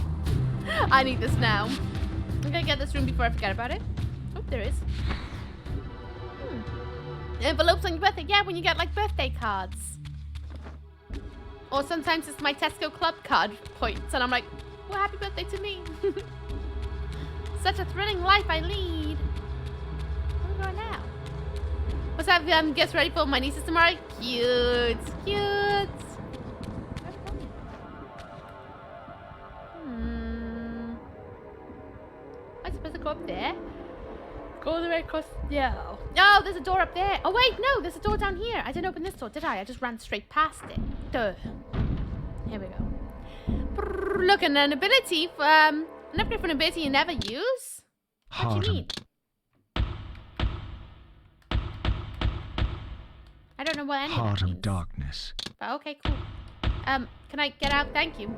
I need this now. I'm going to get this room before I forget about it. Oh, there is. Envelopes on your birthday. Yeah, when you get like birthday cards. Or sometimes it's my Tesco Club card points, and I'm like, well, happy birthday to me. Such a thrilling life I lead. Where are we going now? What's up? Gets ready for my nieces tomorrow. Cute, cute. Am I supposed to go up there? Go all the way across. No. No, there's a door up there. Oh, wait, no, there's a door down here. I didn't open this door, did I? I just ran straight past it. Duh. Here we go. Look, an ability for, an upgrade for an ability you never use? What do you mean? I don't know what any Heart of that means. of darkness. But okay, cool. Can I get out? Thank you.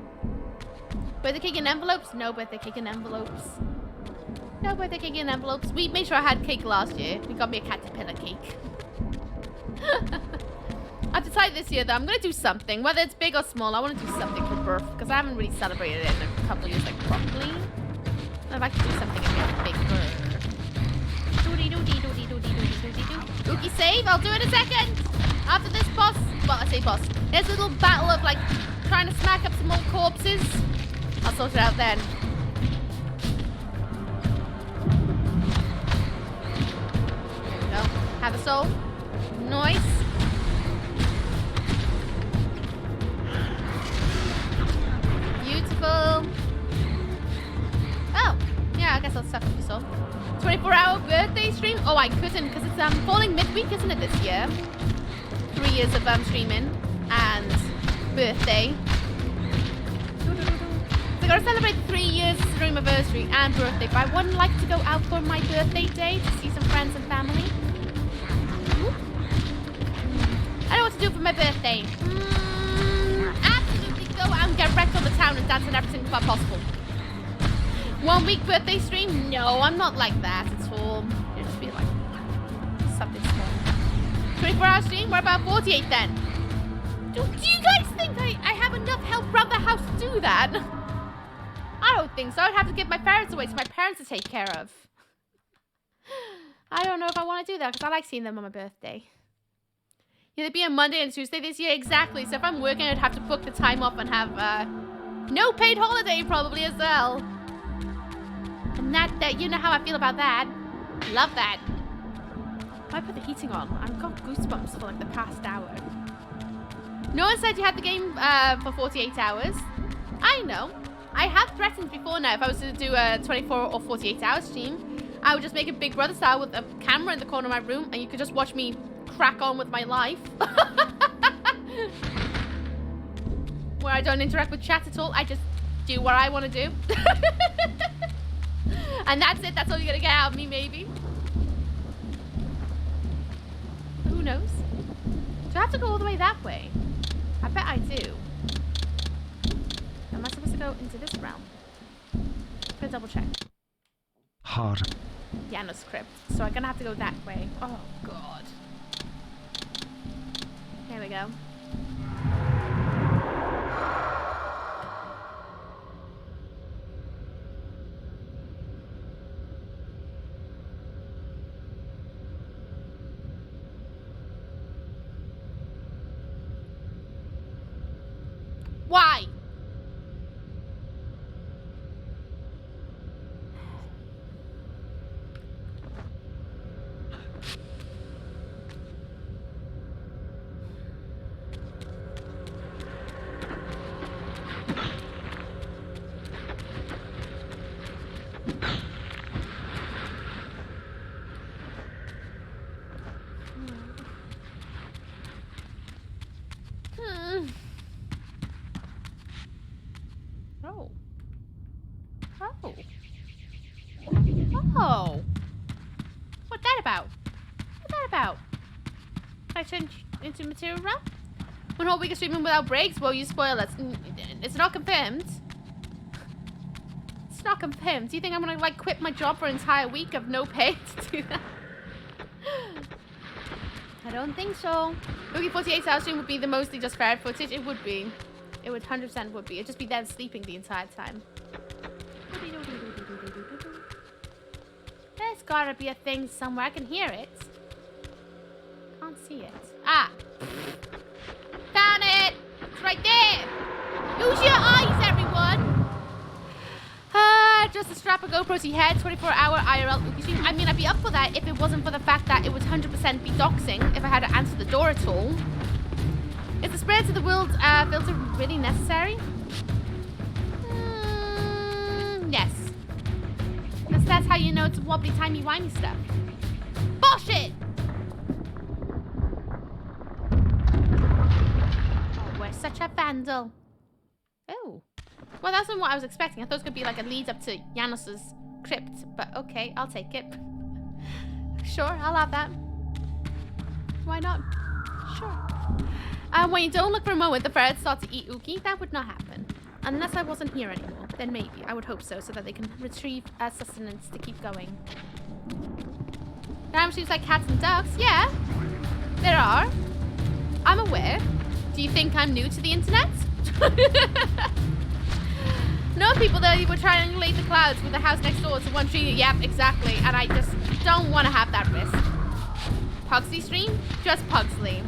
Birthday cake and envelopes? No birthday cake and envelopes. No birthday cake and envelopes. We made sure I had cake last year. We got me a caterpillar cake. I've decided this year that I'm going to do something. Whether it's big or small, I want to do something for birth. Because I haven't really celebrated it in a couple of years, like, properly. I'd like to do something a bit bigger. Ookie save. I'll do it in a second. After this boss. Well, I say boss. There's a little battle of, like, trying to smack up some old corpses. I'll sort it out then. There we go. Have a soul. Nice. Beautiful. Oh, yeah, I guess I'll suck up your soul. 24-hour birthday stream? Oh, I couldn't because it's falling midweek, isn't it, this year? 3 years of streaming and birthday. So I gotta celebrate 3 years stream anniversary and birthday, but I wouldn't like to go out for my birthday day to see some friends and family. I don't know what to do for my birthday. Absolutely go out and get wrecked on the town and dance in every single club possible. 1 week birthday stream? No, I'm not like that at all. It'll just be like something small. 24-hour stream? What about 48 then? Do you guys think I have enough help around the house to do that? I don't think so. I'd have to give my parents away to my parents to take care of. I don't know if I want to do that because I like seeing them on my birthday. Yeah, it'd be a Monday and Tuesday this year. Exactly. So if I'm working, I'd have to book the time off and have no paid holiday probably as well. And that you know how I feel about that. Love that. Why put the heating on? I've got goosebumps for like the past hour. No one said you had the game for 48 hours. I know. I have threatened before now if I was to do a 24 or 48 hour stream, I would just make a Big Brother style with a camera in the corner of my room and you could just watch me crack on with my life. Where I don't interact with chat at all. I just do what I want to do. And that's it. That's all you're going to get out of me, maybe. Who knows? Do I have to go all the way that way? I bet I do. Am I supposed to go into this realm? I'm gonna double check. Hard. Yeah, no script. So I'm gonna have to go that way. Oh, God. Here we go. Why? Oh. Oh. Oh. What's that about? What's that about? Can I change into material realm? One whole week of streaming without breaks? Well, you spoil it. It's not confirmed. It's not confirmed. Do you think I'm gonna like quit my job for an entire week of no pay to do that? I don't think so. Maybe 48 hour stream would be the mostly just fair footage. It would be. It would 100% would be. It'd just be them sleeping the entire time. There's gotta be a thing somewhere. I can hear it. Can't see it. Ah! Found it! It's right there! Use your eyes, everyone! Just to strap a GoPro to your head, 24-hour IRL stream. I mean, I'd be up for that if it wasn't for the fact that it would 100% be doxing if I had to answer the door at all. Is the spread to the world filter really necessary? Yes. Because that's how you know it's wobbly, timey-wimey stuff. Bullshit! Oh, we're such a vandal. Oh. Well, that's not what I was expecting. I thought it was going to be like a lead up to Janos's crypt. But okay, I'll take it. Sure, I'll have that. Why not? Sure. When you don't look for a moment, the ferrets start to eat Uki. That would not happen. Unless I wasn't here anymore. Then maybe. I would hope so that they can retrieve sustenance to keep going. There are machines like cats and ducks. Yeah, there are. I'm aware. Do you think I'm new to the internet? No, people that would triangulate the clouds with the house next door to one tree. Yep, exactly. And I just don't want to have that risk. Pugsley stream? Just Pugsley.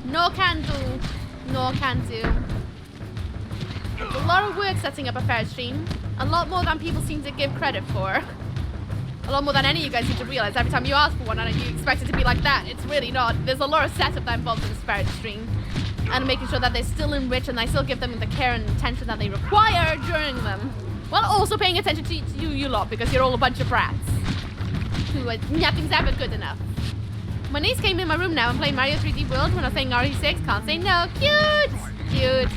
No can do. No can do. It's a lot of work setting up a fair stream. A lot more than people seem to give credit for. A lot more than any of you guys seem to realize every time you ask for one and you expect it to be like that. It's really not. There's a lot of setup that involves in this fair stream. And making sure that they still enrich and I still give them the care and attention that they require during them. While also paying attention to you lot because you're all a bunch of brats. Who nothing's ever good enough. My niece came in my room now and played Mario 3D World when I was playing RE6. Can't say no. Cute! Cute.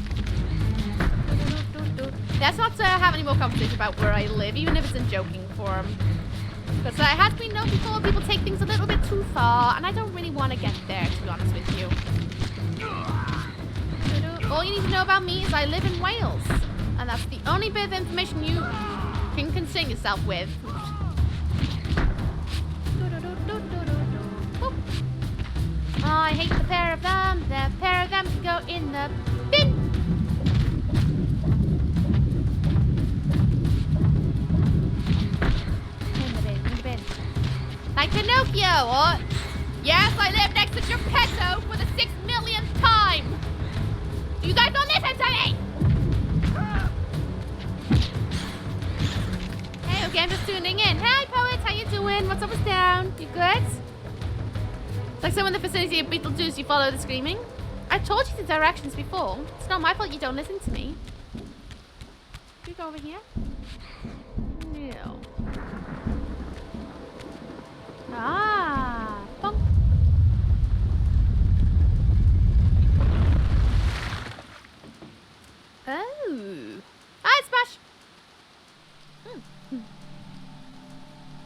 Let's not have any more conversation about where I live, even if it's in joking form. Because it has been known before, people take things a little bit too far, and I don't really want to get there, to be honest with you. All you need to know about me is I live in Wales. And that's the only bit of information you can concern yourself with. Oh, I hate the pair of them. The pair of them can go in the bin. In the bin. Like Pinocchio, or... Yes, I live next to Geppetto for the 6 millionth time. Do you guys not listen to me? Hey, okay, I'm just tuning in. Hi, poets. How you doing? What's up, what's down? You good? It's like someone in the vicinity of Beetlejuice, you follow the screaming. I told you the directions before. It's not my fault you don't listen to me. Can we go over here? No. Ah, bonk. Oh. Ah, it's Smash.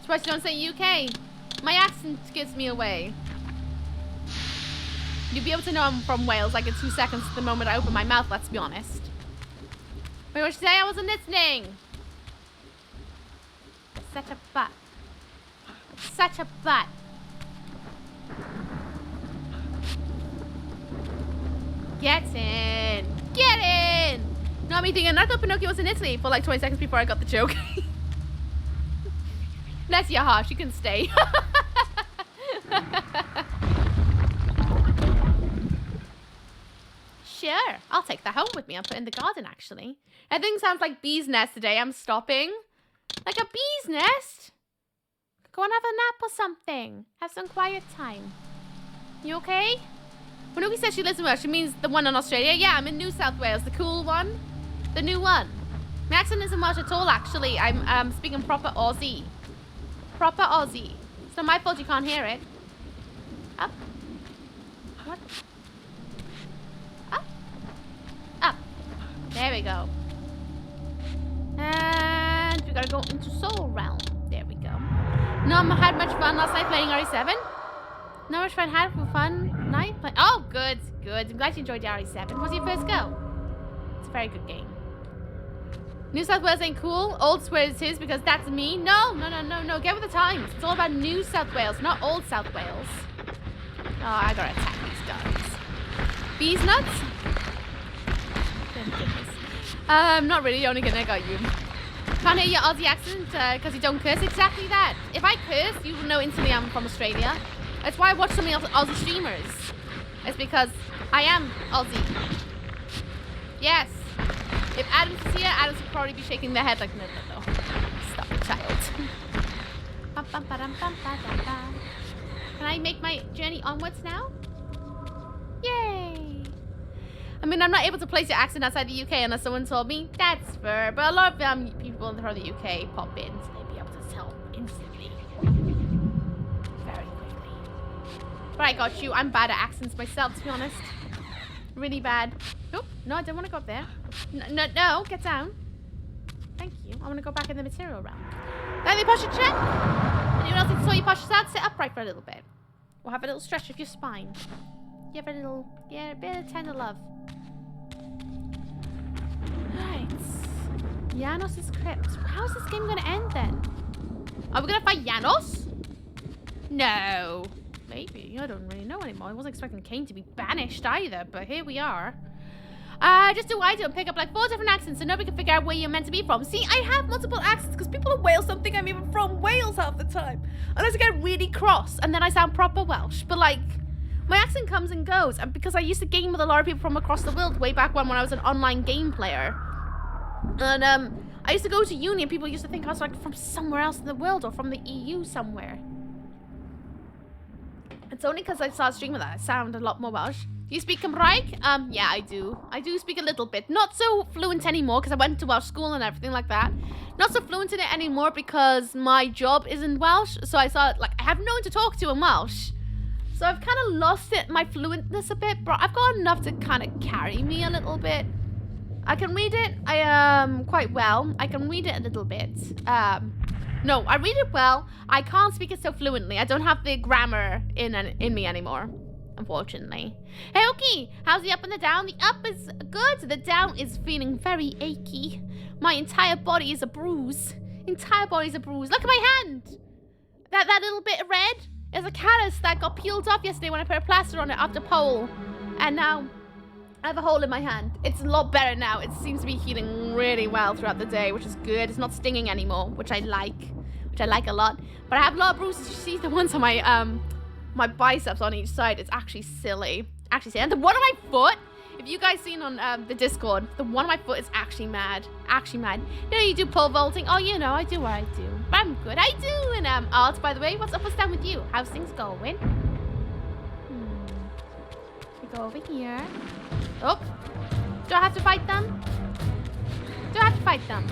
Surprised you don't say UK. My accent gives me away. You'll be able to know I'm from Wales like in 2 seconds the moment I open my mouth, let's be honest. Wait, what did you say? I wasn't listening. Such a butt. Such a butt. Get in. Get in. Not me thinking, I thought Pinocchio was in Italy for like 20 seconds before I got the joke. Bless your heart, you can stay. Sure, I'll take that home with me. I'll put it in the garden, actually. Everything sounds like bee's nest today. I'm stopping. Like a bee's nest? Go and have a nap or something. Have some quiet time. You okay? When Uki says she lives in Wales, she means the one in Australia. Yeah, I'm in New South Wales, the cool one. The new one. My accent isn't Welsh at all, actually. I'm speaking proper Aussie. Proper Aussie. It's not my fault you can't hear it. Up. What? Up. Up. There we go. And we gotta go into Soul Realm. There we go. No, I had much fun last night playing RE7. No much fun had for fun night. Oh, good, good. I'm glad you enjoyed RE7. Was your first go? It's a very good game. New South Wales ain't cool. Old swear it is because that's me. No, no, no, no, no. Get with the times. It's all about New South Wales, not Old South Wales. Oh, I gotta attack these guys. Bees nuts? Not really. Only gonna got you. Can't hear your Aussie accent because you don't curse. Exactly that. If I curse, you will know instantly I'm from Australia. That's why I watch so many Aussie streamers. It's because I am Aussie. Yes. If Adams is here, Adams would probably be shaking their head like, no, no, no. Stop it, child. Can I make my journey onwards now? Yay. I mean, I'm not able to place your accent outside the UK unless someone told me. That's fair. But a lot of people from the UK pop in, so they'd be able to tell instantly. Very quickly. But I got you. I'm bad at accents myself, to be honest. Really bad. Oh, no, I don't want to go up there. No, no, get down. Thank you. I want to go back in the material realm. Let me posture check. Anyone else need to sort your postures out? Sit upright for a little bit. Or have a little stretch of your spine. Give it a little, yeah, a bit of tender love. Right. Janos' crypt. How's this game going to end then? Are we going to fight Janos? No. Maybe. I don't really know anymore. I wasn't expecting Kain to be banished either, but here we are. Just do what I do and pick up like 4 different accents so nobody can figure out where you're meant to be from. See, I have multiple accents because people in Wales don't think I'm even from Wales half the time. Unless I get really cross and then I sound proper Welsh. But like, my accent comes and goes. And because I used to game with a lot of people from across the world way back when I was an online game player. And I used to go to uni and people used to think I was like from somewhere else in the world or from the EU somewhere. It's only because I started streaming that I sound a lot more Welsh. Do you speak Cymraeg? Yeah, I do. I do speak a little bit. Not so fluent anymore because I went to Welsh school and everything like that. Not so fluent in it anymore because my job isn't Welsh. So I thought, like, I have no one to talk to in Welsh. So I've kind of lost my fluentness a bit. But I've got enough to kind of carry me a little bit. I can read it quite well. I can read it a little bit. No, I read it well. I can't speak it so fluently. I don't have the grammar in me anymore, unfortunately. Hey, Oki, how's the up and the down? The up is good. The down is feeling very achy. My entire body is a bruise. Entire body is a bruise. Look at my hand. That little bit of red is a callus that got peeled off yesterday when I put a plaster on it after pole. And now I have a hole in my hand. It's a lot better now. It seems to be healing really well throughout the day, which is good. It's not stinging anymore, which I like a lot. But I have a lot of bruises. You see the ones on my my biceps on each side. It's actually silly. And the one on my foot If you guys seen on the Discord, the one on my foot is actually mad. Actually mad. You know, you do pole vaulting. Oh, you know, I do what I do. But I'm good. I do. And Art, by the way, what's up, what's down with you? How's things going? We go over here. Oh. Do I have to fight them? Do I have to fight them?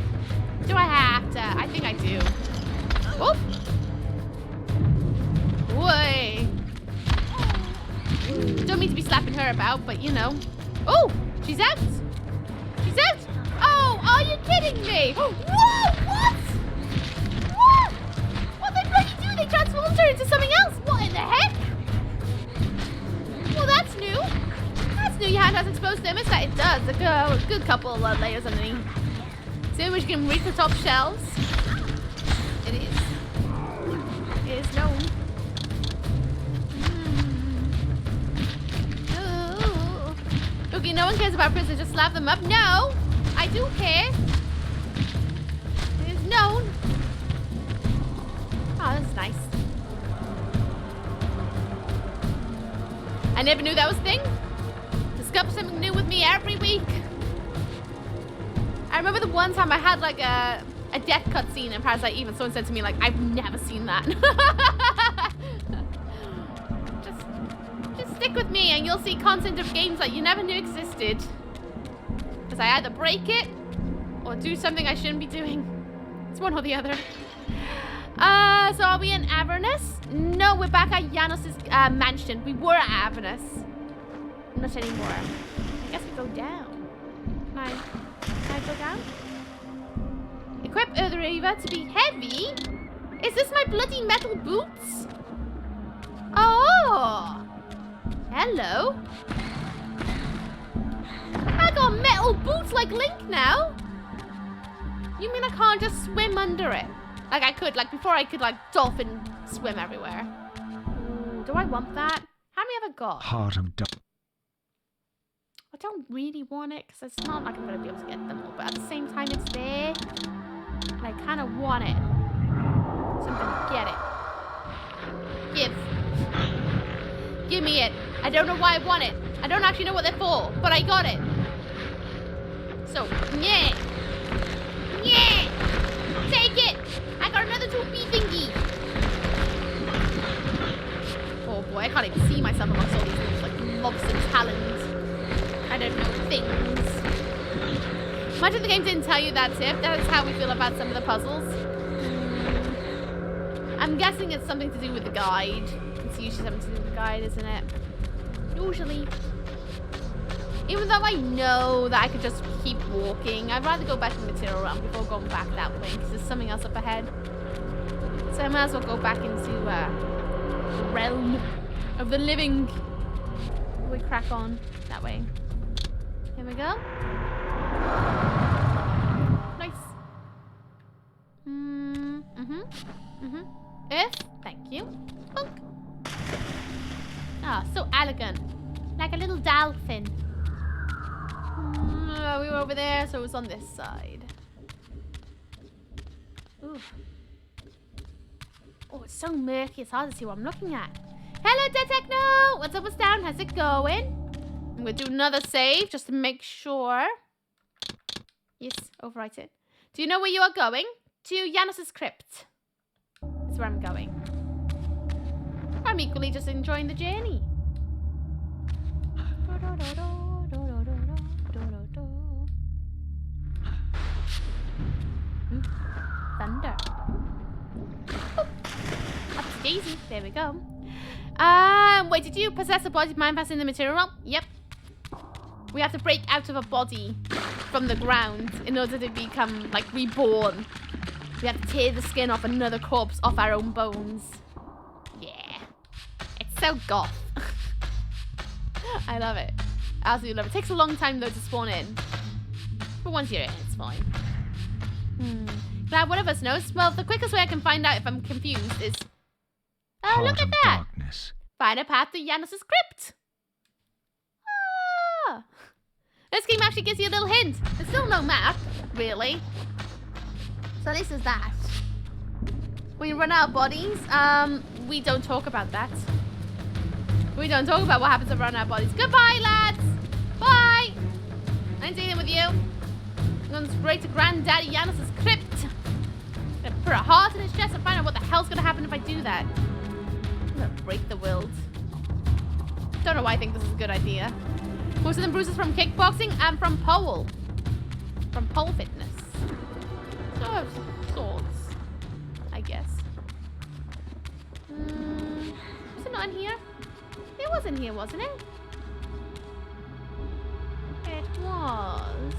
Do I have to? I think I do. Oh. Boy. Don't mean to be slapping her about, but you know. Oh, she's out. She's out. Oh, are you kidding me? Whoa, what? What? What they bloody do? They transformed her into something else. What in the heck? Well, that's new. That's new. Your hand has exposed limits. That it does. A good couple of layers underneath. See which can reach the top shelves. It is. It is known. Okay, no one cares about prisoners, just slap them up. No, I do care. It is known. Oh, that's nice. I never knew that was a thing. Discover something new with me every week. I remember the one time I had like a death cutscene in Parasite Eve, and someone said to me like, I've never seen that. Just stick with me and you'll see content of games that you never knew existed. Because I either break it or do something I shouldn't be doing. It's one or the other. So are we in Avernus? No, we're back at Janos's mansion. We were at Avernus. Not anymore. I guess we go down. Can I go down? Equip Earthraver to be heavy? Is this my bloody metal boots? Oh! Hello. I got metal boots like Link now. You mean I can't just swim under it? Like I could, like before I could like dolphin swim everywhere. Ooh, do I want that? How many have I got? Heart of dark. I don't really want it because it's not like I'm going to be able to get them all. But at the same time, it's there. And I kind of want it. So I'm going to get it. Give me it. I don't know why I want it. I don't actually know what they're for, but I got it. So, yeah. Yeah. Take it. I got another 2B thingy. Oh boy, I can't even see myself amongst all these things like loves and talons. I don't know things. Imagine the game didn't tell you that tip. That's how we feel about some of the puzzles. I'm guessing it's something to do with the guide. It's usually something to do with the guide, isn't it? Usually. Even though I know that I could just keep walking, I'd rather go back in the material realm before going back that way, because there's something else up ahead. So I might as well go back into the realm of the living. We crack on that way. Here we go. Nice. Earth, thank you. Book. Ah, so elegant. Like a little dolphin. We were over there, so it was on this side. Ooh. Oh, it's so murky, it's hard to see what I'm looking at. Hello, Detechno! What's up, what's down? How's it going? I'm going to do another save just to make sure. Yes, overwrite it. Do you know where you are going? To Janos's crypt. That's where I'm going. I'm equally just enjoying the journey. Thunder. Oh, up to Daisy. There we go. Wait, did you possess a body mind pass in the material realm? Yep. We have to break out of a body from the ground in order to become, like, reborn. We have to tear the skin off another corpse off our own bones. Yeah. It's so goth. I love it. I absolutely love it. It takes a long time, though, to spawn in. But once you're in, it's fine. Glad one of us knows. Well, the quickest way I can find out if I'm confused is... Oh, look at that! Darkness. Find a path to Janos's crypt. Ah! This game actually gives you a little hint. There's still no map, really. So this is that. We run out of bodies. We don't talk about that. We don't talk about what happens if we run out of bodies. Goodbye, lads! Bye! I ain't dealing with you. I'm going straight to Granddaddy Yanis's crypt. I'm gonna put a heart in his chest and find out what the hell's gonna happen if I do that. I'm gonna break the world. Don't know why I think this is a good idea. Most of them bruises from kickboxing and from pole. From pole fitness. So, swords, I guess. Was it not in here? It was in here, wasn't it? It was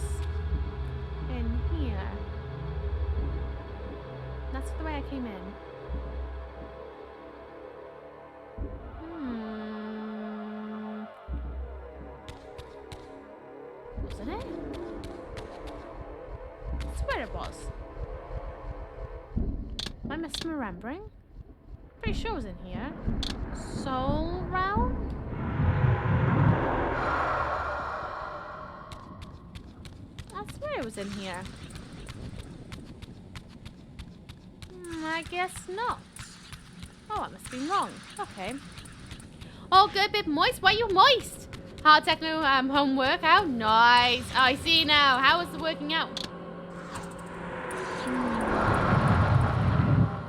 in here. That's the way I came in. Wasn't it? That's where it was. Am I misremembering? Pretty sure it was in here. Soul Realm? I swear it was in here. I guess not. Oh, I must have been wrong. Okay. Oh, good, bit moist. Why are you moist? Hard techno home workout. Nice. Oh, I see now. How is the working out?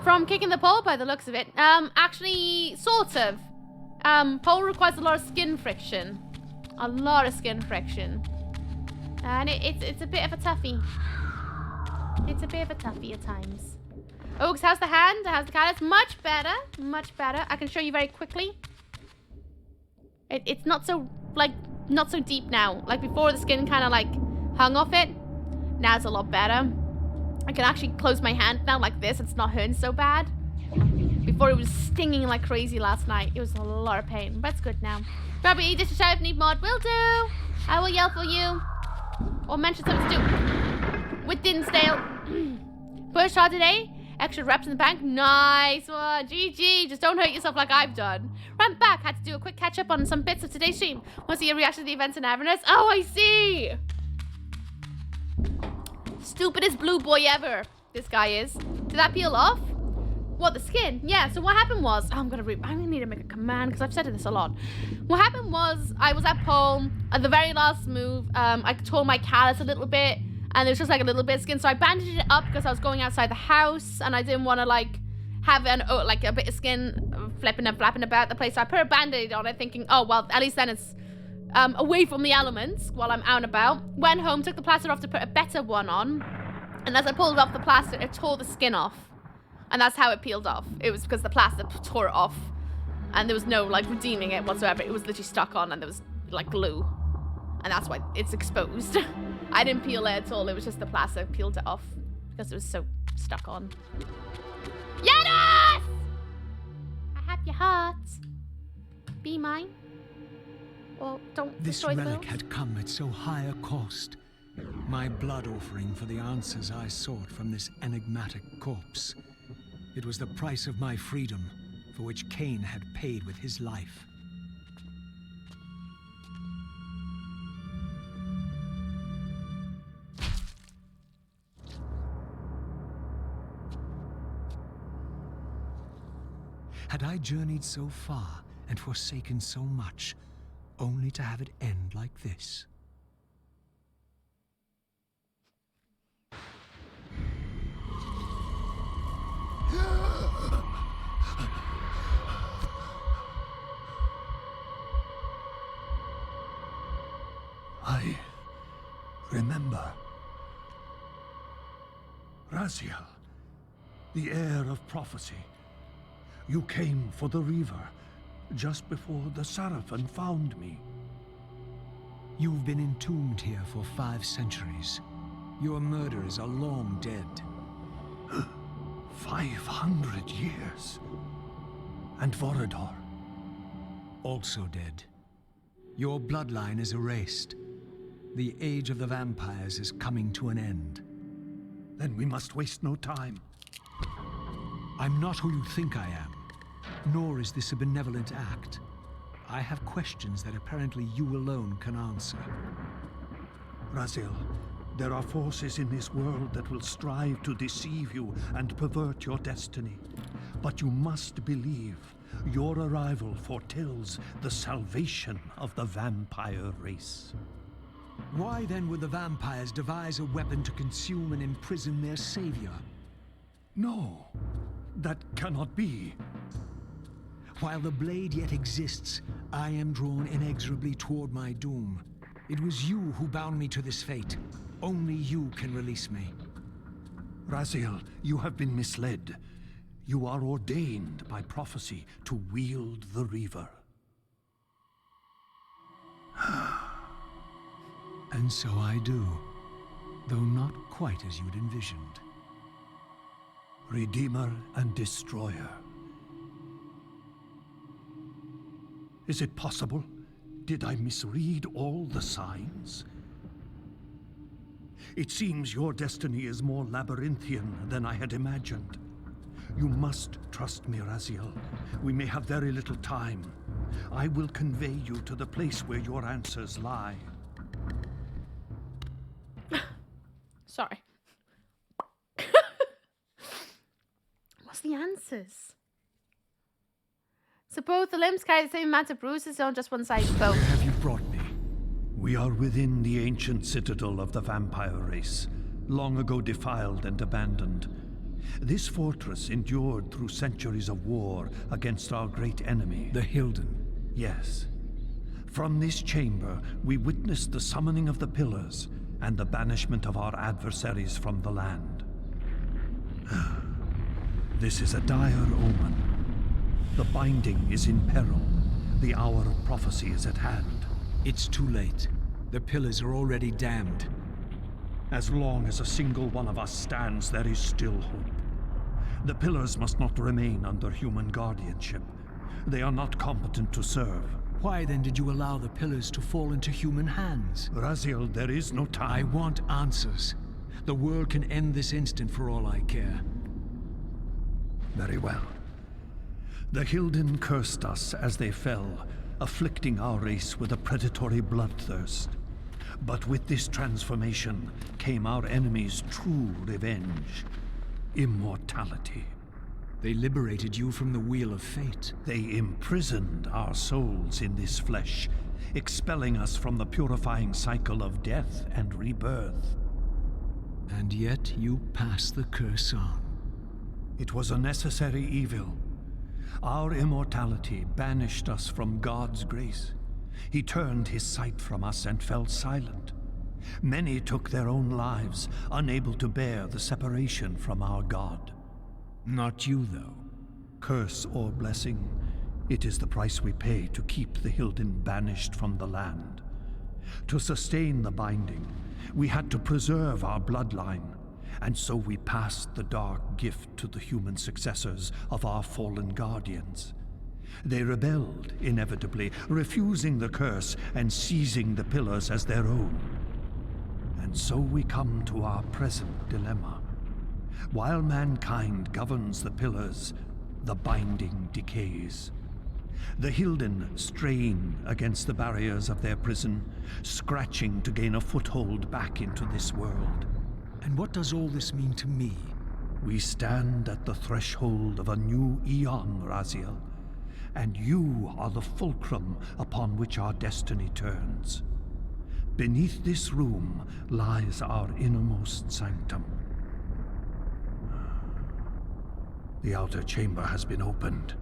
From kicking the pole by the looks of it. Actually, sort of. Pole requires a lot of skin friction. A lot of skin friction. And it's a bit of a toughie. It's a bit of a toughie at times. Oaks, how's the hand? How's the callus? Much better. Much better. I can show you very quickly. It's not so, like, not so deep now. Like, before the skin kind of, like, hung off it. Now it's a lot better. I can actually close my hand now like this. It's not hurting so bad. Before it was stinging like crazy last night. It was a lot of pain. But it's good now. Probably just a shout if need mod. Will do. I will yell for you. Or mention something to do. With Dinsdale. Push hard today. Extra reps in the bank. Nice one. GG. Just don't hurt yourself like I've done. Ran back. Had to do a quick catch up on some bits of today's stream. Want to see a reaction to the events in Avernus? Oh, I see. Stupidest blue boy ever. This guy is. Did that peel off? What, the skin? Yeah, so what happened was... Oh, I'm gonna need to make a command because I've said this a lot. What happened was I was at pole. At the very last move, I tore my callus a little bit. And there was just like a little bit of skin. So I bandaged it up because I was going outside the house. And I didn't want to like have like a bit of skin flipping and flapping about the place. So I put a band-aid on it thinking, oh, well, at least then it's away from the elements while I'm out and about. Went home, took the plaster off to put a better one on. And as I pulled off the plaster, it tore the skin off. And that's how it peeled off. It was because the plaster tore it off. And there was no like redeeming it whatsoever. It was literally stuck on and there was like glue. And that's why it's exposed. I didn't peel it at all. It was just the plaster peeled it off because it was so stuck on. Yanis! I have your heart. Be mine. Or don't This destroy the relic world. had come at so high a cost. My blood offering for the answers I sought from this enigmatic corpse. It was the price of my freedom, for which Kain had paid with his life. Had I journeyed so far and forsaken so much, only to have it end like this? I remember. Raziel, the heir of prophecy. You came for the Reaver, just before the Seraphim found me. You've been entombed here for 5 centuries. Your murderers are long dead. 500 years. And Vorador? Also dead. Your bloodline is erased. The age of the vampires is coming to an end. Then we must waste no time. I'm not who you think I am, nor is this a benevolent act. I have questions that apparently you alone can answer. Raziel, there are forces in this world that will strive to deceive you and pervert your destiny. But you must believe your arrival foretells the salvation of the vampire race. Why then would the vampires devise a weapon to consume and imprison their savior? No, that cannot be. While the blade yet exists, I am drawn inexorably toward my doom. It was you who bound me to this fate. Only you can release me. Raziel, you have been misled. You are ordained by prophecy to wield the Reaver. And so I do, though not quite as you'd envisioned. Redeemer and Destroyer. Is it possible? Did I misread all the signs? It seems your destiny is more labyrinthian than I had imagined. You must trust me, Raziel. We may have very little time. I will convey you to the place where your answers lie. Sorry. What's the answers? So both the limbs carry the same amount of bruises on just one side both. Where have you brought me? We are within the ancient citadel of the vampire race, long ago defiled and abandoned. This fortress endured through centuries of war against our great enemy. The Hilden. Yes. From this chamber, we witnessed the summoning of the pillars and the banishment of our adversaries from the land. This is a dire omen. The binding is in peril. The hour of prophecy is at hand. It's too late. The pillars are already damned. As long as a single one of us stands, there is still hope. The pillars must not remain under human guardianship. They are not competent to serve. Why then did you allow the pillars to fall into human hands? Raziel, there is no time. I want answers. The world can end this instant for all I care. Very well. The Hilden cursed us as they fell, afflicting our race with a predatory bloodthirst. But with this transformation came our enemy's true revenge. Immortality. They liberated you from the wheel of fate. They imprisoned our souls in this flesh, expelling us from the purifying cycle of death and rebirth. And yet you pass the curse on. It was a necessary evil. Our immortality banished us from God's grace. He turned his sight from us and fell silent. Many took their own lives, unable to bear the separation from our God. Not you, though. Curse or blessing, it is the price we pay to keep the Hilden banished from the land. To sustain the binding, we had to preserve our bloodline, and so we passed the dark gift to the human successors of our fallen guardians. They rebelled, inevitably, refusing the curse and seizing the pillars as their own. And so we come to our present dilemma. While mankind governs the pillars, the binding decays. The Hilden strain against the barriers of their prison, scratching to gain a foothold back into this world. And what does all this mean to me? We stand at the threshold of a new eon, Raziel, and you are the fulcrum upon which our destiny turns. Beneath this room lies our innermost sanctum. The outer chamber has been opened.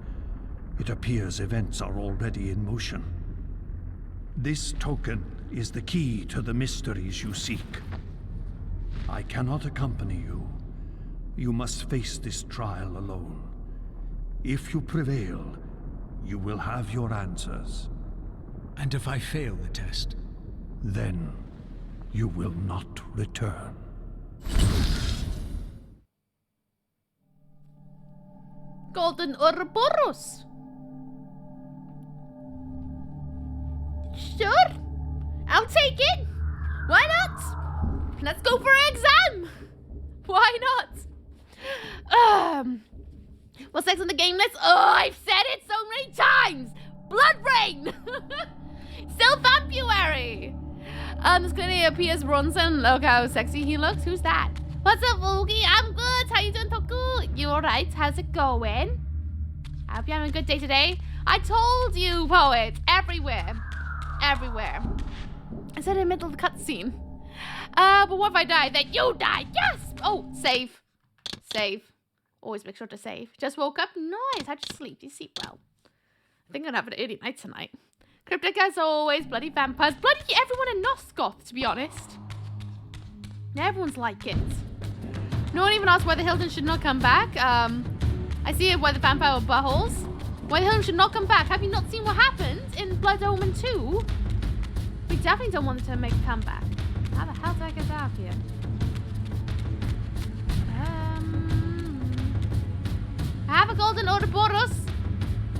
It appears events are already in motion. This token is the key to the mysteries you seek. I cannot accompany you. You must face this trial alone. If you prevail, you will have your answers. And if I fail the test? Then you will not return. Golden Ouroboros. Sure, I'll take it. Why not? Let's go for an exam. Why not? What's next on the game list? Oh, I've said it so many times. Blood Rain. Still Vampuary. There's clearly a Piers Bronson. Look how sexy he looks. Who's that? What's up, Woogie? I'm good. How you doing, Toku? You alright? How's it going? I hope you're having a good day today. I told you, Poet. Everywhere. Everywhere. I said in the middle of the cutscene. But what if I die? Then you die. Yes. Oh, save. Save. Always make sure to save. Just woke up. Nice. How'd you sleep? You sleep well. I think I'm gonna have an early night tonight. Cryptic as always. Bloody vampires. Bloody everyone in Nosgoth, to be honest. Everyone's like it. No one even asked why the Hilton should not come back. I see it why the vampire were buttholes. Why the Hilton should not come back. Have you not seen what happened in Blood Omen 2? We definitely don't want them to make a comeback. How the hell did I get out of here? I have a golden Ouroboros.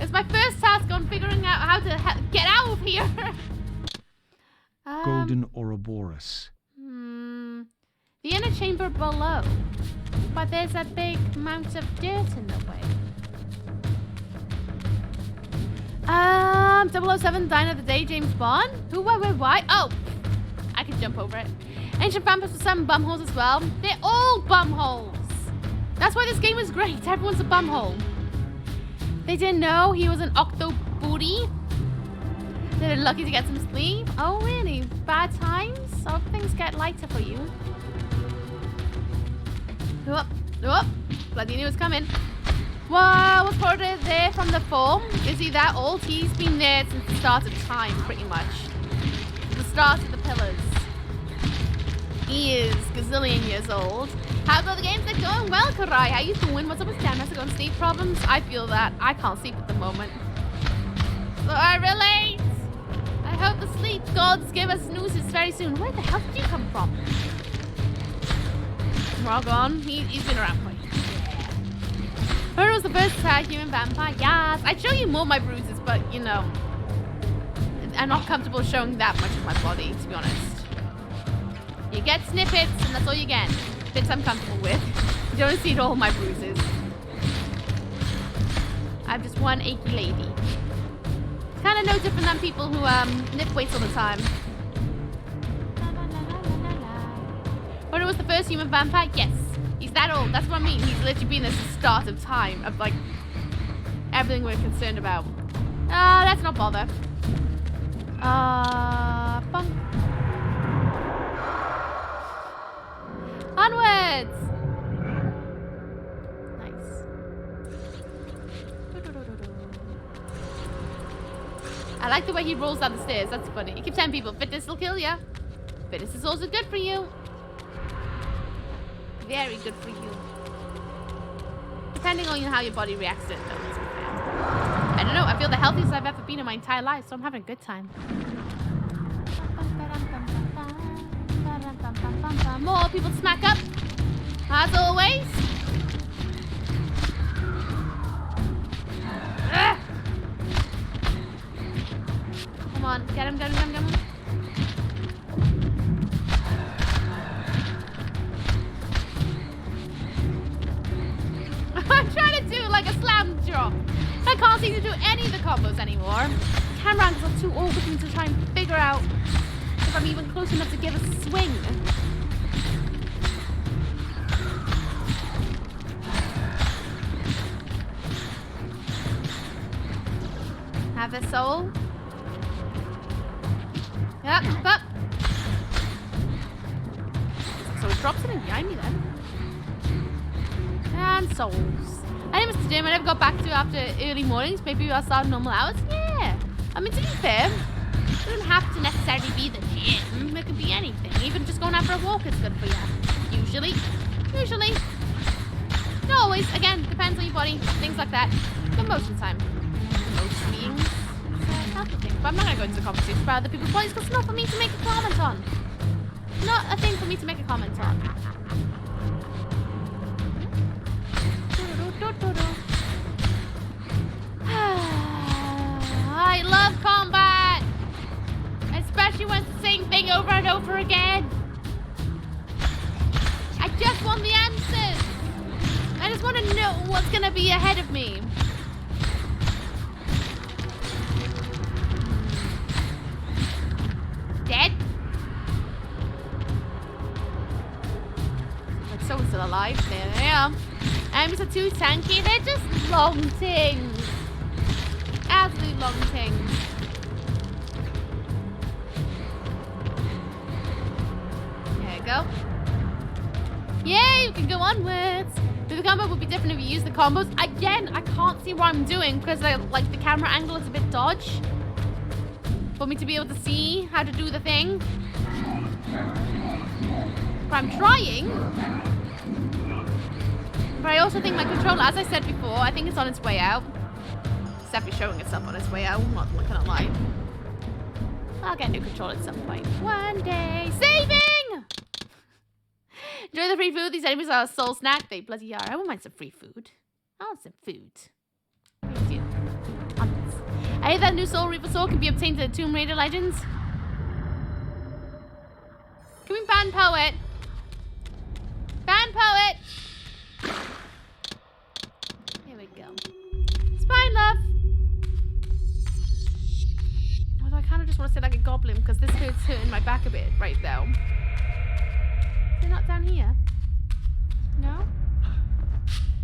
It's my first task on figuring out how to get out of here. Golden Ouroboros. The inner chamber below. But there's a big amount of dirt in the way. 007 Dine of the Day, James Bond? Who, why? Oh, I can jump over it. Ancient vampires with some bumholes as well. They're all bumholes. That's why this game is great. Everyone's a bumhole. They didn't know he was an octo booty. They're lucky to get some sleep. Oh, really? Bad times? So things get lighter for you. Oh, bloody knew it was coming. Wow, was quoted there from the form. Is he that old? He's been there since the start of time, pretty much. The start of the pillars. He is gazillion years old. How go the games? They're going well, Karai. How you doing? What's up with Stan? Has it got sleep problems? I feel that. I can't sleep at the moment. So I relate. I hope the sleep gods give us snoozes very soon. Where the hell did you come from? Morgon. He's been around for you. Her was the first human vampire. Yes. I'd show you more of my bruises, but you know, I'm not comfortable showing that much of my body, to be honest. You get snippets, and that's all you get. Bits I'm comfortable with. You don't see all my bruises. I'm just one achy lady. It's kind of no different than people who lift weights all the time. But it was the first human vampire? Yes. He's that old. That's what I mean. He's literally been at the start of time. Of like everything we're concerned about. Let's not bother. Bunk. Onwards! Nice. I like the way he rolls down the stairs. That's funny. You keep telling people, fitness will kill you. Fitness is also good for you. Very good for you. Depending on how your body reacts to it, though. I don't know. I feel the healthiest I've ever been in my entire life, so I'm having a good time. More people smack up. As always. Ugh. Come on. Get him, get him, get him, get him. I'm trying to do like a slam drop. I can't seem to do any of the combos anymore. Camera angles are too awkward for me to try and figure out if I'm even close enough to give a swing. Have a soul. Yep, up. So it drops it behind me then. And souls. I think it's gym I never got back to after early mornings. Maybe I'll start normal hours. Yeah. I mean, to be fair, it doesn't have to necessarily be the gym. It could be anything. Even just going out for a walk is good for you. Usually. Not always. Again, depends on your body. Things like that. But most of the time. Most beings. That's the thing. But I'm not going to go into the conversation about other people's bodies because it's not for me to make a comment on. Not a thing for me to make a comment on. I love combat, especially when it's the same thing over and over again. I just want the answers. I just want to know what's gonna be ahead of me. Dead? Like someone's still alive. There they are. Enemies are too tanky. They're just long things. Absolute long things. can go onwards. The combo would be different if you use the combos. Again, I can't see what I'm doing because like the camera angle is a bit dodge. For me to be able to see how to do the thing. But I'm trying. But I also think my controller, as I said before, I think it's on its way out. It's definitely showing itself on its way out. I'm not gonna lie. I'll get a new controller at some point. One day. Saving! Enjoy the free food. These enemies are a soul snack. They bloody are. I wouldn't mind some free food. I want some food. I hear that new Soul Reaper sword can be obtained at Tomb Raider Legends. Can we ban Poet? Ban Poet! Here we go. It's fine, love. Although I kind of just want to sit like a goblin because this hurts hurting my back a bit right now. Is it not down here? No?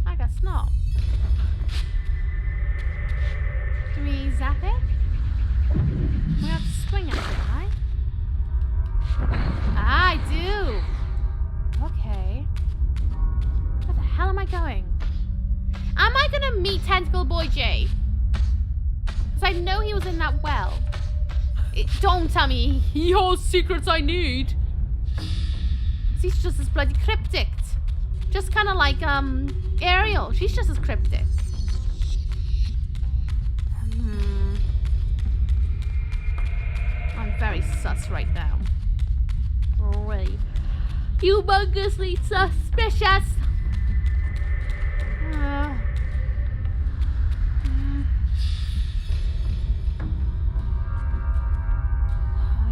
I guess not. Do we zap it? We have to swing at it, right? I do! Okay. Where the hell am I going? Am I gonna meet Tentacle Boy J? Because I know he was in that well. Don't tell me he has secrets I need. He's just as bloody cryptic. Just kind of like, Ariel. She's just as cryptic. I'm very sus right now. Really. Humongously suspicious. I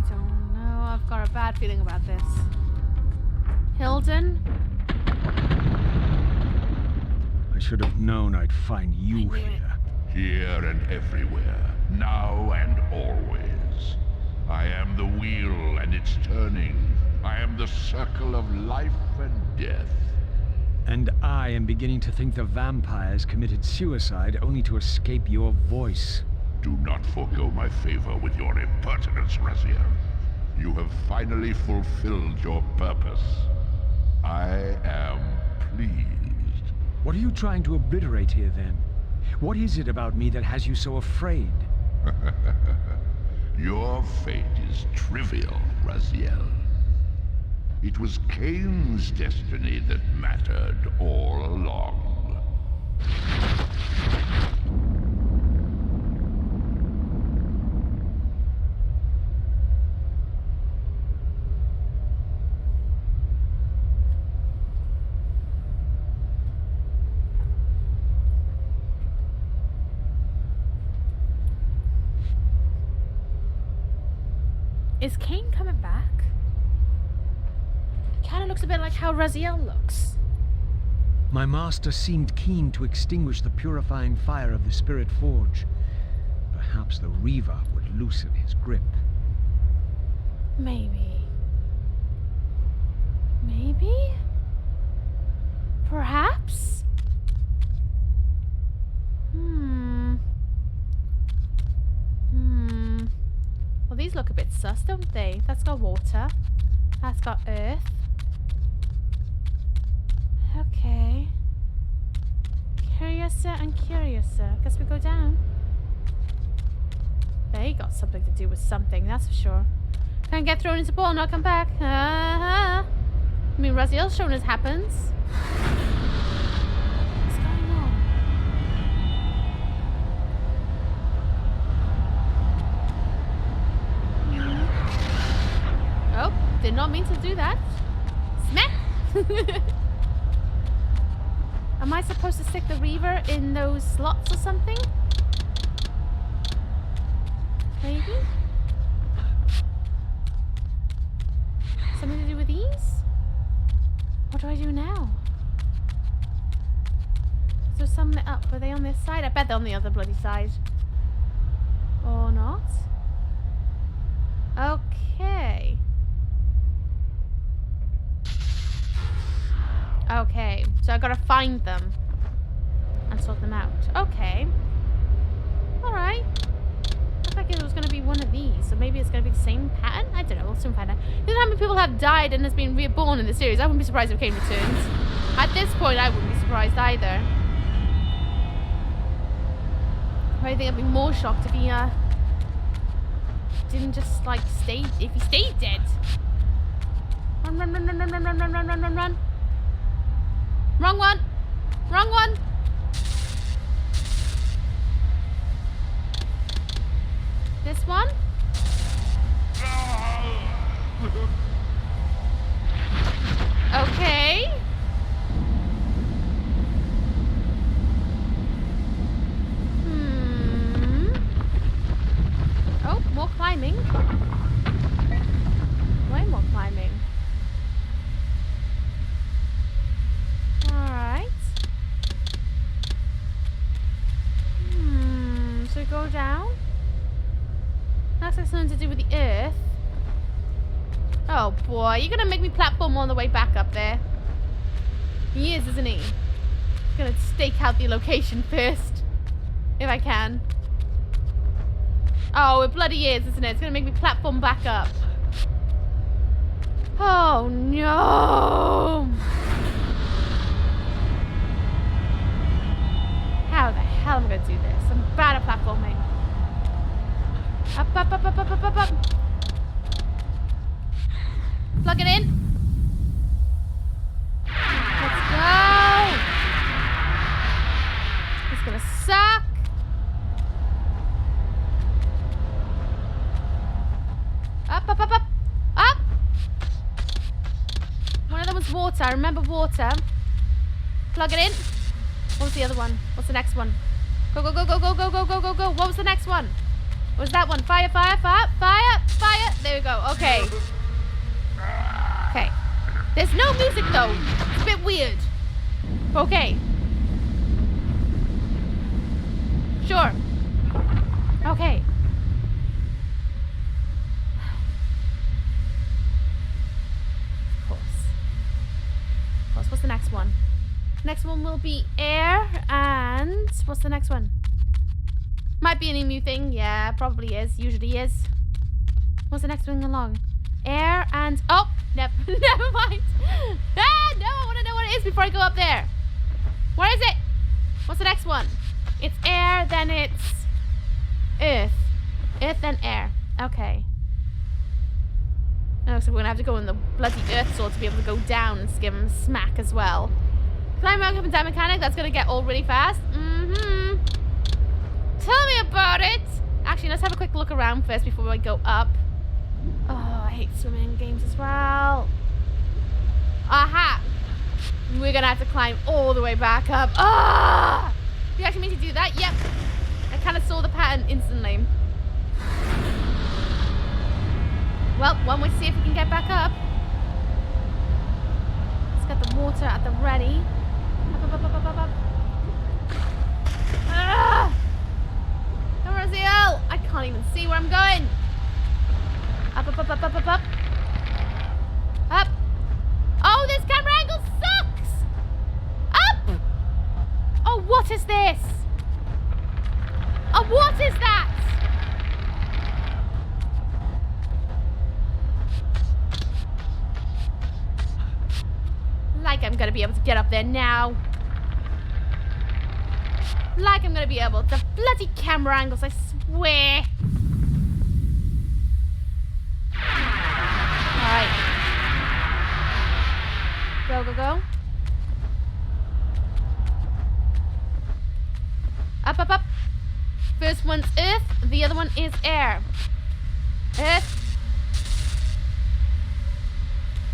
don't know. I've got a bad feeling about this. Hilden? I should have known I'd find you here. Here and everywhere, now and always. I am the wheel and its turning. I am the circle of life and death. And I am beginning to think the vampires committed suicide only to escape your voice. Do not forego my favor with your impertinence, Raziel. You have finally fulfilled your purpose. I am pleased. What are you trying to obliterate here, then? What is it about me that has you so afraid? Your fate is trivial, Raziel. It was Kain's destiny that mattered all along. Is Kain coming back? Kind of looks a bit like how Raziel looks. My master seemed keen to extinguish the purifying fire of the Spirit Forge. Perhaps the Reaver would loosen his grip. Maybe. Maybe? Perhaps? Well, these look a bit sus, don't they? That's got water. That's got earth. Okay. Curiouser and curiouser. Guess we go down. They got something to do with something, that's for sure. Can't get thrown into ball, not come back. I mean, Raziel's shown us happens. What's going on? Oh, did not mean to do that. Smack! Am I supposed to stick the Reaver in those slots or something? Maybe? Something to do with these? What do I do now? Is there some lit up? Were they on this side? I bet they're on the other bloody side. Or not? Okay. Okay, so I gotta find them and sort them out. Okay. Alright. Looks like it was gonna be one of these, so maybe it's gonna be the same pattern? I don't know, we'll soon find out. You know how many people have died and has been reborn in the series? I wouldn't be surprised if Kain returns. At this point, I wouldn't be surprised either. I think I'd be more shocked if he didn't just like stay. If he stayed dead. Run, run, run, run, run, run, run, run, run, run, run, run. Wrong one. Wrong one. This one. Okay. Oh, more climbing. Way more climbing. Alright. So go down. Looks like something to do with the earth. Oh boy, you're gonna make me platform on the way back up there. He is, isn't he? He's gonna stake out the location first. If I can. Oh, it bloody is, isn't it? It's gonna make me platform back up. Oh no! How the hell am I gonna do this? I'm bad at platforming. Up, up, up, up, up, up, up, up. Plug it in. Let's go. It's gonna suck. Up, up, up, up, up. One of them was water. I remember water. Plug it in. What was the other one? What's the next one? Go, go, go, go, go, go, go, go, go, go. What was the next one? What was that one? Fire, fire, fire, fire, fire. There we go. Okay. Okay. There's no music though. It's a bit weird. Okay. Sure. Okay. Of course. Of course. What's the next one? Next one will be air and what's the next one? Might be an emu thing. Yeah, probably is. Usually is. What's the next one along? Air and oh, never mind. Ah, no, I want to know what it is before I go up there. Where is it? What's the next one? It's air, then it's earth. Earth, then air. Okay. Oh, so we're gonna have to go in the bloody earth sword to be able to go down and give him a smack as well. Climb up and down mechanic. That's gonna get old really fast. Tell me about it. Actually, let's have a quick look around first before we go up. Oh, I hate swimming games as well. Aha! We're gonna have to climb all the way back up. Ah! Do you actually mean to do that? Yep. I kind of saw the pattern instantly. Well, one way to see if we can get back up. Let's get the water at the ready. Up, up, up, up, up, up. Ah! Come on, Zeal! I can't even see where I'm going. Up, up, up, up, up, up, up. Up. Oh, this camera angle sucks! Up! Oh, what is this? Oh, what is that? Like I'm gonna be able to get up there now. Like I'm gonna be able to. Bloody camera angles, I swear. Alright. Go, go, go. Up, up, up. First one's earth, the other one is air. Earth.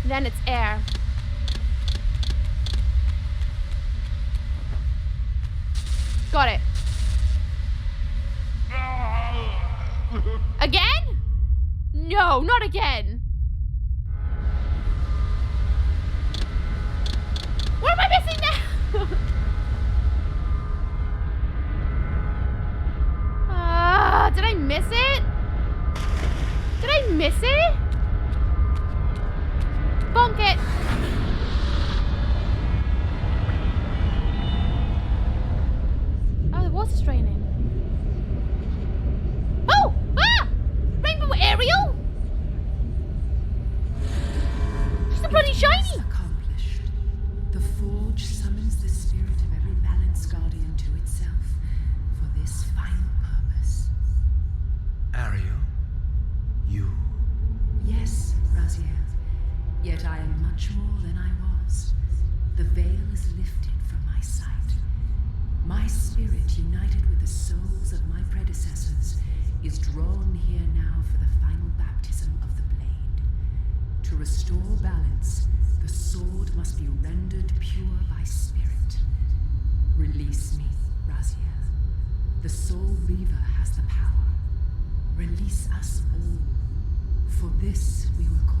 Then it's air. Got it. Again? No, not again. What am I missing now? Did I miss it? Did I miss it? Bonk it. Oh, the water's draining. Oh! Ah! Rainbow Ariel? She's a bloody shiny. Accomplished. The forge much more than I was. The veil is lifted from my sight. My spirit, united with the souls of my predecessors, is drawn here now for the final baptism of the blade. To restore balance, the sword must be rendered pure by spirit. Release me, Raziel. The Soul Reaver has the power. Release us all. For this we were called.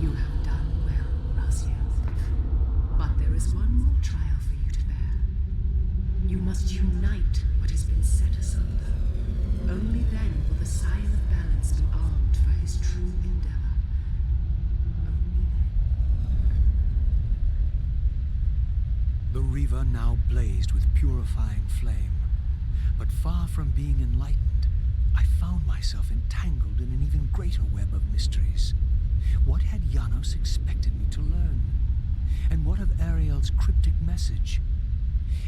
You have done well, Raziel. But there is one more trial for you to bear. You must unite what has been set asunder. Only then will the Scion of Balance be armed for his true endeavor. Only then. The Reaver now blazed with purifying flame. But far from being enlightened, I found myself entangled in an even greater web of mysteries. What had Janos expected me to learn? And what of Ariel's cryptic message?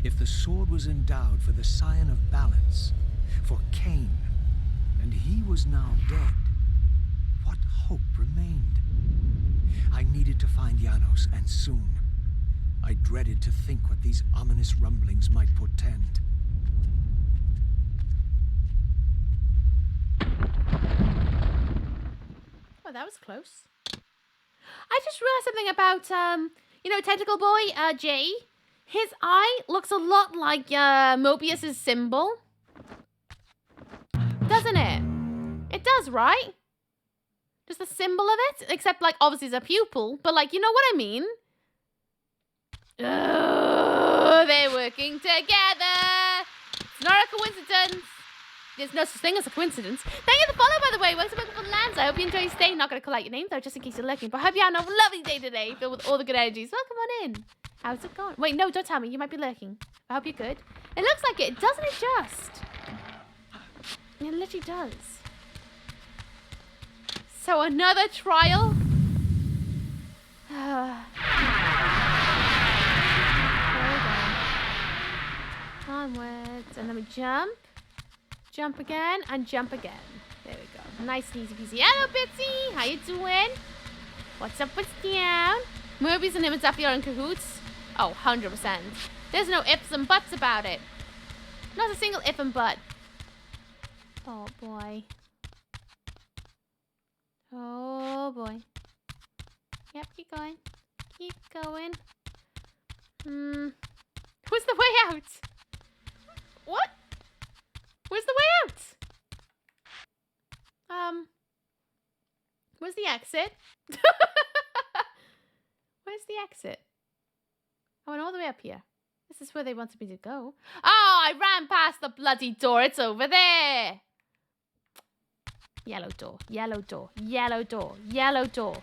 If the sword was endowed for the Scion of Balance, for Kain, and he was now dead, what hope remained? I needed to find Janos, and soon. I dreaded to think what these ominous rumblings might portend. Oh, that was close. I just realized something about, you know, Tentacle Boy, Jay. His eye looks a lot like Mobius's symbol. Doesn't it? It does, right? Just the symbol of it? Except, like, obviously it's a pupil. But, like, you know what I mean? Oh, they're working together. It's not a coincidence. There's no such thing as a coincidence. Thank you for the follow, by the way. Welcome to Welcome Lands. I hope you enjoy your stay. Not going to call out your name, though, just in case you're lurking. But I hope you have a lovely day today, filled with all the good energies. Welcome on in. How's it going? Wait, no, don't tell me. You might be lurking. I hope you're good. It looks like it. Doesn't it just? It literally does. So another trial? Onwards. And then we jump. Jump again. And jump again. There we go. Nice and easy peasy. Hello, Bitsy. How you doing? What's up, what's down? Movies and him and Zafir are in cahoots? Oh, 100%. There's no ifs and buts about it. Not a single if and but. Oh, boy. Oh, boy. Yep, keep going. Keep going. Where's the way out? What? Where's the way out? Where's the exit? Where's the exit? I went all the way up here. This is where they wanted me to go. Oh, I ran past the bloody door. It's over there. Yellow door, yellow door, yellow door, yellow door,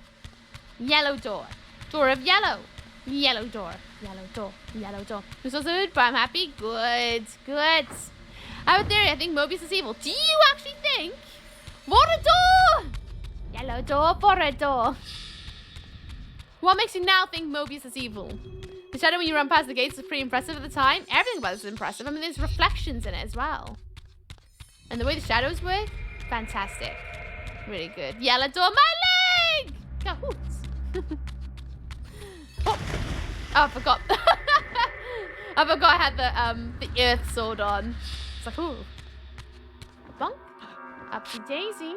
yellow door, door of yellow, yellow door, yellow door, yellow door. I'm so sad, but I'm happy. Good, good. I have a theory. I think Mobius is evil. Do you actually think? For a door! Yellow door, for a door. What makes you now think Mobius is evil? The shadow when you run past the gates was pretty impressive at the time. Everything about it is impressive. I mean, there's reflections in it as well. And the way the shadows work, fantastic. Really good. Yellow door, my leg! Cahoots. Oh, I forgot. I forgot I had the earth sword on. It's like, ooh. Bonk. Upsy daisy.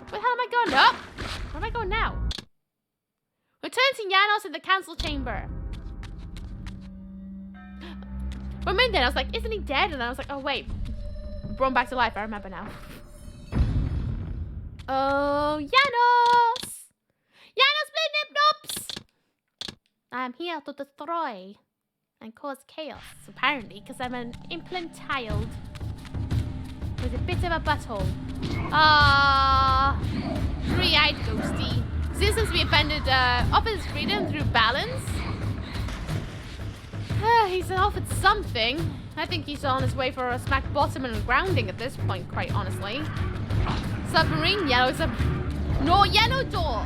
Where the hell am I going? Up. Where am I going now? Return to Janos in the council chamber. For a minute then, I was like, isn't he dead? And then I was like, oh wait. Brought him back to life. I remember now. Oh, Janos! Janos Blindnipnops! I'm here to destroy and cause chaos, apparently, because I'm an implant child with a bit of a butthole. Ah, three-eyed ghosty. Citizens to be offended, offers freedom through balance. He's offered something. I think he's on his way for a smack bottom and grounding at this point, quite honestly. Submarine, yellow sub. No, yellow door.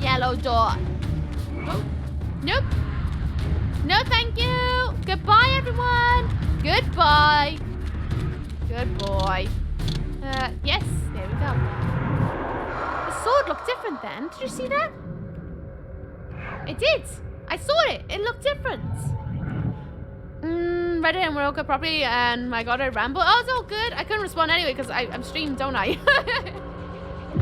Yellow door. Oh, nope. No, thank you. Goodbye, everyone. Goodbye. Good boy. Yes, there we go. The sword looked different then. Did you see that? It did. I saw it. It looked different. Read it and we're all good properly. And my god, I ramble. Oh, it's all good. I couldn't respond anyway because I'm streamed, don't I?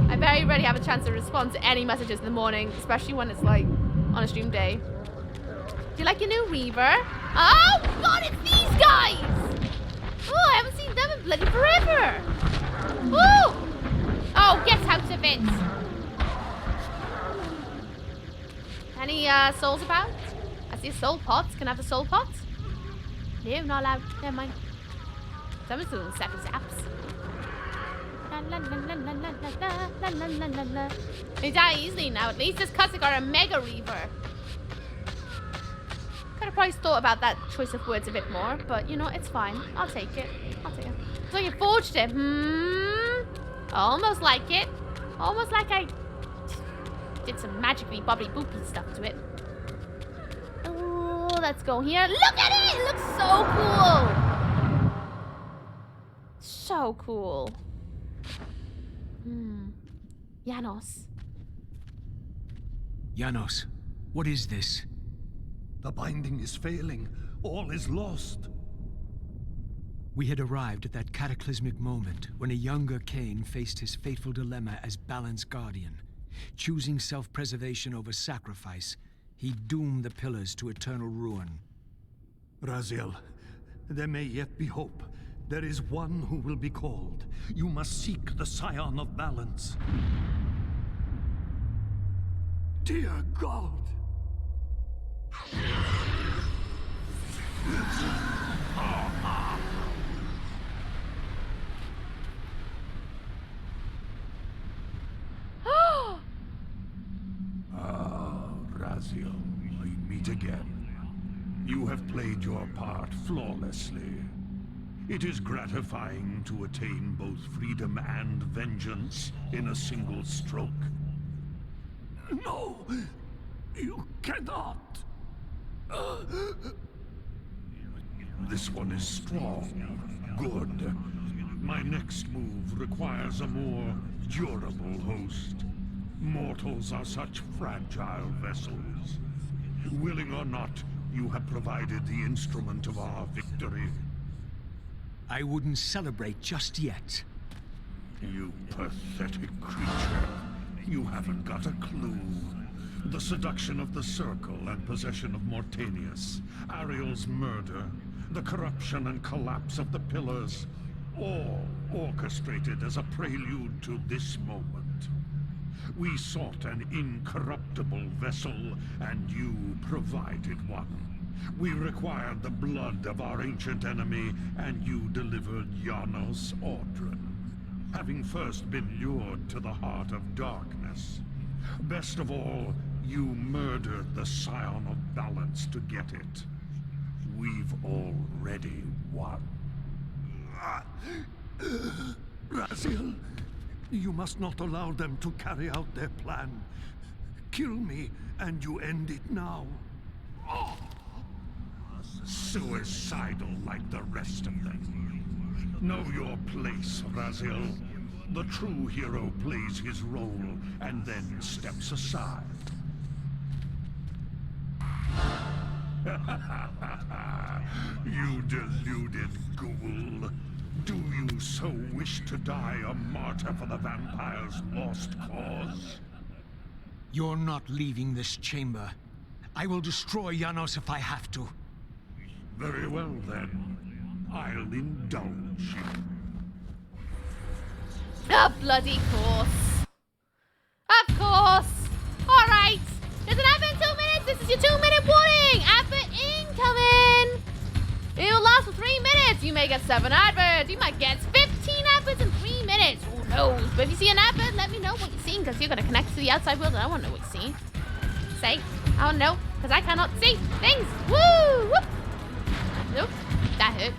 I very rarely have a chance to respond to any messages in the morning, especially when it's like on a stream day. Do you like your new Reaver? Oh god, it's these guys! Oh, I haven't seen them in bloody forever. Woo! Oh, get out of it. Any souls about? I see a soul pot. Can I have the soul pot? No, not allowed. Never mind. Someone's doing separate zaps. La la la la la la la la la la la. They die easily now. At least this cuss got a mega Reaver. Could have probably thought about that choice of words a bit more, but you know, it's fine. I'll take it. I'll take it. So you forged it. Almost like it. Almost like I did some magically bobbly boopy stuff to it. Oh, let's go here. Look at it! It looks so cool. So cool. Janos. Janos, what is this? The binding is failing. All is lost. We had arrived at that cataclysmic moment when a younger Kain faced his fateful dilemma as Balance Guardian. Choosing self-preservation over sacrifice, he doomed the pillars to eternal ruin. Raziel, there may yet be hope. There is one who will be called. You must seek the Scion of Balance. Dear God! Raziel, we meet again. You have played your part flawlessly. It is gratifying to attain both freedom and vengeance in a single stroke. No! You cannot! This one is strong. Good. My next move requires a more durable host. Mortals are such fragile vessels. Willing or not, you have provided the instrument of our victory. I wouldn't celebrate just yet. You pathetic creature. You haven't got a clue. The seduction of the Circle and possession of Mortanius, Ariel's murder, the corruption and collapse of the Pillars, all orchestrated as a prelude to this moment. We sought an incorruptible vessel, and you provided one. We required the blood of our ancient enemy, and you delivered Janos Audron, having first been lured to the heart of darkness. Best of all, you murdered the Scion of Balance to get it. We've already won. Raziel, you must not allow them to carry out their plan. Kill me, and you end it now. Suicidal like the rest of them. Know your place, Raziel. The true hero plays his role and then steps aside. You deluded ghoul. Do you so wish to die a martyr for the vampire's lost cause? You're not leaving this chamber. I will destroy Janos if I have to. Very well then. I'll indulge you. Oh, bloody course. Of course. Alright. There's an advert in 2 minutes. This is your 2-minute warning. Advert incoming. It'll last for 3 minutes. You may get 7 adverts. You might get 15 adverts in 3 minutes. Who knows? But if you see an advert, let me know what you're seeing, because you're going to connect to the outside world and I want to know what you're seeing. Say, I don't know, because I cannot see things. Woo! Whoop. Nope. That hurt.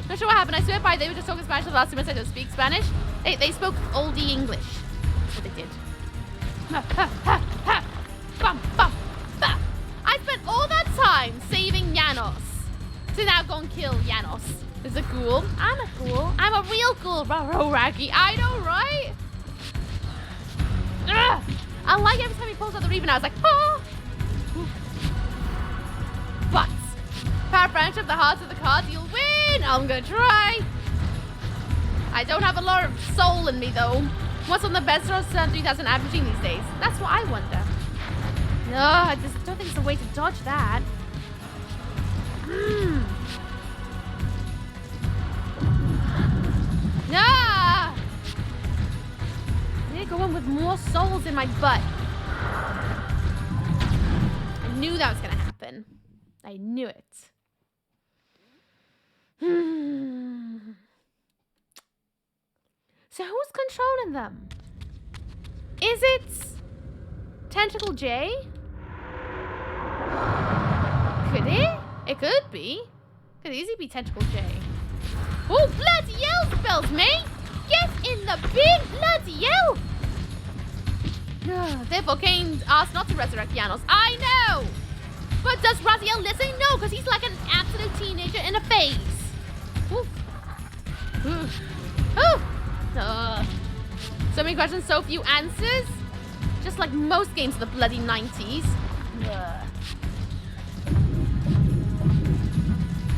Not sure what happened. I swear by they were just talking Spanish for the last 2 minutes. I don't speak Spanish. They spoke oldie English. That's what they did. Ha, ha, ha, ha. Bum, bum, bum. I spent all that time to now go and kill Janos. Is a ghoul. I'm a ghoul. I'm a real ghoul, Raggy. I know, right? Ugh. I like every time he pulls out the Reaver now. I was like, oh. But power friendship, the hearts of the cards, you'll win. I'm gonna try. I don't have a lot of soul in me though. What's on the best or 3000 averaging these days? That's what I wonder. No, I just don't think it's a way to dodge that. Nah! I need to go in with more souls in my butt. I knew that was gonna happen. I knew it. So who's controlling them? Is it Tentacle J? Could it? It could be. Could easily be Tentacle J. Oh, bloody hell, spells, mate! Get in the bin, bloody hell! Therefore, Kain asked not to resurrect Janos. I know! But does Raziel listen? No, because he's like an absolute teenager in a phase. Oof. Oof. Oof. So many questions, so few answers. Just like most games of the bloody 90s.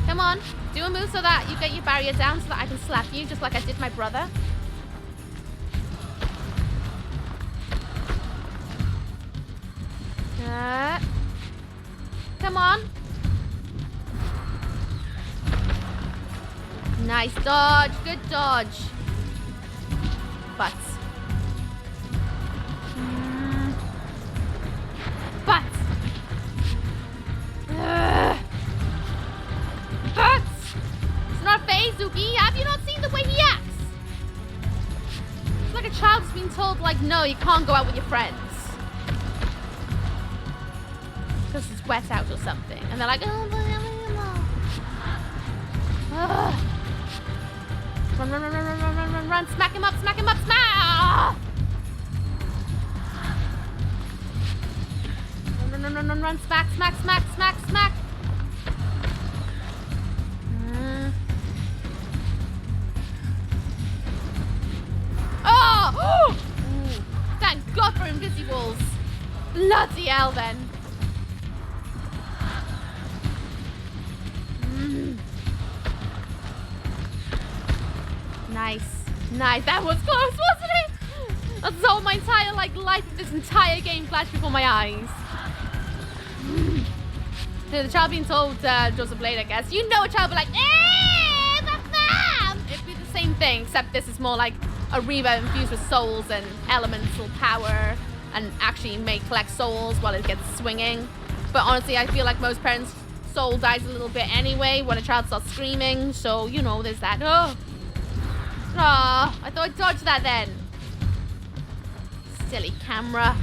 Come on, do a move so that you get your barrier down so that I can slap you just like I did my brother. Come on. Nice dodge, good dodge. But. But. But. It's not fair, Zuki. Have you not seen the way he acts? It's like a child who's been told, like, no, you can't go out with your friends. Because it's wet out or something. And they're like, oh, run, run, run, run, run, run, run, run, run. Smack him up, smack him up, smack! Run, run, run, run, run, smack, smack, smack, smack, smack. Oh! Ooh. Thank God for Invisibles. Bloody hell, then. Nice. Nice. That was close, wasn't it? That's all my entire, like, life of this entire game flashed before my eyes. So the child being told Joseph Blade, I guess. You know a child will be like, that's them! It'd be the same thing, except this is more like a Reaver infused with souls and elemental power and actually may collect souls while it gets swinging. But honestly, I feel like most parents' soul dies a little bit anyway when a child starts screaming. So, you know, there's that. Oh, I thought I dodged that then. Silly camera.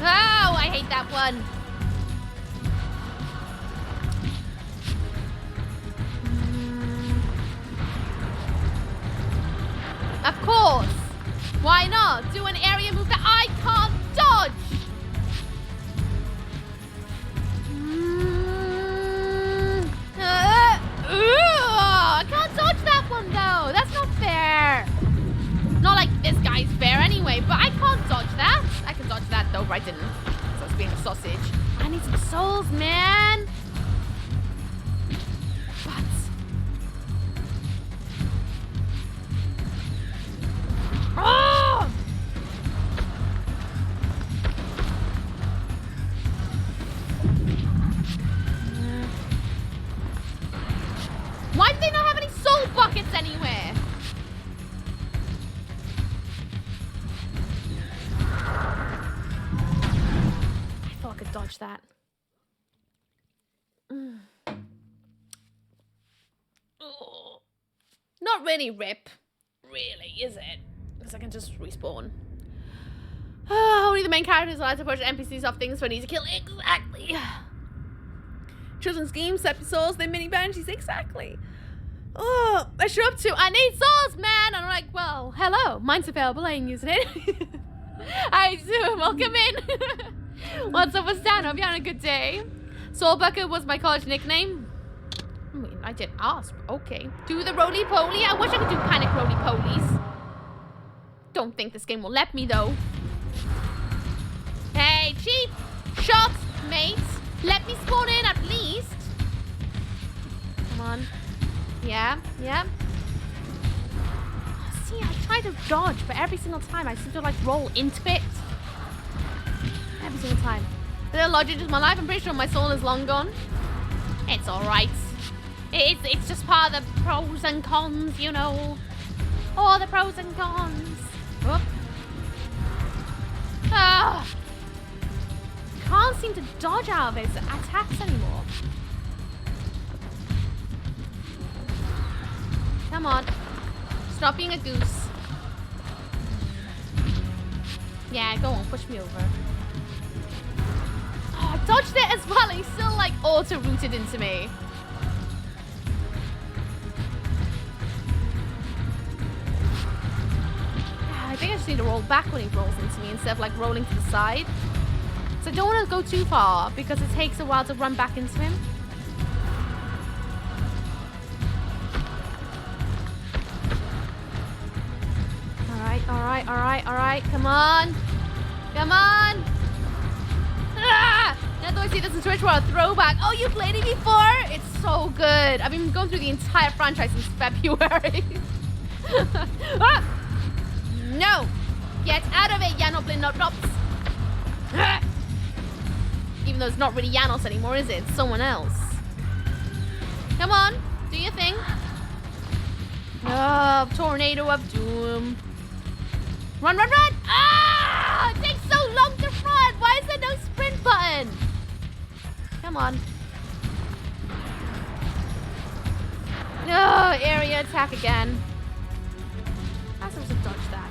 Oh, I hate that one. Of course. Why not? Do an area move that I can't dodge. I can't dodge that one though. That's not fair. Not like this guy's fair anyway, but I can't dodge that. I can dodge that though, but I didn't. So I was being a sausage. I need some souls, man. But oh! Why do they not have any soul buckets anywhere? I thought I could dodge that. Oh. Not really rip. Really, is it? Because I can just respawn. Only the main characters allowed to push NPCs off things when he's a kill. Exactly. Children's games, episodes, they mini banshees. Exactly. Oh, what you up to? I need souls, man. And I'm like, well, hello. Mine's available. I ain't using it. I do. Welcome in. What's up? What's down? Hope you're having a good day. Soulbucker was my college nickname. I mean, I didn't ask. Okay. Do the roly-poly. I wish I could do panic roly-polies. Don't think this game will let me, though. Hey, cheap shots, mates. Let me spawn in at least. Come on. Yeah. See, I try to dodge, but every single time I seem to, like, roll into it. Every single time. The logic is my life. I'm pretty sure my soul is long gone. It's alright. It's just part of the pros and cons, you know. All the pros and cons. Whoop. Ah. Can't seem to dodge out of his attacks anymore. Come on. Stop being a goose. Yeah, go on, push me over. Oh, I dodged it as well. He's still like auto-rooted into me. I think I just need to roll back when he rolls into me instead of like rolling to the side. So I don't want to go too far because it takes a while to run back into him. All right. Come on. Ah! Now do I see this in Twitch World throwback? Oh, you played it before? It's so good. I've been going through the entire franchise since February. Ah! No! Get out of it, Yanoblin Nops! Even though it's not really Janos anymore, is it? It's someone else. Come on, do your thing. Oh, Tornado of Doom. Run! Ah! It takes so long to run! Why is there no sprint button? Come on. Oh, area attack again. I'm supposed to dodge that.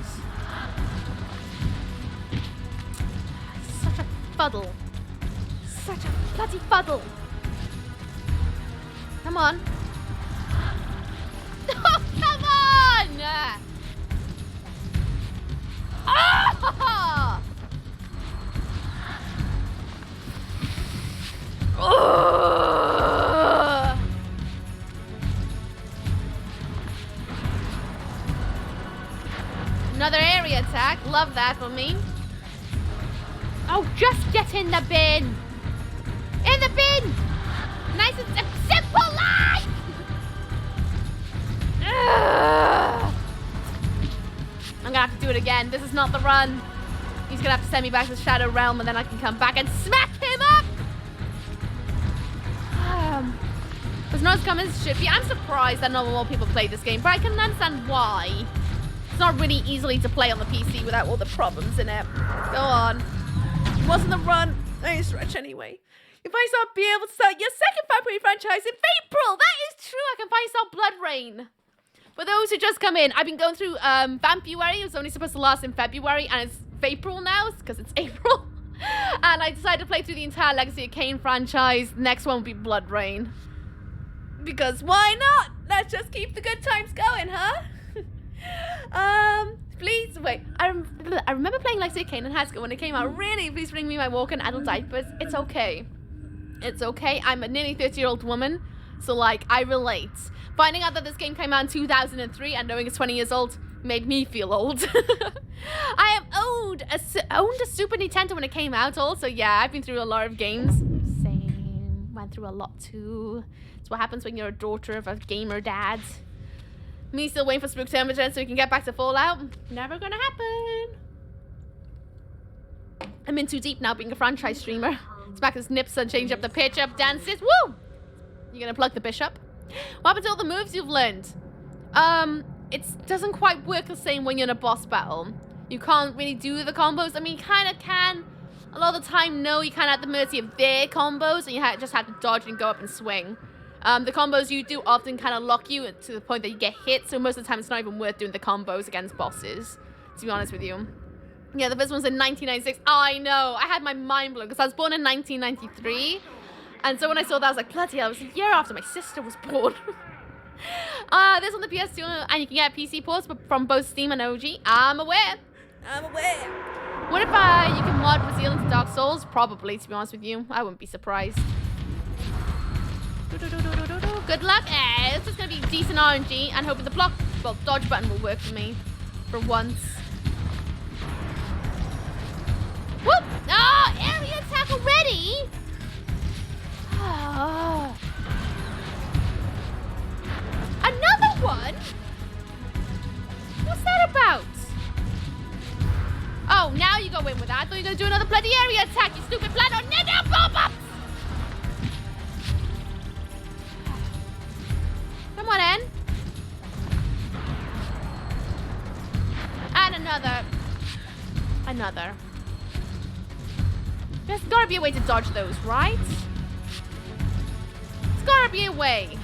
Such a fuddle. Such a bloody fuddle. Come on. Oh, come on! Ah! Oh! Another area attack. Love that for me. Oh, just get in the bin. In the bin. Nice and simple like. I'm gonna have to do it again. This is not the run. He's gonna have to send me back to the Shadow Realm and then I can come back and smack him up. It's not as common as it should be. I'm surprised that not more people play this game, but I can understand why. It's not really easily to play on the PC without all the problems in it. Go on. It wasn't the run. I stretch anyway. You find yourself be able to start your second February franchise in April. That is true. I can find yourself Blood Rain. For those who just come in, I've been going through Vampuary. It was only supposed to last in February, and it's April now because it's April. And I decided to play through the entire Legacy of Kain franchise. The next one will be Blood Rain. Because why not? Let's just keep the good times going, huh? Please, wait. I remember playing Legacy of Kain in high school when it came out. Really, please bring me my walk-in adult diapers. It's okay. It's okay. I'm a nearly 30-year-old woman, so, like, I relate. Finding out that this game came out in 2003 and knowing it's 20 years old made me feel old. I have owned a Super Nintendo when it came out also. Yeah, I've been through a lot of games. Same. Went through a lot, too. It's what happens when you're a daughter of a gamer dad. Me still waiting for Spooktober so we can get back to Fallout. Never gonna happen. I'm in too deep now being a franchise streamer. It's back to snips and change up the pitch up dances. Woo! You're gonna plug the bishop. What happened to all the moves you've learned? It doesn't quite work the same when you're in a boss battle. You can't really do the combos. I mean, you kind of can. A lot of the time, no, you kind of at the mercy of their combos, and you just have to dodge and go up and swing. The combos you do often kind of lock you to the point that you get hit, so most of the time it's not even worth doing the combos against bosses, to be honest with you. Yeah, the first one's in 1996. Oh, I know. I had my mind blown because I was born in 1993. And so when I saw that, I was like, bloody hell, it was a year after my sister was born. This on the PS2, and you can get PC ports from both Steam and OG. I'm aware. What if you can mod Brazil into Dark Souls? Probably, to be honest with you. I wouldn't be surprised. Good luck. It's just gonna be decent RNG and hoping the dodge button will work for me. For once. Whoop! Oh, area attack already? Oh. Another one? What's that about? Oh, now you go in with that. I thought you were gonna do another bloody area attack, you stupid planet. Oh, no, pop-ups! Come on in. And another. There's gotta be a way to dodge those, right? There's gotta be a way.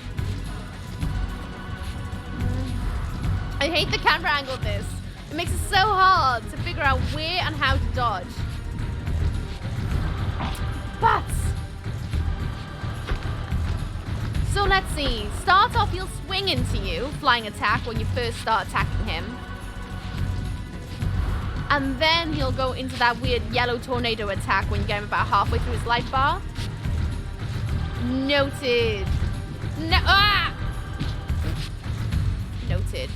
I hate the camera angle of this. It makes it so hard to figure out where and how to dodge. But so let's see. Start off, he'll swing into you, flying attack when you first start attacking him. And then he'll go into that weird yellow tornado attack when you get him about halfway through his life bar. Noted. No. Ah! Noted.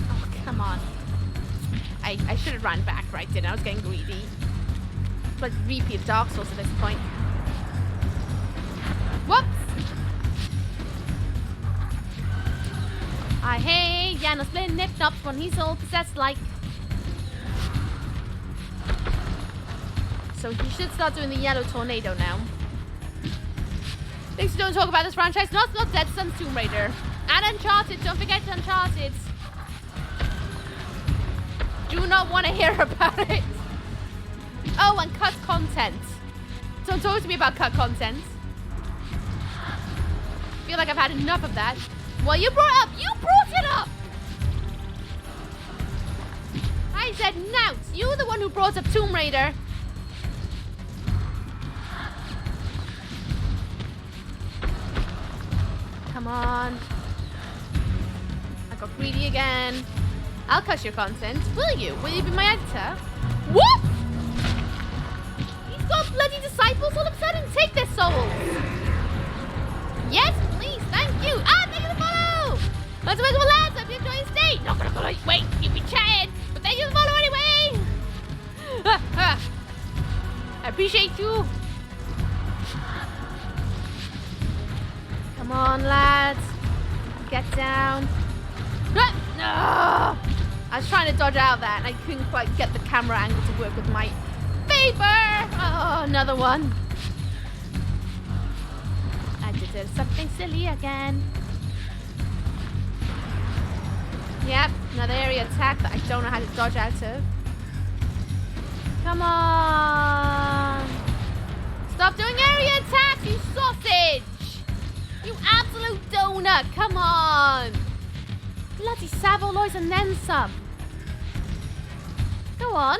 Oh, come on. I should have ran back, right? Didn't I? I was getting greedy. It's like repeat of Dark Souls at this point. Whoops! I hate Janos Blin Nip Nops when he's all possessed like. So he should start doing the yellow tornado now. Things we don't talk about this franchise. Not Dead Sun's Tomb Raider. And Uncharted. Don't forget Uncharted. Do not want to hear about it. Oh, and cut content. Don't talk to me about cut content. I feel like I've had enough of that. Well, you brought it up! I said Nout. You're the one who brought up Tomb Raider. Come on. I got greedy again. I'll cut your content. Will you? Will you be my editor? What? He's got bloody disciples all of a sudden. Take their souls. Yes, please. Thank you. Ah, thank you for the follow. Let's make a lads. Hope you enjoy your stay. Not gonna follow you. Wait, keep me chatting. But thank you for the follow anyway. I appreciate you. Come on, lads. Get down. No! I was trying to dodge out of that and I couldn't quite get the camera angle to work with my favor. Oh, another one. I did something silly again. Yep, another area attack that I don't know how to dodge out of. Come on. Stop doing area attacks, you sausage. You absolute donut. Come on. Bloody Savoloys and then some. Go on.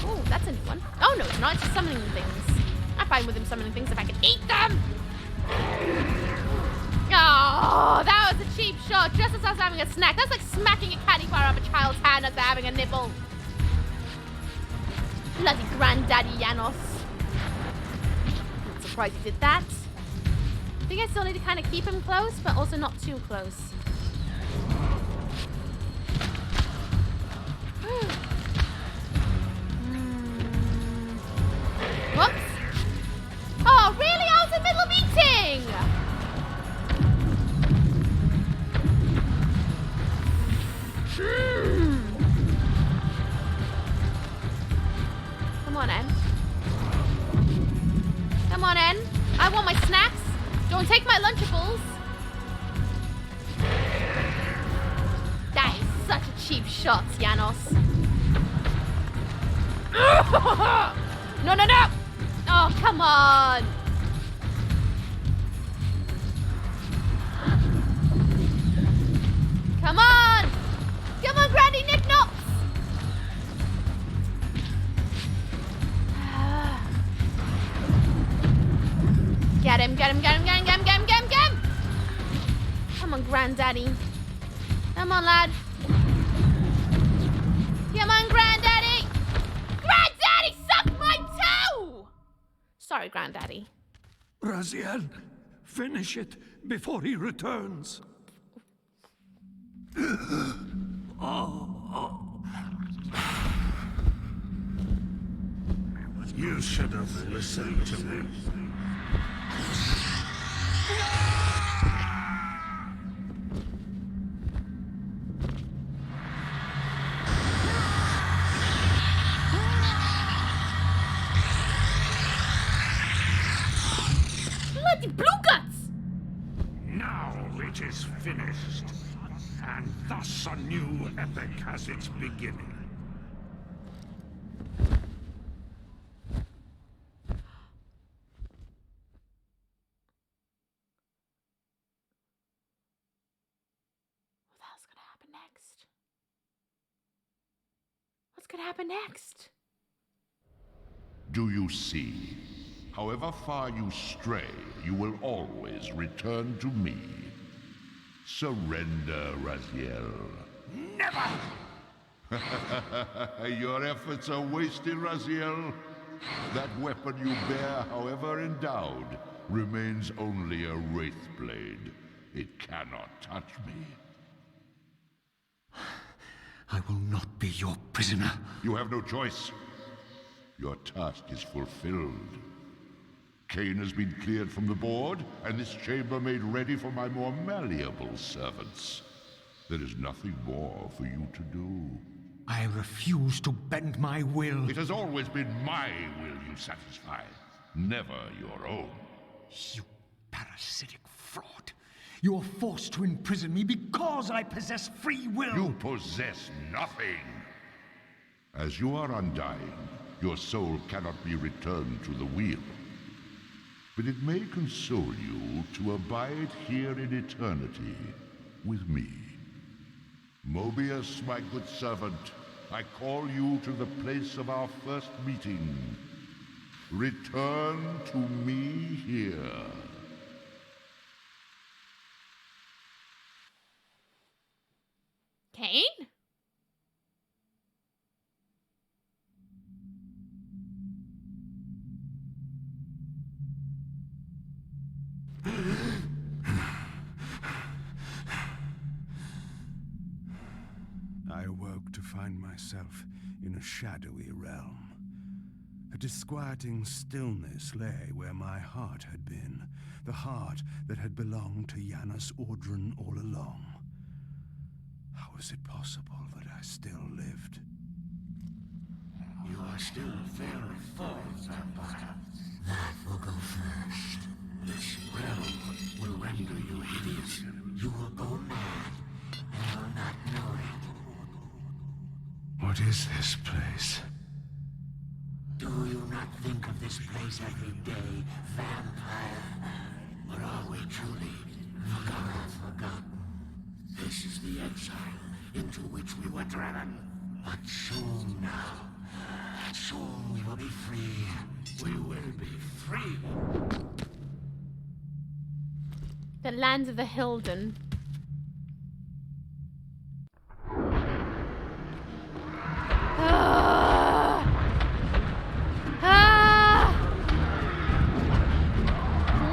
Oh, that's a new one. Oh, no, it's not. It's just summoning things. I'm fine with him summoning things if I can eat them. Oh, that was a cheap shot. Just as I was having a snack. That's like smacking a candy bar out of a child's hand as they're having a nibble. Bloody granddaddy Janos. I'm surprised he did that. I think I still need to kind of keep him close, but also not too close. Whoops. Oh, really? I was in the middle of eating! Come on, En. Come on, En. I want my snacks. Don't take my Lunchables. That is such a cheap shot, Janos. No, no, no! Oh, come on! Come on! Come on, Granny Nip Nops! Get him, get him, get him, get him, get him, get him, get him, get him! Come on, Granddaddy. Come on, lad. Come on, Granddaddy! Granddaddy, suck my Sorry, Granddaddy. Raziel, finish it before he returns. You should have listened to me. Bloody blue guts! Now it is finished, and thus a new epic has its beginning. What the hell's gonna happen next? What's gonna happen next? Do you see? However far you stray, you will always return to me. Surrender, Raziel. Never! Your efforts are wasted, Raziel. That weapon you bear, however endowed, remains only a wraith blade. It cannot touch me. I will not be your prisoner. You have no choice. Your task is fulfilled. Kain has been cleared from the board, and this chamber made ready for my more malleable servants. There is nothing more for you to do. I refuse to bend my will. It has always been my will you satisfy, never your own. You parasitic fraud. You are forced to imprison me because I possess free will. You possess nothing. As you are undying, your soul cannot be returned to the wheel. But it may console you to abide here in eternity with me. Mobius, my good servant, I call you to the place of our first meeting. Return to me here. Kain? I awoke to find myself in a shadowy realm. A disquieting stillness lay where my heart had been, the heart that had belonged to Janus Audrun all along. How was it possible that I still lived? You are still very full, Vampire. That will go first. This realm will render you hideous. You will go mad, and will not know it. What is this place? Do you not think of this place every day, Vampire? Or are we truly forgotten? This is the exile into which we were driven. But soon now, soon we will be free. We will be free. The lands of the Hilden.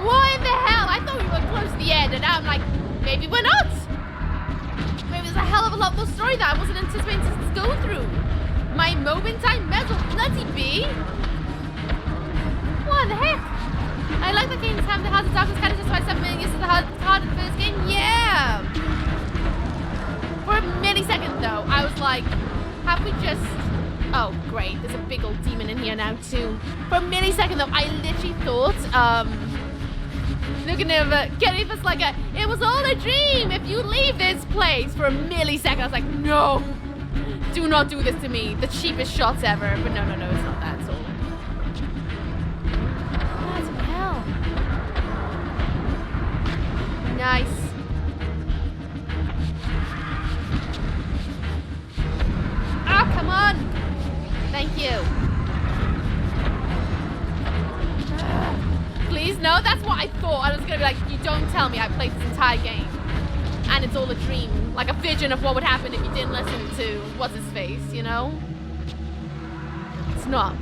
What in the hell? I thought we were close to the end, and now I'm like, maybe we're not. Maybe there's a hell of a lot more story that I wasn't anticipating to go through. My moment I meddled, bloody bee. What the heck? I like the game's having the Heart of Darkness kind of just by 7 million years to the heart of the first game. Yeah. For a millisecond though, I was like, have we just... Oh, great. There's a big old demon in here now, too. For a millisecond, though, I literally thought, they're gonna get us like a, it was all a dream if you leave this place. For a millisecond, I was like, no. Do not do this to me. The cheapest shots ever. But no, it's not that at all. What the hell? Nice. Oh, come on. Thank you. Please, no, that's what I thought. I was gonna be like, you don't tell me I played this entire game. And it's all a dream. Like a vision of what would happen if you didn't listen to what's-his-face, you know? It's not.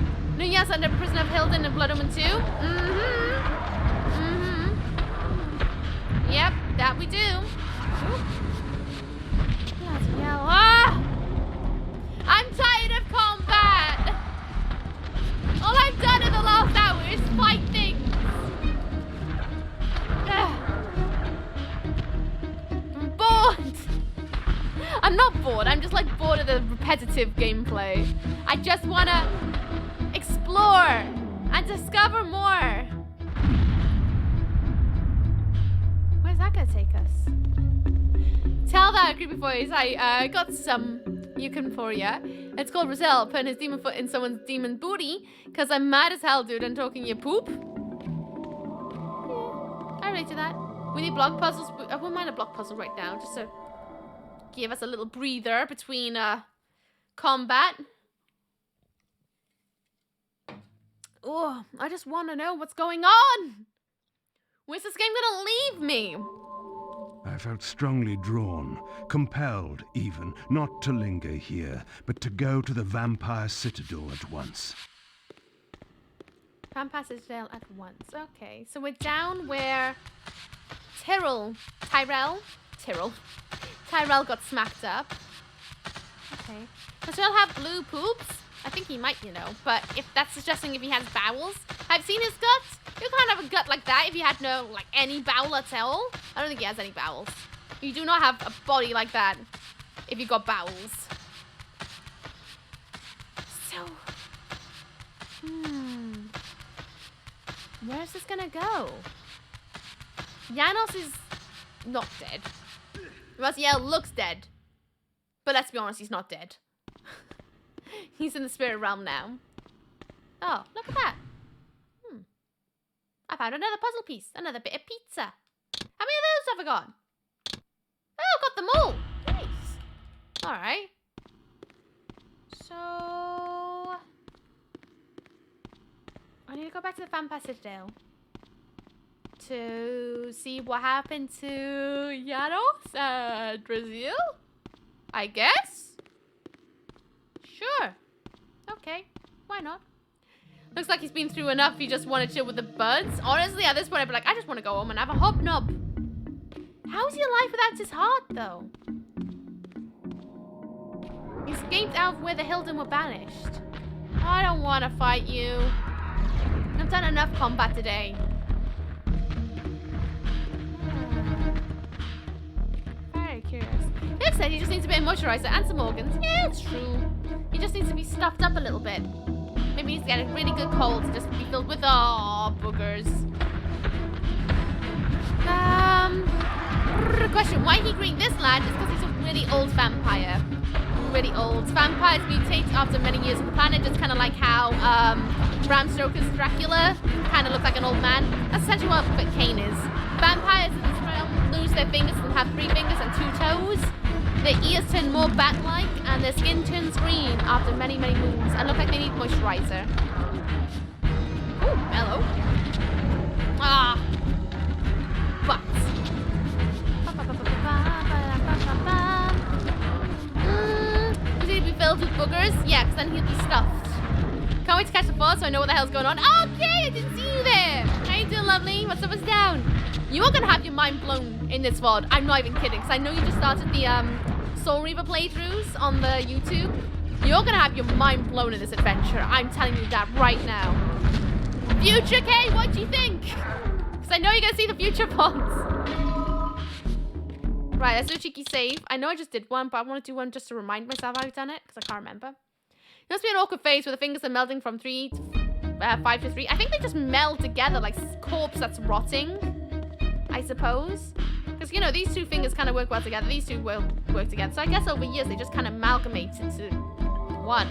No, yes, under Prison of Hilden and Blood Omen 2. Yep, that we do. Bloody hell. Ah! I'm tired of combat. All I've done in the last hour is fight things. I'm bored. I'm not bored. I'm just like bored of the repetitive gameplay. I just want to explore and discover more. Where's that going to take us? Tell that creepy voice I got some Yukon for ya. It's called Roselle putting his demon foot in someone's demon booty because I'm mad as hell, dude, and talking your poop. Yeah, I relate to that. We need block puzzles. I wouldn't mind a block puzzle right now, just to give us a little breather between combat. Oh, I just want to know what's going on. Where's this game gonna leave me? I felt strongly drawn, compelled even, not to linger here, but to go to the vampire citadel at once. Vampire Citadel at once. Okay, so we're down where Tyrell got smacked up. Okay. Does Tyrell have blue poops? I think he might, you know, but if that's suggesting if he has bowels. I've seen his guts. You can't have a gut like that if you had no, like, any bowel at all. I don't think he has any bowels. You do not have a body like that if you got bowels. So, where's this gonna go? Janos is not dead. Raziel looks dead. But let's be honest, he's not dead. He's in the spirit realm now. Oh, look at that. I found another puzzle piece. Another bit of pizza. How many of those have I got? Oh, got them all. Nice. Alright. So, I need to go back to the Vampire Citadel to see what happened to Janos and Brazil. I guess. Sure. Okay. Why not? Looks like he's been through enough. He just want to chill with the buds. Honestly, at this point, I'd be like, I just want to go home and have a hobnob. How's your life without his heart, though? He escaped out of where the Hilden were banished. I don't want to fight you. I've done enough combat today. Very curious. Nick said he just needs a bit of moisturizer and some organs. Yeah, it's true. He just needs to be stuffed up a little bit. Maybe he needs to get a really good cold to just be filled with boogers. Question, why he green this lad is because he's a really old vampire. Really old. Vampires mutate after many years on the planet, just kind of like how Bram Stoker's Dracula kind of looked like an old man. That's essentially what Kain is. Vampires in this realm lose their fingers and have 3 fingers and 2 toes. Their ears turn more bat-like, and their skin turns green after many, many moons, and look like they need moisturizer. Ooh, hello. Ah. Butts. Does he need to be filled with boogers? Yeah, because then he'll be stuffed. Can't wait to catch the fall so I know what the hell's going on. Okay, I didn't see you there. How you doing, lovely? What's up, what's down? You're gonna have your mind blown in this VOD. I'm not even kidding, because I know you just started the Soul Reaver playthroughs on the YouTube. You're gonna have your mind blown in this adventure. I'm telling you that right now. Future K, what do you think? Because I know you're gonna see the future VODs. Right, let's do a cheeky save. I know I just did one, but I want to do one just to remind myself I've done it, because I can't remember. It must be an awkward phase where the fingers are melting from 5 to 3. I think they just meld together like corpse that's rotting, I suppose. Because, you know, these 2 fingers kind of work well together. These 2 will work together. So I guess over years they just kind of amalgamate into one.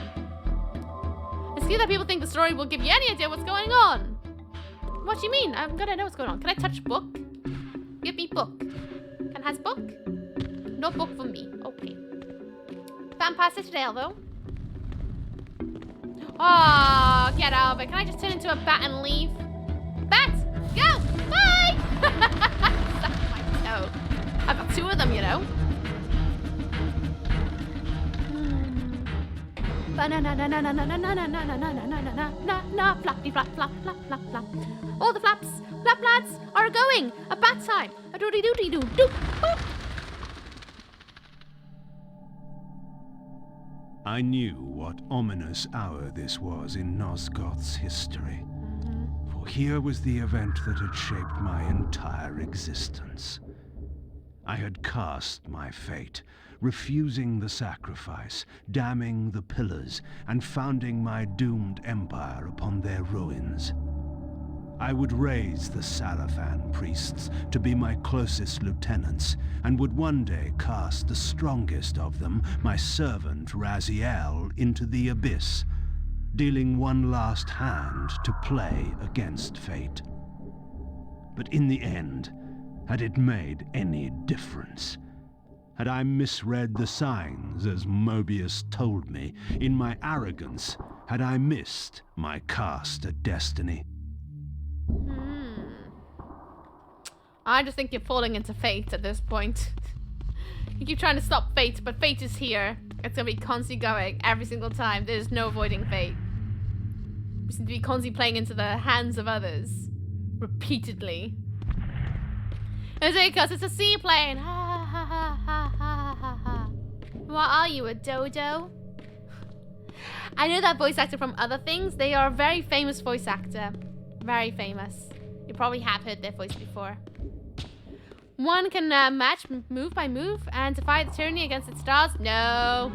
It's clear that people think the story will give you any idea what's going on. What do you mean? I'm gonna know what's going on. Can I touch book? Give me book. Can has book? No book for me. Okay. Vampire Citadel, though. Oh, get out of it. Can I just turn into a bat and leave? Bat! Go! Bye! Oh, I've got 2 of them, you know. Flappy flap flap flap flap flap. All the flaps, flap lads, are going. A bat time. A doody doody doo doo. I knew what ominous hour this was in Nosgoth's history. For here was the event that had shaped my entire existence. I had cast my fate, refusing the sacrifice, damning the pillars, and founding my doomed empire upon their ruins. I would raise the Salafan priests to be my closest lieutenants, and would one day cast the strongest of them, my servant Raziel, into the abyss, dealing one last hand to play against fate. But in the end, had it made any difference? Had I misread the signs, as Mobius told me? In my arrogance, had I missed my cast at destiny? I just think you're falling into fate at this point. You keep trying to stop fate, but fate is here. It's gonna be constantly going every single time. There's no avoiding fate. We seem to be constantly playing into the hands of others. Repeatedly. It's because it's a seaplane. Ha ha ha ha ha ha ha. What are you, a dodo? I know that voice actor from other things. They are a very famous voice actor. Very famous. You probably have heard their voice before. One can match move by move and defy the tyranny against its stars? No.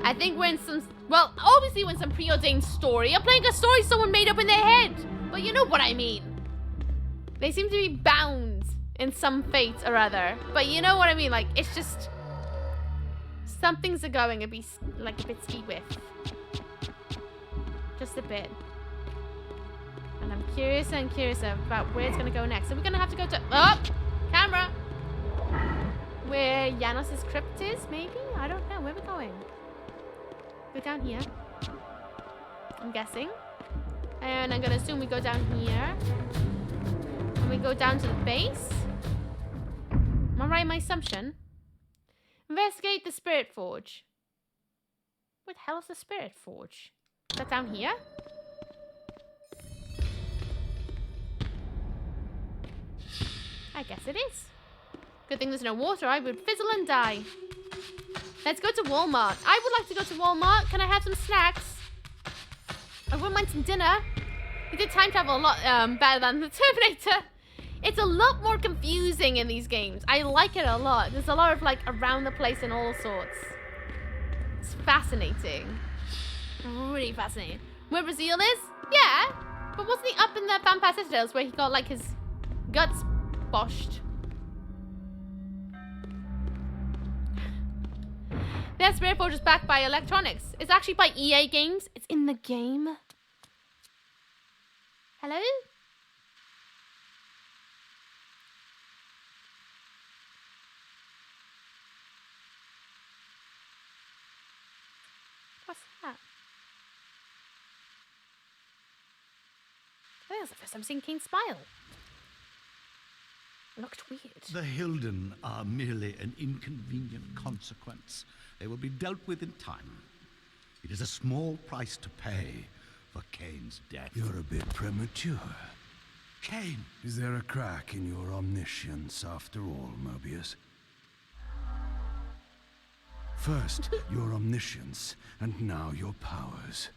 I think we're in some... Well, obviously we're in some preordained story. I'm playing a story someone made up in their head. But you know what I mean. They seem to be bound in some fate or other. But you know what I mean? Like, it's just... Some things are going a bit ski with. Just a bit. And I'm curious about where it's going to go next. So we're going to have to go to... Oh! Camera! Where Janos' crypt is, maybe? I don't know. Where are we going? Go down here. I'm guessing. And I'm going to assume we go down here. And we go down to the base. Am I right in my assumption? Investigate the Spirit Forge. What the hell is the Spirit Forge? Is that down here? I guess it is. Good thing there's no water. I would fizzle and die. Let's go to Walmart. I would like to go to Walmart. Can I have some snacks? I wouldn't mind some dinner. We did time travel a lot better than the Terminator. It's a lot more confusing in these games. I like it a lot. There's a lot of like around the place and all sorts. It's fascinating. Really fascinating. Where Brazil is? Yeah. But wasn't he up in the Vampire Citadels where he got like his guts boshed? Their Spirit Forge is backed by Electronics. It's actually by EA Games. It's in the game. Hello? What's that? I think that's the first time I've seen Kain smile. It looked weird. The Hilden are merely an inconvenient consequence. They will be dealt with in time. It is a small price to pay for Kain's death. You're a bit premature. Kain! Is there a crack in your omniscience after all, Mobius? First, your omniscience, and now your powers.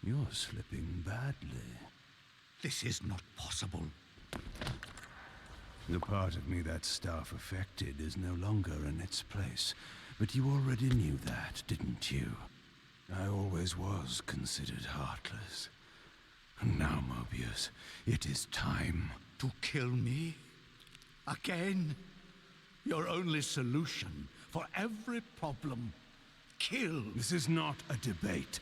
You're slipping badly. This is not possible. The part of me that staff affected is no longer in its place. But you already knew that, didn't you? I always was considered heartless. And now, Mobius, it is time. To kill me? Again? Your only solution for every problem. Kill. This is not a debate.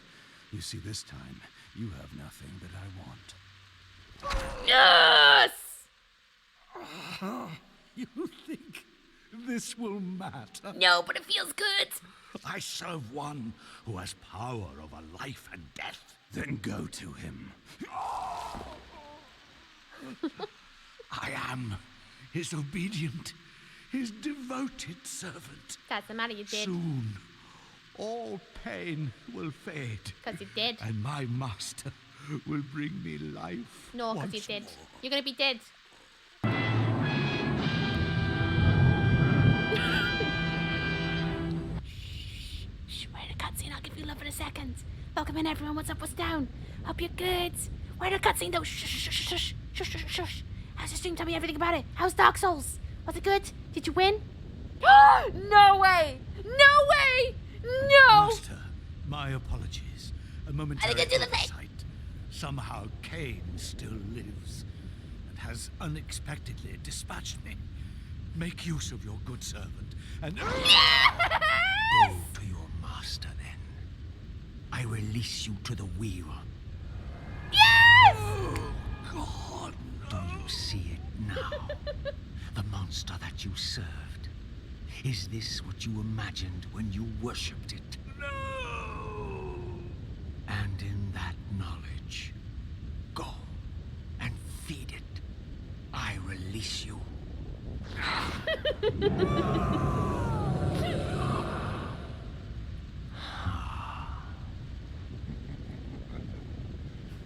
You see, this time, you have nothing that I want. Yes! You think this will matter? No, but it feels good. I serve one who has power over life and death. Then go to him. I am his obedient, his devoted servant. That's the matter, you did. Soon, all pain will fade. Because he did. And my master will bring me life. No, because he did. You're going to be dead. Shh, we're in a cutscene. I'll give you love in a second. Welcome in, everyone. What's up? What's down? Hope you're good. We're in a cutscene, though. Shh, shh, shh, shh, shh, shh, shh, shh. How's the stream? Tell me everything about it. How's Dark Souls? Was it good? Did you win? No way! No way! No! Master, my apologies. A momentary oversight. Somehow Kain still lives and has unexpectedly dispatched me. Make use of your good servant and Go to your master then. I release you to the wheel. Yes! Oh, God, no. Do you see it now? The monster that you served. Is this what you imagined when you worshipped it? No! And in that knowledge, go and feed it. I release you.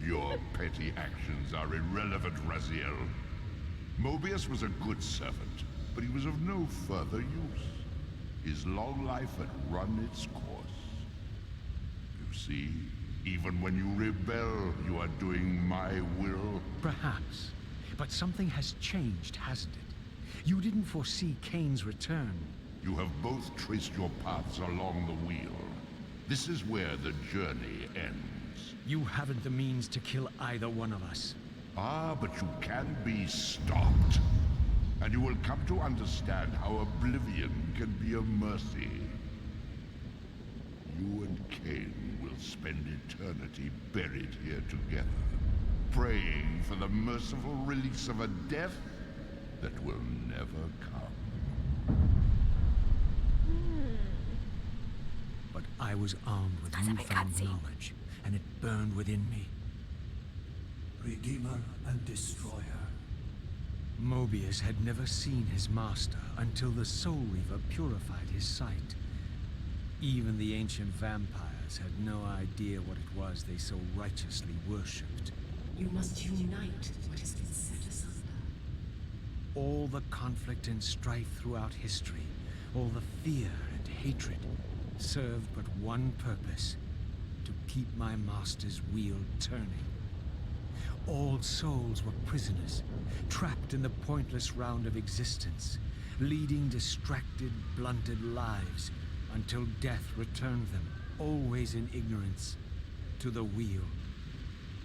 Your petty actions are irrelevant, Raziel. Mobius was a good servant, but he was of no further use. His long life had run its course. You see, even when you rebel, you are doing my will. Perhaps. But something has changed, hasn't it? You didn't foresee Kain's return. You have both traced your paths along the wheel. This is where the journey ends. You haven't the means to kill either one of us. Ah, but you can be stopped. And you will come to understand how oblivion can be a mercy. You and Kain will spend eternity buried here together, praying for the merciful release of a death that will never come. But I was armed with newfound knowledge, and it burned within me. Redeemer and Destroyer. Mobius had never seen his master until the Soul Reaver purified his sight. Even the ancient vampires had no idea what it was they so righteously worshipped. You must unite what has been set asunder. All the conflict and strife throughout history, all the fear and hatred, served but one purpose: to keep my master's wheel turning. All souls were prisoners, trapped in the pointless round of existence, leading distracted, blunted lives until death returned them, always in ignorance, to the wheel.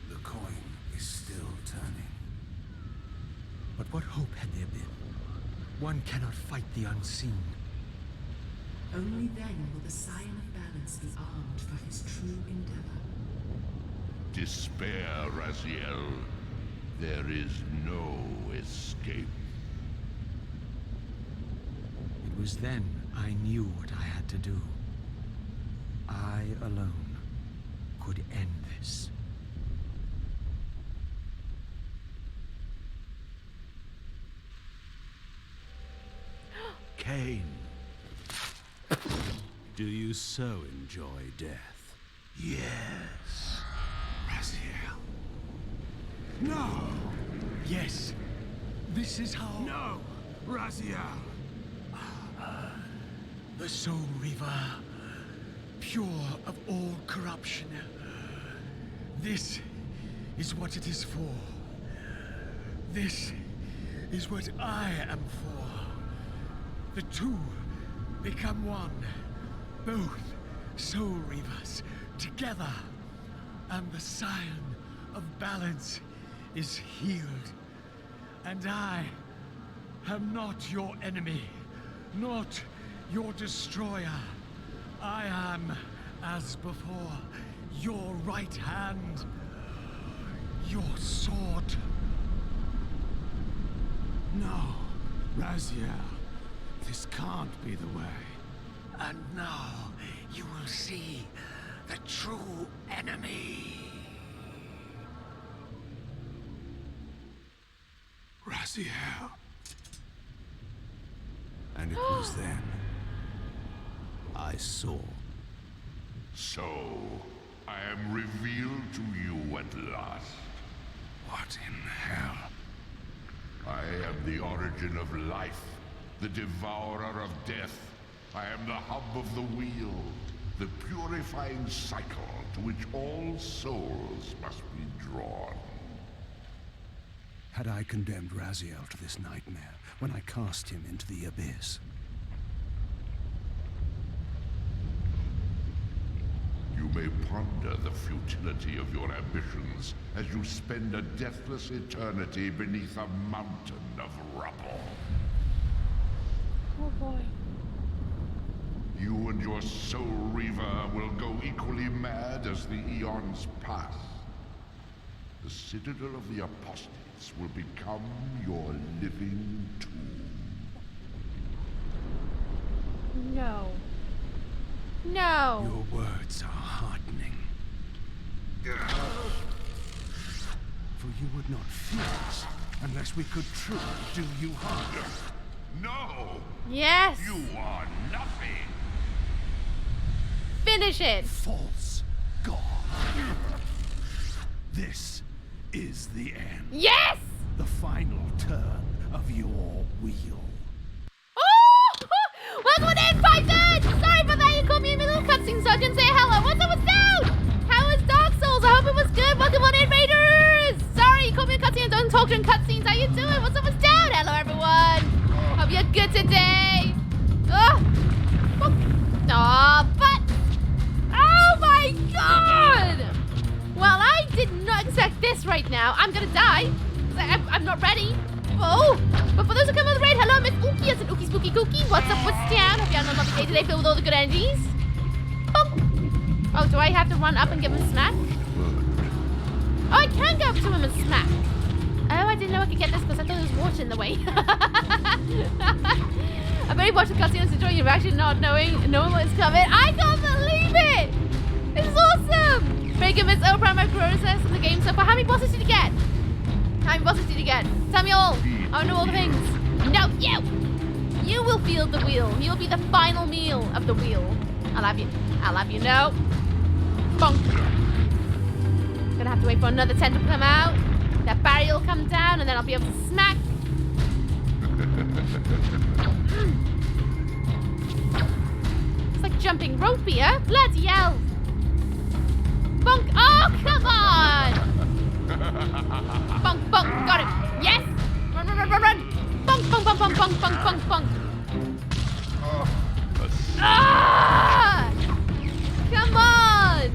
The coin is still turning. But what hope had there been? One cannot fight the unseen. Only then will the Scion of Balance be armed for his true endeavor. Despair, Raziel. There is no escape. It was then I knew what I had to do. I alone could end this. Kain, do you so enjoy death? Yes. Raziel. No! Yes. This is how... No! Raziel! The Soul Reaver, pure of all corruption. This is what it is for. This is what I am for. The two become one. Both Soul Reavers together. And the Scion of Balance is healed. And I am not your enemy, not your destroyer. I am, as before, your right hand, your sword. No, Raziel, this can't be the way. And now you will see the true enemy. Raziel. And it was then I saw So, I am revealed to you at last. What in hell? I am the origin of life, the devourer of death. I am the hub of the wheel, the purifying cycle to which all souls must be drawn. Had I condemned Raziel to this nightmare when I cast him into the abyss? You may ponder the futility of your ambitions as you spend a deathless eternity beneath a mountain of rubble. Oh boy. You and your soul reaver will go equally mad as the eons pass. The citadel of the apostates will become your living tomb. No. No. Your words are heartening. For you would not fear us unless we could truly do you harm. No! Yes. You are nothing! Finish it. False god. This is the end. Yes! The final turn of your wheel. Oh! Welcome in, Python! Sorry about that, you caught me in the middle of cutscene, so I didn't say hello. What's up, what's down? How was Dark Souls? I hope it was good. Welcome on in, Raiders! Sorry, you caught me in cutscene and don't talk during cutscenes. How you doing? What's up, what's down? Hello, everyone. Hope you're good today. Oh! Aw, but... Oh my god! Well, I did not expect this right now. I'm gonna die. I'm not ready. Oh, but for those who come on the raid, hello, Miss Ookie. It's an Ookie Spooky Kookie. What's up, what's down? Hope you're having a lovely day today filled with all the good energies. Oh, do I have to run up and give him a smack? Oh, I can go up to him and smack. Oh, I didn't know I could get this because I thought there was water in the way. I've already watched the cutscenes enjoying your reaction, not knowing what is coming. I can't believe it! It's awesome! Breaking Miss O primary process in the game so far. How many bosses did you get? How many bosses did you get? Tell me all. I know all the things. No, you! You will feel the wheel. You'll be the final meal of the wheel. I'll have you. I'll have you know. Bonk. Gonna have to wait for another tentacle to come out. That barrier will come down and then I'll be able to smack. It's like jumping rope here. Bloody hell. Bonk. Oh, come on. Bonk, bonk. Got him. Yes. Run, run, run, run, run. Bonk, bonk, bonk, bonk, bonk, bonk, bonk, bonk. Ah! Come on.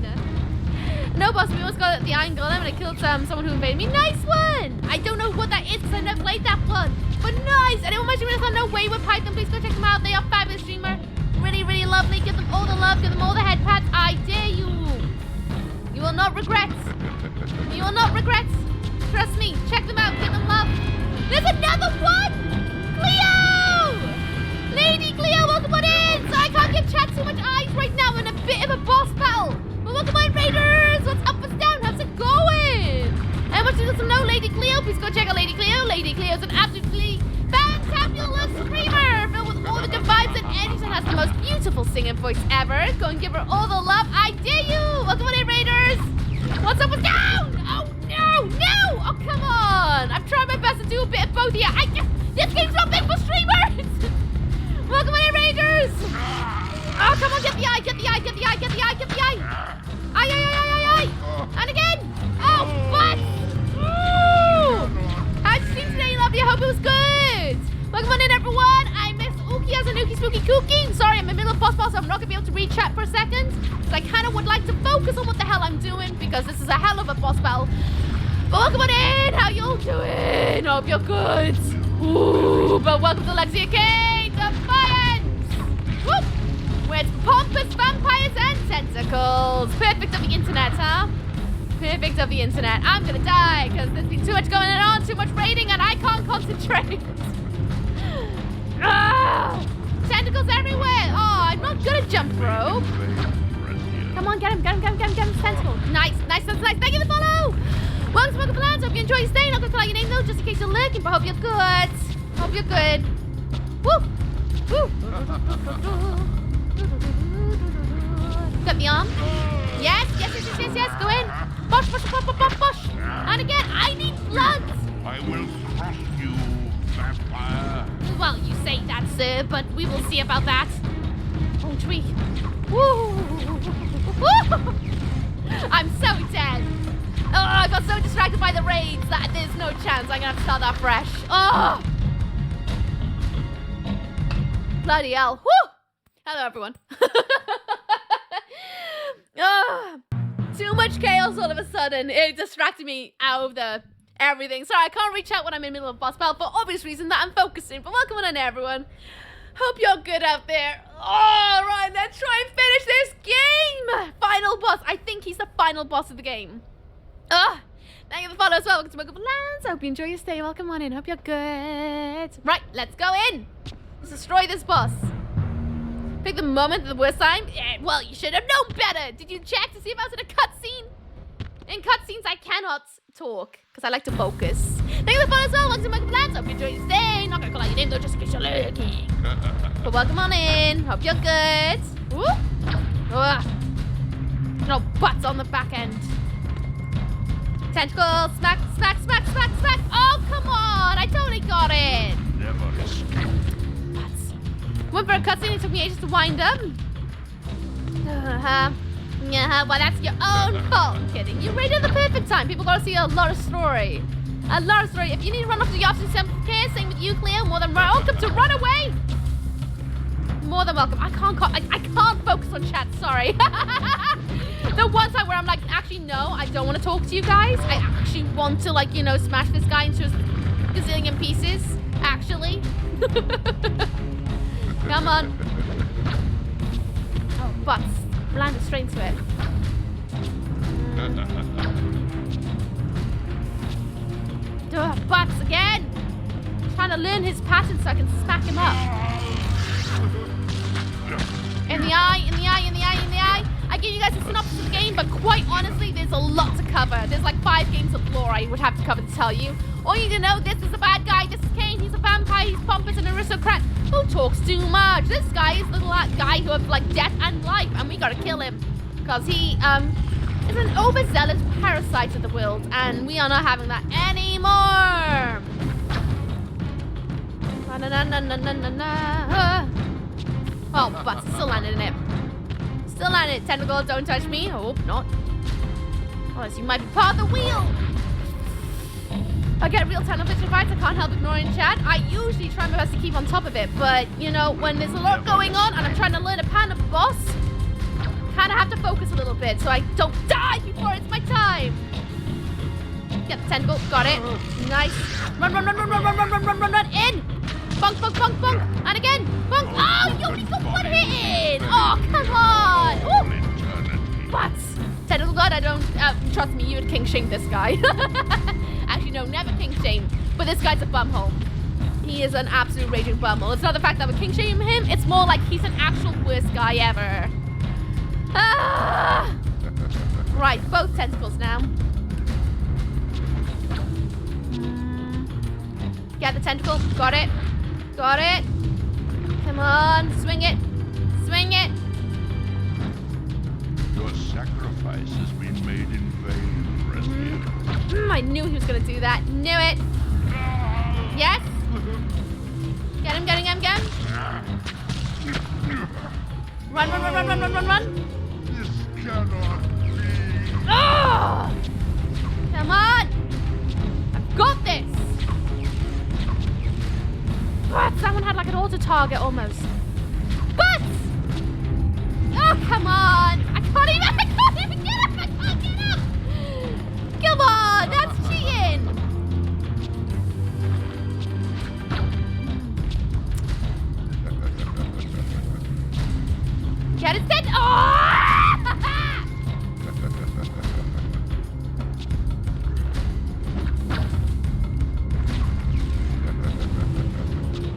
No, boss, we almost got the Iron Golem and I killed someone who invaded me. Nice one. I don't know what that is because I've never played that one. But nice. Anyone watching this on No Wayward Python, please go check them out. They are fabulous streamer. Really, really lovely. Give them all the love. Give them all the head pats. I dare you. You will not regret. You will not regret. Trust me. Check them out. Give them love. There's another one. Cleo. Lady Cleo, welcome on in. So I can't give chat too much eyes right now. I'm in a bit of a boss battle. But welcome on, Raiders. What's up, what's down? How's it going? And what you doesn't know, Lady Cleo, please go check out Lady Cleo. Lady Cleo's an absolutely fantabulous screamer filled with all the good vibes and energy and has the most beautiful singing voice ever. Go and give her all the love. I dare you. Welcome on in, Raiders. What's up, what's down? Oh, no, no. Oh, come on. I'm trying my best to do a bit of both here. This game's not made for streamers. Welcome on in, Raiders. Oh, come on, get the eye, get the eye, get the eye, get the eye, get the eye. Aye, aye, aye, aye, aye. And again. Oh, what? Ooh. How'd you seem today, lovely? I hope it was good. Welcome on in, everyone. I miss Ookie as a Nookie Spooky Kookie. Sorry, I'm in the middle of boss battle, so I'm not going to be able to read chat for a second. So I kind of would like to focus on what the hell I'm doing because this is a hell of a boss battle. But welcome on in. How y'all doing? Hope you're good. Ooh, but welcome to Lexia Kain, Defiance. Whoop. Where it's pompous vampires and tentacles. Perfect of the internet, huh? Perfect of the internet. I'm gonna die because there's been too much going on, too much raiding, and I can't concentrate. Ah! Tentacles everywhere. Oh, I'm not good at jump rope. Come on, get him, get him, get him, get him, get him. Tentacle. Nice, nice, nice, nice. Thank you for the follow. Welcome to Welcome Plans. Hope you enjoy your stay. Not gonna call your name though, just in case you're lurking, but hope you're good. Hope you're good. Woo! Woo! Got the arm. Yes. Go in. Bosh. And again, I need blood. I will crush you, vampire. Well, you say that, sir, but we will see about that. Won't we? Woo! I'm so dead. Oh, I got so distracted by the raids that there's no chance. I'm gonna have to start that fresh. Oh! Bloody hell. Woo! Hello, everyone. Oh, too much chaos all of a sudden. It distracted me out of everything. Sorry, I can't reach out when I'm in the middle of a boss battle for obvious reason that I'm focusing. But welcome on, everyone. Hope you're good out there. All right, let's try and finish this game. Final boss. I think he's the final boss of the game. Thank you for the follow as well. Welcome to Welcome Lands. I hope you enjoy your stay. Welcome on in. Hope you're good. Right, let's go in. Let's destroy this boss. Pick the moment at the worst time. Yeah, well, you should have known better. Did you check to see if I was in a cutscene? In cutscenes, I cannot talk because I like to focus. Thank you for the follow as well. Welcome to Welcome Lands. Hope you enjoy your stay. Not gonna call out your name though, just in case you're lurking. But welcome on in. Hope you're good. Woo. No butts on the back end. Tentacle, smack. Oh, come on. I totally got it. Never escape. Butts. Went for a cutscene. It took me ages to wind up. Well, that's your own fault. I'm kidding. You raided at the perfect time. People gotta see a lot of story. If you need to run off to the office, care, same with you, Cleo. More than welcome to run away. More than welcome. I can't focus on chat. Sorry. The one time where I'm like, actually, no, I don't want to talk to you guys. I actually want to, like, you know, smash this guy into a gazillion pieces. Actually. Come on. Oh, butts. Landed straight into it. Butts again. Trying to learn his pattern so I can smack him up. In the eye. I give you guys a synopsis of the game, but quite honestly, there's a lot to cover. There's like 5 games of lore I would have to cover to tell you. All you need to know, this is a bad guy, this is Kain, he's a vampire, he's pompous and aristocrat who talks too much. This guy is the guy who has like death and life, and we gotta kill him. Because he is an overzealous parasite of the world, and we are not having that anymore. Oh, but still landed in it. Still landed it. Tentacle, don't touch me. I hope not. Unless you might be part of the wheel. I get real time vision fights. I can't help ignoring chat. I usually try my best to keep on top of it, but you know, when there's a lot going on and I'm trying to learn a pattern of the boss, kind of have to focus a little bit so I don't die before it's my time. Get the tentacle. Got it. Nice. Run. In. Bonk. And again. Bonk. Oh, you only got one hit in. Oh, come on. Ooh. What? Tentacle God, I don't... trust me, you would king shame this guy. Actually, no, never king shame. But this guy's a bumhole. He is an absolute raging bumhole. It's not the fact that we king shame him. It's more like he's an actual worst guy ever. Right, both tentacles now. Get the tentacle. Got it. Come on. Swing it. Your sacrifice has been made in vain, Rescue. I knew he was going to do that. Knew it. Yes. Get him. Run. This cannot be. Oh! Come on. I've got this. What? That one had like an auto target almost. But! Oh, come on. I can't even get up. Come on. That's cheating. Get it dead. Oh!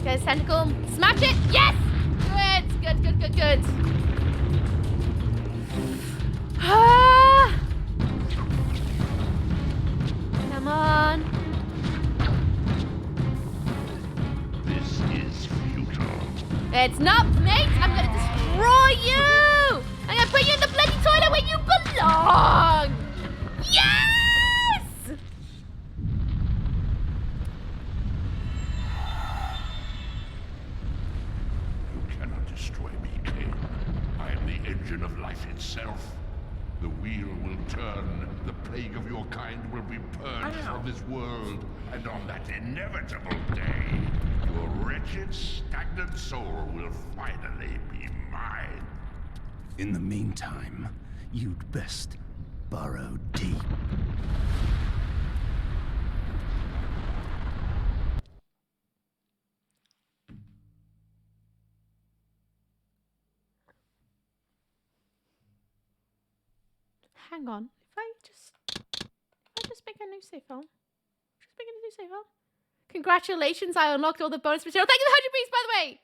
Get his tentacle. Smash it. Yes. Good. Come on. This is futile. It's not, mate. I'm gonna destroy you. I'm gonna put you in the blender. you belong! Yes! You cannot destroy me, Kain. I am the engine of life itself. The wheel will turn, the plague of your kind will be purged from this world, and on that inevitable day, your wretched, stagnant soul will finally be mine. In the meantime, you'd best burrow deep. Hang on. If I just make a new save file. Just make a new save file. Congratulations, I unlocked all the bonus material. Thank you for the 100 beats, by the way!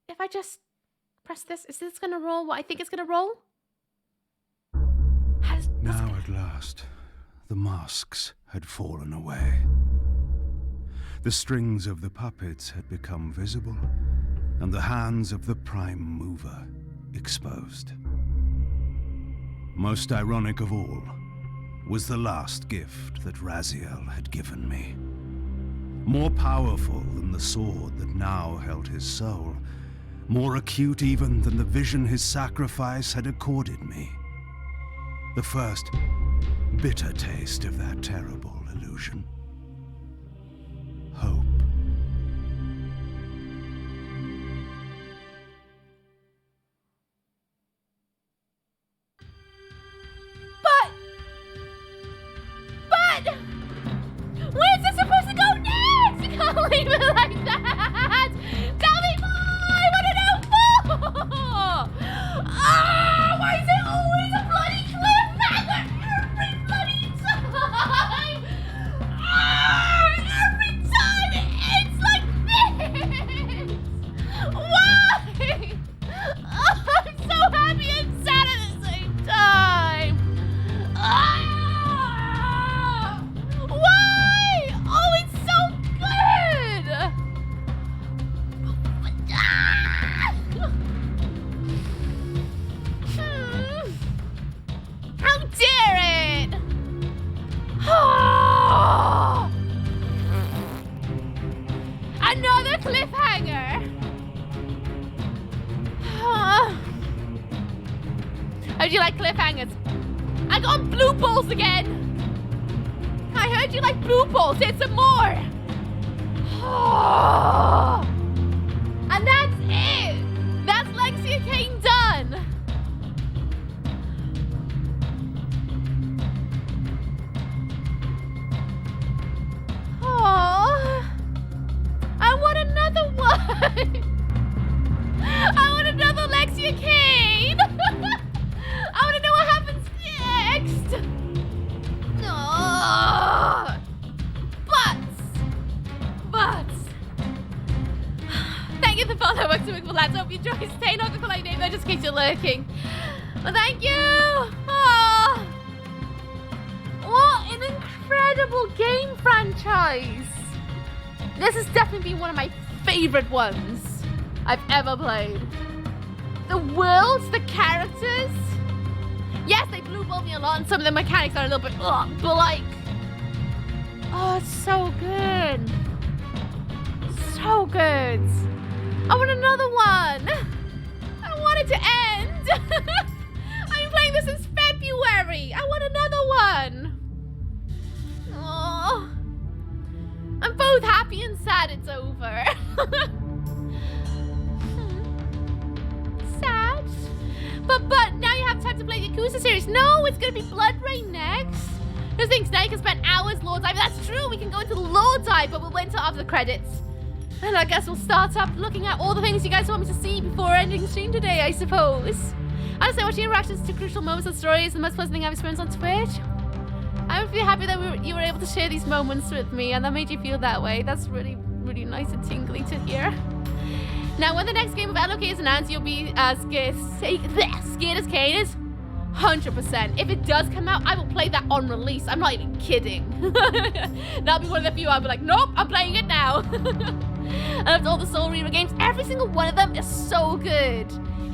If I just press this, is this gonna roll what I think it's gonna roll? Now at last, the masks had fallen away. The strings of the puppets had become visible, and the hands of the prime mover exposed. Most ironic of all was the last gift that Raziel had given me. More powerful than the sword that now held his soul, more acute even than the vision his sacrifice had accorded me. The first bitter taste of that terrible illusion. Hope. But where's this supposed to go next? You can't leave it like that. Tell me more. I want to know more. Ah, why is it always a bloody cliffhanger every bloody time? Ah, every time it's like this. Why? Oh, I'm so happy and sad at the same time. Ah. Why? Oh, it's so good! How dare it! Another cliffhanger! How'd you like cliffhangers? I got blue balls again! I heard you like blue balls. Here's some more. And that's it. That's Legacy of Kain done. Oh, I want another one. I want another Legacy of Kain. I want to know what happens next. But thank you for the follow. Works to make for lads. Hope you enjoy. Stay not to call your name though, just in case you're lurking. Well, thank you. Oh, what an incredible game franchise. This has definitely been one of my favorite ones I've ever played. The worlds, the characters. Yes, they blue balled me a lot, and some of the mechanics are a little bit but like, oh, it's so good. So good. I want another one. I want it to end. I've been playing this since February. I want another one. Oh, I'm both happy and sad it's over. Sad. But now you have time to play the Yakuza series. No, it's gonna be Blood Rain next. Who thinks now you can spend hours lore dive? That's true, we can go into the lore dive, but we'll wait until after the credits. And I guess we'll start up looking at all the things you guys want me to see before ending the stream today, I suppose. Honestly, watching your reactions to crucial moments of the story is the most pleasant thing I've experienced on Twitch. I'm really happy that you were able to share these moments with me, and that made you feel that way. That's really, really nice and tingly to hear. Now, when the next game of LOK is announced, you'll be as scared as Kain is. 100%. If it does come out, I will play that on release. I'm not even kidding. That'll be one of the few I'll be like, nope, I'm playing it now. I loved all the Soul Reaver games. Every single one of them is so good.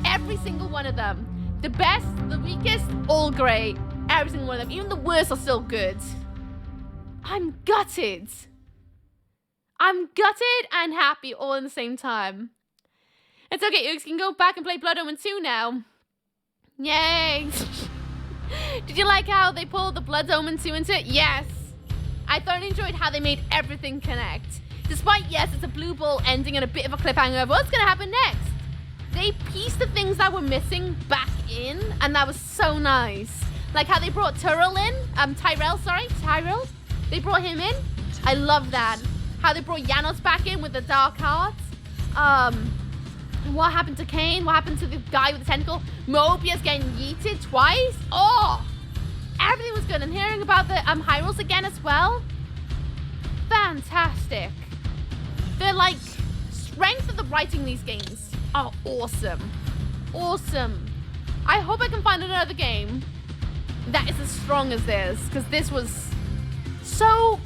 Every single one of them. The best, the weakest, all great. Every single one of them. Even the worst are still good. I'm gutted. I'm gutted and happy all in the same time. It's okay, you can go back and play Blood Omen 2 now. Yay! Did you like how they pulled the Blood Omen 2 into it? Yes! I thoroughly enjoyed how they made everything connect. Despite, yes, it's a blue ball ending and a bit of a cliffhanger of what's gonna happen next. They pieced the things that were missing back in, and that was so nice. Like how they brought Tyrell in, Tyrell. They brought him in. I love that. How they brought Janos back in with the dark hearts. What happened to Kain? What happened to the guy with the tentacle? Mobius getting yeeted twice? Oh! Everything was good. And hearing about the Hyrule's again as well. Fantastic. The, like, strength of the writing in these games are awesome. Awesome. I hope I can find another game that is as strong as this. Because this was so...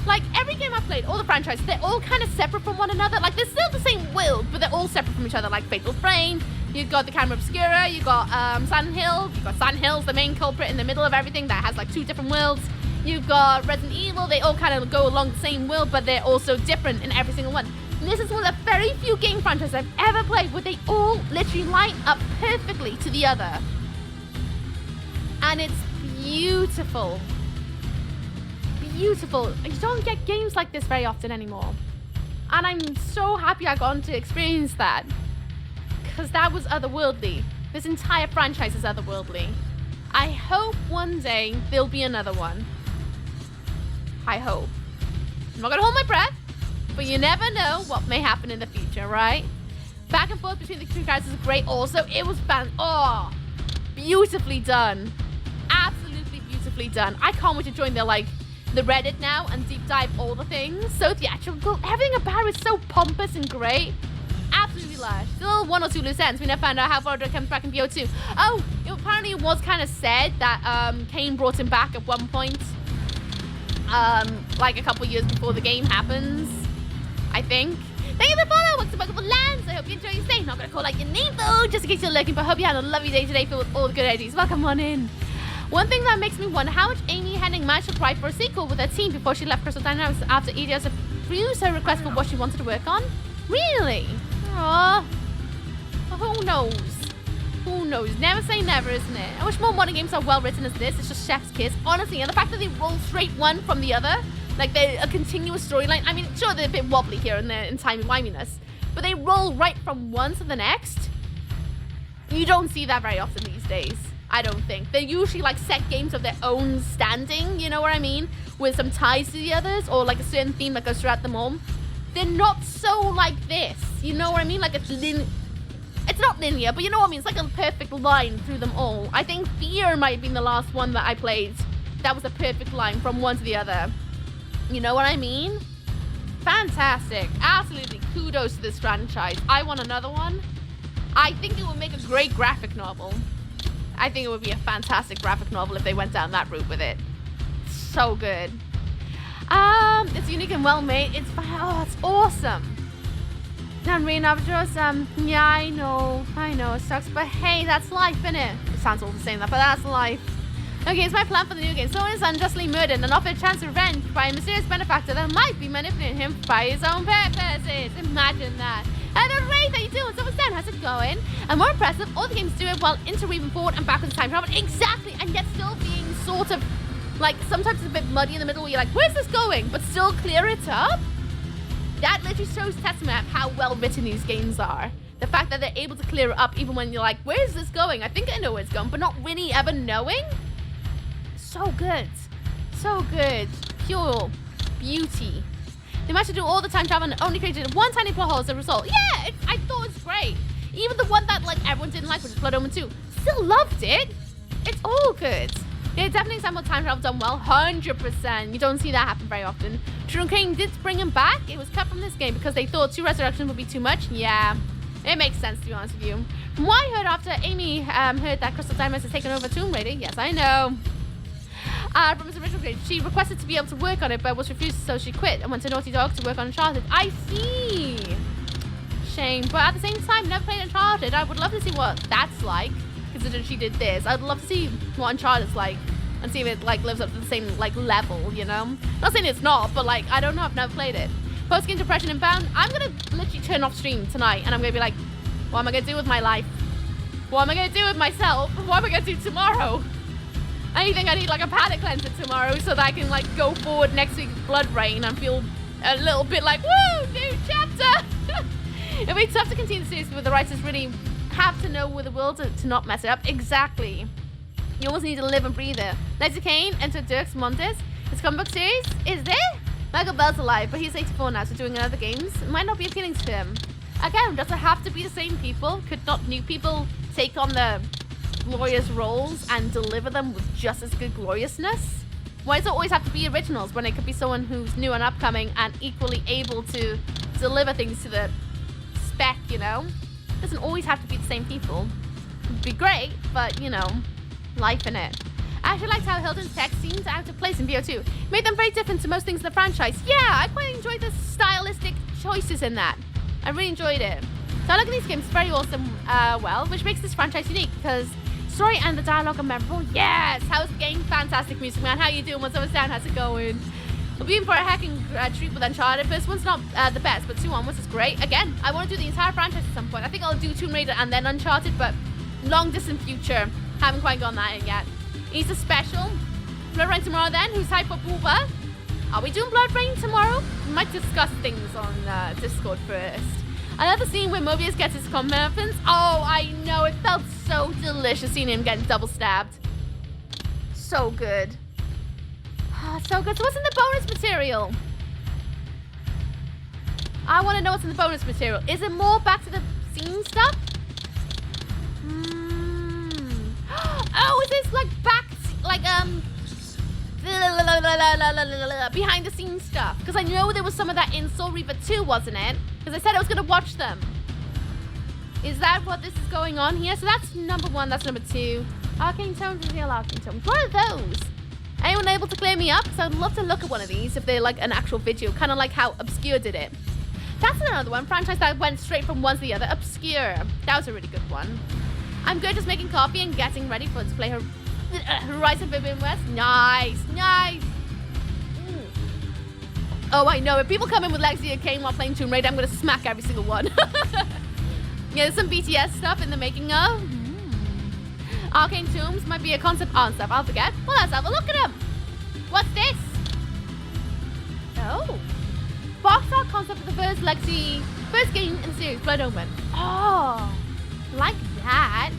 Like, every game I've played, all the franchises, they're all kind of separate from one another. Like, they're still the same world, but they're all separate from each other. Like, Fatal Frame, you've got the Camera Obscura, you've got Silent Hill, you've got Silent Hill's the main culprit in the middle of everything that has, like, 2 different worlds. You've got Resident Evil, they all kind of go along the same world, but they're also different in every single one. And this is one of the very few game franchises I've ever played where they all literally line up perfectly to the other. And it's beautiful. Beautiful. You don't get games like this very often anymore. And I'm so happy I got on to experience that. Because that was otherworldly. This entire franchise is otherworldly. I hope one day there'll be another one. I hope. I'm not going to hold my breath. But you never know what may happen in the future, right? Back and forth between the two characters is great also. It was beautifully done. Absolutely beautifully done. I can't wait to join the Reddit now and deep dive all the things. So theatrical. Everything about it is so pompous and great. Absolutely lush. Still 1 or 2 loose ends. We never found out how far it comes back in BO2. Oh, apparently it was kind of said that Kain brought him back at one point. Like a couple years before the game happens. I think. Thank you for the follow. Welcome to Buckle Lands. I hope you enjoy your stay. Not going to call out your name though, just in case you're lurking, but I hope you had a lovely day today filled with all the good ideas. Welcome on in. One thing that makes me wonder how much Amy Hennig managed to write for a sequel with her team before she left Crystal Dynamics after EDS refused her request for what she wanted to work on. Really? Aww. Well, who knows? Who knows? Never say never, isn't it? I wish more modern games are well written as this. It's just chef's kiss. Honestly, and the fact that they roll straight one from the other, like they're a continuous storyline. I mean, sure, they're a bit wobbly here and there in timey-wiminess, but they roll right from one to the next. You don't see that very often these days. I don't think. They're usually like set games of their own standing, you know what I mean? With some ties to the others or like a certain theme that goes throughout them all. They're not so like this, you know what I mean? Like it's not linear, but you know what I mean? It's like a perfect line through them all. I think Fear might have been the last one that I played. That was a perfect line from one to the other. You know what I mean? Fantastic. Absolutely kudos to this franchise. I want another one. I think it would make a great graphic novel. I think it would be a fantastic graphic novel if they went down that route with it. So good. It's unique and well made. It's awesome. Now, Rain Avdros, yeah, I know, it sucks, but hey, that's life, innit? It sounds awful saying that, but that's life. Okay, it's my plan for the new game. Someone is unjustly murdered and offered a chance of revenge by a mysterious benefactor that might be manipulating him by his own purposes. Imagine that. And the Ray, how you doing? So what's down? How's it going? And more impressive, all the games do it while interweaving forward and backwards time travel. Exactly, and yet still being sort of, like, sometimes it's a bit muddy in the middle where you're like, where's this going? But still clear it up? That literally shows testament of how well written these games are. The fact that they're able to clear it up even when you're like, where's this going? I think I know where it's going, but not really ever knowing. So good. So good. Pure beauty. They managed to do all the time travel and only created one tiny plot hole as a result. Yeah, I thought it's great. Even the one that like everyone didn't like, which is Blood Omen 2, still loved it. It's all good. Yeah, definitely example of time travel done well. 100%. You don't see that happen very often. True King did bring him back. It was cut from this game because they thought 2 resurrections would be too much. Yeah, it makes sense to be honest with you. From what I heard after Amy heard that Crystal Dynamics has taken over Tomb Raider. Yes, I know. From his original creation, she requested to be able to work on it, but was refused, so she quit and went to Naughty Dog to work on Uncharted. I see. Shame, but at the same time, never played Uncharted. I would love to see what that's like. considering she did this. I'd love to see what Uncharted's like and see if it like lives up to the same like level, you know? Not saying it's not, but like I don't know, I've never played it. Post-game depression inbound. I'm gonna literally turn off stream tonight and I'm gonna be like, what am I gonna do with my life? What am I gonna do with myself? What am I gonna do tomorrow? I think I need like a palate cleanser tomorrow so that I can like go forward next week's Blood Rain and feel a little bit like, woo, new chapter. It'll be tough to continue the series, but the writers really have to know with the will to not mess it up. Exactly. You always need to live and breathe it. Lexi Kain entered Dirks Montes. His comic book series is there? Michael Bell's alive, but he's 84 now, so doing other games it might not be appealing to him. Again, does it have to be the same people? Could not new people take on the glorious roles and deliver them with just as good gloriousness? Why does it always have to be originals when it could be someone who's new and upcoming and equally able to deliver things to the spec, you know? It doesn't always have to be the same people. It'd be great, but, you know, life in it. I actually liked how Hilton's tech seems out of place in BO2. Made them very different to most things in the franchise. Yeah, I quite enjoyed the stylistic choices in that. I really enjoyed it. So I look at these games very awesome, which makes this franchise unique because story and the dialogue are memorable. Yes! How's the game? Fantastic music, man. How you doing? What's up with sound? How's it going? We'll be in for a hacking treat with Uncharted. First one's not the best, but 2 onwards is great. Again, I want to do the entire franchise at some point. I think I'll do Tomb Raider and then Uncharted, but long distant future. Haven't quite gone that in yet. Easter special. Blood Rain tomorrow then. Who's hyped for Booba? Are we doing Blood Rain tomorrow? We might discuss things on Discord first. Another scene where Mobius gets his comeuppance. Oh, I know. It felt so delicious seeing him getting double stabbed. So good. So good. So what's in the bonus material? I want to know what's in the bonus material. Is it more back to the scene stuff? Oh, is this like back, like behind the scenes stuff? Because I know there was some of that in Soul Reaper 2, wasn't it? Because I said I was going to watch them. Is that what this is going on here? So that's number 1, that's number 2. Arcane Tomes and Real Arcane Tomes. What are those? Anyone able to clear me up? Because I'd love to look at one of these if they're like an actual video. Kind of like how Obscure did it. That's another one. Franchise that went straight from one to the other. Obscure. That was a really good one. I'm good just making coffee and getting ready for to play her Horizon Forbidden West. Nice, nice. Oh, I know. If people come in with Lexi and Kain while playing Tomb Raider, I'm going to smack every single one. Yeah, there's some BTS stuff in the making of. Arcane Tombs might be a concept art stuff. I'll forget. Well, let's have a look at them. What's this? Oh. Box art concept for the first game in the series, Blood Omen. Oh, like that.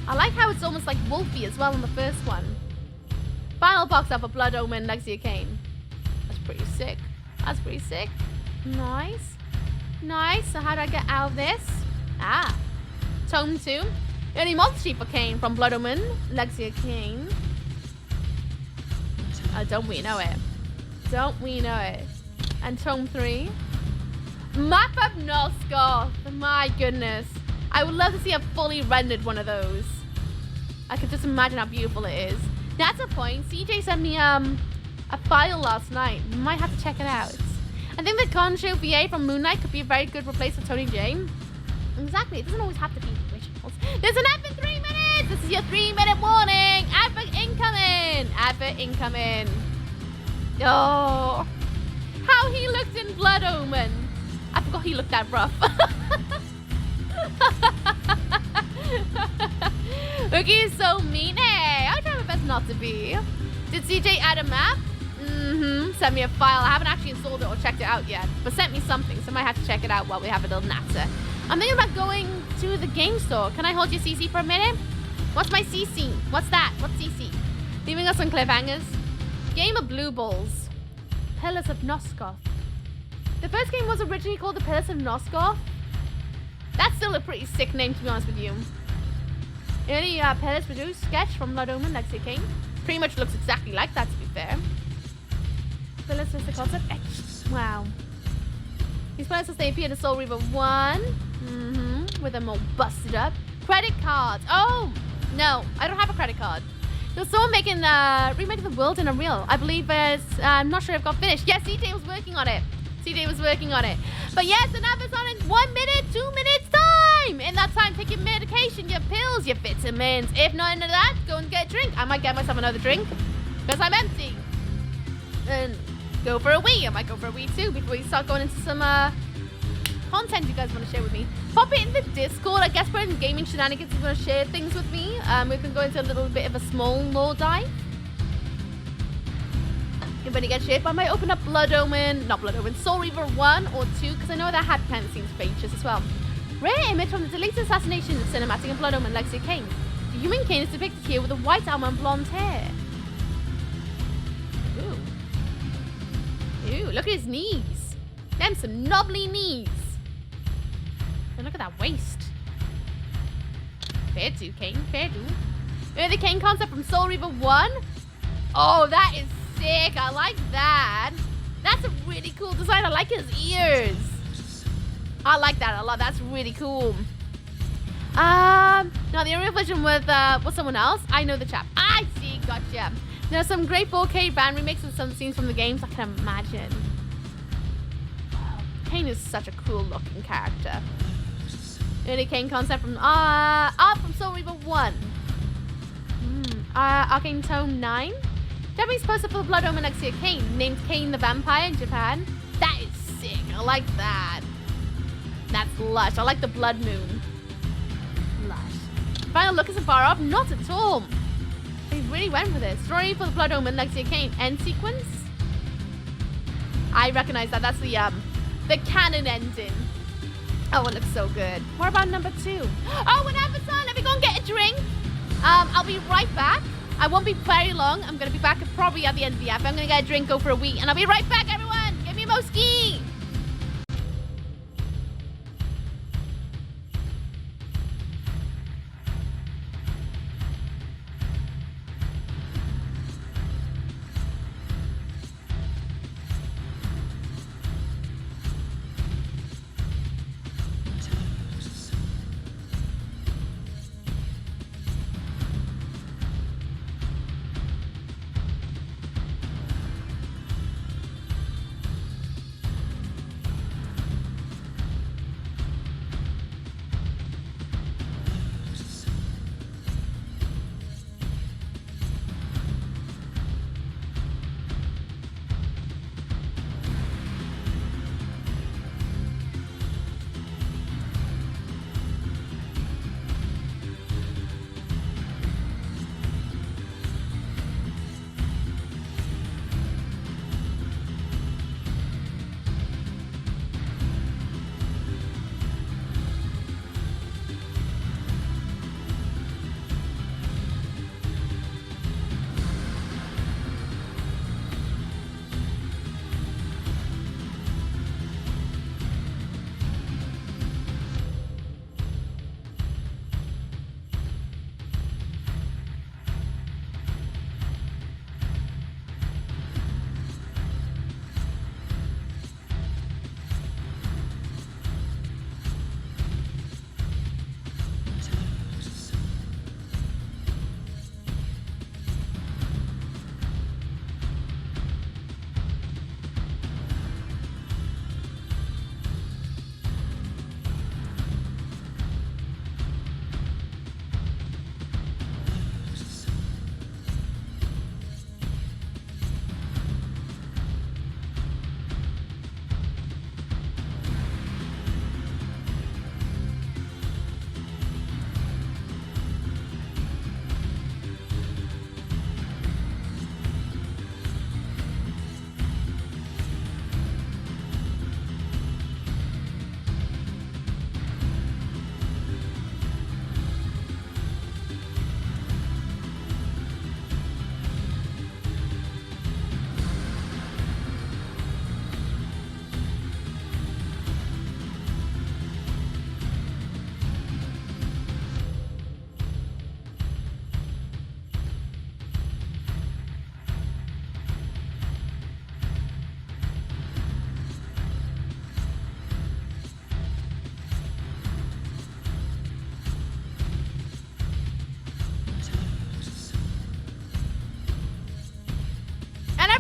I like how it's almost like wolfy as well in the first one. Final box art for Blood Omen, Lexi Kain. That's pretty sick. That's pretty sick. Nice. Nice. So how do I get out of this? Ah. Tome 2. Early monster sheet for Kain from Blood Omen, Lexi Kain. Oh, don't we know it? Don't we know it? And Tome 3. Map of Nosgoth. My goodness. I would love to see a fully rendered one of those. I could just imagine how beautiful it is. That's a point. CJ sent me a file last night. Might have to check it out. I think the Concho VA from Moon Knight could be a very good replacement for Tony J. Exactly. It doesn't always have to be originals. There's an ad in 3 minutes. This is your 3-minute warning. Advert incoming. Advert incoming. Oh. How he looked in Blood Omen. I forgot he looked that rough. Rookie is so mean. Hey, I'll try my best not to be. Did CJ add a map? Sent me a file. I haven't actually installed it or checked it out yet, but sent me something, so I might have to check it out while we have a little natter. I'm thinking about going to the game store. Can I hold your CC for a minute? What's my CC? What's that? What's CC? Leaving us on cliffhangers. Game of Blue Balls. Pillars of Nosgoth. The first game was originally called the Pillars of Nosgoth. That's still a pretty sick name, to be honest with you. Early Pillars produced sketch from Blood Omen, Lexi Kain. Pretty much looks exactly like that, to be fair. Pillars is the concept. Wow. These pillars as they appear in Soul Reaver 1. With them all busted up. Credit cards. Oh, no. I don't have a credit card. There's someone making the remake of the world in Unreal. I believe it's, I'm not sure if it got finished. Yes, CJ was working on it. CJ was working on it. But yes, the nap is on in 1 minute, 2 minutes time. time. In that time, take your medication, your pills, your vitamins. If not into that, go and get a drink. I might get myself another drink because I'm empty. And go for a wee. I might go for a wee too before we start going into some content you guys want to share with me. Pop it in the Discord. I guess we're in gaming shenanigans. If you want to share things with me, we can go into a little bit of a small lore dive. When it gets shared, I might open up Blood Omen, not Blood Omen, Soul Reaver 1 or 2, because I know that had behind the scenes features as well. Rare image from the deleted assassination of cinematic and Blood Omen Legacy of Kain. The human Kain is depicted here with a white armor and blonde hair. Ooh, look at his knees. Them some knobbly knees. And look at that waist. Fair do, Kain, fair do. The Kain concept from Soul Reaver 1. Oh, that is sick. I like that. That's a really cool design. I like his ears. I like that a lot. That's really cool. Now the Unreal Vision with someone else. I know the chap. I see. Gotcha. There's some great 4K band remixes of some scenes from the games. I can imagine. Wow. Kain is such a cool looking character. Early Kain concept from Soul Reaver 1. Arcane Tome 9. Japanese poster for the Blood Omen Legacy of Kain, named Kain the Vampire in Japan. That is sick. I like that. That's lush. I like the blood moon. Lush. Final look isn't far off. Not at all. They really went for this. Story for the Blood Omen Legacy of Kain. End sequence. I recognize that. That's the canon ending. Oh, it looks so good. What about number 2? Oh, an Amazon. Let me go and get a drink. I'll be right back. I won't be very long. I'm going to be back probably at the end of the app. I'm going to get a drink, go for a wee, and I'll be right back, everyone. Give me a Moski.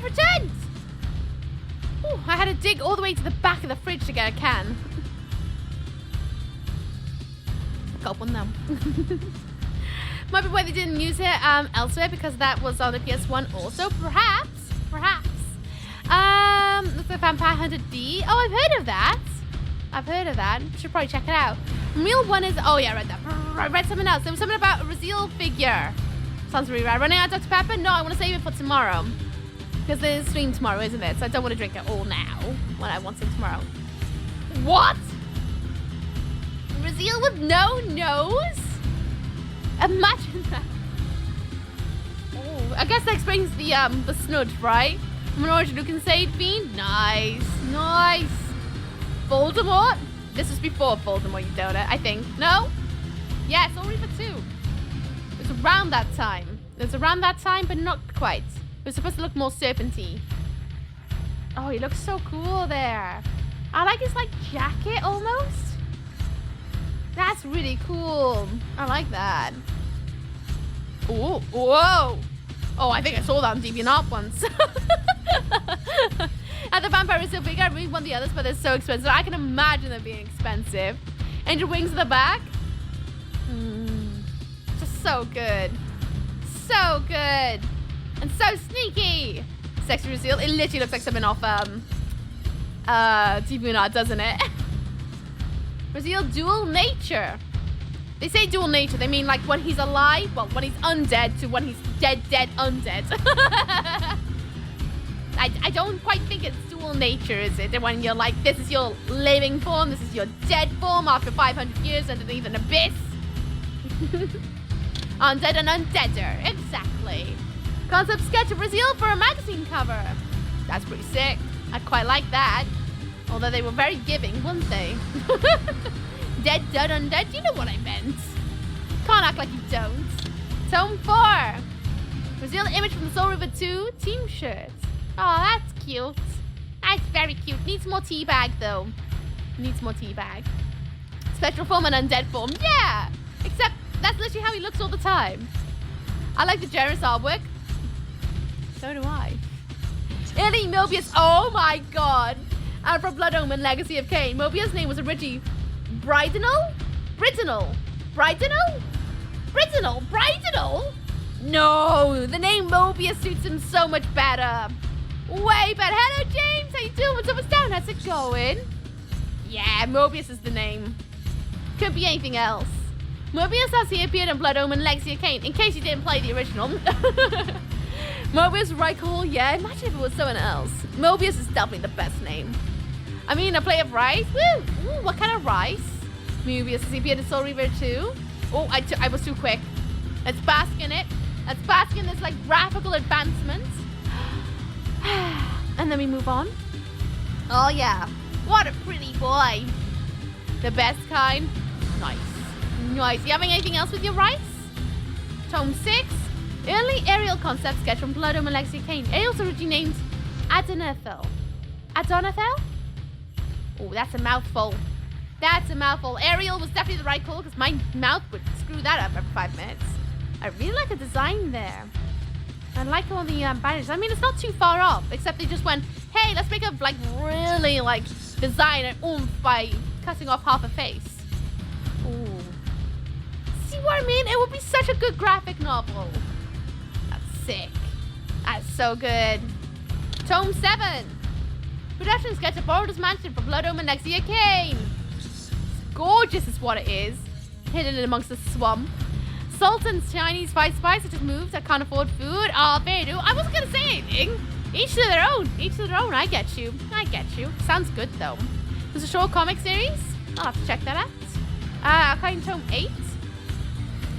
pretend! Ooh, I had to dig all the way to the back of the fridge to get a can. got one now. Might be why they didn't use it elsewhere, because that was on the PS1 also. Perhaps. Looks like Vampire Hunter D. Oh, I've heard of that. Should probably check it out. Real one is, oh yeah, I read that. I read something else. There was something about a Raziel figure. Sounds really rad. Running out of Dr. Pepper? No, I want to save it for tomorrow. Because there's a stream tomorrow, isn't it? So I don't want to drink it all now when I want some tomorrow. What? Raziel with no nose? Imagine that. Oh, I guess that explains the snud, right? I'm an orange-looking Sage Fiend. Nice. Voldemort? This was before Voldemort, you donut, I think. No? Yeah, it's already for 2. It was around that time. But not quite. It was supposed to look more serpenty. Oh, he looks so cool there. I like his, like, jacket almost. That's really cool. I like that. Oh, whoa. Oh, I think I saw that on DeviantArt once. And the vampire is so big, I really want the others, but they're so expensive. I can imagine them being expensive. Angel wings at the back. Just so good. So good. And so sneaky. Sexy Raziel. It literally looks like something off DeviantArt, doesn't it? Raziel dual nature. They say dual nature. They mean like when he's alive, well, when he's undead to when he's dead undead. I don't quite think it's dual nature, is it? When you're like, this is your living form, this is your dead form after 500 years underneath an abyss. Undead and undeader. Exactly. Concept sketch of Raziel for a magazine cover. That's pretty sick. I quite like that. Although they were very giving, weren't they? Dead, undead. You know what I meant. Can't act like you don't. Tome 4. Raziel image from the Soul River 2 team shirt. Oh, that's cute. That's very cute. Needs more teabag, though. Spectral form and undead form. Yeah! Except that's literally how he looks all the time. I like the generous artwork. So do I. Early Mobius. Oh my god. And from Blood Omen Legacy of Kain, Mobius' name was originally Bridinal? No, the name Mobius suits him so much better. Way better. Hello, James. How you doing? What's up? What's down? How's it going? Yeah, Mobius is the name. Could be anything else. Mobius, as he appeared in Blood Omen Legacy of Kain, in case you didn't play the original. Mobius Reichel, yeah, imagine if it was someone else. Mobius is definitely the best name. I mean, a plate of rice? Woo! Ooh, what kind of rice? Mobius, has he appeared in Soul Reaver 2? Oh, I was too quick. Let's bask in it. Let's bask in this, like, graphical advancement. And then we move on. Oh, yeah. What a pretty boy. The best kind. Nice. You having anything else with your rice? Tome 6. Early aerial concept sketch from Blood Omen Legacy of Kain. Ariel's originally named Adonethel. Oh, that's a mouthful. Ariel was definitely the right call because my mouth would screw that up every 5 minutes. I really like the design there. I like all the banners. I mean, it's not too far off, except they just went, hey, let's make a like really like design and oomph by cutting off half a face. Ooh. See what I mean? It would be such a good graphic novel. That's sick. That's so good. Tome 7. Production sketch of Borod's Mansion for Blood Omen Legacy of Kain. Gorgeous is what it is. Hidden in amongst the swamp. Sultan's Chinese fight spice that just moved. I can't afford food. Oh, they do. I wasn't going to say anything. Each to their own. I get you. Sounds good, though. There's a short comic series. I'll have to check that out. Kain Tome 8.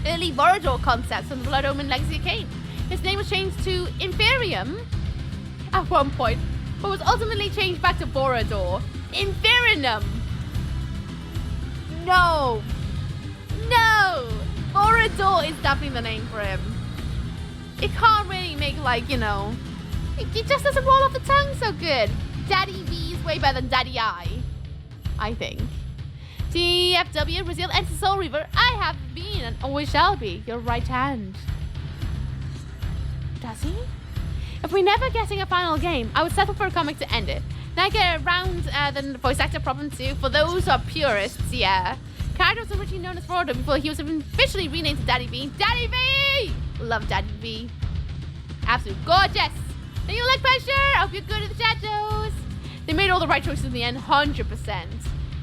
Early Vorador concepts from the Blood Omen Legacy of Kain. His name was changed to Inferium at one point, but was ultimately changed back to Vorador. Inferinum. No. Vorador is definitely the name for him. It can't really make, like, you know, it just doesn't roll off the tongue so good. Daddy V is way better than Daddy I think. TFW, Raziel enters Soul Reaver. I have been and always shall be your right hand. Does he? If we're never getting a final game, I would settle for a comic to end it. Then I get around the voice actor problem too. For those who are purists, yeah. Character was originally known as Frodo before he was officially renamed to Daddy V. Daddy V! Love Daddy V. Absolute gorgeous. Thank you, Leg Pressure. I hope you're good in the shadows. They made all the right choices in the end, 100%.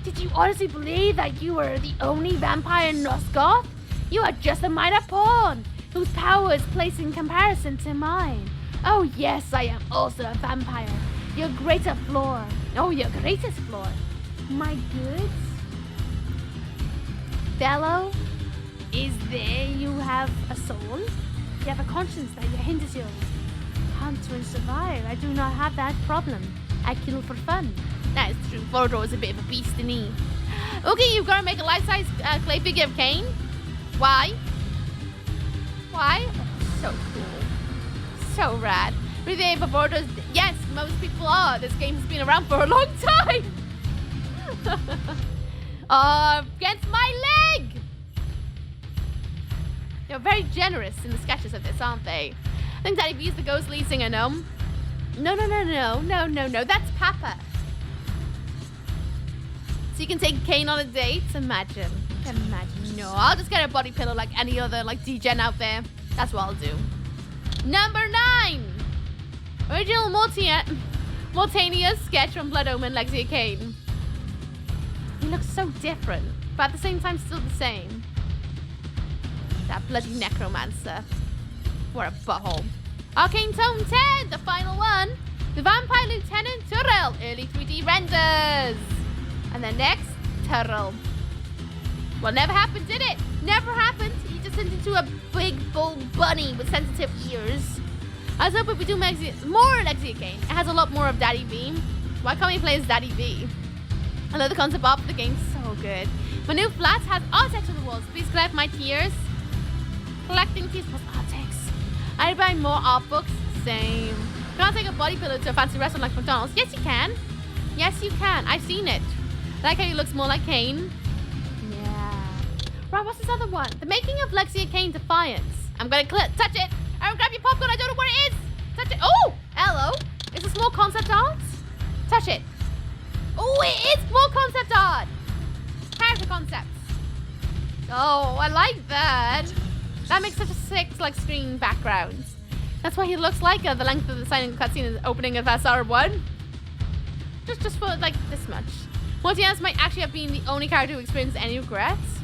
Did you honestly believe that you were the only vampire in Nosgoth? You are just a minor pawn, whose power is placed in comparison to mine. Oh yes, I am also a vampire. Your greater flaw. Oh, your greatest flaw. My goods? Fellow, is there you have a soul? You have a conscience that your hinders you. Hunt and survive. I do not have that problem. I kill for fun. That is true. Frodo is a bit of a beast, isn't he? Okay, you've got to make a life-size clay figure of Kain. Why? Why? So cool. So rad. Really, for Frodo's... Yes, most people are. This game has been around for a long time. Against my leg! They're very generous in the sketches of this, aren't they? I think Daddy V is the ghost lead singer, no? No. That's Papa. So you can take Kain on a date? Imagine. No, I'll just get a body pillow like any other like degen out there. That's what I'll do. Number 9. Original Mortania's sketch from Blood Omen, Lexia Kain. He looks so different, but at the same time still the same. That bloody necromancer. What a butthole. Arcane Tome 10, the final one. The Vampire Lieutenant Tyrell, early 3D renders. And then next, Tyrell. Well, never happened, did it? Never happened. He just turned into a big, bold bunny with sensitive ears. I was hoping we do more Lexia Kain. It has a lot more of Daddy V. Why can't we play as Daddy V? I love the concept art for the game, so good. My new flat has outtakes on the walls. Please collect my tears. Collecting tears plus outtakes. I buy more art books. Same. Can't take a body pillow to a fancy restaurant like McDonald's. Yes, you can. Yes, you can. I've seen it. I like how he looks more like Kain. Yeah. Right, what's this other one? The Making of Lexia Kain Defiance. I'm gonna touch it. Aaron, grab your popcorn. I don't know where it is. Touch it. Oh, hello. It's a small concept art. Touch it. Oh, it is small concept art. Character concepts. Oh, I like that. That makes such a sick, like, screen background. That's why he looks like the length of the signing cutscene in the opening of SR 1. Just for, like, this much. Mortias might actually have been the only character who experienced any regrets.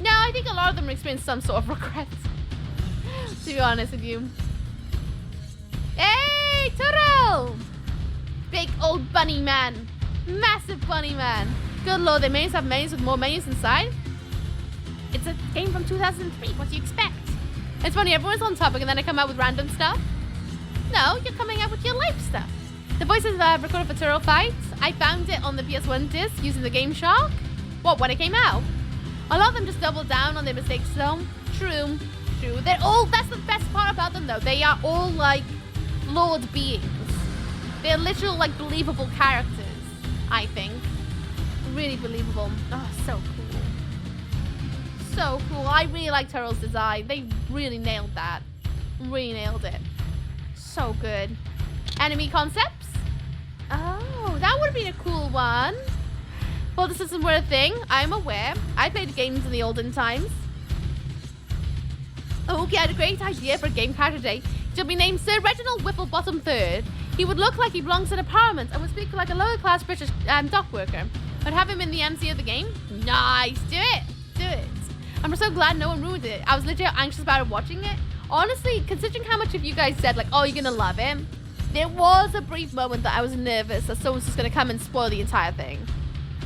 No, I think a lot of them experienced some sort of regrets. To be honest with you. Hey, Tyrell! Big old bunny man. Massive bunny man. Good lord, they may have menus with more menus inside. It's a game from 2003. What do you expect? It's funny, everyone's on topic and then I come out with random stuff. No, you're coming out with your life stuff. The voices recorded for Tyrell fights. I found it on the PS1 disc using the Game Shark. What, when it came out? A lot of them just doubled down on their mistakes though. True. They're all, that's the best part about them though. They are all like flawed beings. They're literal like believable characters, I think. Really believable. Oh, so cool. So cool. I really like Tyrell's design. They really nailed that. Really nailed it. So good. Enemy concepts? Oh, that would have been a cool one. Well, this isn't a thing. I'm aware. I played games in the olden times. Okay, I had a great idea for a game character today. She'll be named Sir Reginald Whipplebottom III. He would look like he belongs in a parliament and would speak like a lower class British dock worker. I'd have him in the MC of the game. Nice. Do it. Do it. I'm so glad no one ruined it. I was legit anxious about watching it. Honestly, considering how much of you guys said, like, oh, you're going to love it, there was a brief moment that I was nervous that someone's just going to come and spoil the entire thing.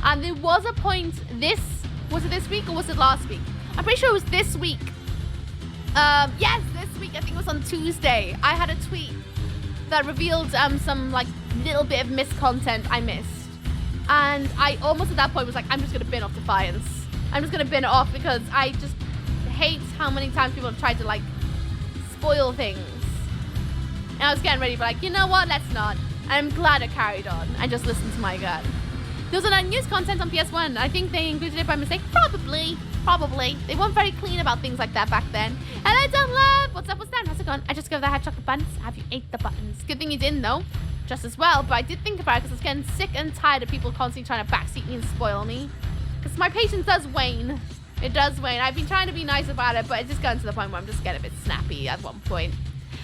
And there was a point was it this week or was it last week? I'm pretty sure it was this week. Yes, this week. I think it was on Tuesday. I had a tweet that revealed some like little bit of missed content I missed. And I almost at that point was like, I'm just going to bin off Defiance. I'm just going to bin it off because I just hate how many times people have tried to like spoil things. And I was getting ready for like, you know what, let's not. And I'm glad I carried on. I just listened to my gut. There was an unused content on PS1. I think they included it by mistake. Probably. They weren't very clean about things like that back then. Hello, Don't Love. What's up? What's down? How's it going? I just gave that hot chocolate buns. Have you ate the buttons? Good thing you didn't, though. Just as well. But I did think about it because I was getting sick and tired of people constantly trying to backseat me and spoil me. Because my patience does wane. It does wane. I've been trying to be nice about it, but it's just gotten to the point where I'm just getting a bit snappy at one point.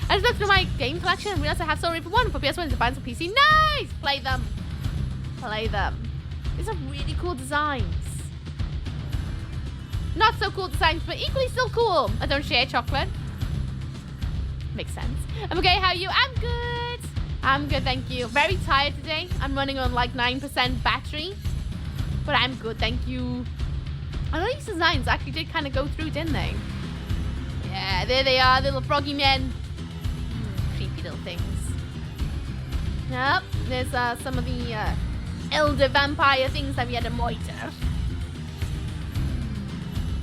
I just looked through my game collection and realized I have Soul Reaper 1 for PS1 and Defiance for PC. Nice! Play them. Play them. These are really cool designs. Not so cool designs, but equally still cool. I don't share chocolate. Makes sense. I'm okay, how are you? I'm good. I'm good, thank you. Very tired today. I'm running on like 9% battery. But I'm good, thank you. I know these designs actually did kind of go through, didn't they? Yeah, there they are, little froggy men. Creepy little things. Yep, there's some of the elder vampire things that we had to monitor.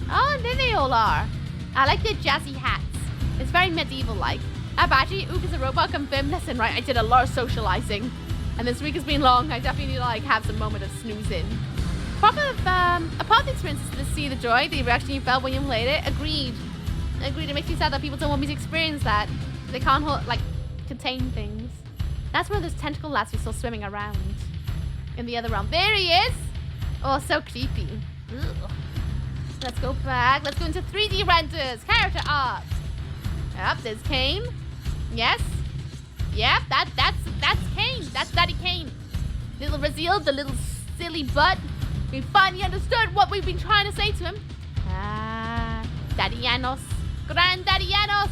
Oh, and there they all are. I like their jazzy hats. It's very medieval-like. Abaji, Ook is a robot, confirmed. Listen, right, I did a lot of socializing. And this week has been long. I definitely need to, like, have some moment of snoozing. A part of the experience is to see the joy, the reaction you felt when you played it. Agreed. Agreed. It makes me sad that people don't want me to experience that. They can't, like, contain things. That's one of those tentacle lads we saw swimming around in the other realm. There he is! Oh, so creepy. Ugh. Let's go back. Let's go into 3D renders. Character art. Yep, there's Kain. Yes. Yep, that's Kain. That's Daddy Kain. Little Raziel, the little silly butt. We finally understood what we've been trying to say to him. Daddy Janos. Granddaddy Janos.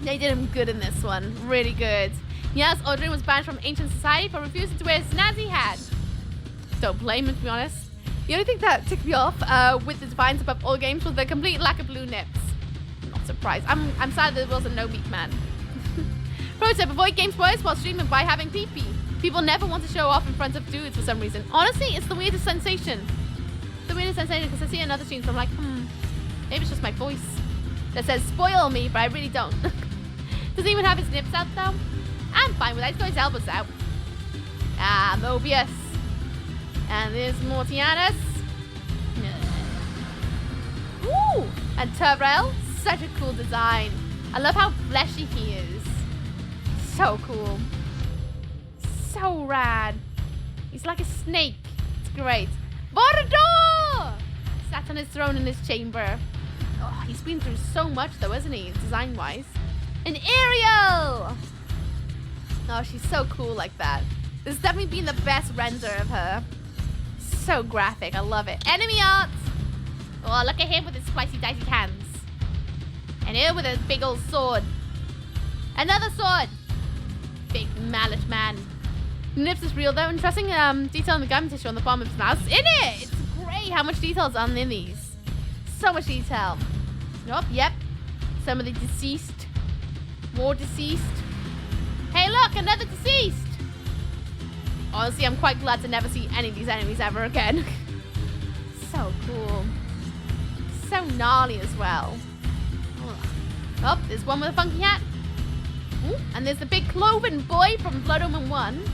They did him good in this one. Really good. Yes, Audrey was banned from ancient society for refusing to wear a snazzy hat. Don't blame him, to be honest. The only thing that ticked me off with the Defiance above all games was the complete lack of blue nips. I'm not surprised. I'm sad there wasn't no meat man. Pro tip, avoid game spoilers while streaming by having pee-pee. People never want to show off in front of dudes for some reason. Honestly, it's the weirdest sensation. The weirdest sensation because I see another stream, so I'm like, maybe it's just my voice that says spoil me, but I really don't. Does he even have his nips out though? I'm fine with that. He's got his elbows out. Mobius. And there's Mortianus. Ooh! And Terrell. Such a cool design. I love how fleshy he is. So cool. So rad. He's like a snake. It's great. Bordeaux! Sat on his throne in his chamber. Oh, he's been through so much though, isn't he? Design-wise. And Ariel! Oh, she's so cool like that. This has definitely been the best render of her. So graphic, I love it. Enemy art! Oh, look at him with his spicy dicey hands. And here with his big old sword. Another sword! Big mallet man. Nips is real though. Interesting detail in the gum tissue on the bottom of his mouth. In it! It's great how much detail is on in these. So much detail. Oh, yep. Some of the deceased. More deceased. Hey look, another deceased! Honestly, I'm quite glad to never see any of these enemies ever again. So cool. So gnarly as well. Oh, there's one with a funky hat. Ooh, and there's the big cloven boy from Blood Omen 1.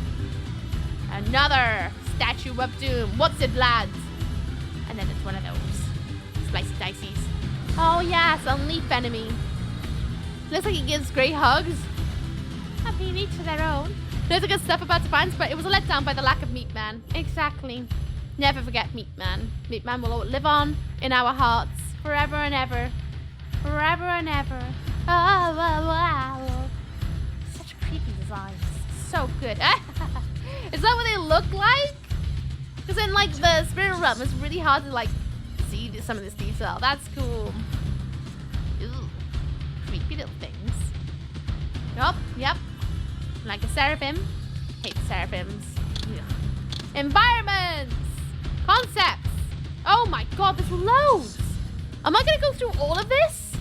Another statue of doom. What's it, lads? And then it's one of those. Slicey diceys. Oh yes, a leaf enemy. Looks like he gives great hugs. I mean, each to their own. There's a good stuff about Defiance, but it was a letdown by the lack of Meat Man. Exactly. Never forget Meat Man. Meat Man will live on in our hearts forever and ever. Forever and ever. Oh, wow, wow. Such creepy designs. So good. Is that what they look like? Because in like the spirit realm, it's really hard to like see some of this detail. That's cool. Ooh, creepy little things. Yup, yep. Like a seraphim. Hate seraphims. Ugh. Environments. Concepts. Oh my god, there's loads. Am I going to go through all of this?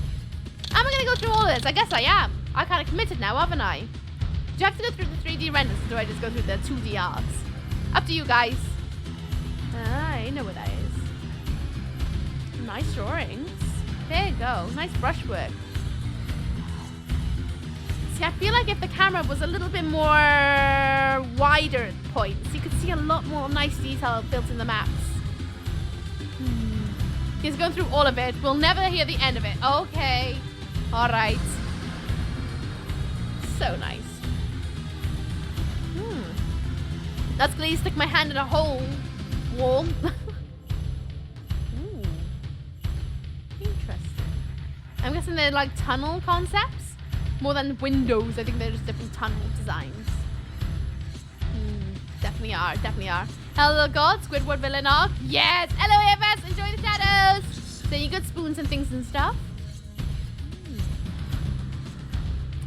Am I going to go through all of this? I guess I am. I kind of committed now, haven't I? Do you have to go through the 3D renders or do I just go through the 2D arts? Up to you guys. I know what that is. Nice drawings. There you go. Nice brushwork. See, I feel like if the camera was a little bit more wider points, you could see a lot more nice detail built in the maps. He's going through all of it. We'll never hear the end of it. Okay. Alright. So nice. That's gonna stick my hand in a hole. Wall. I'm guessing they're like tunnel concepts more than windows. I think they're just different tunnel designs. Definitely are, definitely are. Hello God, Squidward villain arc. Yes, LOAFS, enjoy the shadows. So you got spoons and things and stuff.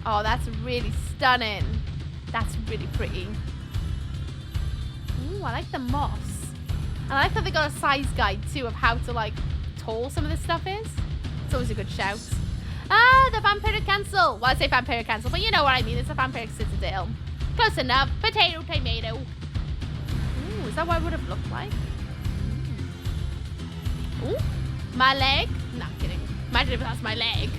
Oh, that's really stunning. That's really pretty. Ooh, I like the moss. And I like that they got a size guide too of how to like tall some of this stuff is. It's always a good shout. Ah, the vampiric cancel. Well, I say vampiric cancel, but you know what I mean. It's a vampiric citadel. Close enough. Potato, tomato. Ooh, is that what it would have looked like? Ooh, my leg. No, I'm kidding. Imagine if that's my leg.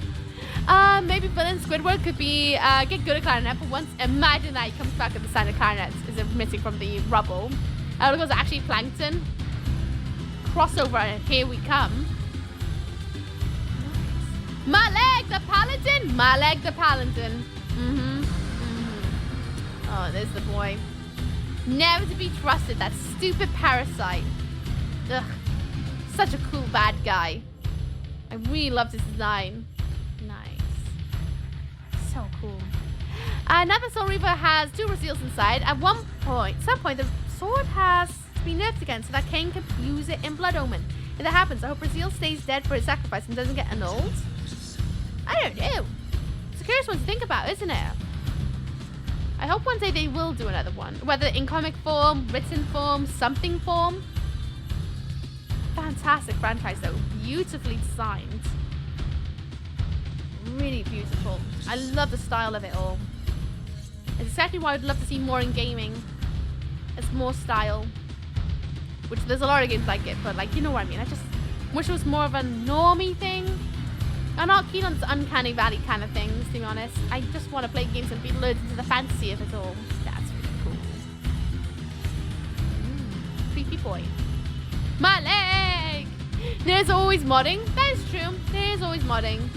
Maybe villain Squidward could be get good at clarinet for once. Imagine that he comes back with the sound of clarinets is emitting from the rubble. It was actually plankton. Crossover, here we come. My leg, the paladin. My leg, the paladin. Oh, there's the boy. Never to be trusted. That stupid parasite. Ugh. Such a cool bad guy. I really loved his design. So cool. Now the Soul Reaver has 2 Raziels inside. At some point, the sword has to be nerfed again so that Kain can use it in Blood Omen. If that happens, I hope Raziel stays dead for his sacrifice and doesn't get annulled. I don't know. It's a curious one to think about, isn't it? I hope one day they will do another one. Whether in comic form, written form, something form. Fantastic franchise though. Beautifully designed. Really beautiful. I love the style of it all. It's exactly why I'd love to see more in gaming. It's more style. Which there's a lot of games like it, but like, you know what I mean. I just wish it was more of a normie thing. I'm not keen on this uncanny valley kind of things, to be honest. I just want to play games and be lured into the fantasy of it all. That's really cool. Creepy boy. My leg! There's always modding. That is true. There's always modding.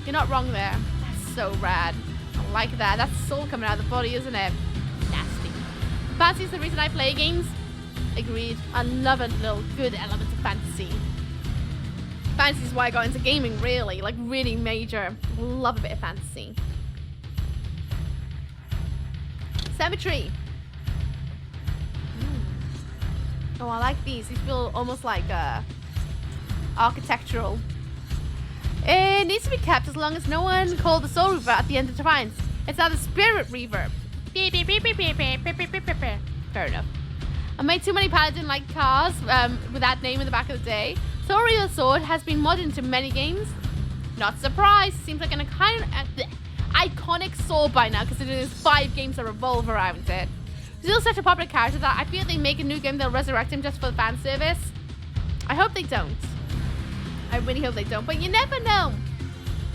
You're not wrong there. That's so rad. I like that. That's soul coming out of the body, isn't it? Nasty. Fantasy is the reason I play games. Agreed. I love a little good element of fantasy. Fantasy is why I got into gaming, really. Like, really major. Love a bit of fantasy. Cemetery. Oh, I like these. These feel almost like architectural. It needs to be kept as long as no one called the Soul Reaver at the end of Defiance. It's now the Spirit Reaver. Fair enough. I made too many paladin-like cars with that name in the back of the day. Soul Reaver Sword has been modded into many games. Not surprised. Seems like an iconic sword by now, considering there's 5 games that revolve around it. He's still such a popular character that I feel if they make a new game, they'll resurrect him just for the fan service. I hope they don't. I really hope they don't. But you never know.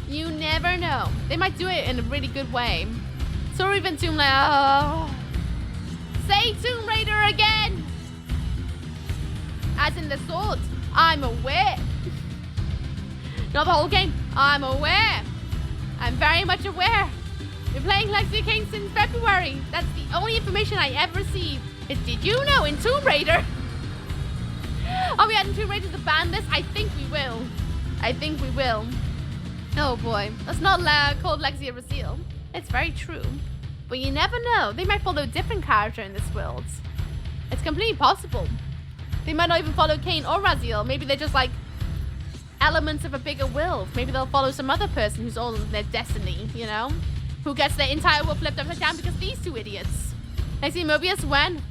You never know. They might do it in a really good way. So even Tomb Raider. Oh. Say Tomb Raider again. As in the sword. I'm aware. Not the whole game. I'm aware. I'm very much aware. Been playing Legacy of Kain since February. That's the only information I ever received. Is did you know in Tomb Raider? Are we adding Tomb Raider to the ban list? I think we will. I think we will. Oh boy. That's not called Legacy of Raziel. It's very true. But you never know. They might follow a different character in this world. It's completely possible. They might not even follow Kain or Raziel. Maybe they're just like elements of a bigger world. Maybe they'll follow some other person who's all in their destiny, you know? Who gets their entire world flipped upside down because these 2 idiots. I see Mobius when?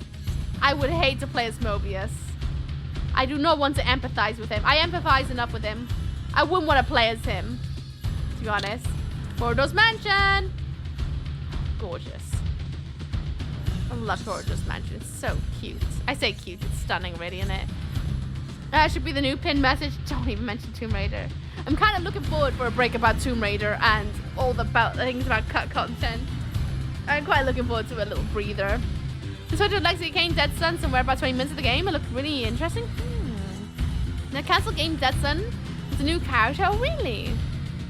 I would hate to play as Mobius. I do not want to empathize with him. I empathize enough with him. I wouldn't want to play as him, to be honest. Mordor's Mansion. Gorgeous. I love Mordor's Mansion. It's so cute. I say cute. It's stunning, really, isn't it? That should be the new pin message. Don't even mention Tomb Raider. I'm kind of looking forward for a break about Tomb Raider and all the things about cut content. I'm quite looking forward to a little breather. The switch of Legacy of Kain Dead Sun somewhere about 20 minutes of the game. It looked really interesting. Now, cancel game Dead Sun with a new character. Oh, really?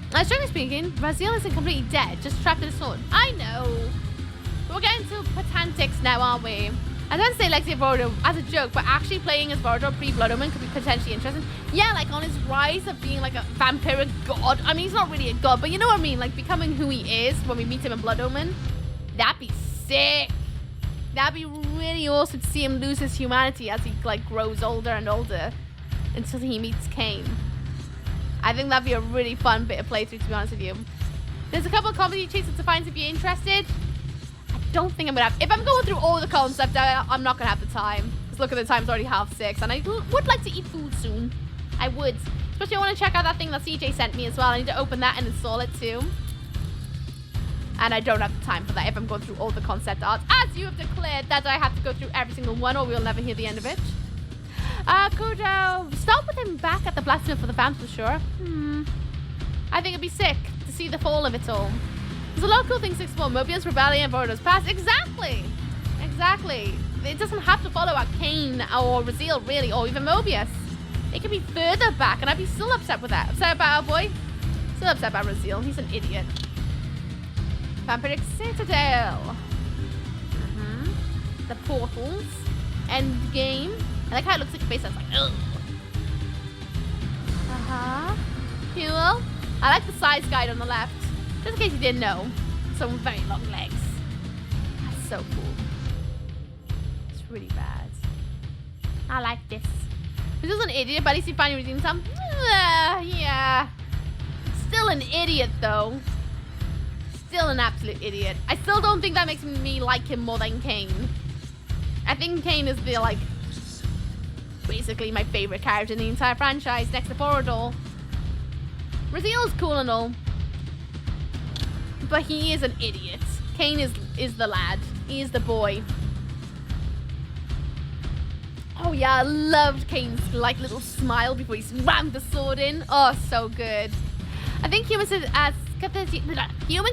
Strictly speaking, Raziel isn't completely dead, just trapped in a sword. I know. But we're getting to pedantics now, aren't we? I don't say Lexi Vorodor as a joke, but actually playing as Vorodor pre-Blood Omen could be potentially interesting. Yeah, like on his rise of being like a vampiric god. I mean, he's not really a god, but you know what I mean? Like becoming who he is when we meet him in Blood Omen. That'd be sick. That'd be really awesome to see him lose his humanity as he like grows older and older until he meets Kain. I think that'd be a really fun bit of playthrough, to be honest with you. There's a couple of comedy cheats at Defiance if you're interested. I don't think I'm gonna have. If I'm going through all the concept, I'm not gonna have the time. Because look at the time, it's already 6:30, and I would like to eat food soon. I would. Especially I want to check out that thing that CJ sent me as well. I need to open that and install it too. And I don't have the time for that if I'm going through all the concept art. As you have declared that I have to go through every single one, or we'll never hear the end of it. Could start with him back at the blacksmith for the vamps for sure. I think it'd be sick to see the fall of it all. There's a lot of cool things to explore. Mobius, Rebellion, Vorodor's past. Exactly. Exactly. It doesn't have to follow out Kain or Raziel, really, or even Mobius. It could be further back, and I'd be still upset with that. Upset about our boy? Still upset about Raziel. He's an idiot. Vampiric Citadel. The portals. End game. I like how it looks like a face that's like, ugh. Cool. I like the size guide on the left. Just in case you didn't know. Some very long legs. That's so cool. It's really bad. I like this. This is an idiot, but at least he finally redeemed some. Yeah. Still an idiot, though. Still an absolute idiot. I still don't think that makes me like him more than Kain. I think Kain is the, like, basically my favorite character in the entire franchise, next to Vorodor. Raziel is cool and all, but he is an idiot. Kain is the lad. He is the boy. Oh yeah, I loved Kain's like little smile before he rammed the sword in. Oh, so good. I think Human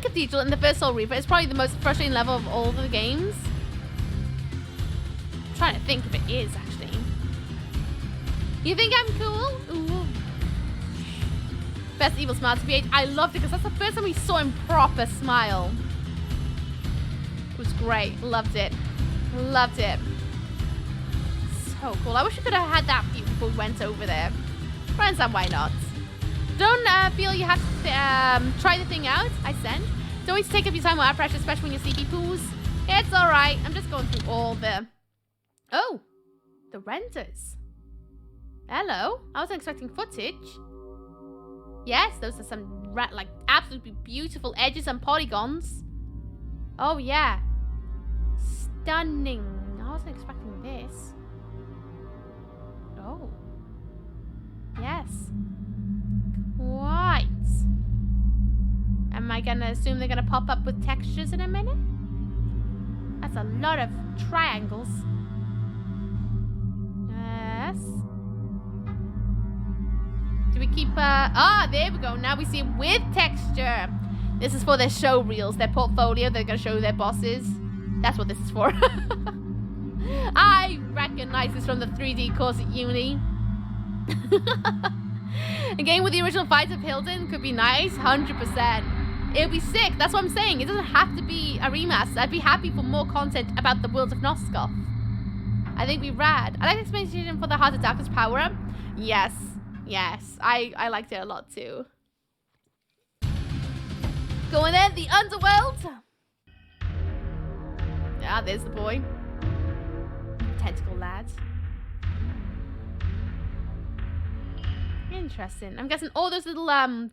Cathedral in the first Soul Reaper is probably the most frustrating level of all the games. I'm trying to think if it is actually. You think I'm cool? Ooh. Best evil smile to be 8. I loved it because that's the first time we saw him proper smile. It was great. Loved it. Loved it. So cool. I wish we could have had that view before we went over there. But I understand why not. Don't feel you have to try the thing out I sent. Don't always take up your time with our pressure, especially when you're sleepy poos. It's alright. I'm just going through all the... Oh! The renders. Hello. I wasn't expecting footage. Yes, those are some like absolutely beautiful edges and polygons. Oh yeah. Stunning. I wasn't expecting this. Oh. Yes. Quite. Am I gonna assume they're gonna pop up with textures in a minute? That's a lot of triangles. Yes. Do we keep, there we go. Now we see it with texture. This is for their show reels, their portfolio. They're going to show their bosses. That's what this is for. I recognize this from the 3D course at uni. A game with the original fights of Hilden could be nice, 100%. It would be sick. That's what I'm saying. It doesn't have to be a remaster. I'd be happy for more content about the worlds of Noskoth. I think we'd be rad. I like the explanation for the Heart of Darkness power-up. Yes. Yes, I liked it a lot too. Going in, the underworld. Yeah, there's the boy. Tentacle lad. Interesting. I'm guessing all those little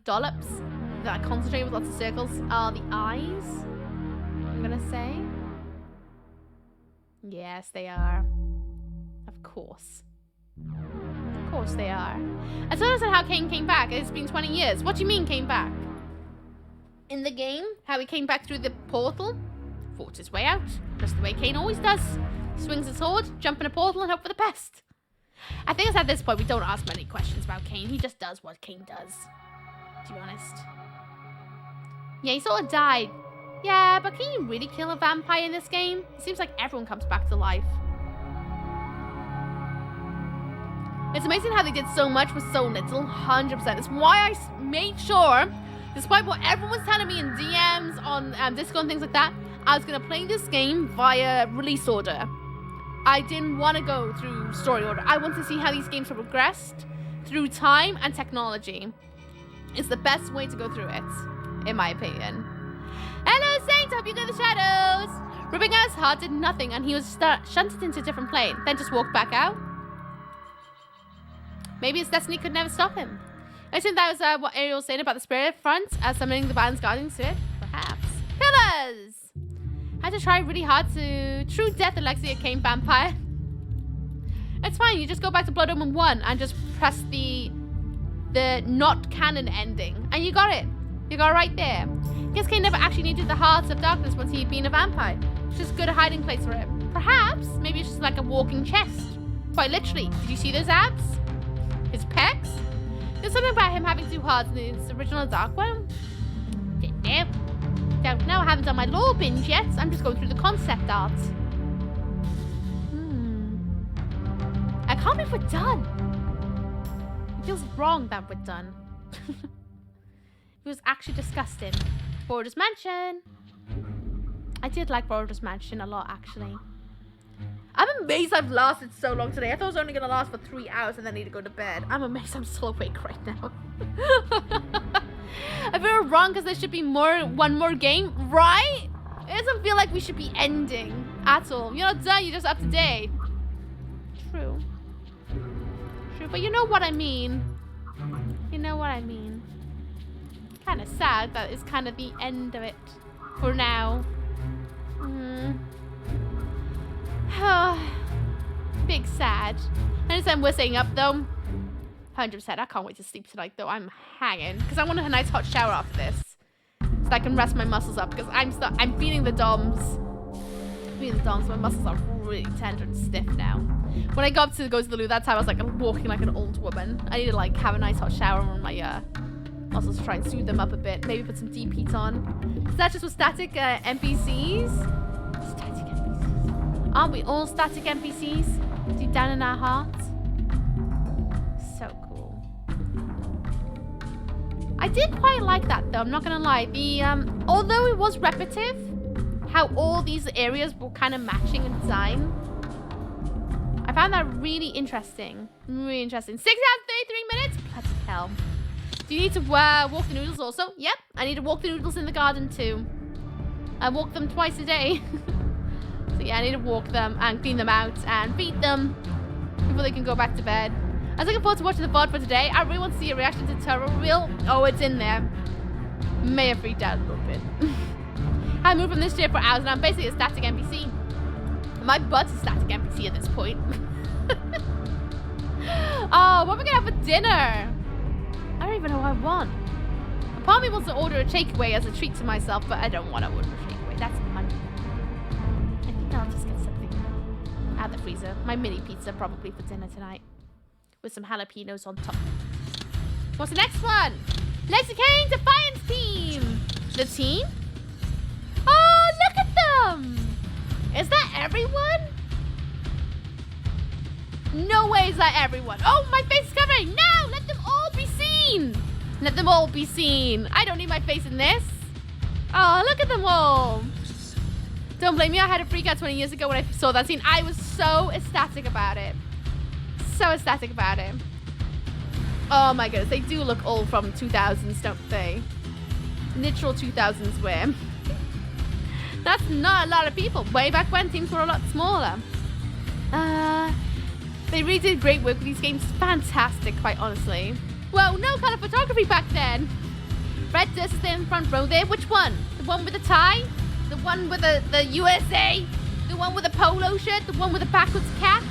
dollops that I concentrate with lots of circles are the eyes. I'm gonna say. Yes, they are. Of course. Of course they are. I still don't know how Kain came back. It's been 20 years. What do you mean came back? In the game, how he came back through the portal, fought his way out, just the way Kain always does. Swings his sword, jump in a portal, and hope for the best. I think it's at this point we don't ask many questions about Kain. He just does what Kain does, to be honest. Yeah, he sort of died. Yeah, but can you really kill a vampire in this game? It seems like everyone comes back to life. It's amazing how they did so much with so little, 100%. It's why I made sure, despite what everyone was telling me in DMs on Discord and things like that, I was going to play this game via release order. I didn't want to go through story order. I want to see how these games have progressed through time and technology. It's the best way to go through it, in my opinion. Hello, Saint! Hope you go in the shadows! Ripping out his heart did nothing, and he was shunted into a different plane, then just walked back out. Maybe his destiny could never stop him. I think that was what Ariel was saying about the spirit front, summoning the band's guardians to it. Perhaps. Pillars! Had to try really hard to true death Alexia Kain vampire. It's fine, you just go back to Blood Omen 1 and just press the not canon ending, and you got it. You got it right there. Guess Kain never actually needed the hearts of darkness once he'd been a vampire. It's just a good hiding place for it. Perhaps, maybe it's just like a walking chest. Quite literally. Did you see those abs? His pecs? There's something about him having two hearts in his original dark one. Don't know, I haven't done my lore binge yet. I'm just going through the concept art. I can't believe we're done. It feels wrong that we're done. It was actually disgusting. Borders Mansion. I did like Borders Mansion a lot, actually. I'm amazed I've lasted so long today. I thought it was only going to last for 3 hours and then I need to go to bed. I'm amazed I'm still awake right now. I feel wrong because there should be one more game, right? It doesn't feel like we should be ending at all. You're not done, you're just up to date. True. True, but you know what I mean. You know what I mean. Kind of sad that it's kind of the end of it for now. Big sad. I understand we're staying up though. 100%. I can't wait to sleep tonight though. I'm hanging because I want a nice hot shower after this, so I can rest my muscles up because I'm feeling the DOMs. My muscles are really tender and stiff now. When I got to go to the loo that time, I was like walking like an old woman. I need to like have a nice hot shower on my muscles to try and soothe them up a bit. Maybe put some deep heat on. Is that just with static NPCs? Static NPCs. Aren't we all static NPCs? Deep down in our hearts. So cool. I did quite like that though, I'm not gonna lie. The although it was repetitive, how all these areas were kind of matching in design. I found that really interesting. Really interesting. 6 hours and 33 minutes? Bloody hell. Do you need to walk the noodles also? Yep, I need to walk the noodles in the garden too. I walk them twice a day. So yeah, I need to walk them and clean them out and feed them before they can go back to bed. I was looking forward to watching the VOD for today. I really want to see a reaction to Turbo Reveal. Oh, it's in there. May have freaked out a little bit. I moved from this chair for hours and I'm basically a static NPC. My butt's a static NPC at this point. Oh, what are we gonna have for dinner? I don't even know what I want. A part of me wants to order a takeaway as a treat to myself, but I don't want to order a takeaway. That's money. I think I'll just get something out of the freezer. My mini pizza probably for dinner tonight. With some jalapenos on top. What's the next one? Let's Kain Defiance team. The team? Oh, look at them. Is that everyone? No way is that everyone. Oh, my face is covering. No, let them all be seen. Let them all be seen. I don't need my face in this. Oh, look at them all. Don't blame me. I had a freak out 20 years ago when I saw that scene. I was so ecstatic about it. So ecstatic about it. Oh my goodness. They do look all from 2000s, don't they? Literal 2000s wear. That's not a lot of people. Way back when, teams were a lot smaller. They really did great work with these games. Fantastic, quite honestly. Well, no color photography back then. Red Dust is in front row there. Which one? The one with the tie? The one with the USA? The one with the polo shirt? The one with the backwards cap?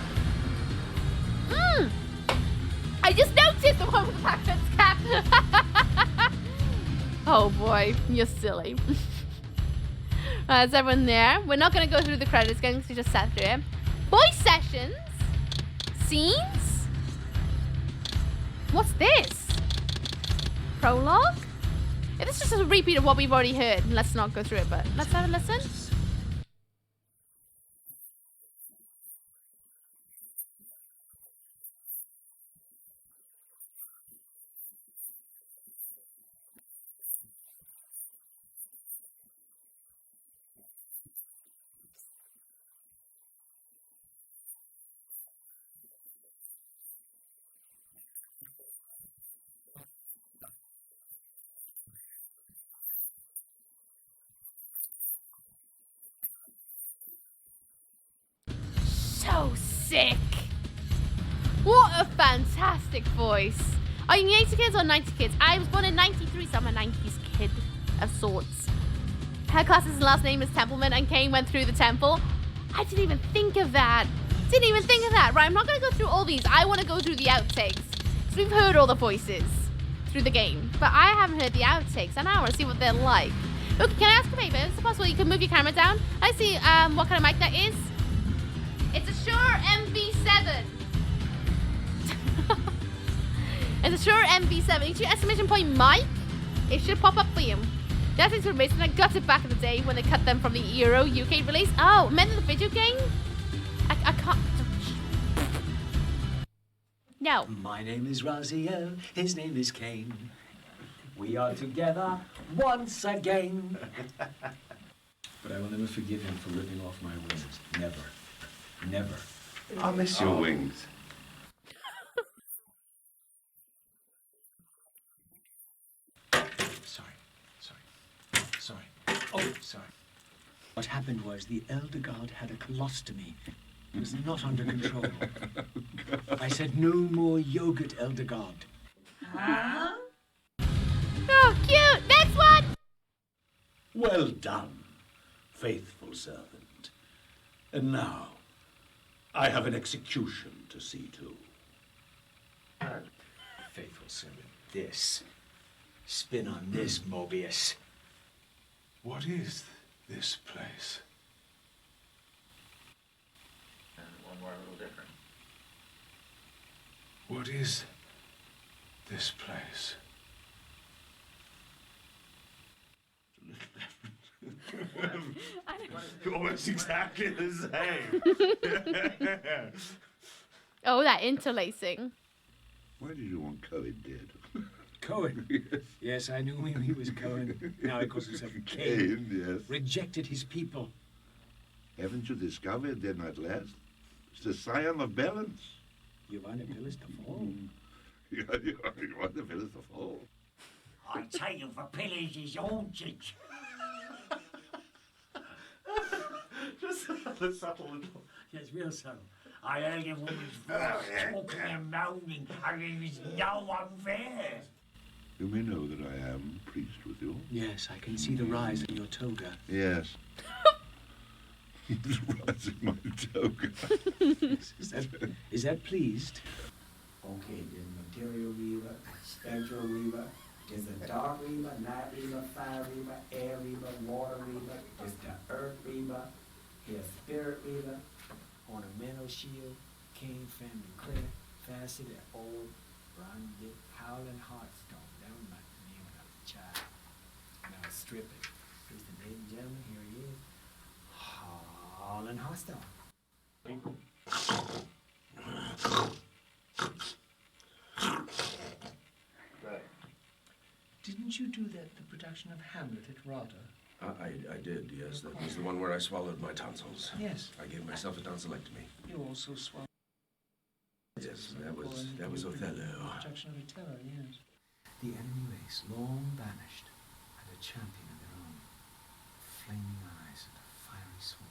I just noticed the one with the backwards cap. Oh boy, you're silly. Is everyone there? We're not going to go through the credits, going to just sat through it. Voice sessions? Scenes? What's this? Prologue? If this is just a repeat of what we've already heard, let's not go through it, but let's have a listen. sick. What a fantastic voice. Are you 80 kids or 90 kids? I was born in 93, so I'm a 90s kid of sorts. Her class's last name is Templeman, and Kain went through the temple. I didn't even think of that. Right, I'm not going to go through all these. I want to go through the outtakes. So we've heard all the voices through the game, but I haven't heard the outtakes, and I want to see what they're like. Okay, can I ask a favor? Is it possible you can move your camera down? I see what kind of mic that is. It's a Shure MV7. It's a Shure MV7. Each exclamation point mic. It should pop up for you. That's information I got it back in the day when they cut them from the Euro UK release. Oh, meant in the video game? I can't. No. My name is Raziel, his name is Kain. We are together once again. But I will never forgive him for ripping off my wings. Never. Never. I miss your wings. Sorry. Oh, sorry. What happened was the Elder God had a colostomy. It was not under control. I said no more yogurt, Elder God. Huh? Oh, cute. Next one. Well done, faithful servant. And now, I have an execution to see to. Faithful servant, this. Spin on this, Mobius. What is this place? One more, a little different. What is this place? Almost exactly the same. Oh, that interlacing. Why did you want Cohen dead? Cohen? Yes, I knew he was Cohen. Now he calls himself Kain. Kain, yes. Rejected his people. Haven't you discovered them at last? It's the scion of balance. You want the pillars to fall? You want the pillars to fall. I tell you, for pillars is haunted. Just the subtle little. Yes, real subtle. I heard a woman's voice talking and moaning, and there is no one there. You may know that I am priest with you. Yes, I can see the rise in your toga. Yes. The rise in my toga. Is that pleased? Okay, there's material reaver, spectral reaver, there's a dark reaver, night reaver, fire reaver, air reaver, water reaver, there's the earth reaver, here's spirit reaver, ornamental shield, king, family clear, faceted, old, bronze, howling heartstone. That was my name when I was a child. Now strip it. Here's the ladies and gentlemen, here he is. Howling heartstone. Didn't you do that, the production of Hamlet at RADA? I did, yes. That was the one where I swallowed my tonsils. Yes. I gave myself a tonsillectomy. You also swallowed. Yes, that was Othello. Production of Othello, yes. The enemy race, long banished, had a champion of their own. Flaming eyes and a fiery sword.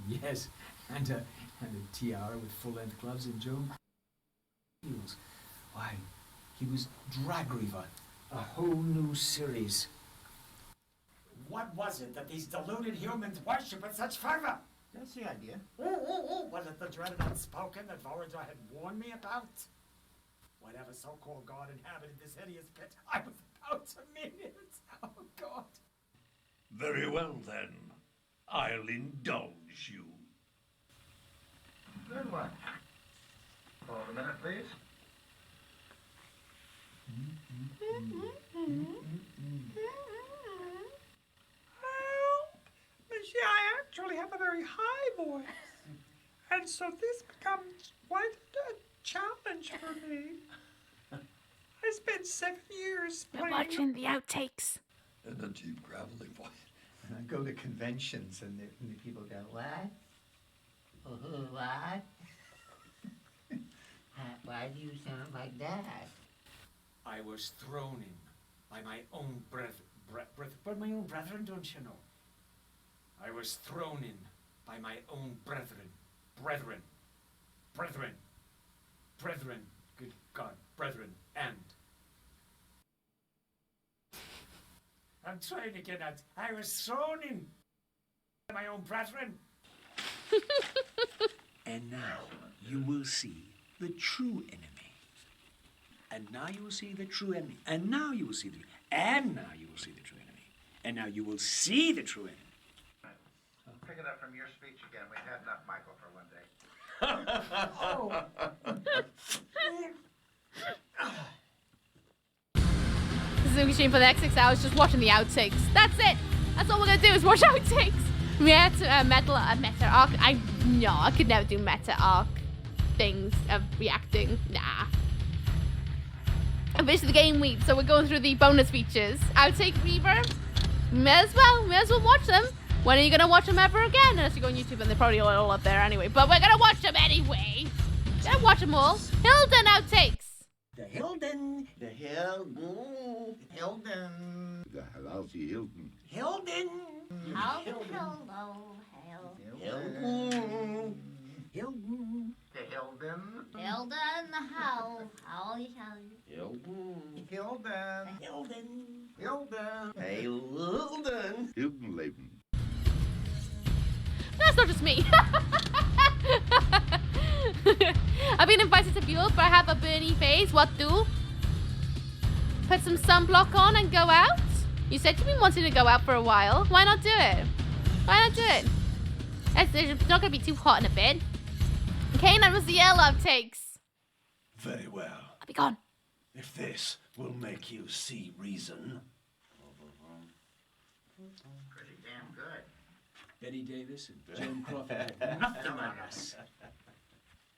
Yes, and a tiara with full-length gloves and Joe heels. Why, he was Drag Reaver, a whole new series. What was it that these deluded humans worship with such fervor? That's the idea. Was it the dreaded unspoken that Voyager had warned me about? Whatever so-called god inhabited this hideous pit, I was about to meet it. Oh, God. Very well, then. I'll indulge you. Good one. Hold a minute, please. Monsieur, I actually have a very high voice. And so this becomes quite a challenge for me. I spent 7 years We're playing... watching the outtakes. And a deep, gravelly voice. And I go to conventions and the people go, what? What? Why do you sound like that? I was thrown in by my own brethren, don't you know? I was thrown in by my own brethren. Brethren. Brethren. Good God. Brethren. And. I'm trying to get out. I was thrown in by my own brethren. And now you will see the true enemy. And now you will see the true enemy. And now you will see the... And now you will see the true enemy. And now you will see the true enemy. Pick it up from your speech again. We've had enough Michael for one day. This is a machine for the next 6 hours just watching the outtakes. That's it. That's all we're gonna do is watch outtakes. Meta arc. I could never do meta arc things of reacting. Nah. And this is the game week, so we're going through the bonus features. Outtake Reaver. May as well watch them. When are you gonna watch them ever again? Unless you go on YouTube and they're probably all up there anyway. But we're gonna watch them anyway. Gonna watch them all. Hilden outtakes. The Hilden. The Hilden. Hilden. The lousy Hilton. Hilden. Hello. Hilden. Hilden. The Hilden. Hilden, how Hilden. Hilden. Hilden. Hilden. Hey, Hilden. Hildenleben. That's not just me. I've been invited to Build, but I have a burny face. What do? Put some sunblock on and go out? You said you've been wanting to go out for a while. Why not do it? Why not do it? It's not going to be too hot in a bit. Kain, that was the yellow outtakes. Very well. I'll be gone. If this will make you see reason. Pretty damn good. Betty Davis and Joan Crawford had nothing on us.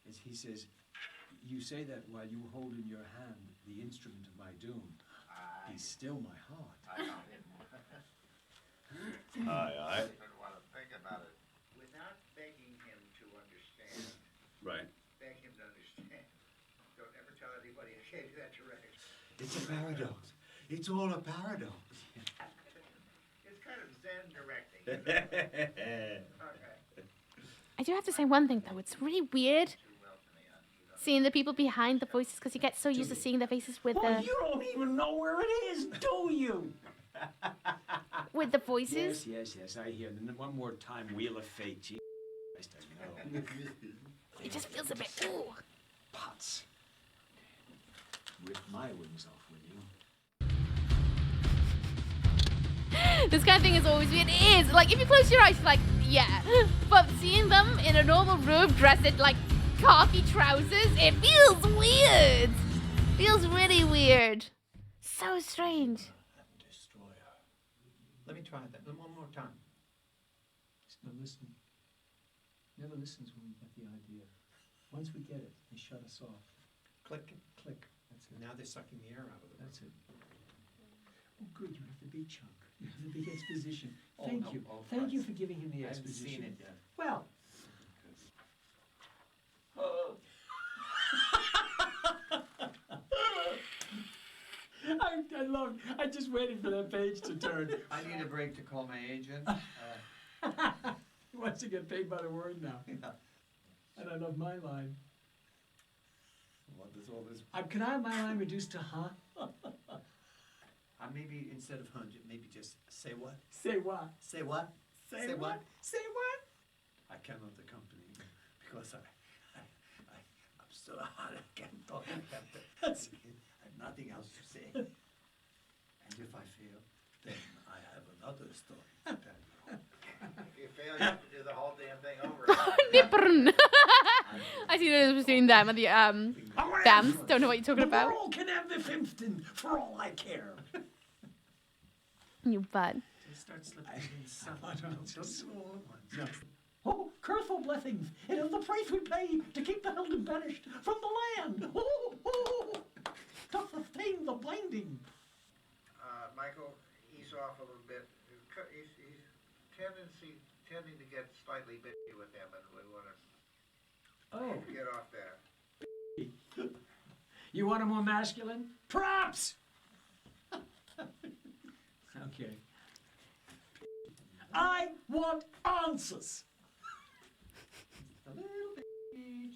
As he says, you say that while you hold in your hand the instrument of my doom. He's still my heart. Aye. I don't want to think about it. Without begging him to understand. Right. Beg him to understand. Don't ever tell anybody I gave you that direction. It's a paradox. It's all a paradox. It's kind of Zen directing. Okay. I do have to say one thing, though. It's really weird seeing the people behind the voices because you get so used to seeing their faces with Well, you don't even know where it is, do you? with the voices. Yes, I hear. And then one more time, Wheel of Fate. Gee, Christ, I know. It just feels a bit, ooh. Pots. Rip my wings off, will you? This kind of thing is always weird. It is. Like, if you close your eyes, you're like, yeah. But seeing them in a normal room dressed in, like, khaki trousers, it feels weird. Feels really weird. So strange. Let me try that one more time. Just no listening. Never listens when we get the idea. Once we get it, they shut us off. Click. Click. That's it. Now they're sucking the air out of it. That's it. Oh, good. You have the big chunk. You have the big exposition. Oh, Thank no. you. Oh, Thank you Christ. for giving him the I haven't exposition. seen it yet. Well. I just waited for that page to turn. I need a break to call my agent. He wants to get paid by the word now. Yeah. And I love my line. What does all this? Can I have my line reduced to huh? Maybe instead of hundred, maybe just say what? Say what? Say what? Say what? Say what? I cannot accompany you because I'm so hot. I can't talk. I have nothing else to say. And if I fail, then I have another story to tell you. If you fail, you have to do the whole damn thing over. I see the difference between them and the dams. Don't know what you're talking about. The world can have the 15th for all I care. You butt. Start slipping in something. Don't do all at once. No. Oh, curthful blessings, it is the price we pay to keep the Hilden banished from the land. To sustain the blinding. Michael, ease off a little bit. He's tending to get slightly bitchy with him, and we want to get off that. You want him more masculine? Props! Okay. I want answers. A little bitchy,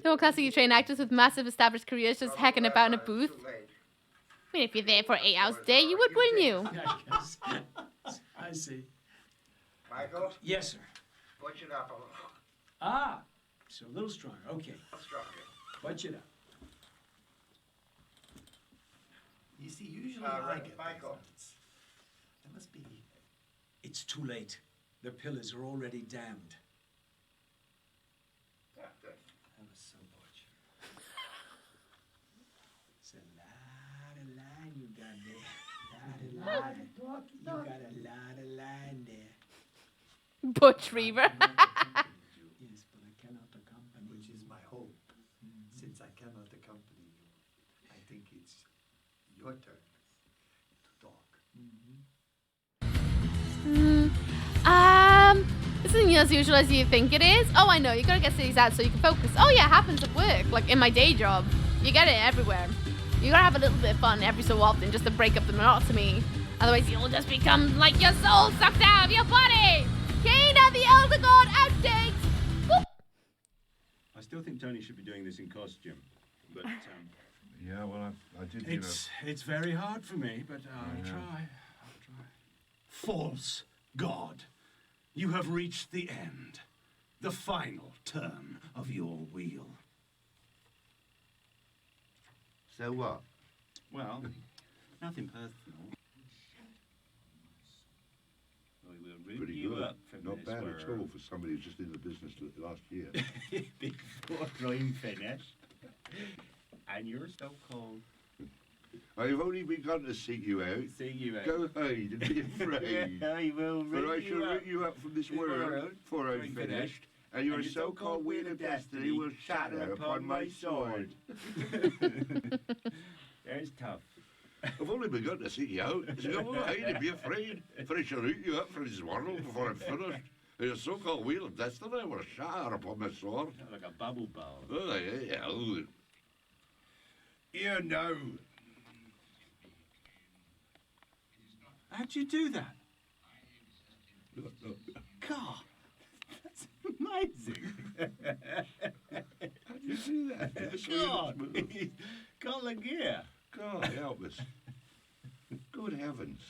No classically trained actors with massive established careers just hacking about in a booth. I mean, if you're there for 8 hours a day, you would, wouldn't you? I guess. I see. Michael? Yes, sir. Butch it up a little. Ah, so a little stronger. Okay. Stronger. Butch it up. You see, usually All I right, get Michael. things. It must be. It's too late. The pillars are already damned. Yeah, good. That was so Butch. It's a lot of line you got there. Lot of line. You got a lot of line there. Butch Reaver. Yes, but I cannot accompany. Which is my hope. Since I cannot accompany you, I think it's your turn to talk. This isn't as usual as you think it is. Oh, I know. You gotta get cities out so you can focus. Oh, yeah, it happens at work. Like in my day job. You get it everywhere. You gotta have a little bit of fun every so often just to break up the monotony. Otherwise, you'll just become like your soul sucked out of your body. Kain and the Elder God outtakes. Whoop. I still think Tony should be doing this in costume, but Yeah, well, I did, It's very hard for me, but I'll try. I'll try. False God, you have reached the end. The final turn of your wheel. So what? well, nothing personal. We will rig Pretty you good. up from Not this bad at world. all for somebody who's just in the business last year. Before I'm finished, and you're so cold. I've only begun to seek you out. Seek you out. Go hide and be afraid. I will For I rig shall you up. rig you up from this world, for I'm finished, and your so-called wheel of destiny will shatter upon my sword. There's tough. I've only begun to seek you out. So go hide and be afraid, for I shall root you up from this world before I'm finished. And your so-called wheel of destiny will shatter upon my sword. Like a bubble ball. Oh, yeah. You know. How'd you do that? God, that's amazing. How'd you do that? That's God, really he's got the gear. God help us. Good heavens.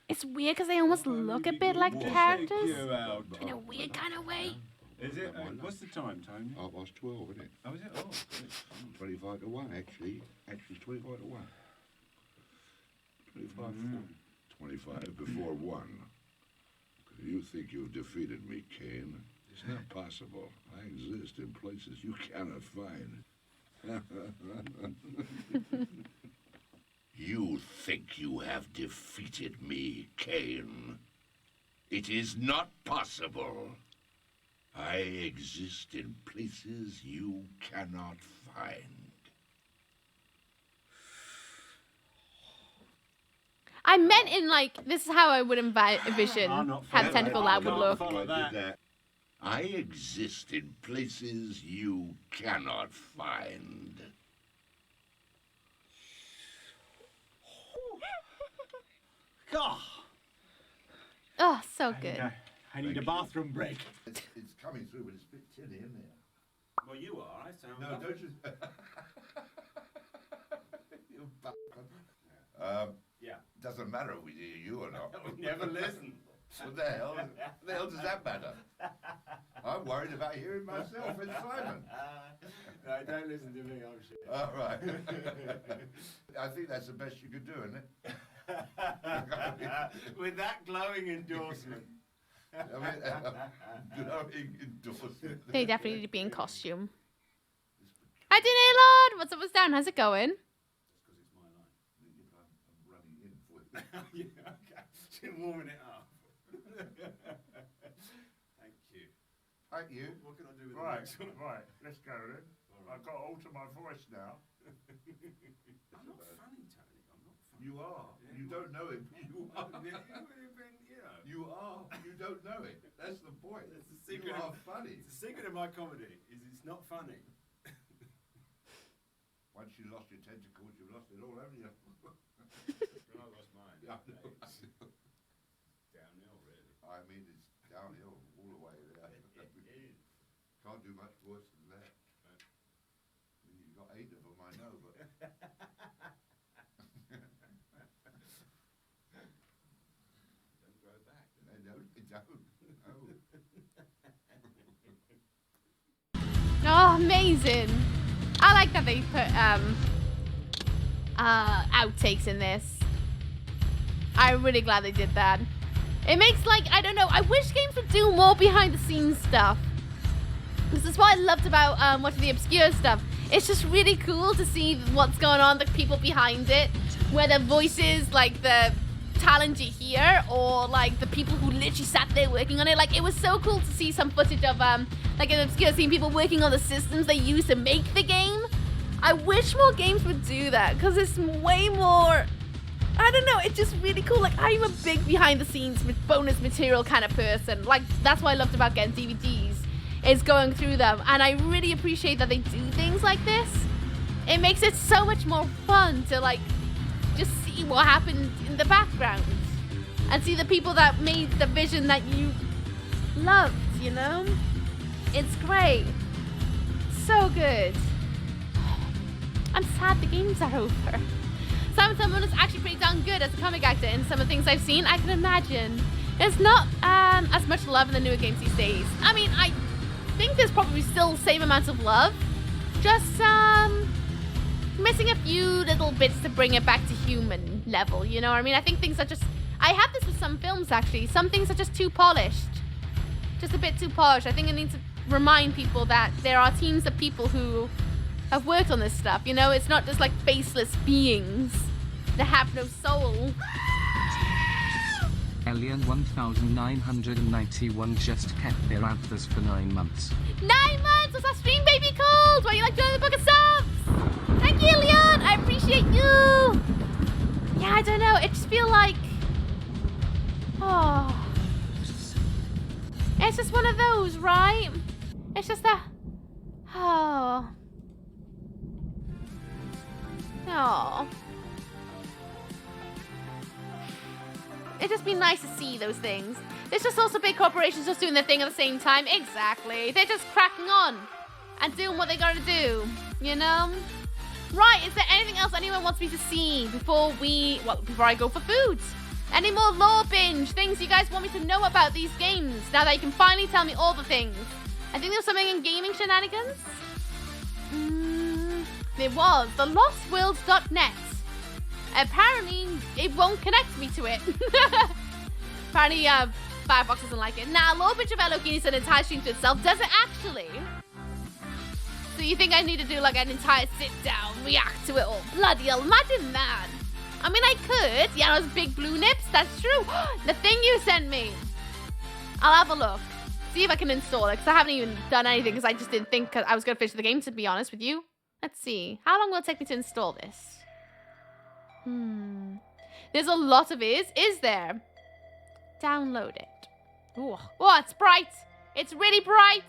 It's weird because they almost look a bit like the characters. You out. In a weird kind of way. Is it? What's the time, Tony? 12:30, isn't it? Oh, is it? Oh, good. 25 to 1, actually. Actually, 25 to 1. 25 before 1. You think you've defeated me, Kain? It's not possible. I exist in places you cannot find. You think you have defeated me, Kain? It is not possible. I exist in places you cannot find. I meant in like, this is how I would envision how the tentacle lab would look. I exist in places you cannot find. God. Oh, so good. I need a bathroom break. It's coming through, but it's a bit tinny, isn't it? Well, you are. I sound. No, don't you? You bastard. Yeah. Doesn't matter if we hear you or not. We never listen. What the hell does that matter? I'm worried about hearing myself and Simon. No, don't listen to me. I'm shit. All right. I think that's the best you could do, isn't it? With that glowing endorsement. Glowing endorsement. They definitely need to be in costume. Hi, Lord. What's up? What's down? How's it going? Yeah, okay. She's warming it up. Thank you. Thank you. What can I do with Right, the next one? right. Let's go then. I've got to alter my voice now. I'm not funny, Tony. I'm not funny. You are. You don't know it. You are. You are. You don't know it. That's the point. That's the secret. You are funny. The secret of my comedy is it's not funny. Once you lost your tentacles, you've lost it all, haven't you? When I lost mine. Yeah, I know. It's downhill, really. I mean, it's downhill all the way there. It is. Can't do much worse than that. I mean, you've got 8 of them, I know, but... Don't grow back. No. Oh, amazing. I like that they put outtakes in this. I'm really glad they did that. It makes, like, I don't know, I wish games would do more behind the scenes stuff. This is what I loved about watching the obscure stuff. It's just really cool to see what's going on, the people behind it, whether voices like the talent you hear or like the people who literally sat there working on it. Like, it was so cool to see some footage of like an obscure scene, people working on the systems they use to make the game. I wish more games would do that because it's way more, I don't know, it's just really cool. Like, I'm a big behind the scenes with bonus material kind of person. Like, that's what I loved about getting DVDs, is going through them, and I really appreciate that they do things like this. It makes it so much more fun to like just see what happened in the background and see the people that made the vision that you loved, you know? It's great. So good. I'm sad the games are over. Simon Simon is actually pretty darn good as a comic actor in some of the things I've seen. I can imagine. There's not as much love in the newer games these days. I mean, I think there's probably still the same amount of love. Just missing a few little bits to bring it back to human level, you know what I mean? I think things are just, I have this with some films actually. Some things are just too polished. Just a bit too polished. I think I need to remind people that there are teams of people who have worked on this stuff, you know? It's not just like faceless beings that have no soul. Alien 1991 just kept their anthers for 9 months. 9 months! What's that stream baby called? Why you like joining the book of subs? Thank you, Leon! I appreciate you! Yeah, I don't know. It just feel like... Oh... It's just one of those, right? It's just a... Oh... Oh... It'd just be nice to see those things. There's just also big corporations just doing their thing at the same time. Exactly. They're just cracking on and doing what they gotta do, you know? Right, is there anything else anyone wants me to see before I go for food? Any more lore binge? Things you guys want me to know about these games now that you can finally tell me all the things? I think there was something in gaming shenanigans. There was. The lostworlds.net. Apparently, it won't connect me to it. Apparently, Firefox doesn't like it. Now, lore binge of Hello Kitty is an entire stream to itself. Does it actually? So you think I need to do like an entire sit down, react to it all? Bloody hell, imagine that. I mean, I could. Yeah, those big blue nips, that's true. The thing you sent me. I'll have a look. See if I can install it, because I haven't even done anything, because I just didn't think I was going to finish the game, to be honest with you. Let's see. How long will it take me to install this? There's a lot of is there? Download it. Ooh. Oh, it's bright. It's really bright.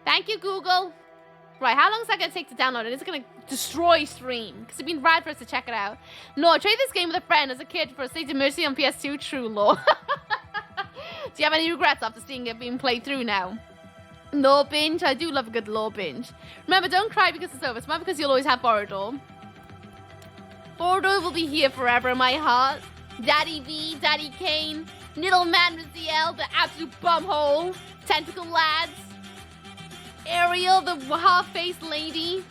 Thank you, Google. Right, how long is that going to take to download it? Is it going to destroy stream? Because it'd been rad for us to check it out. No, I traded this game with a friend as a kid for a State of Mercy on PS2. True lore. Do you have any regrets after seeing it being played through now? Lore binge? I do love a good lore binge. Remember, don't cry because it's over. Smile because you'll always have Borodor. Borodor will be here forever in my heart. Daddy V, Daddy Kain, Little Man Raziel, the absolute bumhole, Tentacle Lads, Ariel, the half-faced lady.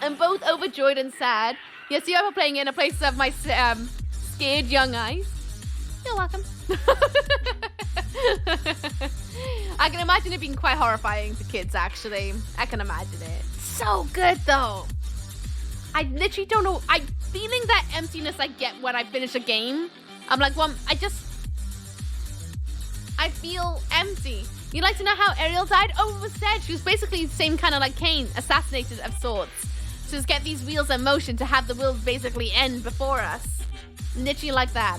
I'm both overjoyed and sad. Yes, you ever playing in a place of my scared young eyes. You're welcome. I can imagine it being quite horrifying for kids, actually. I can imagine it. So good, though. I literally don't know. I'm feeling that emptiness I get when I finish a game. I'm like, well, I feel empty. You'd like to know how Ariel died? Oh, it was said. She was basically the same kind of like Kain, assassinated of sorts. So just get these wheels in motion to have the wheels basically end before us. Literally like that.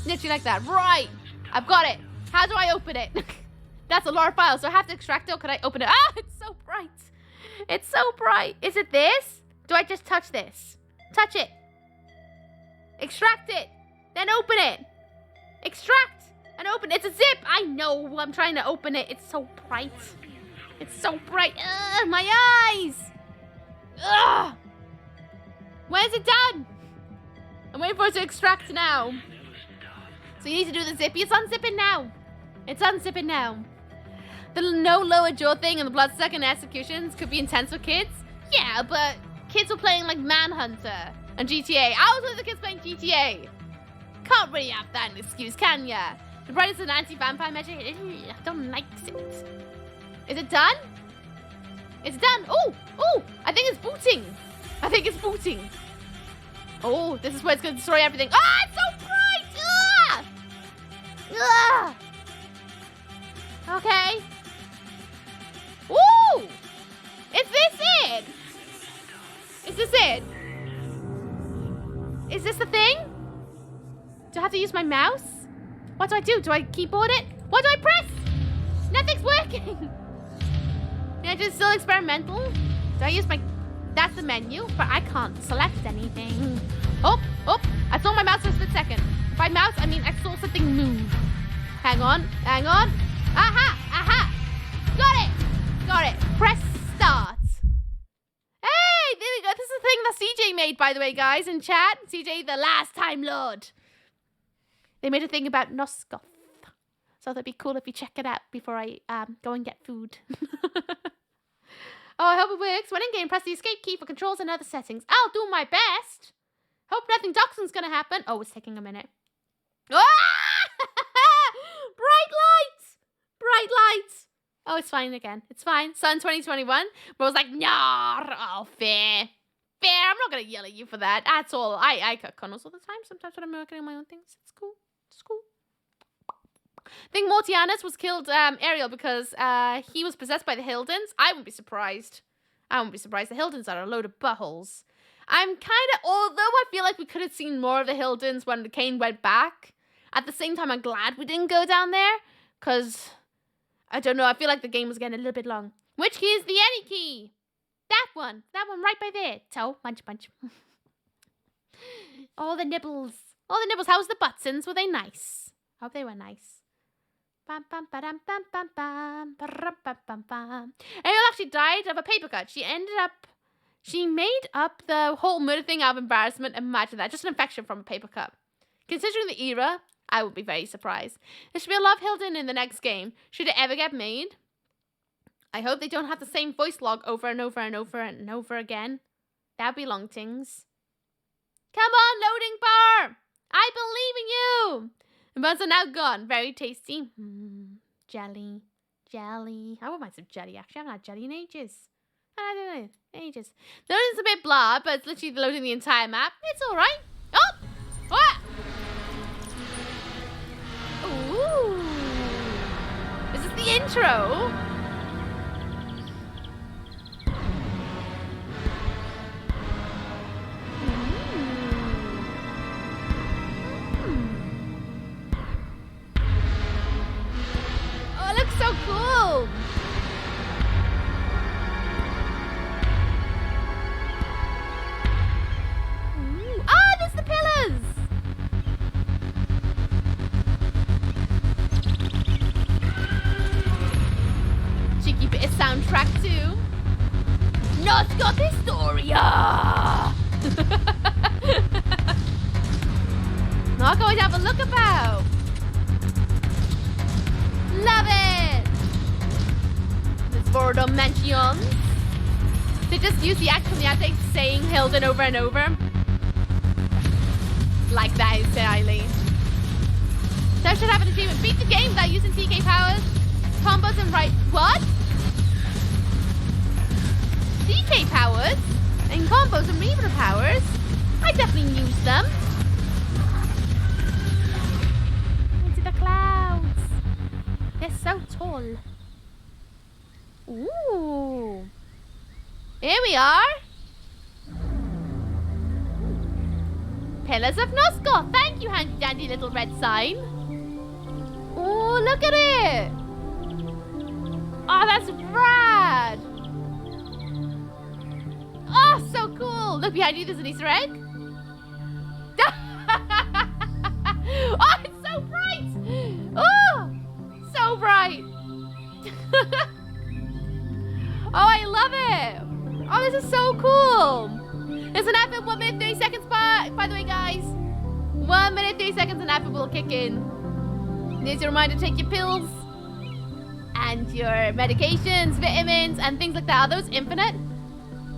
Literally like that. Right. I've got it. How do I open it? That's a lot of files, so I have to extract it, or could I open it? Ah, it's so bright. It's so bright. Is it this? Do I just touch this? Touch it. Extract it. Then open it. Extract and open. It's a zip. I know. I'm trying to open it. It's so bright. It's so bright. Ugh, my eyes. Ugh. Where's it done? I'm waiting for it to extract now. So you need to do the zippy. It's unzipping now. It's unzipping now. The no lower jaw thing and the bloodsucking executions could be intense for kids. Yeah, but kids were playing like Manhunter and GTA. I was with the kids playing GTA. Can't really have that an excuse, can ya? The bright is an anti-vampire measure. I don't like it. Is it done? It's done. Oh, I think it's booting. I think it's booting. Oh, this is where it's going to destroy everything. Ah, it's so bright. Ah! Ah! Okay. Ooh! Is this it? Is this it? Is this the thing? Do I have to use my mouse? What do I do? Do I keyboard it? What do I press? Nothing's working. Yeah, it's still experimental. Do I use my... That's the menu, but I can't select anything. Oh, I saw my mouse for a split second. By mouse, I mean I saw something move. Hang on. Aha! Got it. Press start. Hey, there we go. This is the thing that CJ made, by the way, guys, in chat. CJ, the last time lord. They made a thing about Nosgoth. So that'd be cool if you check it out before I go and get food. Oh, I hope it works. When in game, press the escape key for controls and other settings. I'll do my best. Hope nothing toxin's gonna happen. Oh, it's taking a minute. Ah! Bright lights. Oh, it's fine again. It's fine. Sun 2021. But I was like, nah, oh, fair. I'm not gonna yell at you for that. That's all. I cut corners all the time. Sometimes when I'm working on my own things. It's cool. I think Mortianus was killed Ariel because he was possessed by the Hildens. I wouldn't be surprised. The Hildens are a load of buttholes. I'm kind of, although I feel like we could have seen more of the Hildens when the Kain went back, at the same time I'm glad we didn't go down there, because, I don't know, I feel like the game was getting a little bit long. Which key is the any key? That one right by there. Toe, punch. All the nibbles. How's the Butsons? Were they nice? I hope they were nice. Ariel actually died of a paper cut. She made up the whole murder thing out of embarrassment. Imagine that. Just an infection from a paper cut. Considering the era, I would be very surprised. There should be a Love Hilden in the next game. Should it ever get made? I hope they don't have the same voice log over and over again. That'd be long things. Come on, loading bar! I believe in you! The buns are now gone. Very tasty. Jelly. I wouldn't mind some jelly, actually. I haven't had jelly in ages. I don't know. Ages. The loading's a bit blah, but it's literally loading the entire map. It's alright. Oh! What? Ooh. Is this the intro? So cool! There's the pillars! Cheeky bit of soundtrack too. Nosgoth Historia! Not going to have a look about. Love it! There's 4 dimensions. They just use the act from the outtakes saying Hilden over and over. Like that is Eileen. So I should have an achievement. Beat the game without using TK powers, combos and right. What? TK powers? And combos and Reaver powers? I definitely use them. Into the clouds. They're so tall. Ooh. Here we are. Pillars of Nosgoth. Thank you, handy dandy little red sign. Oh, look at it. Oh, that's rad. Oh, so cool. Look behind you, there's an Easter egg. Oh, it's so bright. Oh, I love it. Oh, this is so cool. There's an app in 1 minute 30 seconds, by the way, guys. 1 minute 30 seconds, an app will kick in. There's your reminder to take your pills and your medications, vitamins, and things like that. Are those infinite?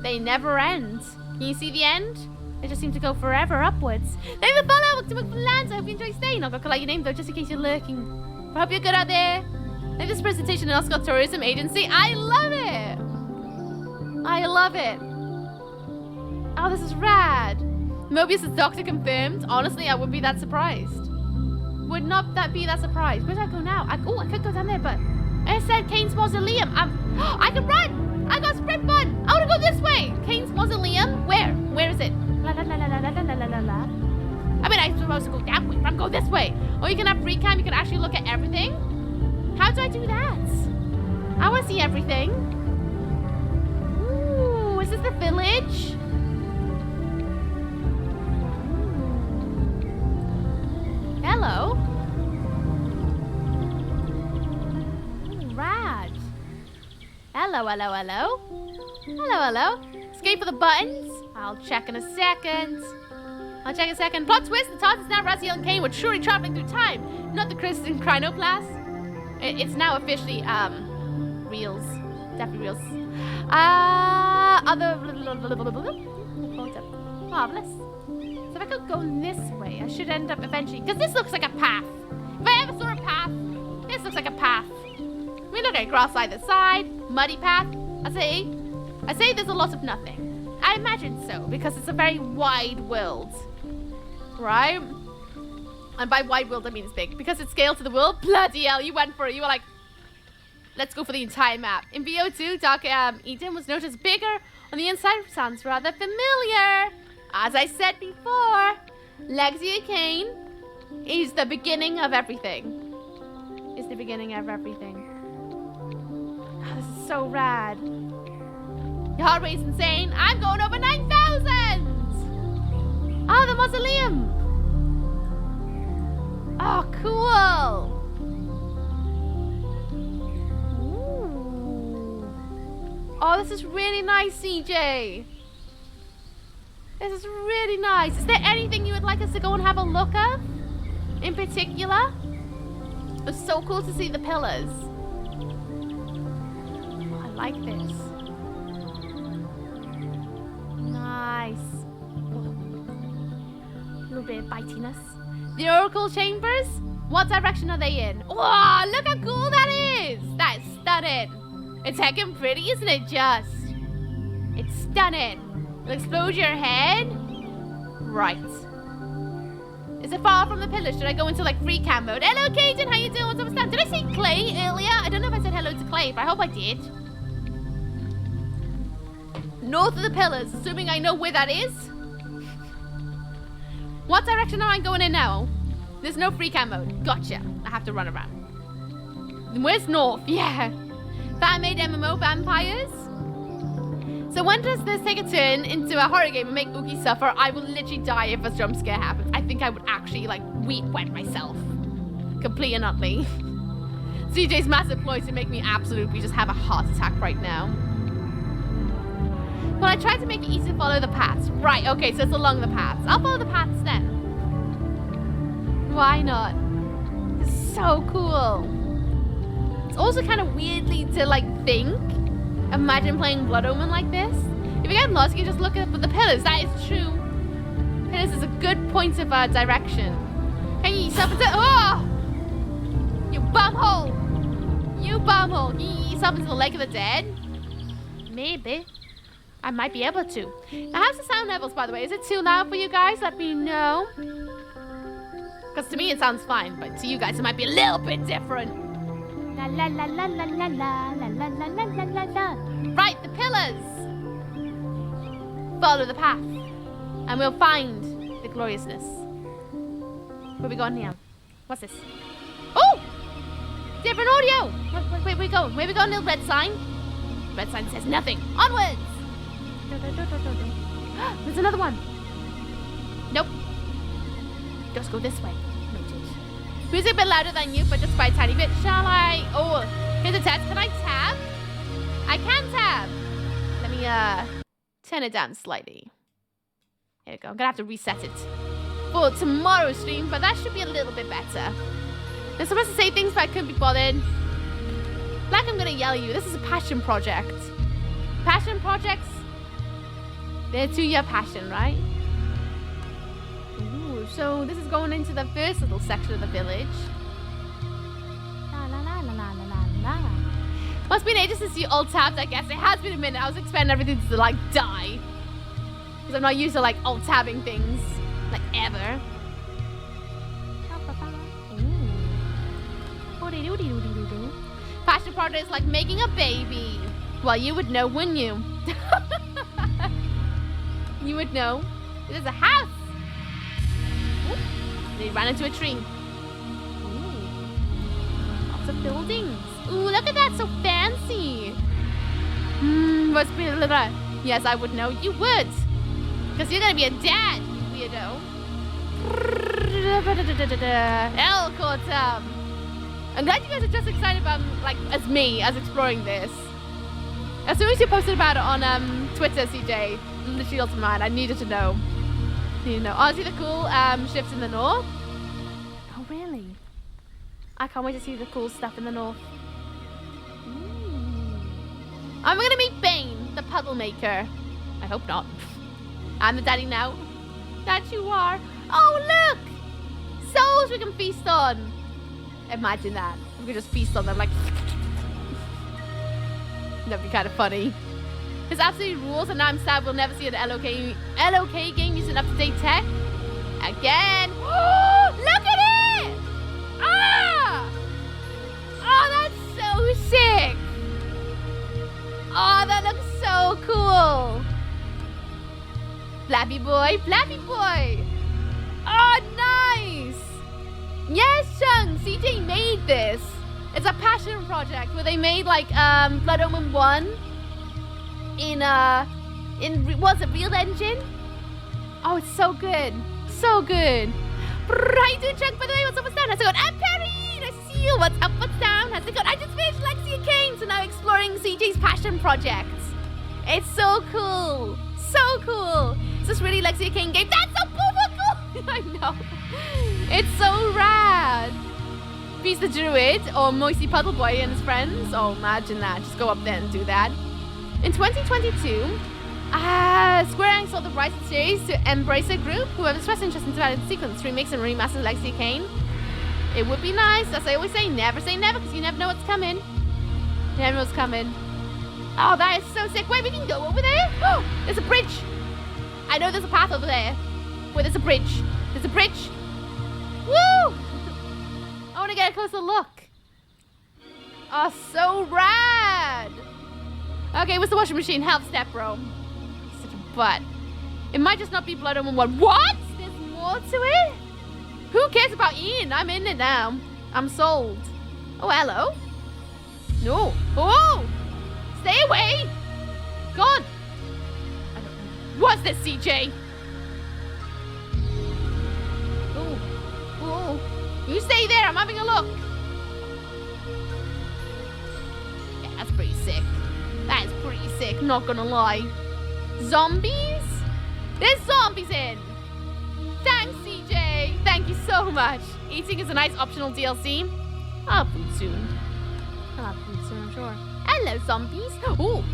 They never end. Can you see the end? They just seem to go forever upwards. Thank you for follow. Welcome to Welcome Lands. I hope you enjoy staying. Not gonna call out your name though, just in case you're lurking. But I hope you're good out there. Thank this presentation in Oscar Tourism Agency. I love it. I love it. Oh, this is rad. Mobius' doctor confirmed. Honestly, I wouldn't be that surprised. Would not that be that surprised? Where do I go now? I could go down there, but I said Kain's mausoleum. I can run. I got sprint button. I want to go this way. Kain's mausoleum. Where? Where is it? La la la la la la la la la. I mean, I'm supposed to go that way, but I'm going this way. Or you can have free cam. You can actually look at everything. How do I do that? I want to see everything. Ooh, is this the village? Hello. Ooh, rad. Hello, hello, hello. Hello, hello. Escape for the buttons. I'll check in a second. I'll check in a second. Plot twist, the TARDIS is now Raziel and Kain were truly traveling through time. Not the Christian Chronoplast. It's now officially, reels. Definitely reels. Other... Marvelous. So if I could go this way, I should end up eventually... Because this looks like a path. If I ever saw a path, this looks like a path. We look at grass either side, muddy path. I say there's a lot of nothing. I imagine so, because it's a very wide world. Right? And by wide world, I mean it's big. Because it's scaled to the world, bloody hell, you went for it. You were like, let's go for the entire map. In VO2, Dark Eden was noticed bigger on the inside. Sounds rather familiar. As I said before, Legacy of Kain is the beginning of everything. It's the beginning of everything. Oh, this is so rad. Your heart rate's insane. I'm going over 9,000! Oh, the mausoleum! Oh, cool! Ooh. Oh, this is really nice, CJ. This is really nice. Is there anything you would like us to go and have a look at? In particular? It's so cool to see the pillars. Oh, I like this. Nice. Oh. A little bit of bitiness. The Oracle Chambers? What direction are they in? Oh, look how cool that is! That is stunning. It's heckin' pretty, isn't it just? It's stunning. It'll explode your head. Right. Is it far from the pillars? Should I go into like free cam mode? Hello, Kaden. How you doing? What's up, Stan? Did I say Clay earlier? I don't know if I said hello to Clay, but I hope I did. North of the pillars, assuming I know where that is. What direction am I going in now? There's no free cam mode. Gotcha. I have to run around. Where's north? Yeah. Fan-made MMO vampires. So when does this take a turn into a horror game and make Oogie suffer? I will literally die if a jump scare happens. I think I would actually like wet myself. Complete and utterly. CJ's massive ploy to make me absolutely just have a heart attack right now. Well, I tried to make it easy to follow the paths. Right, okay, so it's along the paths. I'll follow the paths then. Why not? It's so cool. It's also kind of weirdly to like think. Imagine playing Blood Omen like this. If you get lost, you can just look at the pillars. That is true. Pillars is a good point of direction. Can you eat yourself into... Oh! You bumhole! You bumhole! Can you eat yourself into the lake of the dead? Maybe. I might be able to. Now, how's the sound levels, by the way? Is it too loud for you guys? Let me know. Because to me, it sounds fine. But to you guys, it might be a little bit different. La la la la la la la la la la la la la la. Right, the pillars. Follow the path, and we'll find the gloriousness. Where we going here? What's this? Oh, different audio. Where we going? Where we going? Little red sign. Red sign says nothing. Onwards. There's another one. Nope. Just go this way. Music a bit louder than you, but just by a tiny bit. Shall I? Oh, here's a tabs. Can I tab? I can tab. Let me turn it down slightly. There we go. I'm gonna have to reset it for tomorrow's stream, but that should be a little bit better. They're supposed to say things, but I couldn't be bothered. Black, I'm gonna yell at you. This is a passion project. Passion projects, they're to your passion, right? Ooh, so this is going into the first little section of the village. La la la la la la la. Must be an ages since you alt tabbed, I guess. It has been a minute. I was expecting everything to like die. Because I'm not used to like alt tabbing things. Like ever. Passion project is like making a baby. Well, you would know, wouldn't you? You would know. There's a house. Ooh, they ran into a tree. Ooh. Lots of buildings. Ooh, look at that, so fancy. Must be a little. Yes, I would know. You would. Because you're going to be a dad, you weirdo. I'm glad you guys are just excited about, like, as me, as exploring this. As soon as you posted about it on Twitter, CJ, literally on mine, I needed to know. Oh, see the cool shifts in the north? Oh, really? I can't wait to see the cool stuff in the north. I'm gonna meet Bane, the puddle maker. I hope not. I'm the daddy now. That you are. Oh, look! Souls we can feast on. Imagine that. We could just feast on them like... That'd be kind of funny. It's absolutely rules, and now I'm sad we'll never see an LOK game using up-to-date tech. Again. Look at it! Ah! Oh, that's so sick. Oh, that looks so cool. Flappy boy, Flappy boy. Oh, nice. Yes, Chung, CJ made this. It's a passion project where they made like Blood Omen 1 in what's it, Real Engine? Oh, it's so good. So good. How you doing, Chuck? By the way, what's up, what's down? How's it going? I'm Perry! Nice to see you. What's up, what's down? How's it going? I just finished Lexi and Kain, so now exploring CJ's passion project. It's so cool. So cool. Is this really Lexi and Kain game? That's so cool. I know. It's so rad. Feast the Druid or Moisty Puddle Boy and his friends. Oh, imagine that. Just go up there and do that. In 2022, Square Enix sold the rights to the series to Embracer Group, who have expressed interest in developing sequence, remakes, and remasters of Legacy of Kain. It would be nice, as I always say never, because you never know what's coming. You never know what's coming. Oh, that is so sick. Wait, we can go over there? Oh, there's a bridge. I know there's a path over there. Wait, there's a bridge. There's a bridge. Woo! I want to get a closer look. Oh, so rad. Okay, what's the washing machine? Help step, bro. Such a butt. It might just not be Blood Omen 1. What? There's more to it? Who cares about Ian? I'm in it now. I'm sold. Oh, hello. No. Oh! Stay away! God! I don't know. What's this, CJ? Oh. Oh. You stay there. I'm having a look. Yeah, that's pretty sick. That is pretty sick, not gonna lie. Zombies? There's zombies in! Thanks, CJ! Thank you so much. Eating is a nice optional DLC. I'll have food soon. I'll have food soon, I'm sure. Hello, zombies. Ooh.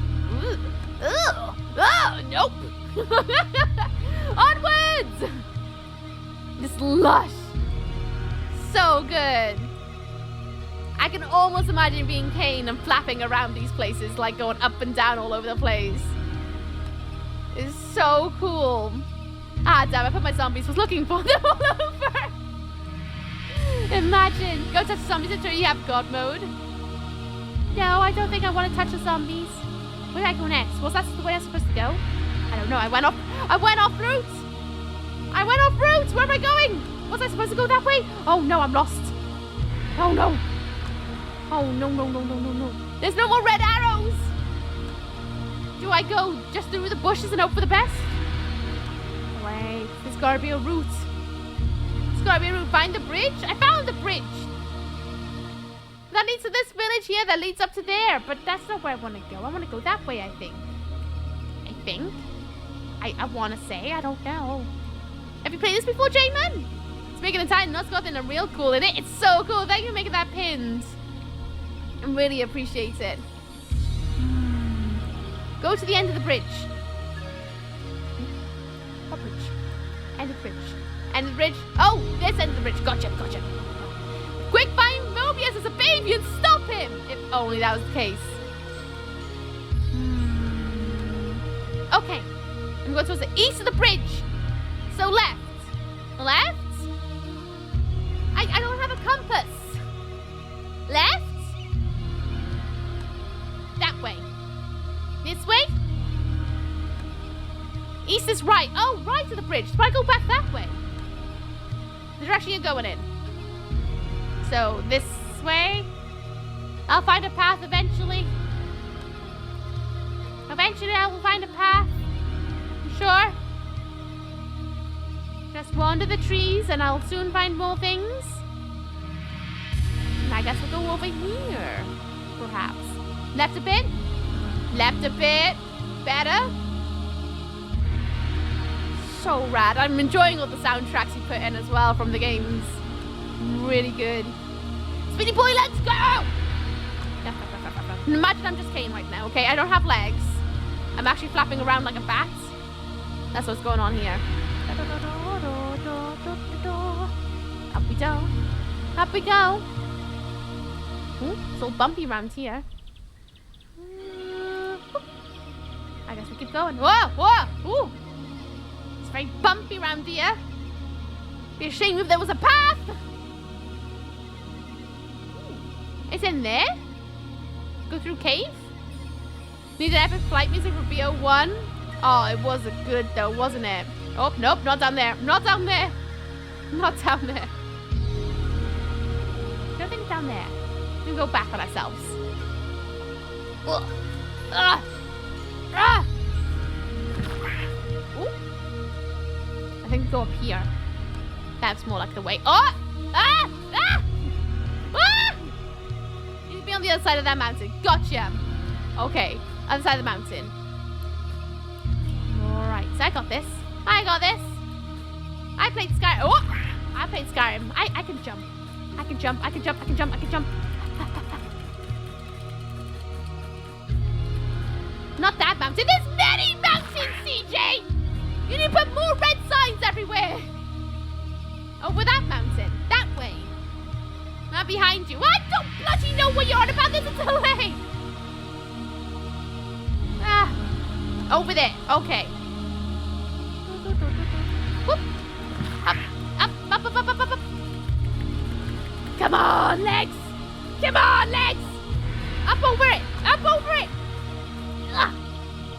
Ugh. Oh, nope. Onwards! This lush. So good. I can almost imagine being Kain and flapping around these places, like going up and down all over the place. It's so cool. Ah, damn, I put my zombies, was looking for them all over. Imagine. Go touch the zombies until you have God mode. No, I don't think I want to touch the zombies. Where do I go next? Was that the way I'm supposed to go? I don't know, I went off route. I went off route, where am I going? Was I supposed to go that way? Oh no, I'm lost. Oh no. Oh, no, no, no, no, no, no. There's no more red arrows! Do I go just through the bushes and hope for the best? Wait, there's gotta be a route. There's gotta be a route. Find the bridge? I found the bridge. That leads to this village here that leads up to there. But that's not where I want to go. I want to go that way, I think. I want to say. I don't know. Have you played this before, J-Man? It's making a tiny Nutcott and a real cool in it. It's so cool. Thank you for making that pinned. I really appreciate it. Go to the end of the bridge. What bridge? End of the bridge. End of the bridge. Oh, this end of the bridge. Gotcha. Quick, find Mobius as a baby and stop him. If only that was the case. Okay. I'm going towards the east of the bridge. So left. Left? I don't have a compass. Left? That way. This way? East is right. Oh, right of the bridge. So I go back that way. The direction you're going in. So this way. I'll find a path eventually. Eventually I will find a path. Sure. Just wander the trees and I'll soon find more things. And I guess we'll go over here. Perhaps. Left a bit. Left a bit. Better. So rad. I'm enjoying all the soundtracks you put in as well from the games. Really good. Speedy boy, let's go! Imagine I'm just Kain right now, okay? I don't have legs. I'm actually flapping around like a bat. That's what's going on here. Up we go. Up we go. Ooh, it's all bumpy around here. I guess we keep going. Whoa! Ooh. It's very bumpy around here. Be a shame if there was a path. It's in there. Go through cave. Need an epic flight music for BO1. Oh, it was good though, wasn't it? Oh, nope, not down there. Not down there. Not down there. Nothing down there. We can go back on ourselves. Ugh. Ooh. I think we go up here. That's more like the way. Oh! You need to be on the other side of that mountain. Gotcha. Okay, other side of the mountain. Alright, so I got this. I played Skyrim. Oh! I played Skyrim. I can jump. I can jump. Not that mountain. There's many mountains, CJ! You need to put more red signs everywhere. Over that mountain. That way. Not behind you. I don't bloody know what you're on about. There's a delay. Over there. Okay. Whoop. Up. Come on, legs. Come on, legs. Up over it.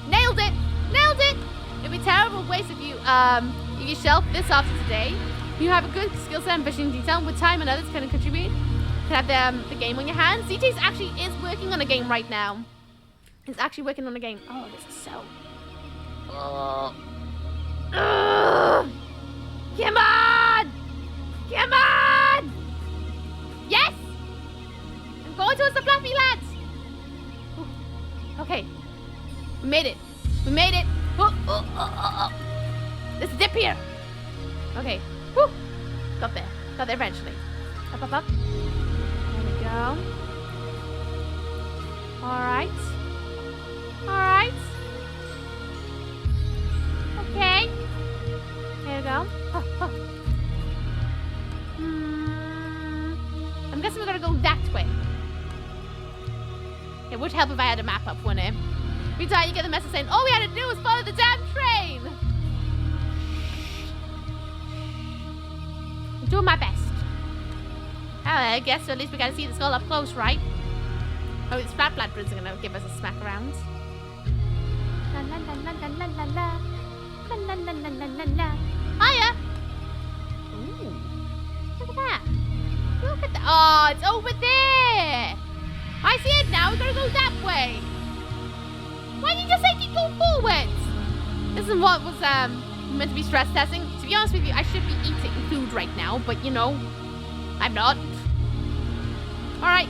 Nailed it. It'd be terrible waste of you. If you shelf this after today, you have a good skill set and vision detail. With time and others can contribute. Can have the game on your hands. CJ actually is working on a game right now. He's actually working on a game. Oh, this is so. Oh. Come on! Yes! I'm going towards the fluffy lads. Ooh. Okay. We made it. There's a dip here. Okay. Woo. Got there eventually. Up. There we go. Alright. Okay. There we go. I'm guessing we're gonna go that way. It would help if I had a map up, wouldn't it? Every time you get the message saying, all we had to do was follow the damn train. I'm doing my best. I guess at least we gotta see the skull up close, right? Oh, these flat flatbirds are gonna give us a smack around. La la la la la la la la. La la la la la la la. Hiya! Ooh. Look at that. Oh, it's over there. I see it now. We're gonna go that way. Why didn't you just say keep going forwards? This is what was meant to be stress testing. To be honest with you, I should be eating food right now, but you know, I'm not. Alright,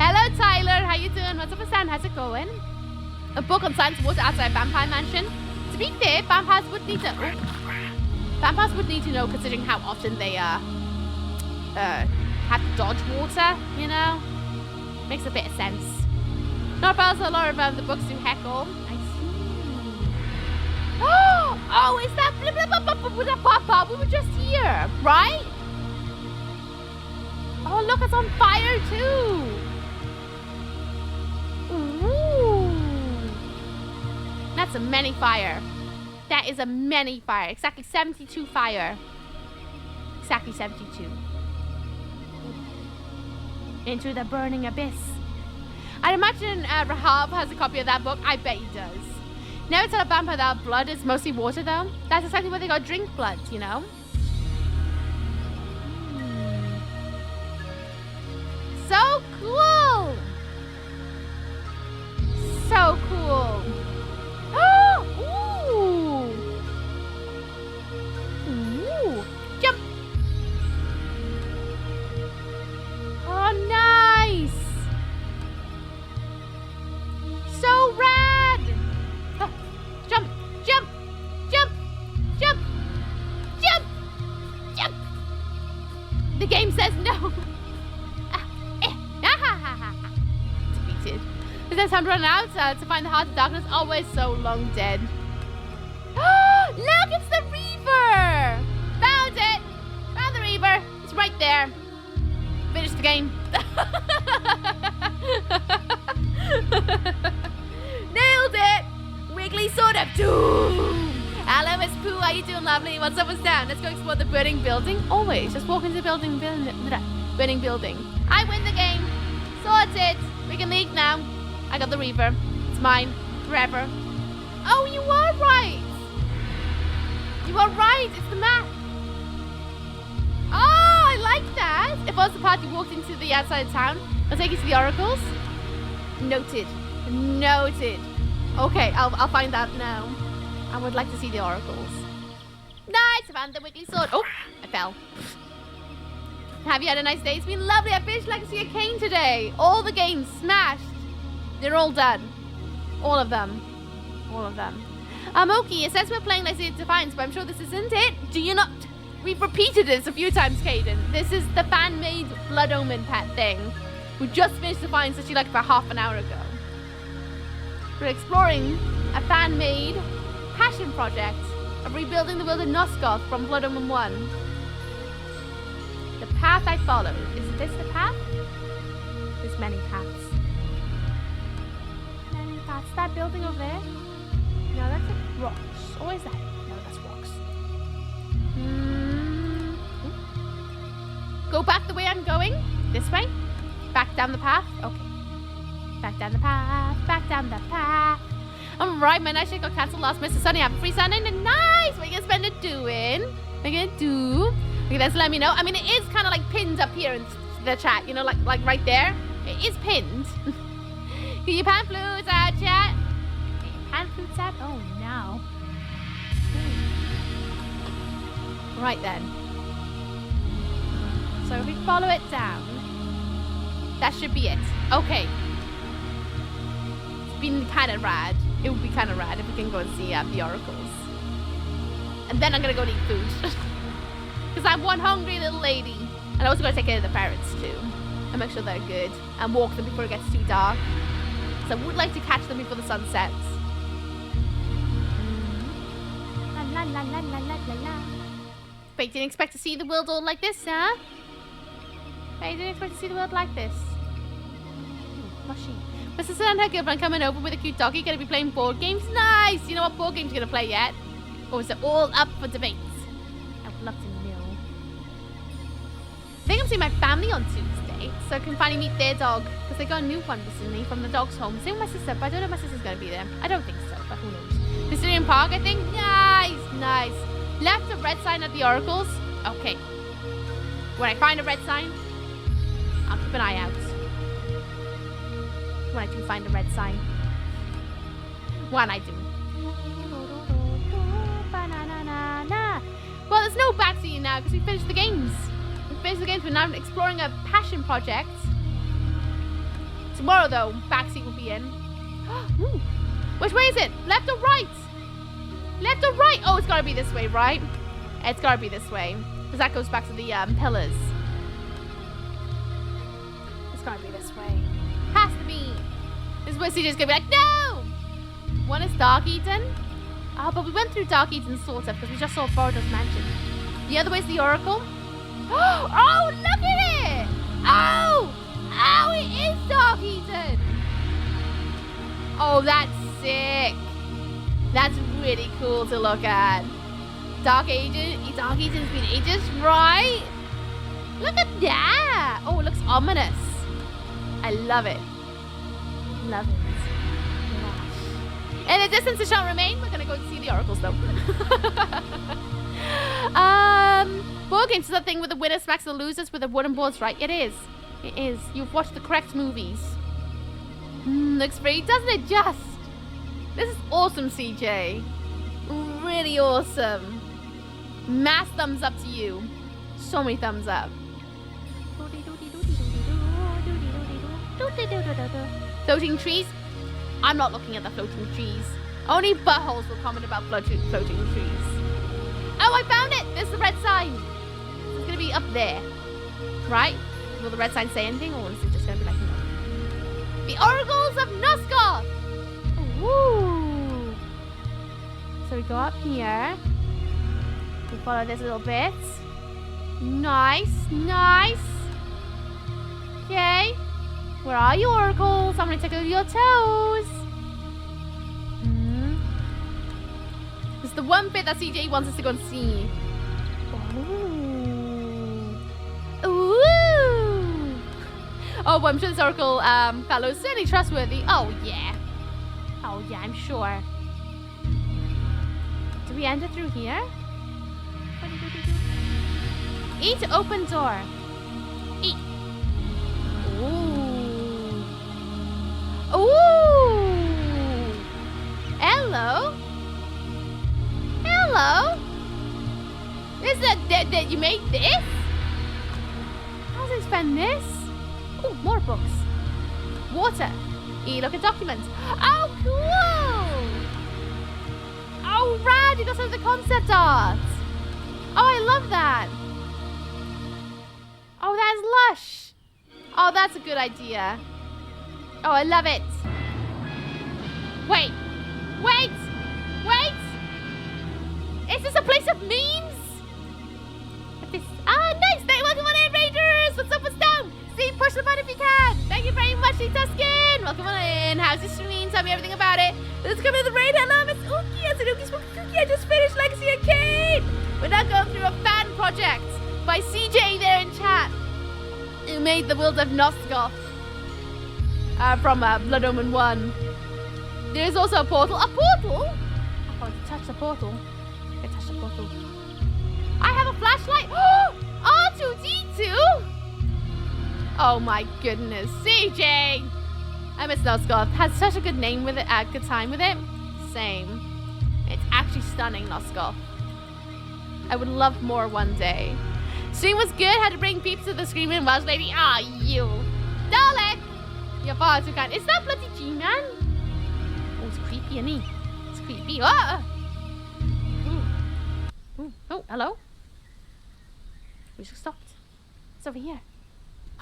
Hello, Tyler. How you doing? What's up with Stan? How's it going? A book on science water outside Vampire Mansion. To be fair, vampires would need to know, considering how often they have to dodge water. You know, makes a bit of sense. Not about a lot of the books do heckle. I see. Oh, is that blah, blah, blah, blah, blah, blah, blah. We were just here, right? Oh, look, it's on fire too. Ooh. That's a many fire. That is a many fire. Exactly 72 fire. Exactly 72. Into the burning abyss. I'd imagine Rahab has a copy of that book. I bet he does. Never tell a vampire that blood is mostly water, though. That's exactly why they got drink blood, you know? So cool! So cool. Oh! Ooh! Ooh! Jump! Oh, nice! So rad! Oh, jump! Jump! Jump! Jump! Jump! Jump! The game says no! Defeated. Is there time to run out to find the heart of darkness? Always so long dead. Look, it's the Reaver! Found it! Found the Reaver. It's right there. Finish the game. Nailed it! Wiggly Sword of Doom! Hello, Miss Pooh. How you doing, lovely? What's up, what's down? Let's go explore the burning building. Always. Just walk into the burning building. I win the game. Sorted. We can leave now. I got the Reaver. It's mine. Forever. Oh, you are right. You are right. It's the map. Oh, I like that. If I was the party walked into the outside of town, I'll take you to the oracles. Noted. Noted. Okay, I'll find out now. I would like to see the oracles. Nice. I found the wiggly sword. Oh, I fell. Have you had a nice day? It's been lovely. I finished Legacy of Kain today. All the games smashed. They're all done. All of them. All of them. Oki, it says we're playing Legacy of Defiance, but I'm sure this isn't it. Do you not? We've repeated this a few times, Caden. This is the fan-made Blood Omen pet thing. We just finished Defiance literally like about half an hour ago. We're exploring a fan-made passion project of rebuilding the world of Nosgoth from Blood Omen 1. The path I followed. Is this the path? There's many paths. Many paths. That building over there? No, that's like rocks. Or is that? No, that's rocks. Go back the way I'm going? This way? Back down the path? Okay. Back down the path. Back down the path. Alright, my night shift got cancelled last Mr. Sunday. Have a free Sunday. Nice! What are you going to spend it doing? What are you going to do? Okay, that's let me know. I mean, it is kind of like pinned up here in the chat, you know, like right there. It is pinned. Get your pan flutes out, chat. Get your pan flutes out. Oh, no. Right then. So if we follow it down, that should be it. Okay. It's been kind of rad. It would be kind of rad if we can go and see the oracles. And then I'm going to go and eat food. Because I'm one hungry little lady. And I also got to take care of the parrots too. And make sure they're good. And walk them before it gets too dark. So I would like to catch them before the sun sets. La la la la la la la la. Wait, didn't expect to see the world all like this, huh? Wait, didn't expect to see the world like this. Ooh, mushy. My sister and her girlfriend coming over with a cute doggy. Gonna be playing board games. Nice! You know what board games you're gonna play yet? Or is it all up for debate? I would love to know. I think I'm seeing my family on Tuesday, so I can finally meet their dog, because they got a new one recently from the dog's home. Same with my sister, but I don't know if my sister's going to be there. I don't think so, but who knows. Mysterium Park, I think. Nice, nice. Left a red sign at the oracles. Okay. When I find a red sign, I'll keep an eye out. When I do find a red sign. When I do. Well, there's no bad scene now, because we finished the games. We're now exploring a passion project Tomorrow, though, backseat will be in. Ooh. Which way is it? Left or right? Left or right? Oh, it's gotta be this way, right? It's gotta be this way. Because that goes back to the pillars. It's gotta be this way. Has to be. This is where CJ's gonna be like, no! One is Dark Eden. Oh, but we went through Dark Eden sort of because we just saw Borod's mansion. The other way is the Oracle. Oh, look at it! Oh! Oh, it is Dark Eden! Oh, that's sick. That's really cool to look at. Dark Eden's been ages, right? Look at that! Oh, it looks ominous. I love it. Love it. In the distance, it shall remain. We're gonna go see the oracles, though. Board games is that thing with the winner smacks the losers with the wooden boards, right? It is. It is. You've watched the correct movies. Looks pretty, doesn't it? Just. This is awesome, CJ. Really awesome. Mass thumbs up to you. So many thumbs up. Floating trees. I'm not looking at the floating trees. Only buttholes will comment about floating trees. Oh, I found it! There's the red sign. It's gonna be up there. Right? Will the red sign say anything, or is it just gonna be like, no? The Oracles of Nosgoth! Ooh. So we go up here. We follow this little bit. Nice, nice. Okay. Where are you, Oracles? I'm gonna tickle your toes. This is the one bit that CJ wants us to go and see. Ooh. Ooh. Oh, I'm sure this Oracle fellow is certainly trustworthy. Oh, yeah. Oh, yeah, I'm sure. Do we enter through here? E to open door. E. Ooh. Ooh. Hello. Hello. Is that you made this? How's it spend this? Oh, more books. Water. E, look at documents. Oh, cool. Oh, rad. You got some of the concept art. Oh, I love that. Oh, that's lush. Oh, that's a good idea. Oh, I love it. Wait. Wait. Wait. Is this a place of memes? This, nice. Welcome on in, Rangers. What's up, what's down? See, push the button if you can. Thank you very much, Tuskin. Welcome on in. How's your stream? Tell me everything about it. Let's come to the raid. Hello, Miss Ookie. I said Ookie Spooky Cookie. I just finished Legacy and Kain. We're now going through a fan project by CJ there in chat, who made the world of Nosgoth from Blood Omen 1. There's also a portal. A portal? I thought to touch the portal. I touch the portal. I have a flashlight. R2D2? Oh my goodness. CJ! I miss Nosgoth. Has such a good name with it, good time with it. Same. It's actually stunning, Nosgoth. I would love more one day. Stream was good. Had to bring peeps to the Screaming Welsh lady. Ah, you. Dalek! You're far too kind. Is that bloody G-Man? Oh, it's creepy, isn't he? It's creepy. Ah! Ooh. Ooh. Oh, hello? We just stopped. It's over here.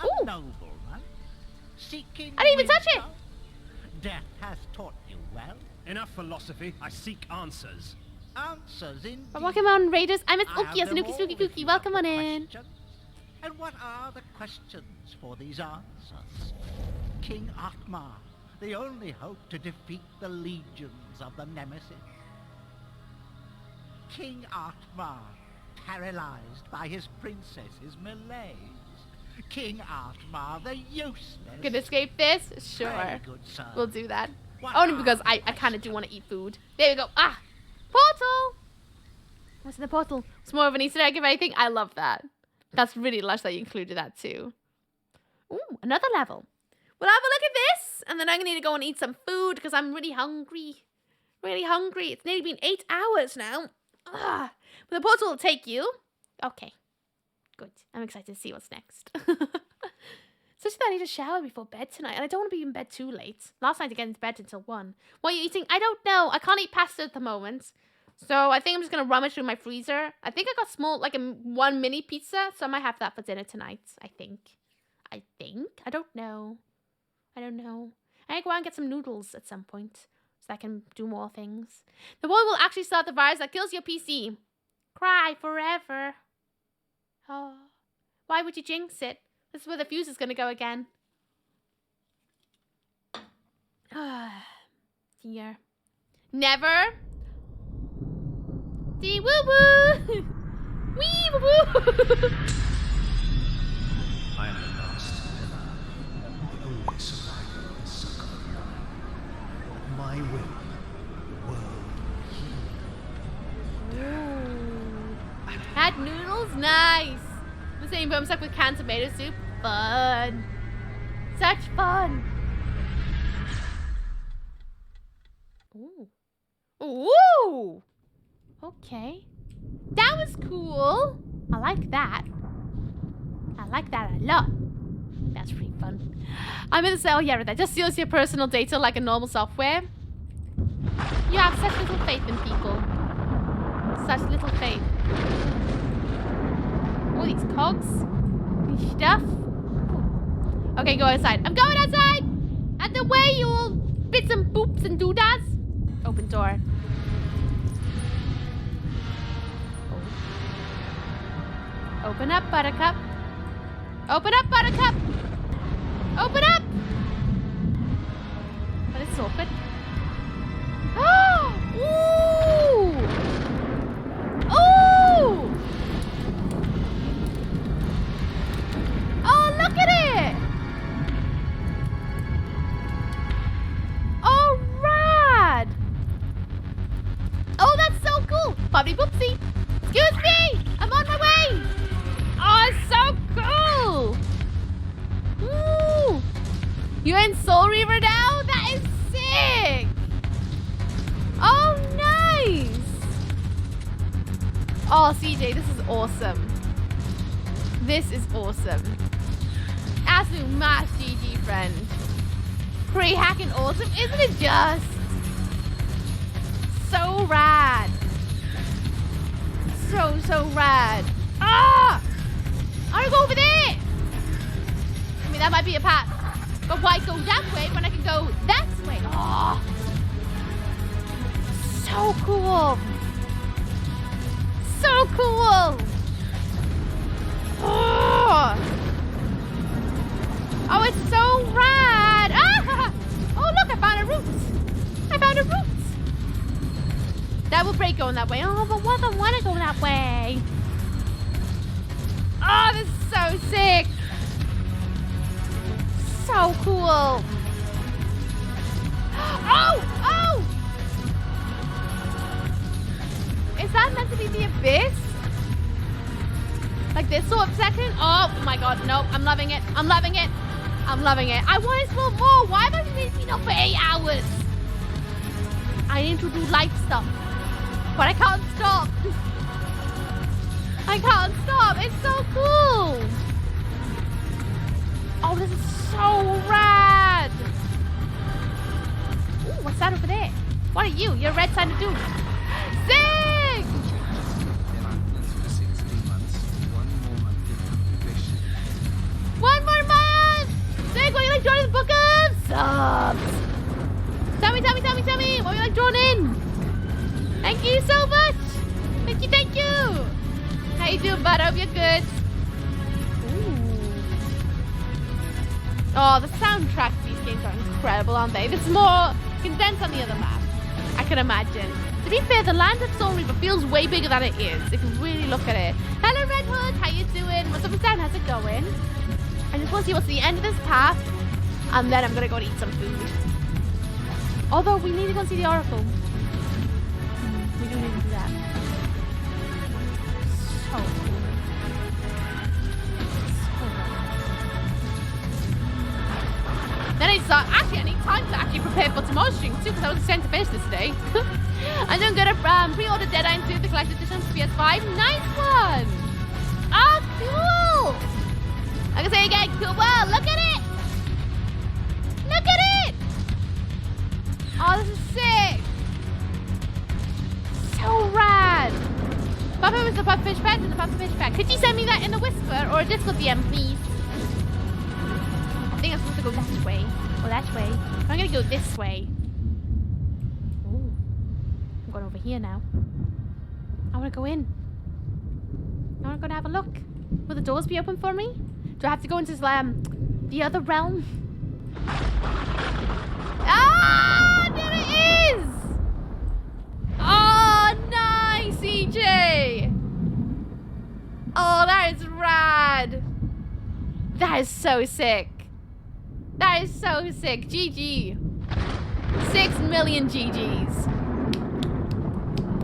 Ooh. A nobleman, seeking I didn't even touch it. Death has taught you well. Enough philosophy. I seek answers. Answers in. Welcome on, Raiders. I'm at Ookie, as an Ookie Spooky Cookie. Welcome on in. And what are the questions for these answers? King Atmar, the only hope to defeat the legions of the Nemesis. King Atmar, paralyzed by his princess's malaise. King Atmar, the useless. Can escape this? Sure. Very good, sir. We'll do that. Only because I kind of do want to eat food. There we go. Ah! Portal! What's in the portal? It's more of an Easter egg, if anything. I love that. That's really lush that you included that too. Ooh, another level. We'll have a look at this, and then I'm going to need to go and eat some food because I'm really hungry. Really hungry. It's nearly been 8 hours now. Ugh. But the portal will take you. Okay. Good. I'm excited to see what's next. Especially that I need a shower before bed tonight, and I don't want to be in bed too late. Last night I get into bed until 1. What are you eating? I don't know. I can't eat pasta at the moment. So I think I'm just going to rummage through my freezer. I think I got small, like one mini pizza, so I might have that for dinner tonight, I think. I don't know. I don't know. I might go out and get some noodles at some point, so I can do more things. The one will actually start the virus that kills your PC. Cry forever. Oh. Why would you jinx it? This is where the fuse is going to go again. Dear. Never. Dee woo woo. Wee woo woo. I am the last pillar, the only survivor of the circle of life. My will, the world Ooh. Had noodles? Nice. The same, but I'm stuck with canned tomato soup. Fun. Such fun. Ooh. Ooh. Okay. That was cool. I like that. I like that a lot. That's pretty fun. I'm in the cell, yeah, that just steals your personal data like a normal software. You have such little faith in people. Such little faith. All these cogs. These stuff. Ooh. Okay, go outside. I'm going outside! Out the way, you all bits and boops and doodads. Open door. Open up, Buttercup. Open up, Buttercup! Open up! Oh, this is awkward. Oh! Ooh! Ooh! Oh, look at it! Oh, rad! Oh, that's so cool! Bobbity boopsie! Excuse me! I'm on my way! Oh, it's so cool! Ooh! You're in Soul Reaver now? That is sick! Oh, nice! Oh, CJ, this is awesome. This is awesome. Absolute mass GG, friend. Pretty hacking awesome, isn't it just? So rad. So rad. Ah! I want to go over there. I mean, that might be a path. But why go that way when I can go that way? Oh. So cool. So cool. Oh, it's so rad. Ah! Oh, look, I found a route. I found a route. That will break going that way. Oh, but what if I want to go that way? Oh, this is so sick. So cool. Oh! Is that meant to be the abyss? Like this sort of section? Oh my god, no, I'm loving it. I'm loving it. I'm loving it. I want to explore more. Why have I been up for 8 hours? I need to do life stuff. But I can't stop. I can't stop. It's so cool. Oh, this is so rad. Ooh, what's that over there? What are you? You're a red-sided dude. Sick! One more month! Sick, what do you like drawing in the book of subs? Tell me. What do you like drawn in? Thank you so much. Thank you. How you doing, bud? I hope you're good. Ooh. Oh, the soundtracks to these games are incredible, aren't they? It's more condensed on the other map, I can imagine. To be fair, the land of Soul Reaver feels way bigger than it is, if you really look at it. Hello, Red Hood. How you doing? What's up and down? How's it going? I just want to see what's the end of this path, and then I'm going to go and eat some food. Although, we need to go and see the Oracle. We do need to do that. So cool. Then I thought, actually, I need time to actually prepare for tomorrow's stream too, because I was trying to finish this today. I'm doing good at pre-order Dead Island 2, the collector's edition for PS5. Nice one! Oh, cool! I can say again, cool. Well, look at it! pufferfish pet and a pufferfish pet. Could you send me that in a whisper or a Discord DM, please? I think I'm supposed to go that way. Or that way. I'm gonna go this way. Ooh. I'm going over here now. I wanna go in. I wanna go and have a look. Will the doors be open for me? Do I have to go into the other realm? Ah, there it is! Oh, nice, EJ! Oh, that is rad. That is so sick. That is so sick. GG. 6 million GGs.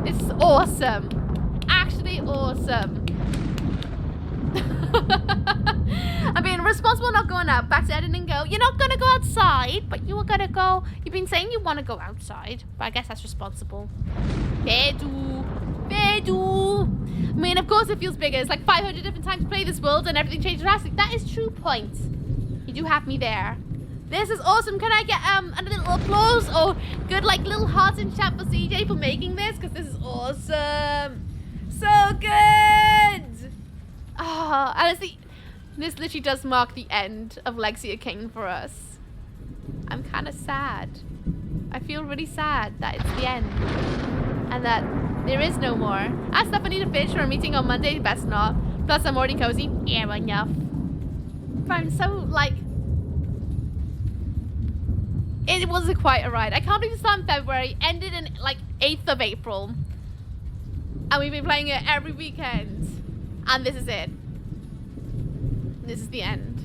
It's awesome. Actually awesome. I'm being responsible, not going out. Back to editing, go. You're not gonna go outside, but you were gonna go. You've been saying you want to go outside, but I guess that's responsible. Fair do. Fair do. I mean, of course it feels bigger. It's like 500 different times to play this world and everything changes drastically. That is true point. You do have me there. This is awesome. Can I get a little applause or good like little hearts in chat for CJ for making this? Because this is awesome. So good. Oh, honestly, this literally does mark the end of Legacy of Kain for us. I'm kind of sad. I feel really sad that it's the end. And that there is no more. Ask Stephanie to finish for a meeting on Monday, best not. Plus I'm already cozy. Yeah, enough. But I'm so, like... It wasn't quite a ride. I can't believe it started in February, ended in, like, 8th of April. And we've been playing it every weekend. And this is it. This is the end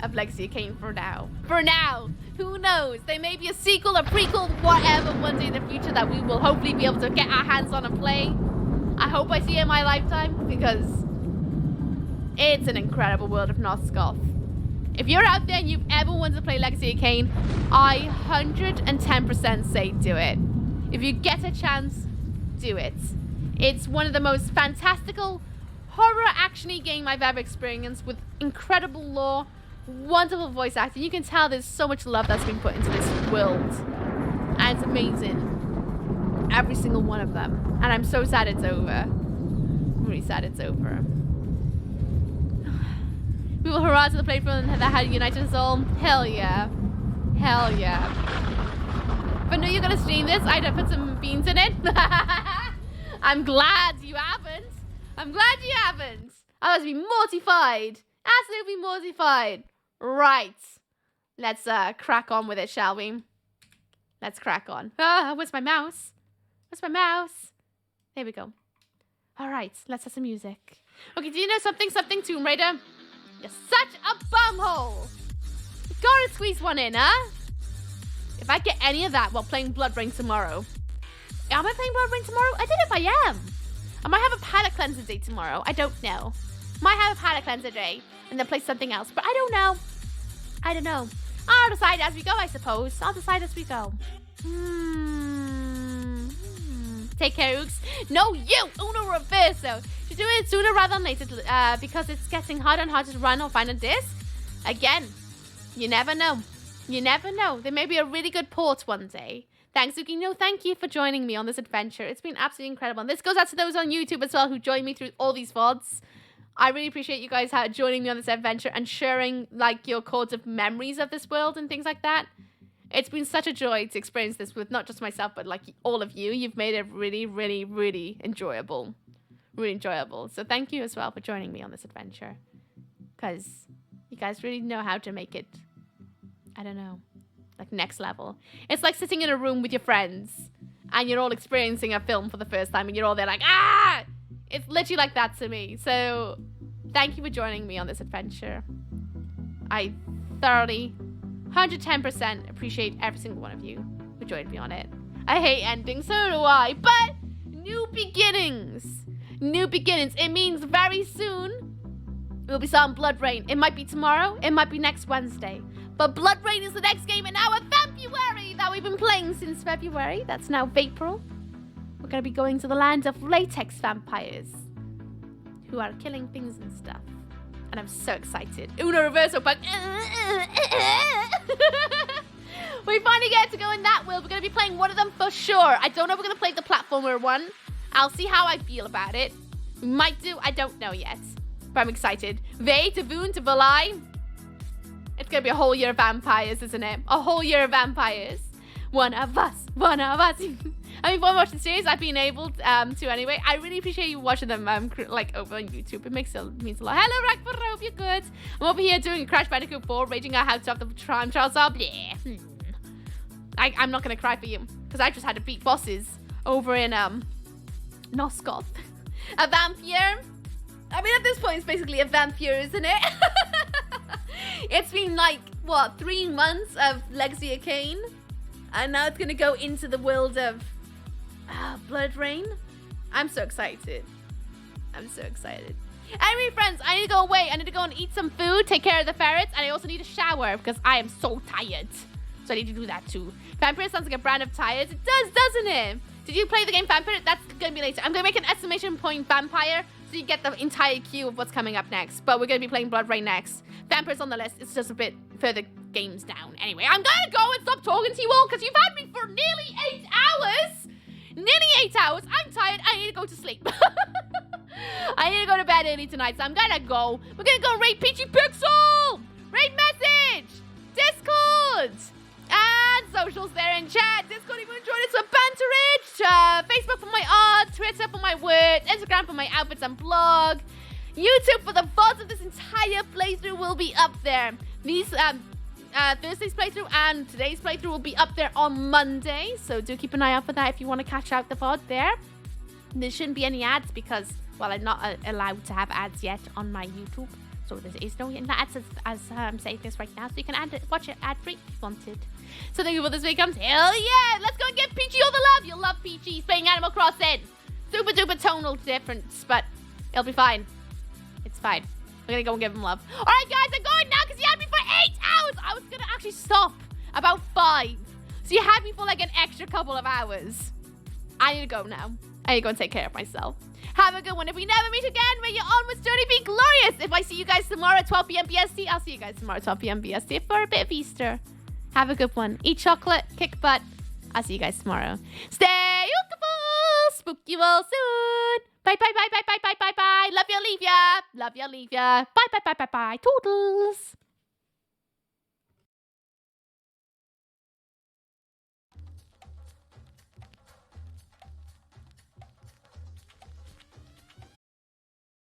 of Legacy of Kain for now. For now! Who knows? There may be a sequel, a prequel, whatever one day in the future that we will hopefully be able to get our hands on and play. I hope I see it in my lifetime because it's an incredible world of Nosgoth. If you're out there and you've ever wanted to play Legacy of Kain, I 110% say do it. If you get a chance, do it. It's one of the most fantastical horror action-y game I've ever experienced with incredible lore, wonderful voice acting. You can tell there's so much love that's been put into this world. And it's amazing. Every single one of them. And I'm so sad it's over. I'm really sad it's over. We will hurrah to the playground that had united us all. Hell yeah. Hell yeah. But no, you're gonna stream this. I'd have put some beans in it. I'm glad you haven't. I'm glad you haven't. I was be mortified. Absolutely mortified. Right. Let's crack on with it, shall we? Let's crack on. Ah, where's my mouse? Where's my mouse? There we go. All right, let's have some music. Okay, do you know something? Tomb Raider? You're such a bumhole. You gotta squeeze one in, huh? If I get any of that while playing Bloodbrain tomorrow. Am I playing Bloodbrain tomorrow? I don't know if I am. I might have a palate cleanser day tomorrow. I don't know. Might have a palate cleanser day and then play something else, but I don't know. I don't know. I'll decide as we go, I suppose. I'll decide as we go. Take care, Ooks. No, you! Uno Reverso. Should do it sooner rather than later because it's getting harder and harder to run or find a disc. Again, you never know. You never know. There may be a really good port one day. Thanks, Uki. No, thank you for joining me on this adventure. It's been absolutely incredible. And this goes out to those on YouTube as well who joined me through all these VODs. I really appreciate you guys joining me on this adventure and sharing like your chords of memories of this world and things like that. It's been such a joy to experience this with not just myself, but like all of you. You've made it really, really, really enjoyable. Really enjoyable. So thank you as well for joining me on this adventure. Because you guys really know how to make it, I don't know, like next level. It's like sitting in a room with your friends and you're all experiencing a film for the first time and you're all there like, ah! It's literally like that to me. So thank you for joining me on this adventure. I thoroughly, 110% appreciate every single one of you who joined me on it. I hate endings, so do I. But new beginnings. New beginnings. It means very soon we'll be starting Bloodbrain. It might be tomorrow. It might be next Wednesday. But Bloodbrain is the next game in our February that we've been playing since February. That's now April. We're going to be going to the land of latex vampires who are killing things and stuff. And I'm so excited. Uno Reverso Punk. We finally get to go in that world. We're going to be playing one of them for sure. I don't know if we're going to play the platformer one. I'll see how I feel about it. We might do. I don't know yet. But I'm excited. Ve, Tavoon, Tavalai. It's going to be a whole year of vampires, isn't it? A whole year of vampires. One of us. One of us. I mean, while watching the series, I've been able to anyway. I really appreciate you watching them like over on YouTube. It means a lot. Hello, Rackford. I hope you're good. I'm over here doing a Crash Bandicoot 4, raging out how to have the time trials up. Yeah. I'm not going to cry for you because I just had to beat bosses over in Nosgoth. A vampire. I mean, at this point, it's basically a vampire, isn't it? It's been like, what, 3 months of Legacy of Kain? And now it's going to go into the world of Blood Rain. I'm so excited. I'm so excited. Anyway, friends, I need to go away. I need to go and eat some food, take care of the ferrets, and I also need a shower because I am so tired. So I need to do that too. Vampire sounds like a brand of tires. It does, doesn't it? Did you play the game Vampire? That's going to be later. I'm going to make an exclamation point Vampire so you get the entire queue of what's coming up next. But we're going to be playing Blood Rain next. Vampire's on the list. It's just a bit further games down. Anyway, I'm going to go and stop talking to you all because you've had me for nearly 8 hours. Nearly 8 hours. I'm tired. I need to go to sleep. I need to go to bed early tonight, so I'm going to go. We're going to go raid Peachy Pixel. Raid message. Discord. And socials there in chat. Discord, if you enjoyed it, some banterage. Facebook for my art. Twitter for my words. Instagram for my outfits and blog. YouTube for the VODs of this entire playthrough will be up there. These Thursday's playthrough and today's playthrough will be up there on Monday. So do keep an eye out for that if you want to catch out the VOD there. There shouldn't be any ads because, well, I'm not allowed to have ads yet on my YouTube. So there is no ads as I'm saying this right now. So you can watch it ad-free if you wanted. So thank you for this week. Hell yeah! Let's go and give Peachy all the love. You'll love Peachy. He's playing Animal Crossing. Super duper tonal difference, but it'll be fine. It's fine. We're gonna go and give him love. Alright guys, I'm going now because you had me for 8 hours. I was gonna actually stop about 5. So you had me for like an extra couple of hours. I need to go now. I need to go and take care of myself. Have a good one. If we never meet again, may your onwards journey be glorious. If I see you guys tomorrow at 12 p.m. BST, I'll see you guys tomorrow at 12 p.m. BST for a bit of Easter. Have a good one. Eat chocolate, kick butt. I'll see you guys tomorrow. Stay beautiful. Spook you all soon. Bye, bye, bye, bye, bye, bye, bye, bye. Love ya, leave ya. Love ya, leave ya. Bye, bye, bye, bye, bye. Toodles.